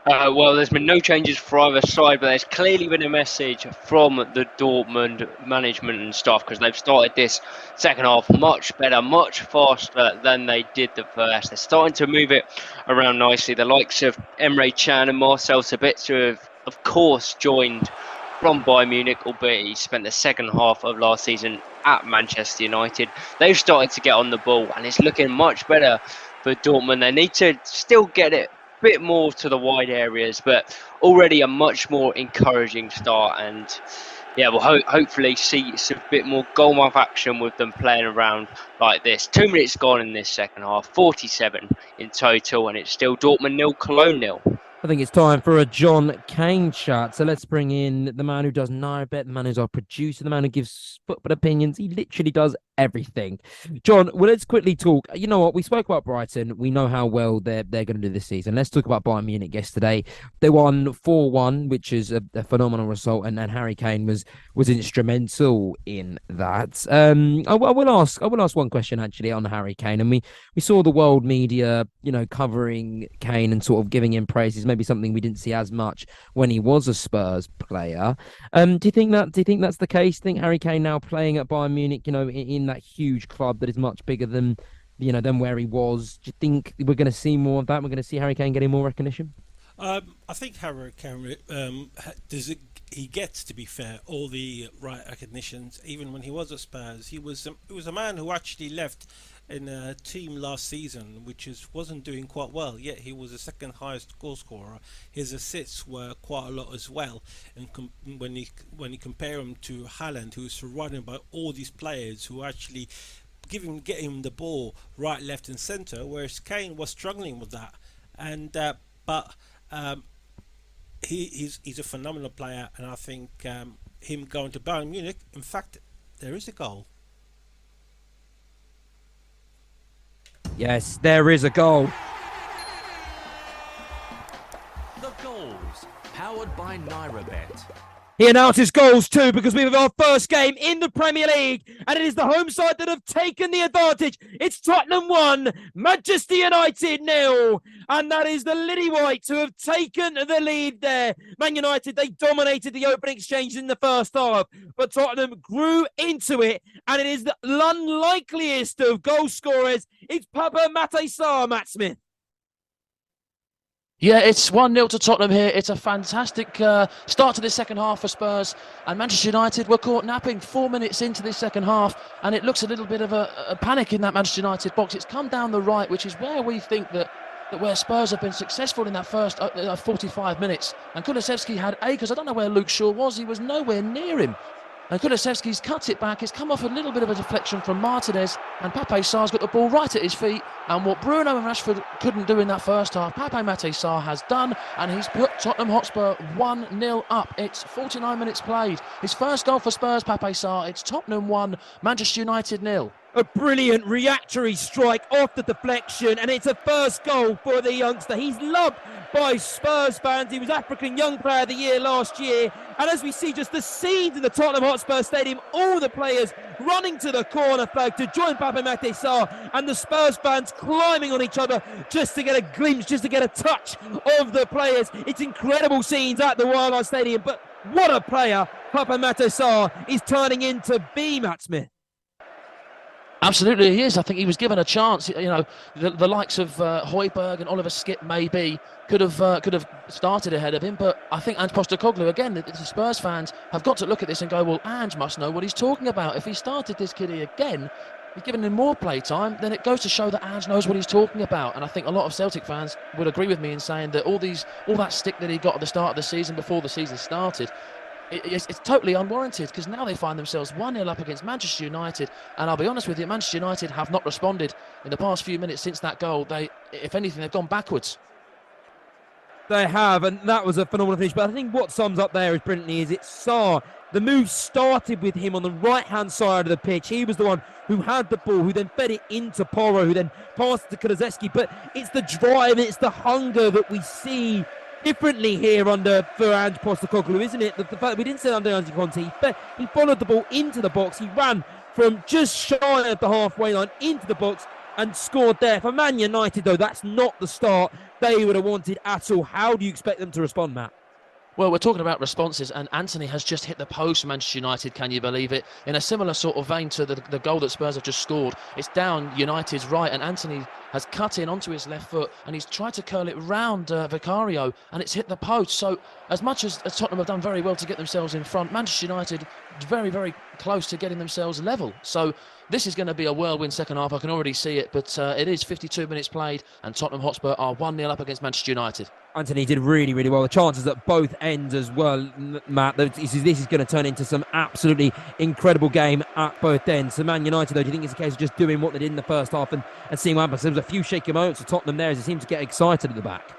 Well, there's been no changes for either side, but there's clearly been a message from the Dortmund management and staff, because they've started this second half much better, much faster than they did the first. They're starting to move it around nicely. The likes of Emre Can and Marcel Sabitzer have, of course, joined from Bayern Munich, albeit he spent the second half of last season at Manchester United. They've started to get on the ball, and it's looking much better for Dortmund. They need to still get it bit more to the wide areas, but already a much more encouraging start, and yeah, we'll hopefully see some bit more goal mouth action with them playing around like this. 2 minutes gone in this second half, 47 in total, and it's still Dortmund 0, Cologne 0. I think it's time for a John Kane chat. So let's bring in the man who does Nirabet, the man who's our producer, the man who gives football opinions. He literally does everything. John, well, let's quickly talk. You know what? We spoke about Brighton. We know how well they're going to do this season. Let's talk about Bayern Munich yesterday. They won 4-1, which is a phenomenal result, and Harry Kane was instrumental in that. I will ask one question actually on Harry Kane, and we saw the world media, covering Kane and sort of giving him praises. Maybe something we didn't see as much when he was a Spurs player. Do you think that's the case? Do you think Harry Kane now playing at Bayern Munich, in that huge club that is much bigger than where he was, do you think we're going to see more of that? We're going to see Harry Kane getting more recognition? I think Harry Cameron he gets, to be fair, all the right recognitions. Even when he was at Spurs, he was a man who actually left in a team last season which wasn't doing quite well. Yet he was the second highest goal scorer. His assists were quite a lot as well. And when you compare him to Haaland, who is surrounded by all these players who actually get him the ball right, left, and centre, whereas Kane was struggling with that. And he's a phenomenal player, and I think him going to Bayern Munich. In fact, there is a goal. Yes, there is a goal. The goals, powered by NairaBet. He announces goals too, because we have our first game in the Premier League, and it is the home side that have taken the advantage. It's Tottenham 1, Manchester United 0, and that is the Lily Whites who have taken the lead there. Man United, they dominated the opening exchange in the first half, but Tottenham grew into it, and it is the unlikeliest of goal scorers. It's Papa Mate Sarr, Matt Smith. Yeah, it's 1-0 to Tottenham here. It's a fantastic start to this second half for Spurs. And Manchester United were caught napping 4 minutes into this second half. And it looks a little bit of a panic in that Manchester United box. It's come down the right, which is where we think that where Spurs have been successful in that first 45 minutes. And Kulusevski had acres. I don't know where Luke Shaw was. He was nowhere near him. And Kulusevski's cut it back. It's come off a little bit of a deflection from Martinez, and Pape Sarr's got the ball right at his feet. And what Bruno and Rashford couldn't do in that first half, Pape Mate Sarr has done, and he's put Tottenham Hotspur 1-0 up. It's 49 minutes played. His first goal for Spurs, Pape Sarr. It's Tottenham 1, Manchester United 0. A brilliant reactory strike off the deflection, and it's a first goal for the youngster. He's loved by Spurs fans. He was African Young Player of the Year last year. And as we see just the scenes in the Tottenham Hotspur Stadium, all the players running to the corner flag to join Pape Mate Sarr, and the Spurs fans climbing on each other just to get a glimpse, just to get a touch of the players. It's incredible scenes at the Wildlife Stadium, but what a player Pape Mate Sarr is turning into be, Matt Smith. Absolutely, he is. I think he was given a chance. You know, the likes of Højbjerg and Oliver Skip maybe could have started ahead of him, but I think Ange Postecoglou, again, the Spurs fans have got to look at this and go, well, Ange must know what he's talking about. If he started this kiddie again, he's given him more play time, then it goes to show that Ange knows what he's talking about. And I think a lot of Celtic fans would agree with me in saying that all that stick that he got at the start of the season, before the season started, it's totally unwarranted, because now they find themselves 1-0 up against Manchester United. And I'll be honest with you, Manchester United have not responded in the past few minutes since that goal. If anything, they've gone backwards. They have, and that was a phenomenal finish. But I think what sums up there is brilliantly is it's Sarr. The move started with him on the right-hand side of the pitch. He was the one who had the ball, who then fed it into Porro, who then passed it to Kulusevski. But it's the drive, it's the hunger that we see differently here for Ange Postecoglou, isn't it? The fact that we didn't say under Ange Conte, he followed the ball into the box. He ran from just shy of the halfway line into the box and scored there. For Man United, though, that's not the start they would have wanted at all. How do you expect them to respond, Matt? Well, we're talking about responses, and Anthony has just hit the post for Manchester United, can you believe it? In a similar sort of vein to the goal that Spurs have just scored. It's down United's right, and Anthony has cut in onto his left foot, and he's tried to curl it round Vicario, and it's hit the post. So as much as Tottenham have done very well to get themselves in front, Manchester United very, very close to getting themselves level. So this is going to be a whirlwind second half. I can already see it, but it is 52 minutes played, and Tottenham Hotspur are 1-0 up against Manchester United. Anthony did really, really well. The chances at both ends as well, Matt. This is going to turn into some absolutely incredible game at both ends. So Man United, though, do you think it's a case of just doing what they did in the first half and seeing what happens? There was a few shaky moments for Tottenham there as they seemed to get excited at the back.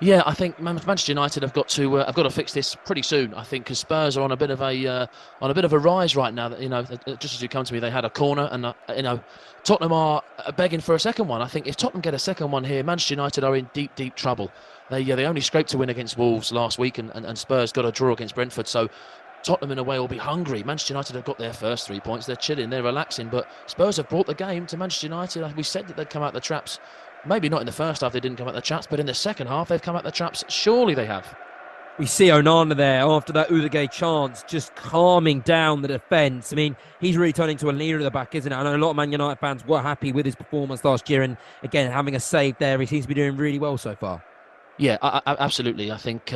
Yeah, I think Manchester United have got to fix this pretty soon. I think because Spurs are on a bit of a rise right now. That, you know, just as you come to me, they had a corner, and you know, Tottenham are begging for a second one. I think if Tottenham get a second one here, Manchester United are in deep, deep trouble. They only scraped a win against Wolves last week, and Spurs got a draw against Brentford. So Tottenham in a way will be hungry. Manchester United have got their first 3 points. They're chilling, they're relaxing, but Spurs have brought the game to Manchester United. We said that they'd come out the traps. Maybe not in the first half, they didn't come out the traps, but in the second half, they've come out the traps. Surely they have. We see Onana there after that Udegaard chance, just calming down the defence. I mean, he's really turning into a leader at the back, isn't it? I know a lot of Man United fans were happy with his performance last year, and again, having a save there, he seems to be doing really well so far. Yeah, absolutely. I think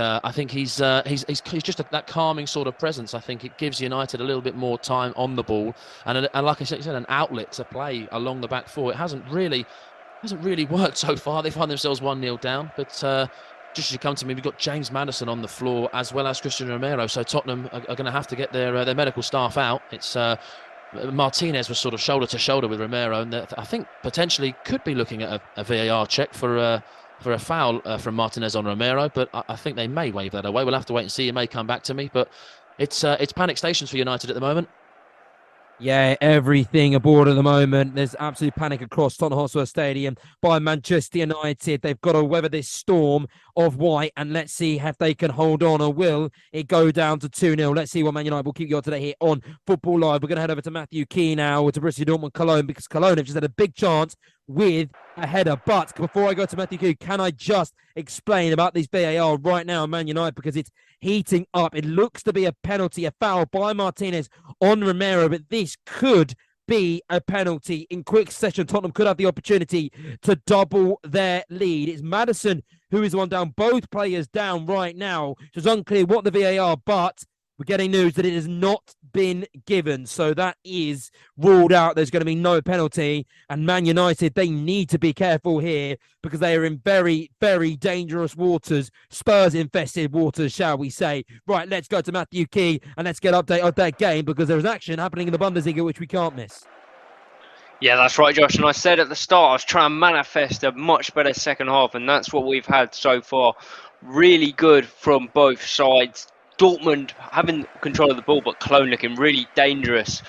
he's just that calming sort of presence. I think it gives United a little bit more time on the ball, and like I said, an outlet to play along the back four. It hasn't really worked so far. They find themselves 1-0 down, but just as you come to me, we've got James Maddison on the floor as well as Christian Romero. So Tottenham are going to have to get their medical staff out. It's Martinez was sort of shoulder to shoulder with Romero, and I think potentially could be looking at a VAR check for a foul from Martinez on Romero, but I think they may wave that away. We'll have to wait and see. It may come back to me, but it's panic stations for United at the moment. Yeah, everything aboard at the moment. There's absolute panic across Tottenham Hotspur Stadium by Manchester United. They've got to weather this storm of white, and let's see if they can hold on, or will it go down to 2-0. Let's see what Man United will keep you up to date here on Football Live. We're going to head over to Matthew Key now, to Borussia Dortmund Cologne, because Cologne have just had a big chance with a header. But before I go to Matthew Key, can I just explain about this VAR right now, Man United, because it's heating up. It looks to be a penalty, a foul by Martinez on Romero, but this could be a penalty in quick succession. Tottenham could have the opportunity to double their lead. It's Maddison who is the one down, both players down right now. It's unclear what the VAR, but we're getting news that it has not been given. So that is ruled out. There's going to be no penalty. And Man United, they need to be careful here because they are in very, very dangerous waters. Spurs-infested waters, shall we say. Right, let's go to Matthew Key and let's get an update of that game because there is action happening in the Bundesliga which we can't miss. Yeah, that's right, Josh. And I said at the start, I was trying to manifest a much better second half, and that's what we've had so far. Really good from both sides. Dortmund having control of the ball, but Cologne looking really dangerous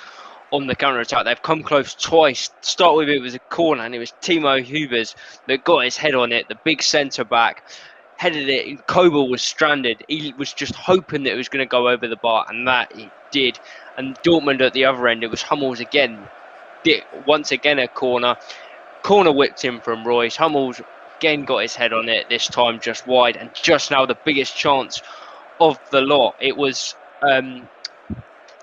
on the counter-attack. They've come close twice. To start with, it was a corner, and it was Timo Hubers that got his head on it, the big centre-back. Headed it, and Kobel was stranded. He was just hoping that it was going to go over the bar, and that it did. And Dortmund at the other end, it was Hummels again. Once again a corner whipped in from Royce. Hummels again got his head on it, this time just wide, and just now the biggest chance of the lot. It was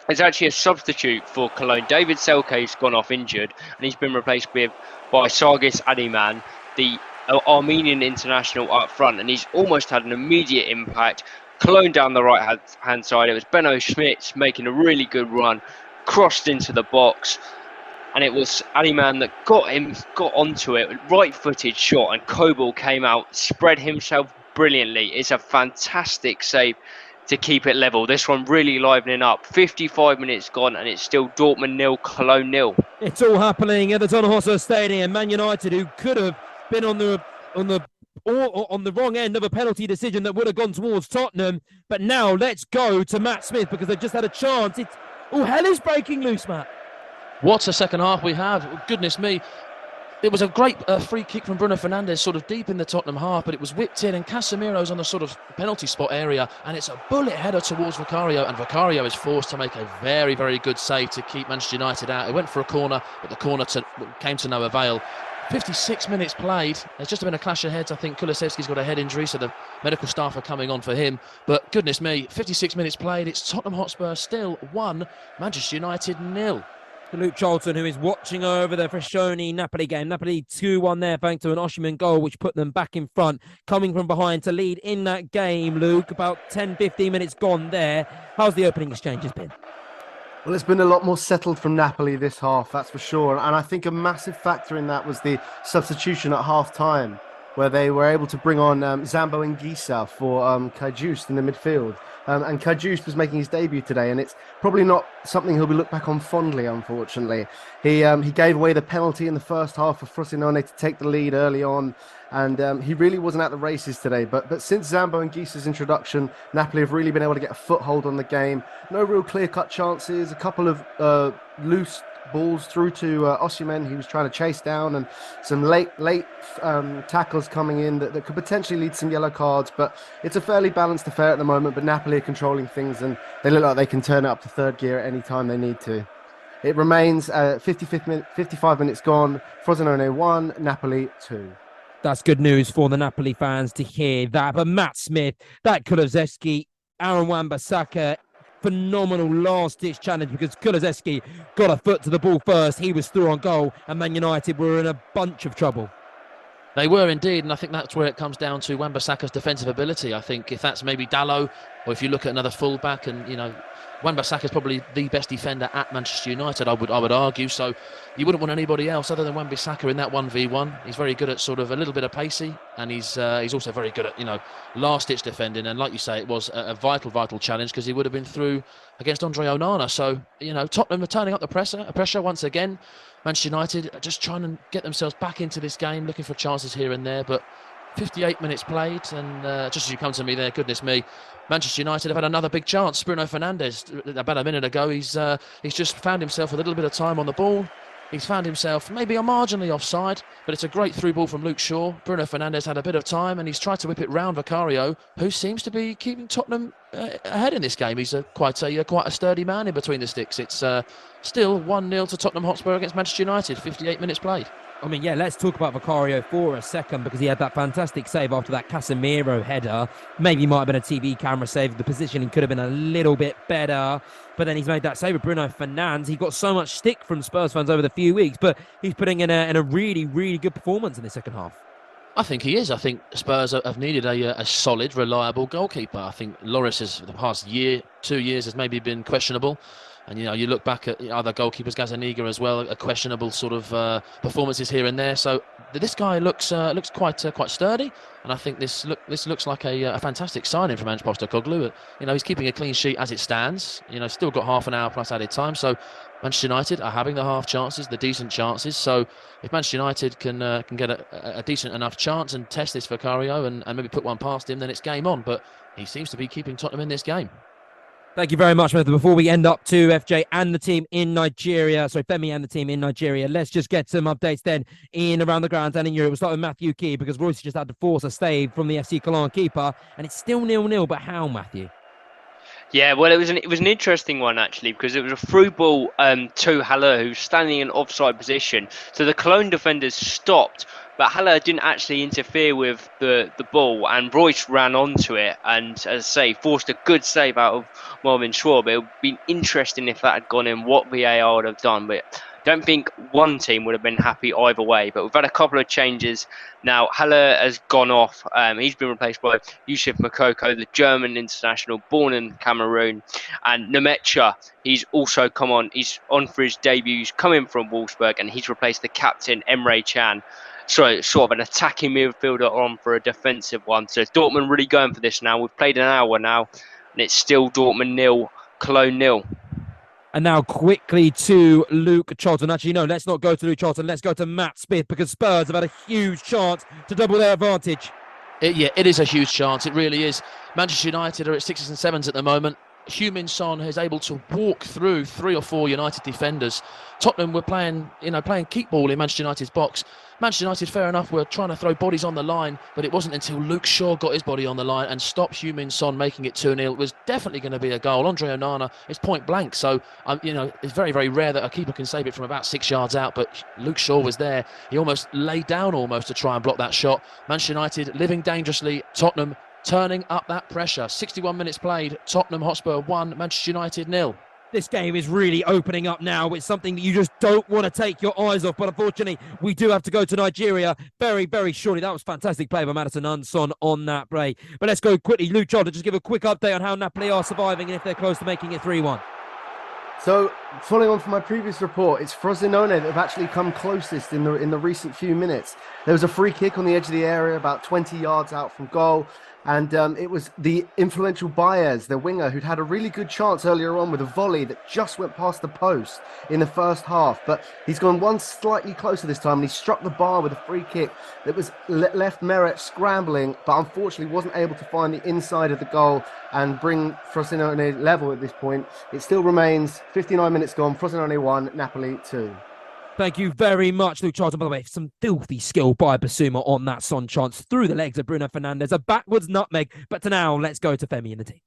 it's actually a substitute for Cologne. David Selke's gone off injured, and he's been replaced by Sargis Adiman, the Armenian international up front, and he's almost had an immediate impact. Cologne down the right hand side, it was Benno Schmitz making a really good run, crossed into the box, and it was Adiman that got onto it, right-footed shot, and Kobel came out, spread himself brilliantly. It's a fantastic save to keep it level. This one really livening up. 55 minutes gone, and it's still Dortmund 0, Cologne 0. It's all happening at the Tottenham Hotspur Stadium. Man United, who could have been on the wrong end of a penalty decision that would have gone towards Tottenham, but now let's go to Matt Smith because they've just had a chance. Hell is breaking loose, Matt. What a second half we have. Goodness me. It was a great free kick from Bruno Fernandes, sort of deep in the Tottenham half, but it was whipped in, and Casemiro's on the sort of penalty spot area, and it's a bullet header towards Vicario, and Vicario is forced to make a very, very good save to keep Manchester United out. It went for a corner, but the corner came to no avail. 56 minutes played. There's just been a clash of heads. I think Kulusevski's got a head injury, so the medical staff are coming on for him. But goodness me, 56 minutes played. It's Tottenham Hotspur still 1, Manchester United 0. Luke Charlton, who is watching over the Frasconi-Napoli game. Napoli 2-1 there, thanks to an Osimhen goal, which put them back in front, coming from behind to lead in that game, Luke. About 10-15 minutes gone there. How's the opening exchanges been? Well, it's been a lot more settled from Napoli this half, that's for sure. And I think a massive factor in that was the substitution at half-time, where they were able to bring on Zambo and Gisa for Kajust in the midfield. And Kajust was making his debut today, and it's probably not something he'll be looked back on fondly, unfortunately. He gave away the penalty in the first half for Frosinone to take the lead early on, and he really wasn't at the races today. But since Zambo and Gisa's introduction, Napoli have really been able to get a foothold on the game. No real clear-cut chances, a couple of loose balls through to Osimhen, he was trying to chase down, and some late tackles coming in that could potentially lead to some yellow cards. But it's a fairly balanced affair at the moment, but Napoli are controlling things, and they look like they can turn it up to third gear at any time they need to. It remains 55 minutes gone, Frosinone 1, Napoli 2. That's good news for the Napoli fans to hear that. But Matt Smith, that Kulusevski, Aaron Wan-Bissaka, phenomenal last-ditch challenge because Kulusevski got a foot to the ball first. He was through on goal, and Man United were in a bunch of trouble. They were indeed, and I think that's where it comes down to Wan-Bissaka's defensive ability. I think if that's maybe Dalot, or if you look at another fullback, and Wan-Bissaka is probably the best defender at Manchester United, I would argue. So you wouldn't want anybody else other than Wan-Bissaka in that 1v1. He's very good at sort of a little bit of pacey, and he's also very good at last-ditch defending. And like you say, it was a vital challenge because he would have been through against Andre Onana. So Tottenham are turning up the pressure once again. Manchester United are just trying to get themselves back into this game, looking for chances here and there, but 58 minutes played, and just as you come to me there, goodness me, Manchester United have had another big chance. Bruno Fernandes, about a minute ago, he's just found himself a little bit of time on the ball. He's found himself maybe a marginally offside, but it's a great through ball from Luke Shaw. Bruno Fernandes had a bit of time, and he's tried to whip it round Vicario, who seems to be keeping Tottenham ahead in this game. He's quite a sturdy man in between the sticks. It's still 1-0 to Tottenham Hotspur against Manchester United, 58 minutes played. I mean, yeah, let's talk about Vicario for a second, because he had that fantastic save after that Casemiro header. Maybe might have been a TV camera save. The positioning could have been a little bit better. But then he's made that save with Bruno Fernandes. He got so much stick from Spurs fans over the few weeks, but he's putting in a really, really good performance in the second half. I think he is. I think Spurs have needed a solid, reliable goalkeeper. I think Lloris has, for the past 2 years, has maybe been questionable. And, you look back at other goalkeepers, Gazaniga as well, a questionable sort of performances here and there. So this guy looks quite sturdy. And I think this looks like a fantastic signing from Ange Postecoglou. He's keeping a clean sheet as it stands. Still got half an hour plus added time. So Manchester United are having the half chances, the decent chances. So if Manchester United can get a decent enough chance and test this Vicario and maybe put one past him, then it's game on. But he seems to be keeping Tottenham in this game. Thank you very much, Matthew. Before we end up to FJ and the team in Nigeria, Femi and the team in Nigeria, let's just get some updates then in around the grounds and in Europe. We'll start with Matthew Key, because Royce just had to force a save from the FC Cologne keeper, and it's still 0-0, but how, Matthew? Yeah, well, it was an interesting one, actually, because it was a through ball to Haller, who's standing in offside position. So the Cologne defenders stopped, but Haller didn't actually interfere with the ball, and Royce ran onto it and, as I say, forced a good save out of Marvin Schwab. It would be interesting if that had gone in, what VAR would have done, but I don't think one team would have been happy either way. But we've had a couple of changes. Now, Haller has gone off. He's been replaced by Yusuf Moukoko, the German international, born in Cameroon. And Nemecha, he's also come on. He's on for his debut. He's coming from Wolfsburg, and he's replaced the captain, Emre Can. So sort of an attacking midfielder on for a defensive one. So Dortmund really going for this now. We've played an hour now, and it's still Dortmund 0, Cologne 0. And now quickly to Luke Charlton. Actually, no, let's not go to Luke Charlton. Let's go to Matt Smith, because Spurs have had a huge chance to double their advantage. It is a huge chance. It really is. Manchester United are at 6s and 7s at the moment. Heung-min Son is able to walk through 3 or 4 United defenders. Tottenham were playing keep ball in Manchester United's box. Manchester United, fair enough, were trying to throw bodies on the line, but it wasn't until Luke Shaw got his body on the line and stopped Heung-min Son making it 2-0. It was definitely going to be a goal. Andre Onana is point blank, so it's very, very rare that a keeper can save it from about 6 yards out, but Luke Shaw was there. He almost laid down to try and block that shot. Manchester United living dangerously. Tottenham turning up that pressure. 61 minutes played. Tottenham Hotspur 1, Manchester United 0. This game is really opening up now. It's something that you just don't want to take your eyes off. But unfortunately, we do have to go to Nigeria very, very shortly. That was fantastic play by Madison Unson on that break. But let's go quickly. Luke Charlton, just give a quick update on how Napoli are surviving and if they're close to making it 3-1. So, following on from my previous report, it's Frosinone that have actually come closest in the recent few minutes. There was a free kick on the edge of the area, about 20 yards out from goal. And it was the influential Baez, the winger, who'd had a really good chance earlier on with a volley that just went past the post in the first half. But he's gone one slightly closer this time, and he struck the bar with a free kick that was left Meret scrambling, but unfortunately wasn't able to find the inside of the goal and bring Frosinone level at this point. It still remains 59 minutes gone, Frosinone 1, Napoli 2. Thank you very much, Luke Charlton. By the way, some filthy skill by Basuma on that Son chance through the legs of Bruno Fernandes. A backwards nutmeg. But now, let's go to Femi and the team.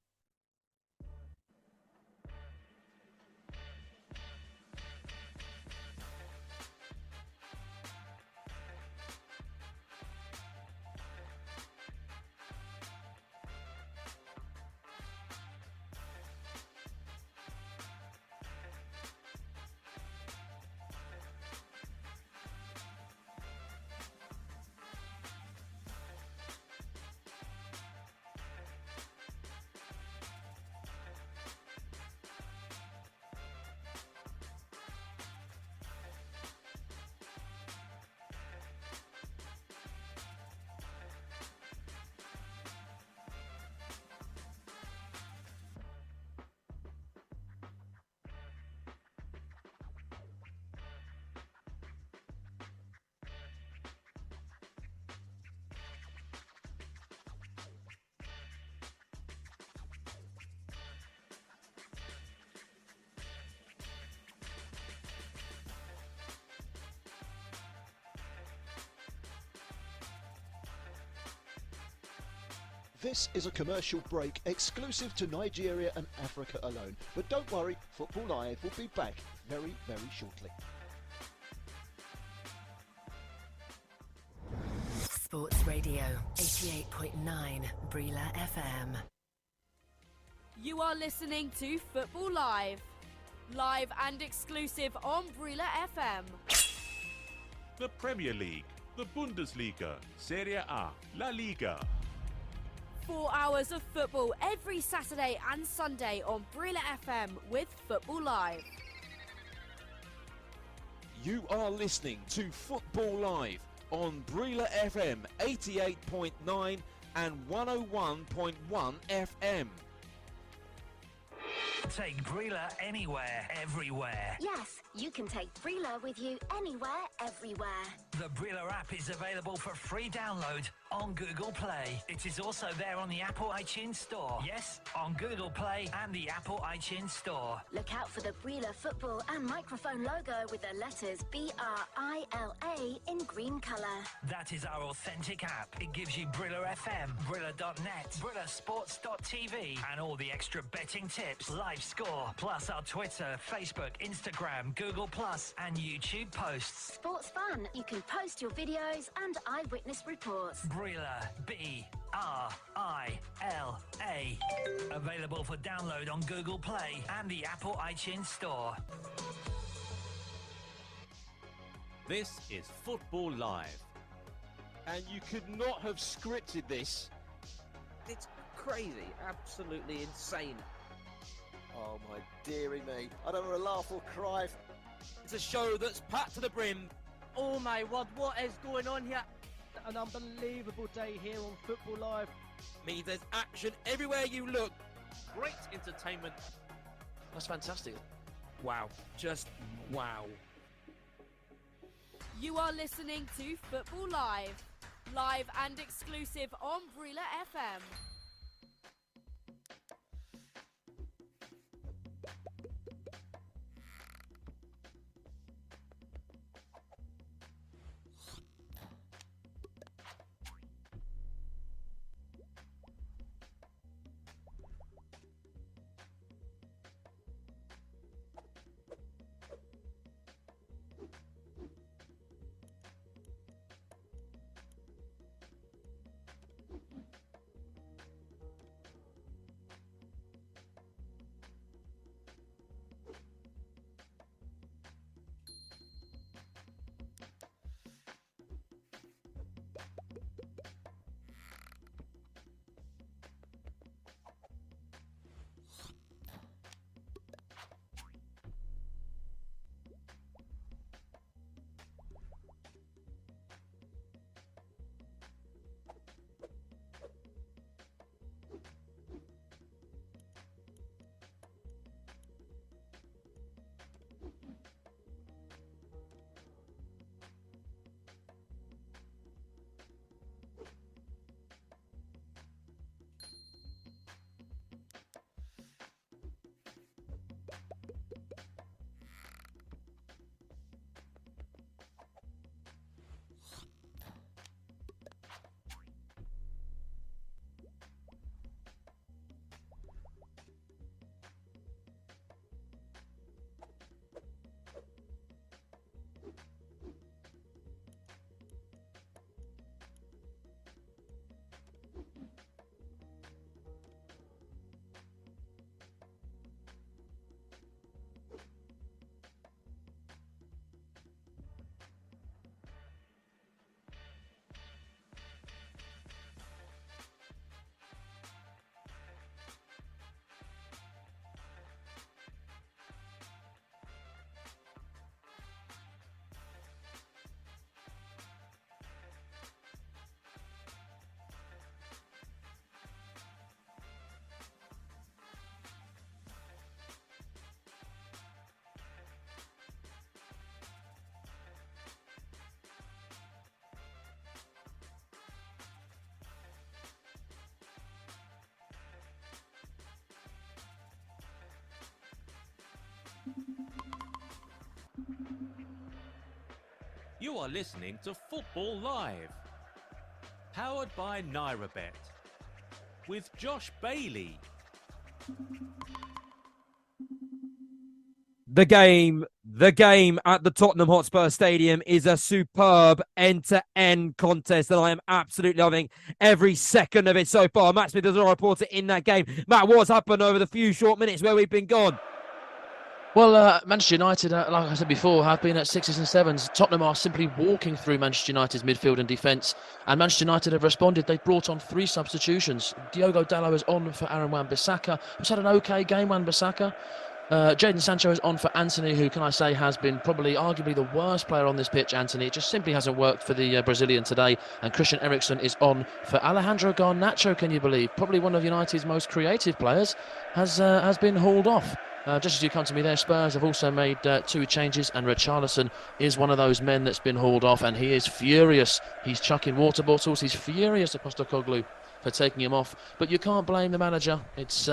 This is a commercial break exclusive to Nigeria and Africa alone. But don't worry, Football Live will be back very, very shortly. Sports Radio 88.9 Brila FM. You are listening to Football Live. Live and exclusive on Brila FM. The Premier League, the Bundesliga, Serie A, La Liga. 4 hours of football every Saturday and Sunday on Brila FM with Football Live. You are listening to Football Live on Brila FM 88.9 and 101.1 FM. Take Brila anywhere, everywhere. Yes, you can take Brila with you anywhere, everywhere. The Brila app is available for free download on Google Play. It is also there on the Apple iTunes Store. Yes, on Google Play and the Apple iTunes Store. Look out for the Brila football and microphone logo with the letters BRILA in green colour. That is our authentic app. It gives you Brila FM, Brila.net, BrilaSports.tv, and all the extra betting tips, live score, plus our Twitter, Facebook, Instagram, Google Plus, and YouTube posts. Sports fun. You can post your videos and eyewitness reports. Brila, B-R-I-L-A. Available for download on Google Play and the Apple iTunes Store. This is Football Live. And you could not have scripted this. It's crazy, absolutely insane. Oh my dearie me. I don't want to laugh or cry. It's a show that's packed to the brim. Oh my word, what is going on here? An unbelievable day here on Football Live. Means there's action everywhere you look. Great entertainment. That's fantastic. Wow, just wow. You are listening to Football Live. Live and exclusive on Brila FM. You are listening to Football Live. Powered by NairaBet. with Josh Bailey. The game at the Tottenham Hotspur Stadium is a superb end-to-end contest, and I am absolutely loving every second of it so far. Matt Smith is our reporter in that game. Matt, what's happened over the few short minutes where we've been gone? Well, Manchester United, like I said before, have been at 6s and 7s. Tottenham are simply walking through Manchester United's midfield and defence, and Manchester United have responded. They've brought on 3 substitutions. Diogo Dalot is on for Aaron Wan-Bissaka, who's had an okay game, Wan-Bissaka. Jadon Sancho is on for Anthony, who, can I say, has been probably arguably the worst player on this pitch, Anthony. It just simply hasn't worked for the Brazilian today. And Christian Eriksen is on for Alejandro Garnacho, can you believe? Probably one of United's most creative players has been hauled off. Just as you come to me there, Spurs have also made 2 changes, and Richarlison is one of those men that's been hauled off, and he is furious. He's chucking water bottles. He's furious at Postecoglou for taking him off, but you can't blame the manager. It's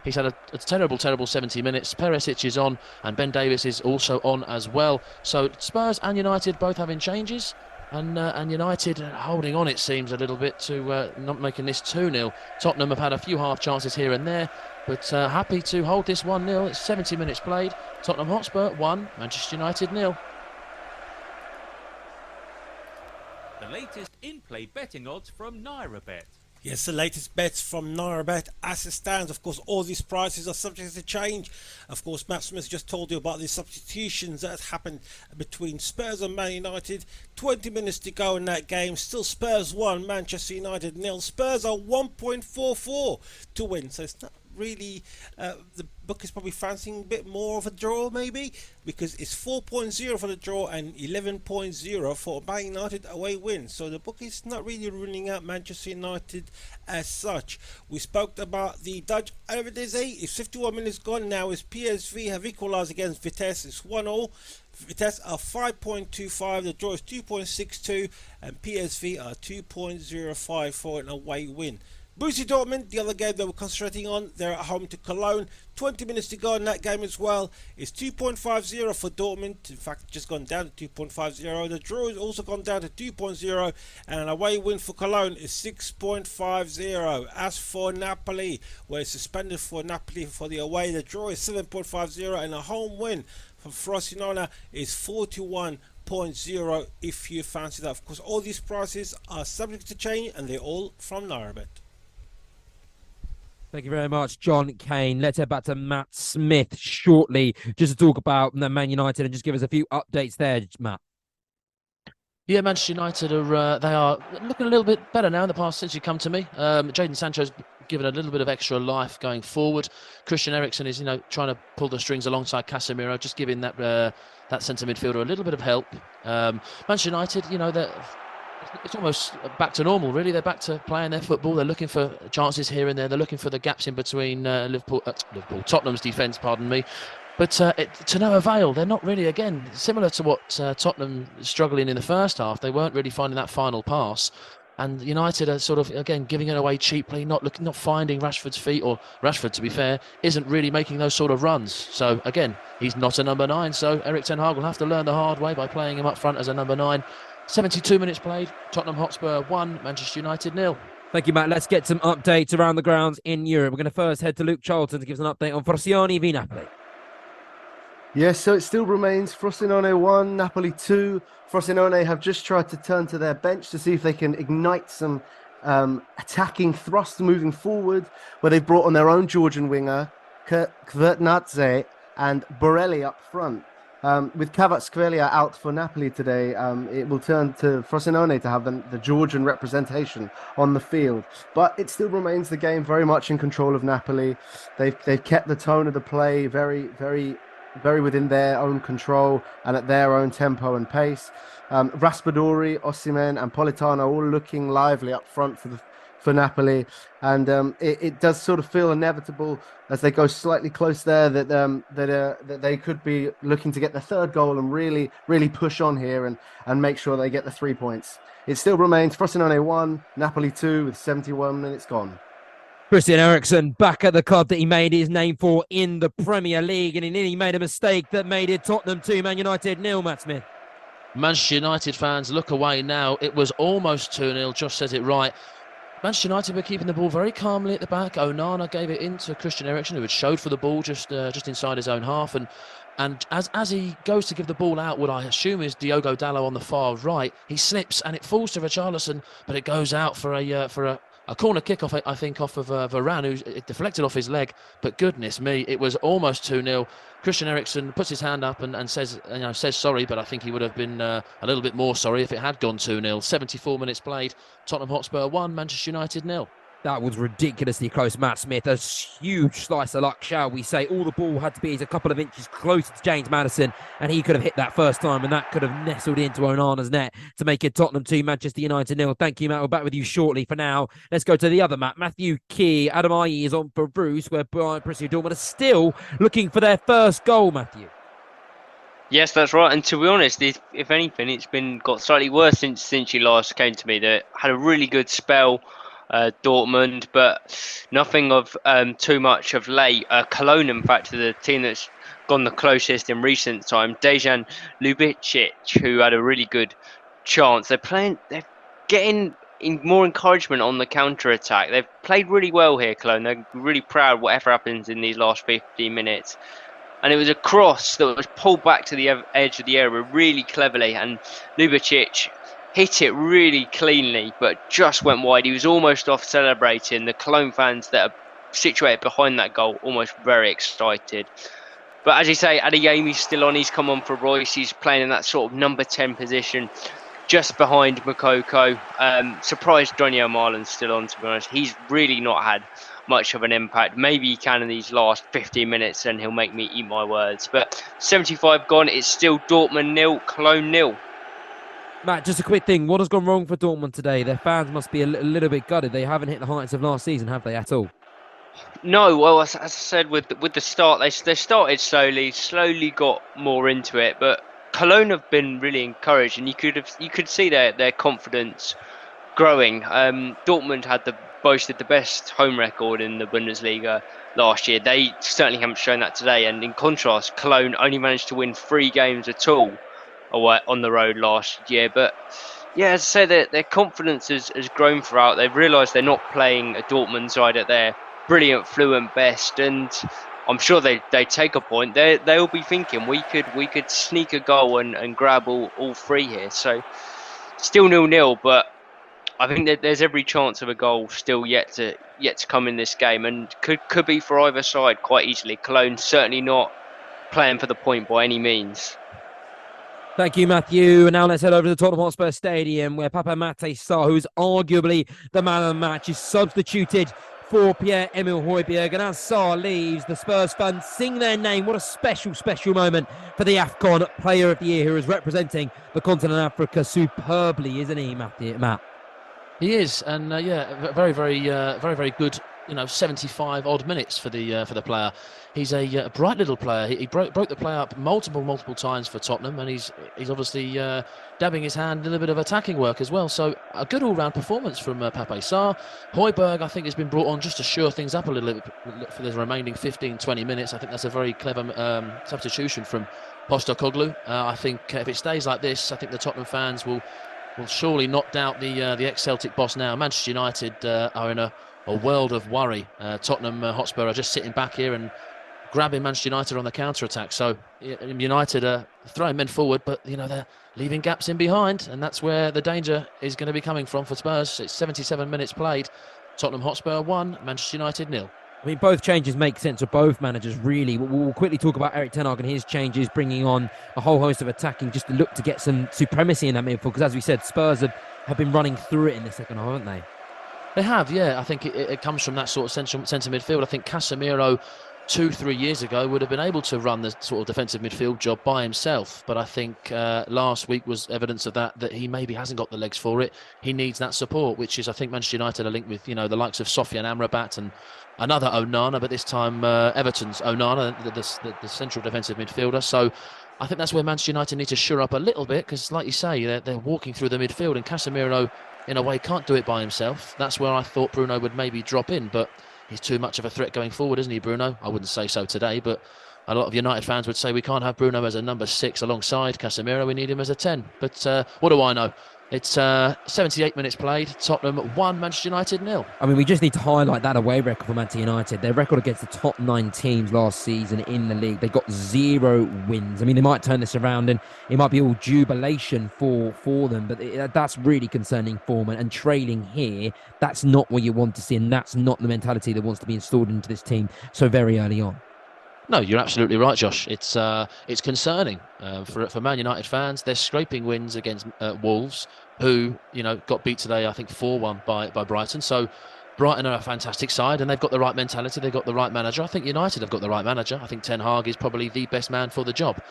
he's had a terrible 70 minutes. Perisic is on, and Ben Davies is also on as well. So Spurs and United both having changes, and United holding on, it seems, a little bit to not making this 2-0. Tottenham have had a few half chances here and there, but happy to hold this 1-0. It's 70 minutes played. Tottenham Hotspur 1, Manchester United 0. The latest in-play betting odds from NairaBet. Yes, the latest bets from NairaBet as it stands. Of course, all these prices are subject to change. Of course, Matt Smith just told you about the substitutions that happened between Spurs and Man United. 20 minutes to go in that game. Still Spurs 1, Manchester United 0. Spurs are 1.44 to win, so it's not really the book is probably fancying a bit more of a draw, maybe, because it's 4.0 for the draw and 11.0 for Man United away win. So the book is not really ruling out Manchester United as such. We spoke about the Dutch Eredivisie. It's 51 minutes gone now as PSV have equalised against Vitesse. It's 1-1. Vitesse are 5.25, the draw is 2.62, and PSV are 2.05 for an away win. Borussia Dortmund, the other game they were concentrating on, they're at home to Cologne. 20 minutes to go in that game as well. It's 2.50 for Dortmund. In fact, just gone down to 2.50. The draw has also gone down to 2.0, and an away win for Cologne is 6.50. As for Napoli, where it's suspended for Napoli for the away, the draw is 7.50, and a home win for Frosinone is 41.0 if you fancy that. Of course, all these prices are subject to change, and they're all from NairaBet. Thank you very much, John Kane. Let's head back to Matt Smith shortly, just to talk about Man United and just give us a few updates there, Matt. Yeah, Manchester United they are looking a little bit better now in the past since you come to me. Jadon Sancho's given a little bit of extra life going forward. Christian Eriksen is, trying to pull the strings alongside Casemiro, just giving that centre midfielder a little bit of help. Manchester United, it's almost back to normal, really. They're back to playing their football. They're looking for chances here and there. They're looking for the gaps in between Tottenham's defence, pardon me. But to no avail. Not really, again, similar to what Tottenham struggling in the first half. They weren't really finding that final pass. And United are sort of, again, giving it away cheaply, not finding Rashford's feet, or Rashford, to be fair, isn't really making those sort of runs. So, again, he's not a number 9. So Erik ten Hag will have to learn the hard way by playing him up front as a number 9. 72 minutes played, Tottenham Hotspur 1, Manchester United 0. Thank you, Matt. Let's get some updates around the grounds in Europe. We're going to first head to Luke Charlton to give us an update on Frosinone v Napoli. Yes, so it still remains Frosinone 1, Napoli 2. Frosinone have just tried to turn to their bench to see if they can ignite some attacking thrust moving forward, where they've brought on their own Georgian winger, Kvertnadze, and Borelli up front. With Kvaratskhelia out for Napoli today, it will turn to Frosinone to have the Georgian representation on the field. But it still remains the game very much in control of Napoli. They've kept the tone of the play very, very, very within their own control and at their own tempo and pace. Raspadori, Osimhen, and Politano all looking lively up front for Napoli, and it does sort of feel inevitable as they go slightly close there that they could be looking to get the third goal and really push on here and make sure they get the 3 points. It still remains Frosinone 1, Napoli 2 with 71 minutes gone. Christian Eriksen back at the club that he made his name for in the Premier League, and he nearly made a mistake that made it Tottenham 2, Man United 0, Matt Smith. Manchester United fans look away now. It was almost 2-0. Josh says it right. Manchester United were keeping the ball very calmly at the back. Onana gave it into Christian Eriksen, who had showed for the ball just inside his own half, and as he goes to give the ball out, what I assume is Diogo Dalot on the far right, he slips and it falls to Richarlison, but it goes out for a corner kickoff, I think, off of Varane, who it deflected off his leg. But goodness me, it was almost 2-0. Christian Eriksen puts his hand up and says sorry, but I think he would have been a little bit more sorry if it had gone 2-0. 74 minutes played. Tottenham Hotspur 1, Manchester United 0. That was ridiculously close, Matt Smith. A huge slice of luck, shall we say. All the ball had to be is a couple of inches closer to James Maddison, and he could have hit that first time, and that could have nestled into Onana's net to make it Tottenham 2, Manchester United 0. Thank you, Matt. We're back with you shortly. For now, let's go to the other Matt. Matthew Key, Adam Aye is on for Bruce, where Borussia Dortmund are still looking for their first goal, Matthew. Yes, that's right. And to be honest, if anything, it's got slightly worse since you last came to me. They had a really good spell, Dortmund, but nothing of too much of late. Cologne, in fact, are the team that's gone the closest in recent time. Dejan Ljubicic, who had a really good chance. They're getting more encouragement on the counter attack. They've played really well here, Cologne. They're really proud whatever happens in these last 15 minutes. And it was a cross that was pulled back to the edge of the area really cleverly, and Ljubicic hit it really cleanly, but just went wide. He was almost off celebrating. The Cologne fans that are situated behind that goal almost very excited. But as you say, Adeyemi's still on. He's come on for Royce. He's playing in that sort of number 10 position, just behind Moukoko. Surprised Donyell Marlin's still on, to be honest. He's really not had much of an impact. Maybe he can in these last 15 minutes and he'll make me eat my words. But 75 gone. It's still Dortmund 0, Cologne 0. Matt, just a quick thing. What has gone wrong for Dortmund today? Their fans must be a little bit gutted. They haven't hit the heights of last season, have they, at all? No, well, as I said, with the start, they started slowly got more into it, but Cologne have been really encouraged, and you could see their confidence growing. Dortmund boasted the best home record in the Bundesliga last year. They certainly haven't shown that today, and in contrast, Cologne only managed to win 3 games at all away on the road last year. But yeah, as I say, their confidence has grown throughout. They've realised they're not playing a Dortmund side at their brilliant, fluent best, and I'm sure they take a point. They'll be thinking we could sneak a goal and grab all 3 here. So still 0-0, but I think that there's every chance of a goal still yet to come in this game, and could be for either side quite easily. Cologne certainly not playing for the point by any means. Thank you, Matthew. And now let's head over to the Tottenham Hotspur Stadium, where Papa Mate Sarr, who's arguably the man of the match, is substituted for Pierre-Emile Højbjerg. And as Sarr leaves, the Spurs fans sing their name. What a special, special moment for the AFCON Player of the Year, who is representing the continent of Africa superbly, isn't he, Matt? He is, and very, very good. 75 odd minutes for the player. He's a bright little player. He broke the play up multiple times for Tottenham, and he's obviously dabbing his hand in a bit of attacking work as well. So a good all-round performance from Pape Sarr. Højbjerg, I think, has been brought on just to shore things up a little bit for the remaining 15-20 minutes. I think that's a very clever substitution from Postecoglou. I think if it stays like this, I think the Tottenham fans will surely not doubt the ex-Celtic boss now. Manchester United are in a world of worry. Tottenham Hotspur are just sitting back here and grabbing Manchester United on the counter-attack. So United are throwing men forward, but they're leaving gaps in behind, and that's where the danger is going to be coming from for Spurs. It's 77 minutes played. Tottenham Hotspur 1, Manchester United 0. I mean, both changes make sense for both managers, really. We'll quickly talk about Erik ten Hag and his changes, bringing on a whole host of attacking just to look to get some supremacy in that midfield, because as we said, Spurs have been running through it in the second half, haven't they? They have, yeah. I think it comes from that sort of centre midfield. I think Casemiro 2-3 years ago would have been able to run the sort of defensive midfield job by himself, but I think last week was evidence of that he maybe hasn't got the legs for it. He needs that support, which is, I think, Manchester United are linked with the likes of Sofian Amrabat and another Onana, but this time Everton's Onana, the central defensive midfielder. So I think that's where Manchester United need to shore up a little bit, because like you say, they're walking through the midfield, and Casemiro in a way can't do it by himself. That's where I thought Bruno would maybe drop in, but he's too much of a threat going forward, isn't he, Bruno? I wouldn't say so today, but a lot of United fans would say we can't have Bruno as a number 6 alongside Casemiro. We need him as a 10. But what do I know? It's 78 minutes played. Tottenham 1, Manchester United 0. I mean, we just need to highlight that away record for Manchester United. Their record against the top 9 teams last season in the league, they got 0 wins. I mean, they might turn this around and it might be all jubilation for them, but that's really concerning form. And trailing here, that's not what you want to see, and that's not the mentality that wants to be installed into this team so very early on. No, you're absolutely right, Josh. It's concerning for Man United fans. They're scraping wins against Wolves, who got beat today, I think 4-1 by Brighton. So Brighton are a fantastic side, and they've got the right mentality. They've got the right manager. I think United have got the right manager. I think Ten Hag is probably the best man for the job.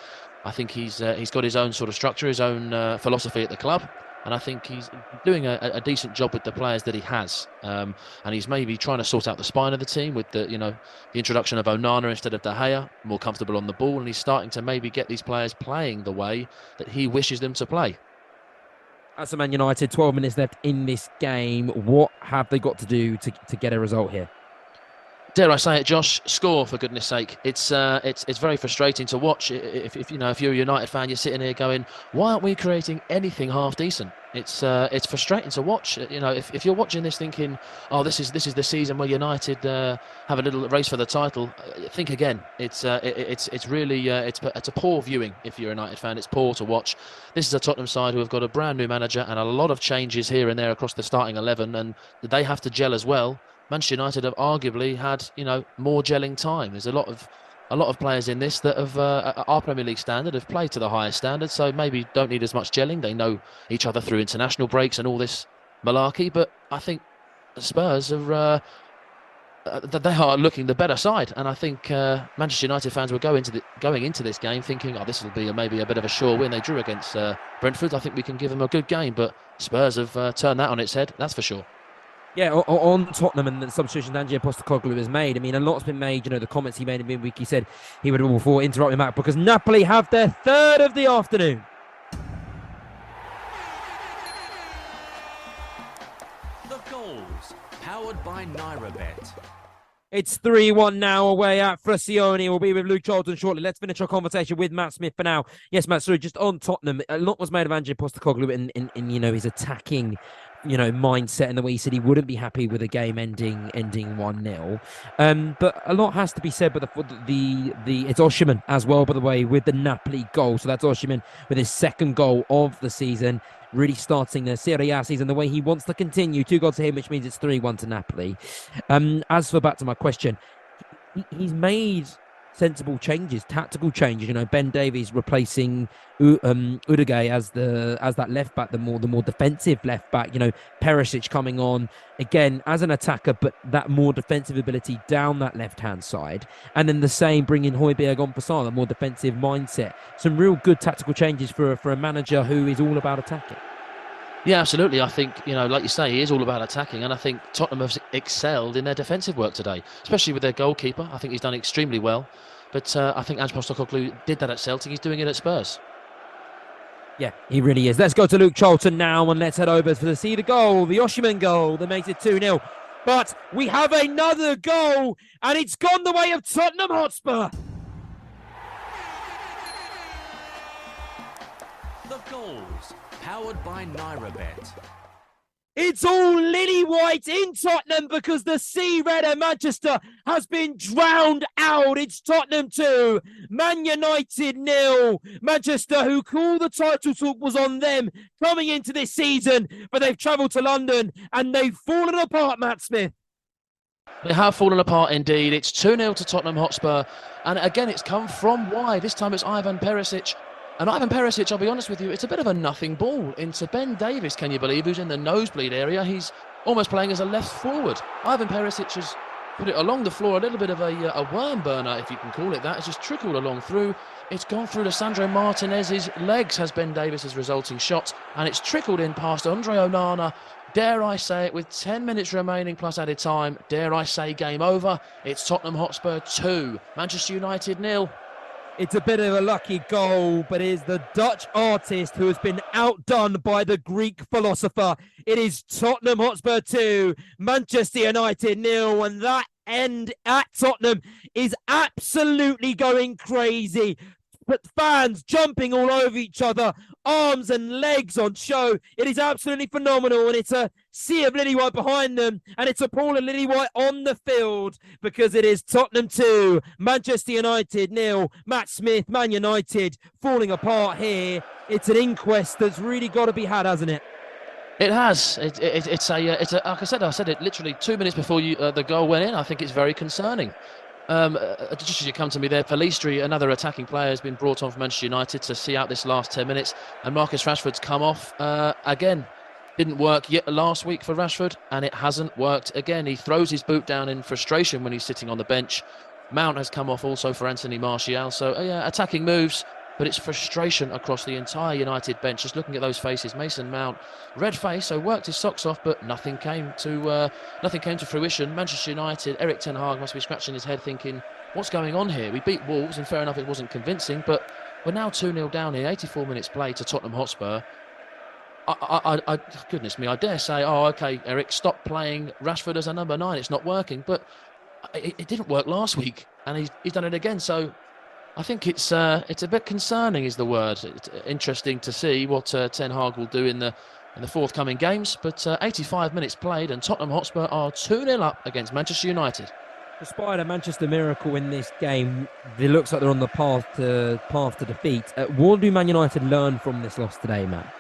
I think he's got his own sort of structure, his own philosophy at the club. And I think he's doing a decent job with the players that he has. And he's maybe trying to sort out the spine of the team with the introduction of Onana instead of De Gea, more comfortable on the ball. And he's starting to maybe get these players playing the way that he wishes them to play. As for Man United, 12 minutes left in this game. What have they got to do to get a result here? Dare I say it, Josh? Score, for goodness sake. It's very frustrating to watch. If you're a United fan, you're sitting here going, why aren't we creating anything half decent? It's frustrating to watch. If you're watching this thinking, oh, this is the season where United have a little race for the title, think again. It's really it's a poor viewing if you're a United fan. It's poor to watch. This is a Tottenham side who have got a brand new manager and a lot of changes here and there across the starting 11, and they have to gel as well. Manchester United have arguably had, more gelling time. There's a lot of players in this that have our Premier League standard have played to the highest standard, so maybe don't need as much gelling. They know each other through international breaks and all this malarkey. But I think Spurs are they are looking the better side, and I think Manchester United fans were going into this game thinking, oh, this will be maybe a bit of a sure win. They drew against Brentford. I think we can give them a good game, but Spurs have turned that on its head. That's for sure. Yeah, on Tottenham and the substitution Ange Postecoglou has made. I mean, a lot's been made. The comments he made in midweek, he said he would have before interrupting Mac because Napoli have their third of the afternoon. The goals, powered by NairaBet. It's 3-1 now away at Frasione. We'll be with Luke Charlton shortly. Let's finish our conversation with Matt Smith for now. Yes, Matt, sorry, just on Tottenham, a lot was made of Ange Postecoglou in his attacking mindset and the way he said he wouldn't be happy with a game ending 1-0. But a lot has to be said. But it's Osimhen as well, by the way, with the Napoli goal. So that's Osimhen with his second goal of the season, really starting the Serie A season the way he wants to continue. 2 goals to him, which means it's 3-1 to Napoli. As for back to my question, he's made sensible changes, tactical changes. Ben Davies replacing Udegaard as that left back, the more defensive left back. Perisic coming on again as an attacker, but that more defensive ability down that left hand side, and then the same bringing Højbjerg on for Salah, more defensive mindset. Some real good tactical changes for a manager who is all about attacking. Yeah, absolutely. I think, like you say, he is all about attacking, and I think Tottenham have excelled in their defensive work today, especially with their goalkeeper. I think he's done extremely well. But I think Ange Postecoglou did that at Celtic. He's doing it at Spurs. Yeah, he really is. Let's go to Luke Charlton now, and let's head over to see the goal, the Osimhen goal that makes it 2-0. But we have another goal, and it's gone the way of Tottenham Hotspur. The goals, powered by NairaBet. It's all lily white in Tottenham because the Sea Red of Manchester has been drowned out. It's Tottenham 2, Man United 0. Manchester, who called the title talk was on them coming into this season, but they've travelled to London and they've fallen apart, Matt Smith. They have fallen apart indeed. It's 2-0 to Tottenham Hotspur. And again, it's come from wide. This time it's Ivan Perisic. And Ivan Perisic, I'll be honest with you, it's a bit of a nothing ball into Ben Davies, can you believe, who's in the nosebleed area. He's almost playing as a left forward. Ivan Perisic has put it along the floor, a little bit of a worm burner, if you can call it that. It's just trickled along through. It's gone through to Sandro Martinez's legs, has Ben Davies' resulting shot, and it's trickled in past Andre Onana. Dare I say it, with 10 minutes remaining plus added time, dare I say game over. It's Tottenham Hotspur 2, Manchester United 0. It's a bit of a lucky goal, but it is the Dutch artist who has been outdone by the Greek philosopher. It is Tottenham Hotspur 2, Manchester United 0, and that end at Tottenham is absolutely going crazy. but fans jumping all over each other, arms and legs on show. It is absolutely phenomenal, and it's a sea of lily white behind them, and it's a pool of lily white on the field, because it is Tottenham 2, Manchester United 0. Matt Smith, Man United falling apart here. It's an inquest that's really got to be had, hasn't it? It has. It's a. Like I said it literally 2 minutes before the goal went in. I think it's very concerning. Just as you come to me there, Pellistri, another attacking player, has been brought on for Manchester United to see out this last 10 minutes, and Marcus Rashford's come off again. Didn't work yet last week for Rashford, and it hasn't worked again. He throws his boot down in frustration when he's sitting on the bench. Mount has come off also for Anthony Martial. So yeah, attacking moves, but it's frustration across the entire United bench. Just looking at those faces, Mason Mount, red face, so worked his socks off, but nothing came to fruition. Manchester United, Eric Ten Hag must be scratching his head thinking, what's going on here? We beat Wolves, and fair enough, it wasn't convincing, but we're now 2-0 down here, 84 minutes played to Tottenham Hotspur. Goodness me, I dare say, okay, Eric, stop playing Rashford as a number 9. It's not working, but it didn't work last week, and he's done it again. So I think it's a bit concerning, is the word. It's interesting to see what Ten Hag will do in the forthcoming games. But 85 minutes played, and Tottenham Hotspur are 2-0 up against Manchester United. Despite a Manchester miracle in this game, it looks like they're on the path to defeat. What do Man United learn from this loss today, Matt?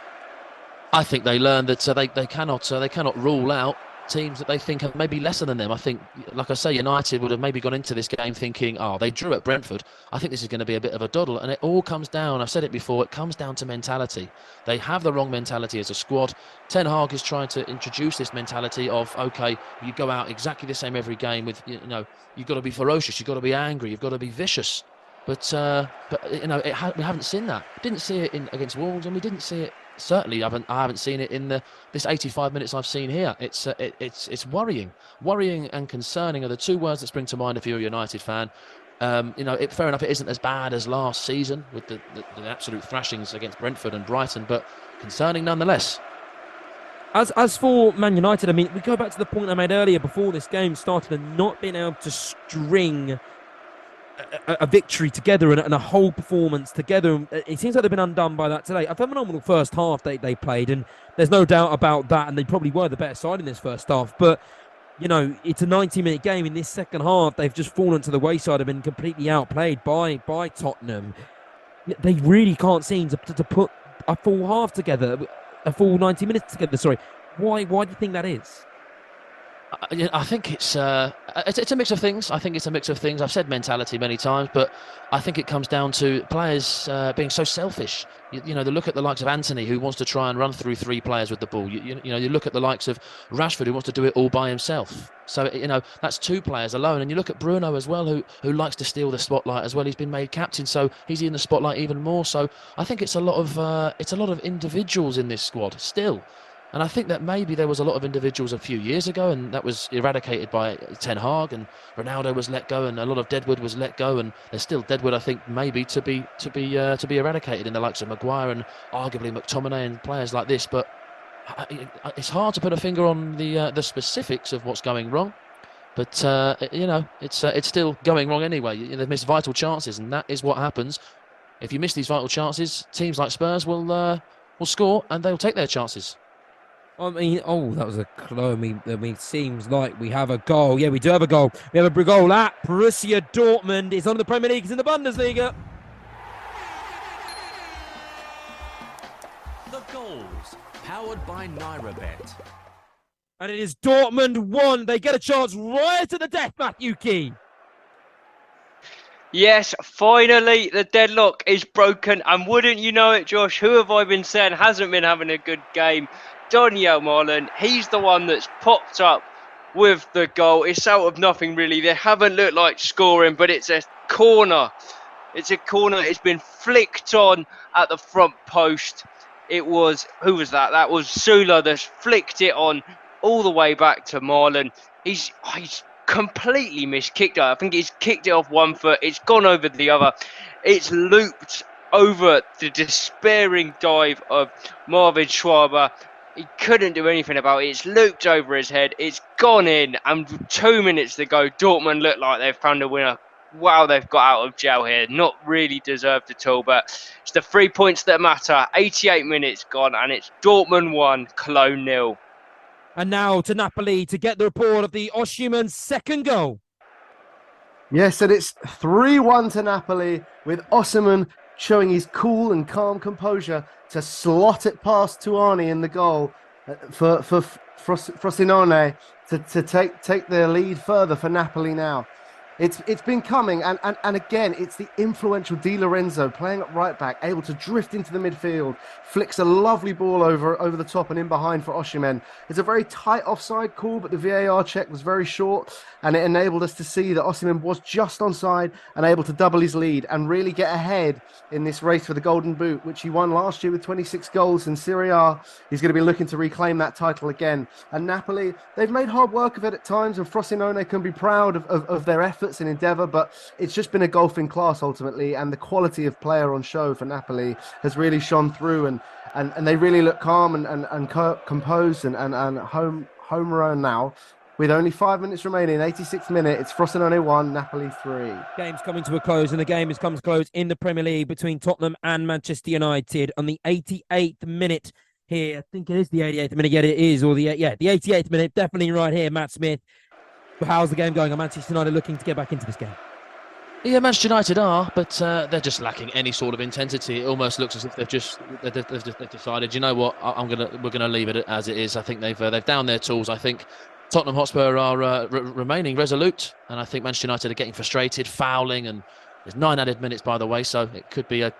I think they learned that they cannot rule out teams that they think are maybe lesser than them. I think, like I say, United would have maybe gone into this game thinking, they drew at Brentford. I think this is going to be a bit of a doddle. And it all comes down, I've said it before, it comes down to mentality. They have the wrong mentality as a squad. Ten Hag is trying to introduce this mentality of, okay, you go out exactly the same every game with, you've got to be ferocious, you've got to be angry, you've got to be vicious. But we haven't seen that. Didn't see it against Wolves, and we didn't see it. Certainly, I haven't seen it in this 85 minutes I've seen here. It's worrying and concerning are the two words that spring to mind if you're a United fan. Fair enough, it isn't as bad as last season with the absolute thrashings against Brentford and Brighton, but concerning nonetheless. As for Man United, I mean, we go back to the point I made earlier before this game started, and not being able to string a victory together and a whole performance together. It seems like they've been undone by that today. A phenomenal first half they played, and there's no doubt about that, and they probably were the better side in this first half. But, it's a 90-minute game. In this second half, they've just fallen to the wayside and been completely outplayed by Tottenham. They really can't seem to put a full half together, a full 90 minutes together, sorry. Why do you think that is? I think it's a mix of things. I've said mentality many times, but I think it comes down to players being so selfish. They look at the likes of Anthony, who wants to try and run through 3 players with the ball. You look at the likes of Rashford, who wants to do it all by himself. So that's 2 players alone. And you look at Bruno as well, who likes to steal the spotlight as well. He's been made captain, so he's in the spotlight even more. So I think it's a lot of individuals in this squad still. And I think that maybe there was a lot of individuals a few years ago, and that was eradicated by Ten Hag, and Ronaldo was let go, and a lot of Deadwood was let go, and there's still Deadwood, I think, maybe to be eradicated in the likes of Maguire and arguably McTominay and players like this. But it's hard to put a finger on the specifics of what's going wrong. But it's still going wrong anyway. They've missed vital chances, and that is what happens. If you miss these vital chances, teams like Spurs will score, and they'll take their chances. I mean, that was a close. I mean, it seems like we have a goal. Yeah, we do have a goal. We have a goal at Borussia Dortmund. It's on the Premier League. It's in the Bundesliga. The goals, powered by NairaBet. And it is Dortmund 1. They get a chance right at the death, Matthew Key. Yes, finally the deadlock is broken, and wouldn't you know it, Josh, who have I been saying hasn't been having a good game? Daniel Marlon, he's the one that's popped up with the goal. It's out of nothing, really. They haven't looked like scoring, but it's a corner. It's a corner. It's been flicked on at the front post. It was, who was that? That was Sula that's flicked it on all the way back to Marlon. He's completely miskicked it. I think he's kicked it off one foot. It's gone over the other. It's looped over the despairing dive of Marvin Schwaber. He couldn't do anything about it. It's looped over his head. It's gone in. And 2 minutes to go, Dortmund look like they've found a winner wow, they've got out of jail here. Not really deserved at all, but it's the 3 points that matter. 88 minutes gone, and it's Dortmund 1, Cologne 0. And now to Napoli to get the report of the Osimhen's second goal. Yes, and it's 3-1 to Napoli, with Osimhen showing his cool and calm composure to slot it past Tuani in the goal for Frosinone to take their lead further for Napoli now. It's been coming, and again, it's the influential Di Lorenzo playing at right back, able to drift into the midfield, flicks a lovely ball over the top and in behind for Osimhen. It's a very tight offside call, but the VAR check was very short, and it enabled us to see that Osimhen was just onside and able to double his lead and really get ahead in this race for the Golden Boot, which he won last year with 26 goals in Serie A. He's going to be looking to reclaim that title again. And Napoli, they've made hard work of it at times, and Frosinone can be proud of their efforts and endeavour, but it's just been a golfing class ultimately, and the quality of player on show for Napoli has really shone through, and they really look calm and composed and home run now. With only 5 minutes remaining, 86th minute, it's Frosinone 1, Napoli 3. Game's coming to a close, and the game has come to a close in the Premier League between Tottenham and Manchester United on the 88th minute here. I think it is the 88th minute. Yeah, it is. Or the 88th minute. Definitely right here, Matt Smith. How's the game going? Are Manchester United looking to get back into this game? Yeah, Manchester United are, but they're just lacking any sort of intensity. It almost looks as if they've decided, you know what, we're gonna leave it as it is. I think they've downed their tools. I think Tottenham Hotspur are remaining resolute, and I think Manchester United are getting frustrated, fouling, and there's 9 added minutes, by the way, so it could be a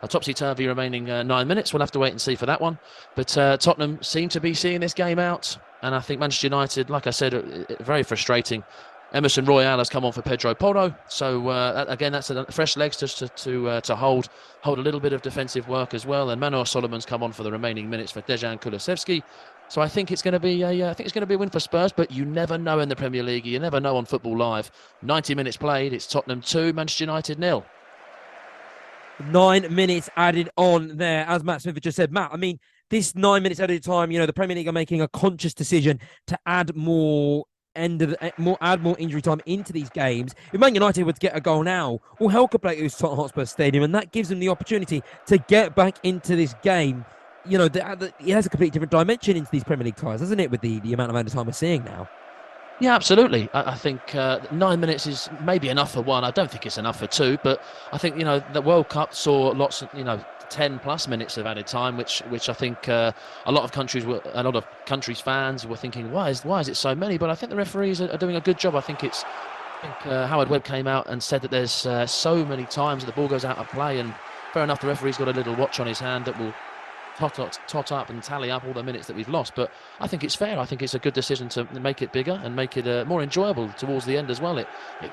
topsy-turvy remaining 9 minutes. We'll have to wait and see for that one. But Tottenham seem to be seeing this game out, and I think Manchester United, like I said, very frustrating. Emerson Royale has come on for Pedro Porro, so again, that's fresh legs to hold a little bit of defensive work as well. And Manuel Solomon's come on for the remaining minutes for Dejan Kulusevski. So I think it's going to be a win for Spurs, but you never know in the Premier League. You never know on Football Live. 90 minutes played. It's Tottenham 2, Manchester United 0. 9 minutes added on there, as Matt Smith just said. Matt, I mean, this 9 minutes added time, the Premier League are making a conscious decision to add more injury time into these games. If Man United were to get a goal now, all hell could break loose Tottenham Hotspur Stadium, and that gives them the opportunity to get back into this game. It has a completely different dimension into these Premier League ties, doesn't it, with the amount of time we're seeing now? Yeah, absolutely. I think 9 minutes is maybe enough for one. I don't think it's enough for two, but I think, the World Cup saw lots of, 10 plus minutes of added time, which I think a lot of countries' fans were thinking, why is it so many? But I think the referees are doing a good job. I think Howard Webb came out and said that there's so many times that the ball goes out of play, and fair enough, the referee's got a little watch on his hand that will tot up and tally up all the minutes that we've lost. But I think it's fair. I think it's a good decision to make it bigger and make it more enjoyable towards the end as well. It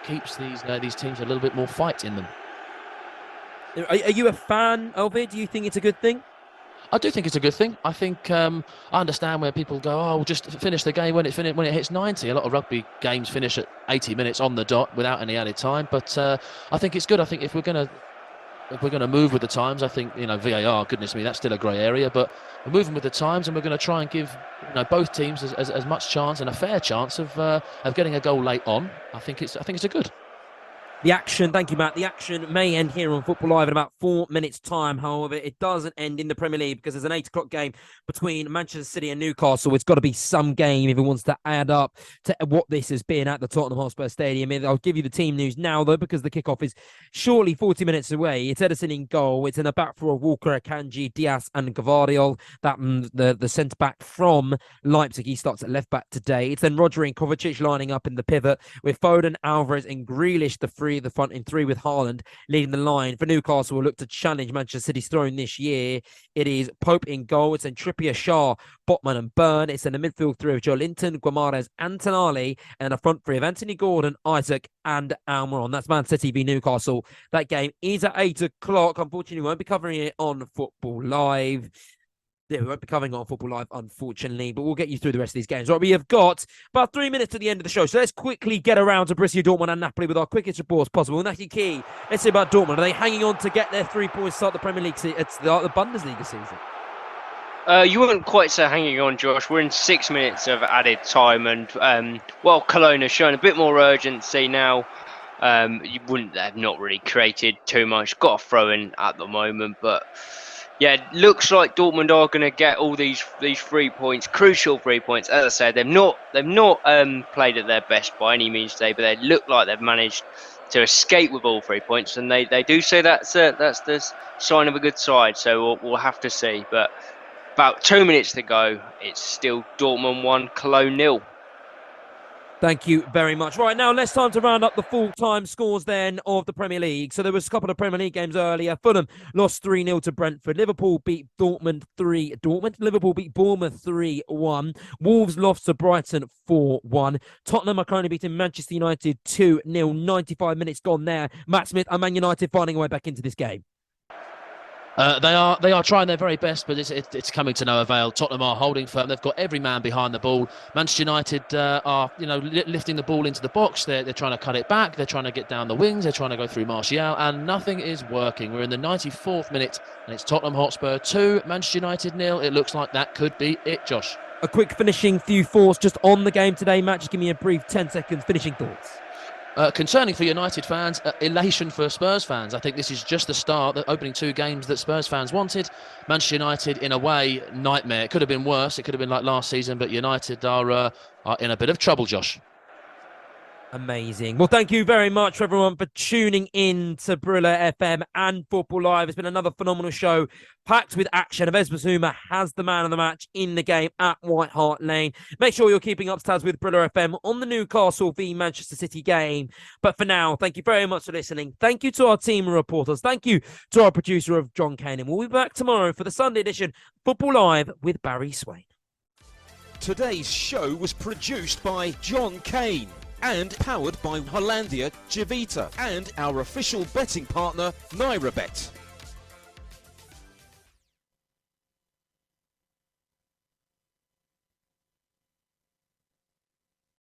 keeps these teams a little bit more fight in them. Are you a fan of it? Do you think it's a good thing? I do think it's a good thing. I think I understand where people go, we'll just finish the game when it hits 90. A lot of rugby games finish at 80 minutes on the dot without any added time. But I think it's good. I think if we're going to move with the times, I think VAR, goodness me, that's still a grey area. But we're moving with the times, and we're going to try and give both teams as much chance and a fair chance of getting a goal late on. I think it's a good. The action, thank you, Matt. The action may end here on Football Live in about 4 minutes' time. However, it doesn't end in the Premier League because there's an 8 o'clock game between Manchester City and Newcastle. It's got to be some game if it wants to add up to what this has been at the Tottenham Hotspur Stadium. I'll give you the team news now, though, because the kickoff is shortly 40 minutes away. It's Ederson in goal. It's in a back four of Walker, Akanji, Diaz, and Gvardiol. That the centre-back from Leipzig. He starts at left-back today. It's then Rodri and Kovacic lining up in the pivot with Foden, Alvarez, and Grealish, the front in three with Haaland leading the line. For Newcastle, will look to challenge Manchester City's throne this year. It is Pope in goal. It's then Trippier, Shaw, Botman, and Byrne. It's in the midfield three of Joe Linton, Guimaraes, and Tonali, and a front three of Anthony Gordon, Isaac, and Almiron. That's Man City v Newcastle. That game is at 8 o'clock. Unfortunately, we won't be covering it on Football Live. Yeah, we won't be covering it on Football Live, unfortunately, but we'll get you through the rest of these games. Right, we have got about 3 minutes to the end of the show, so let's quickly get around to Borussia Dortmund and Napoli with our quickest reports possible. Naki Key, let's see about Dortmund. Are they hanging on to get their 3 points, start the Premier League season, the Bundesliga season? You wouldn't quite say hanging on, Josh. We're in 6 minutes of added time, and Cologne has shown a bit more urgency now. You wouldn't have not really created too much. Got a throw in at the moment, but yeah, looks like Dortmund are going to get all these 3 points, crucial 3 points. As I said, they've not played at their best by any means today, but they look like they've managed to escape with all 3 points, and they do say that's the sign of a good side. So we'll have to see. But about 2 minutes to go, it's still Dortmund 1, Cologne 0. Thank you very much. Right, now let's time to round up the full-time scores then of the Premier League. So there was a couple of Premier League games earlier. Fulham lost 3-0 to Brentford. Liverpool beat Liverpool beat Bournemouth 3-1. Wolves lost to Brighton 4-1. Tottenham are currently beating Manchester United 2-0. 95 minutes gone there. Matt Smith and Man United finding a way back into this game. They are trying their very best, but it's coming to no avail. Tottenham are holding firm. They've got every man behind the ball. Manchester United are lifting the ball into the box. They're trying to cut it back. They're trying to get down the wings. They're trying to go through Martial, and nothing is working. We're in the 94th minute, and it's Tottenham Hotspur 2, Manchester United 0. It looks like that could be it, Josh. A quick finishing few thoughts just on the game today, Matt. Just give me a brief 10 seconds finishing thoughts. Concerning for United fans, elation for Spurs fans. I think this is just the start, the opening 2 games that Spurs fans wanted. Manchester United, in a way, nightmare. It could have been worse. It could have been like last season, but United are in a bit of trouble, Josh. Amazing. Well, thank you very much, everyone, for tuning in to Brila FM and Football Live. It's been another phenomenal show, packed with action. Aves Bissouma has the man of the match in the game at White Hart Lane. Make sure you're keeping up to tabs with Brila FM on the Newcastle v Manchester City game. But for now, thank you very much for listening. Thank you to our team of reporters. Thank you to our producer of John Kane. And we'll be back tomorrow for the Sunday edition Football Live with Barry Swain. Today's show was produced by John Kane and powered by Hollandia Civita and our official betting partner, NairaBet.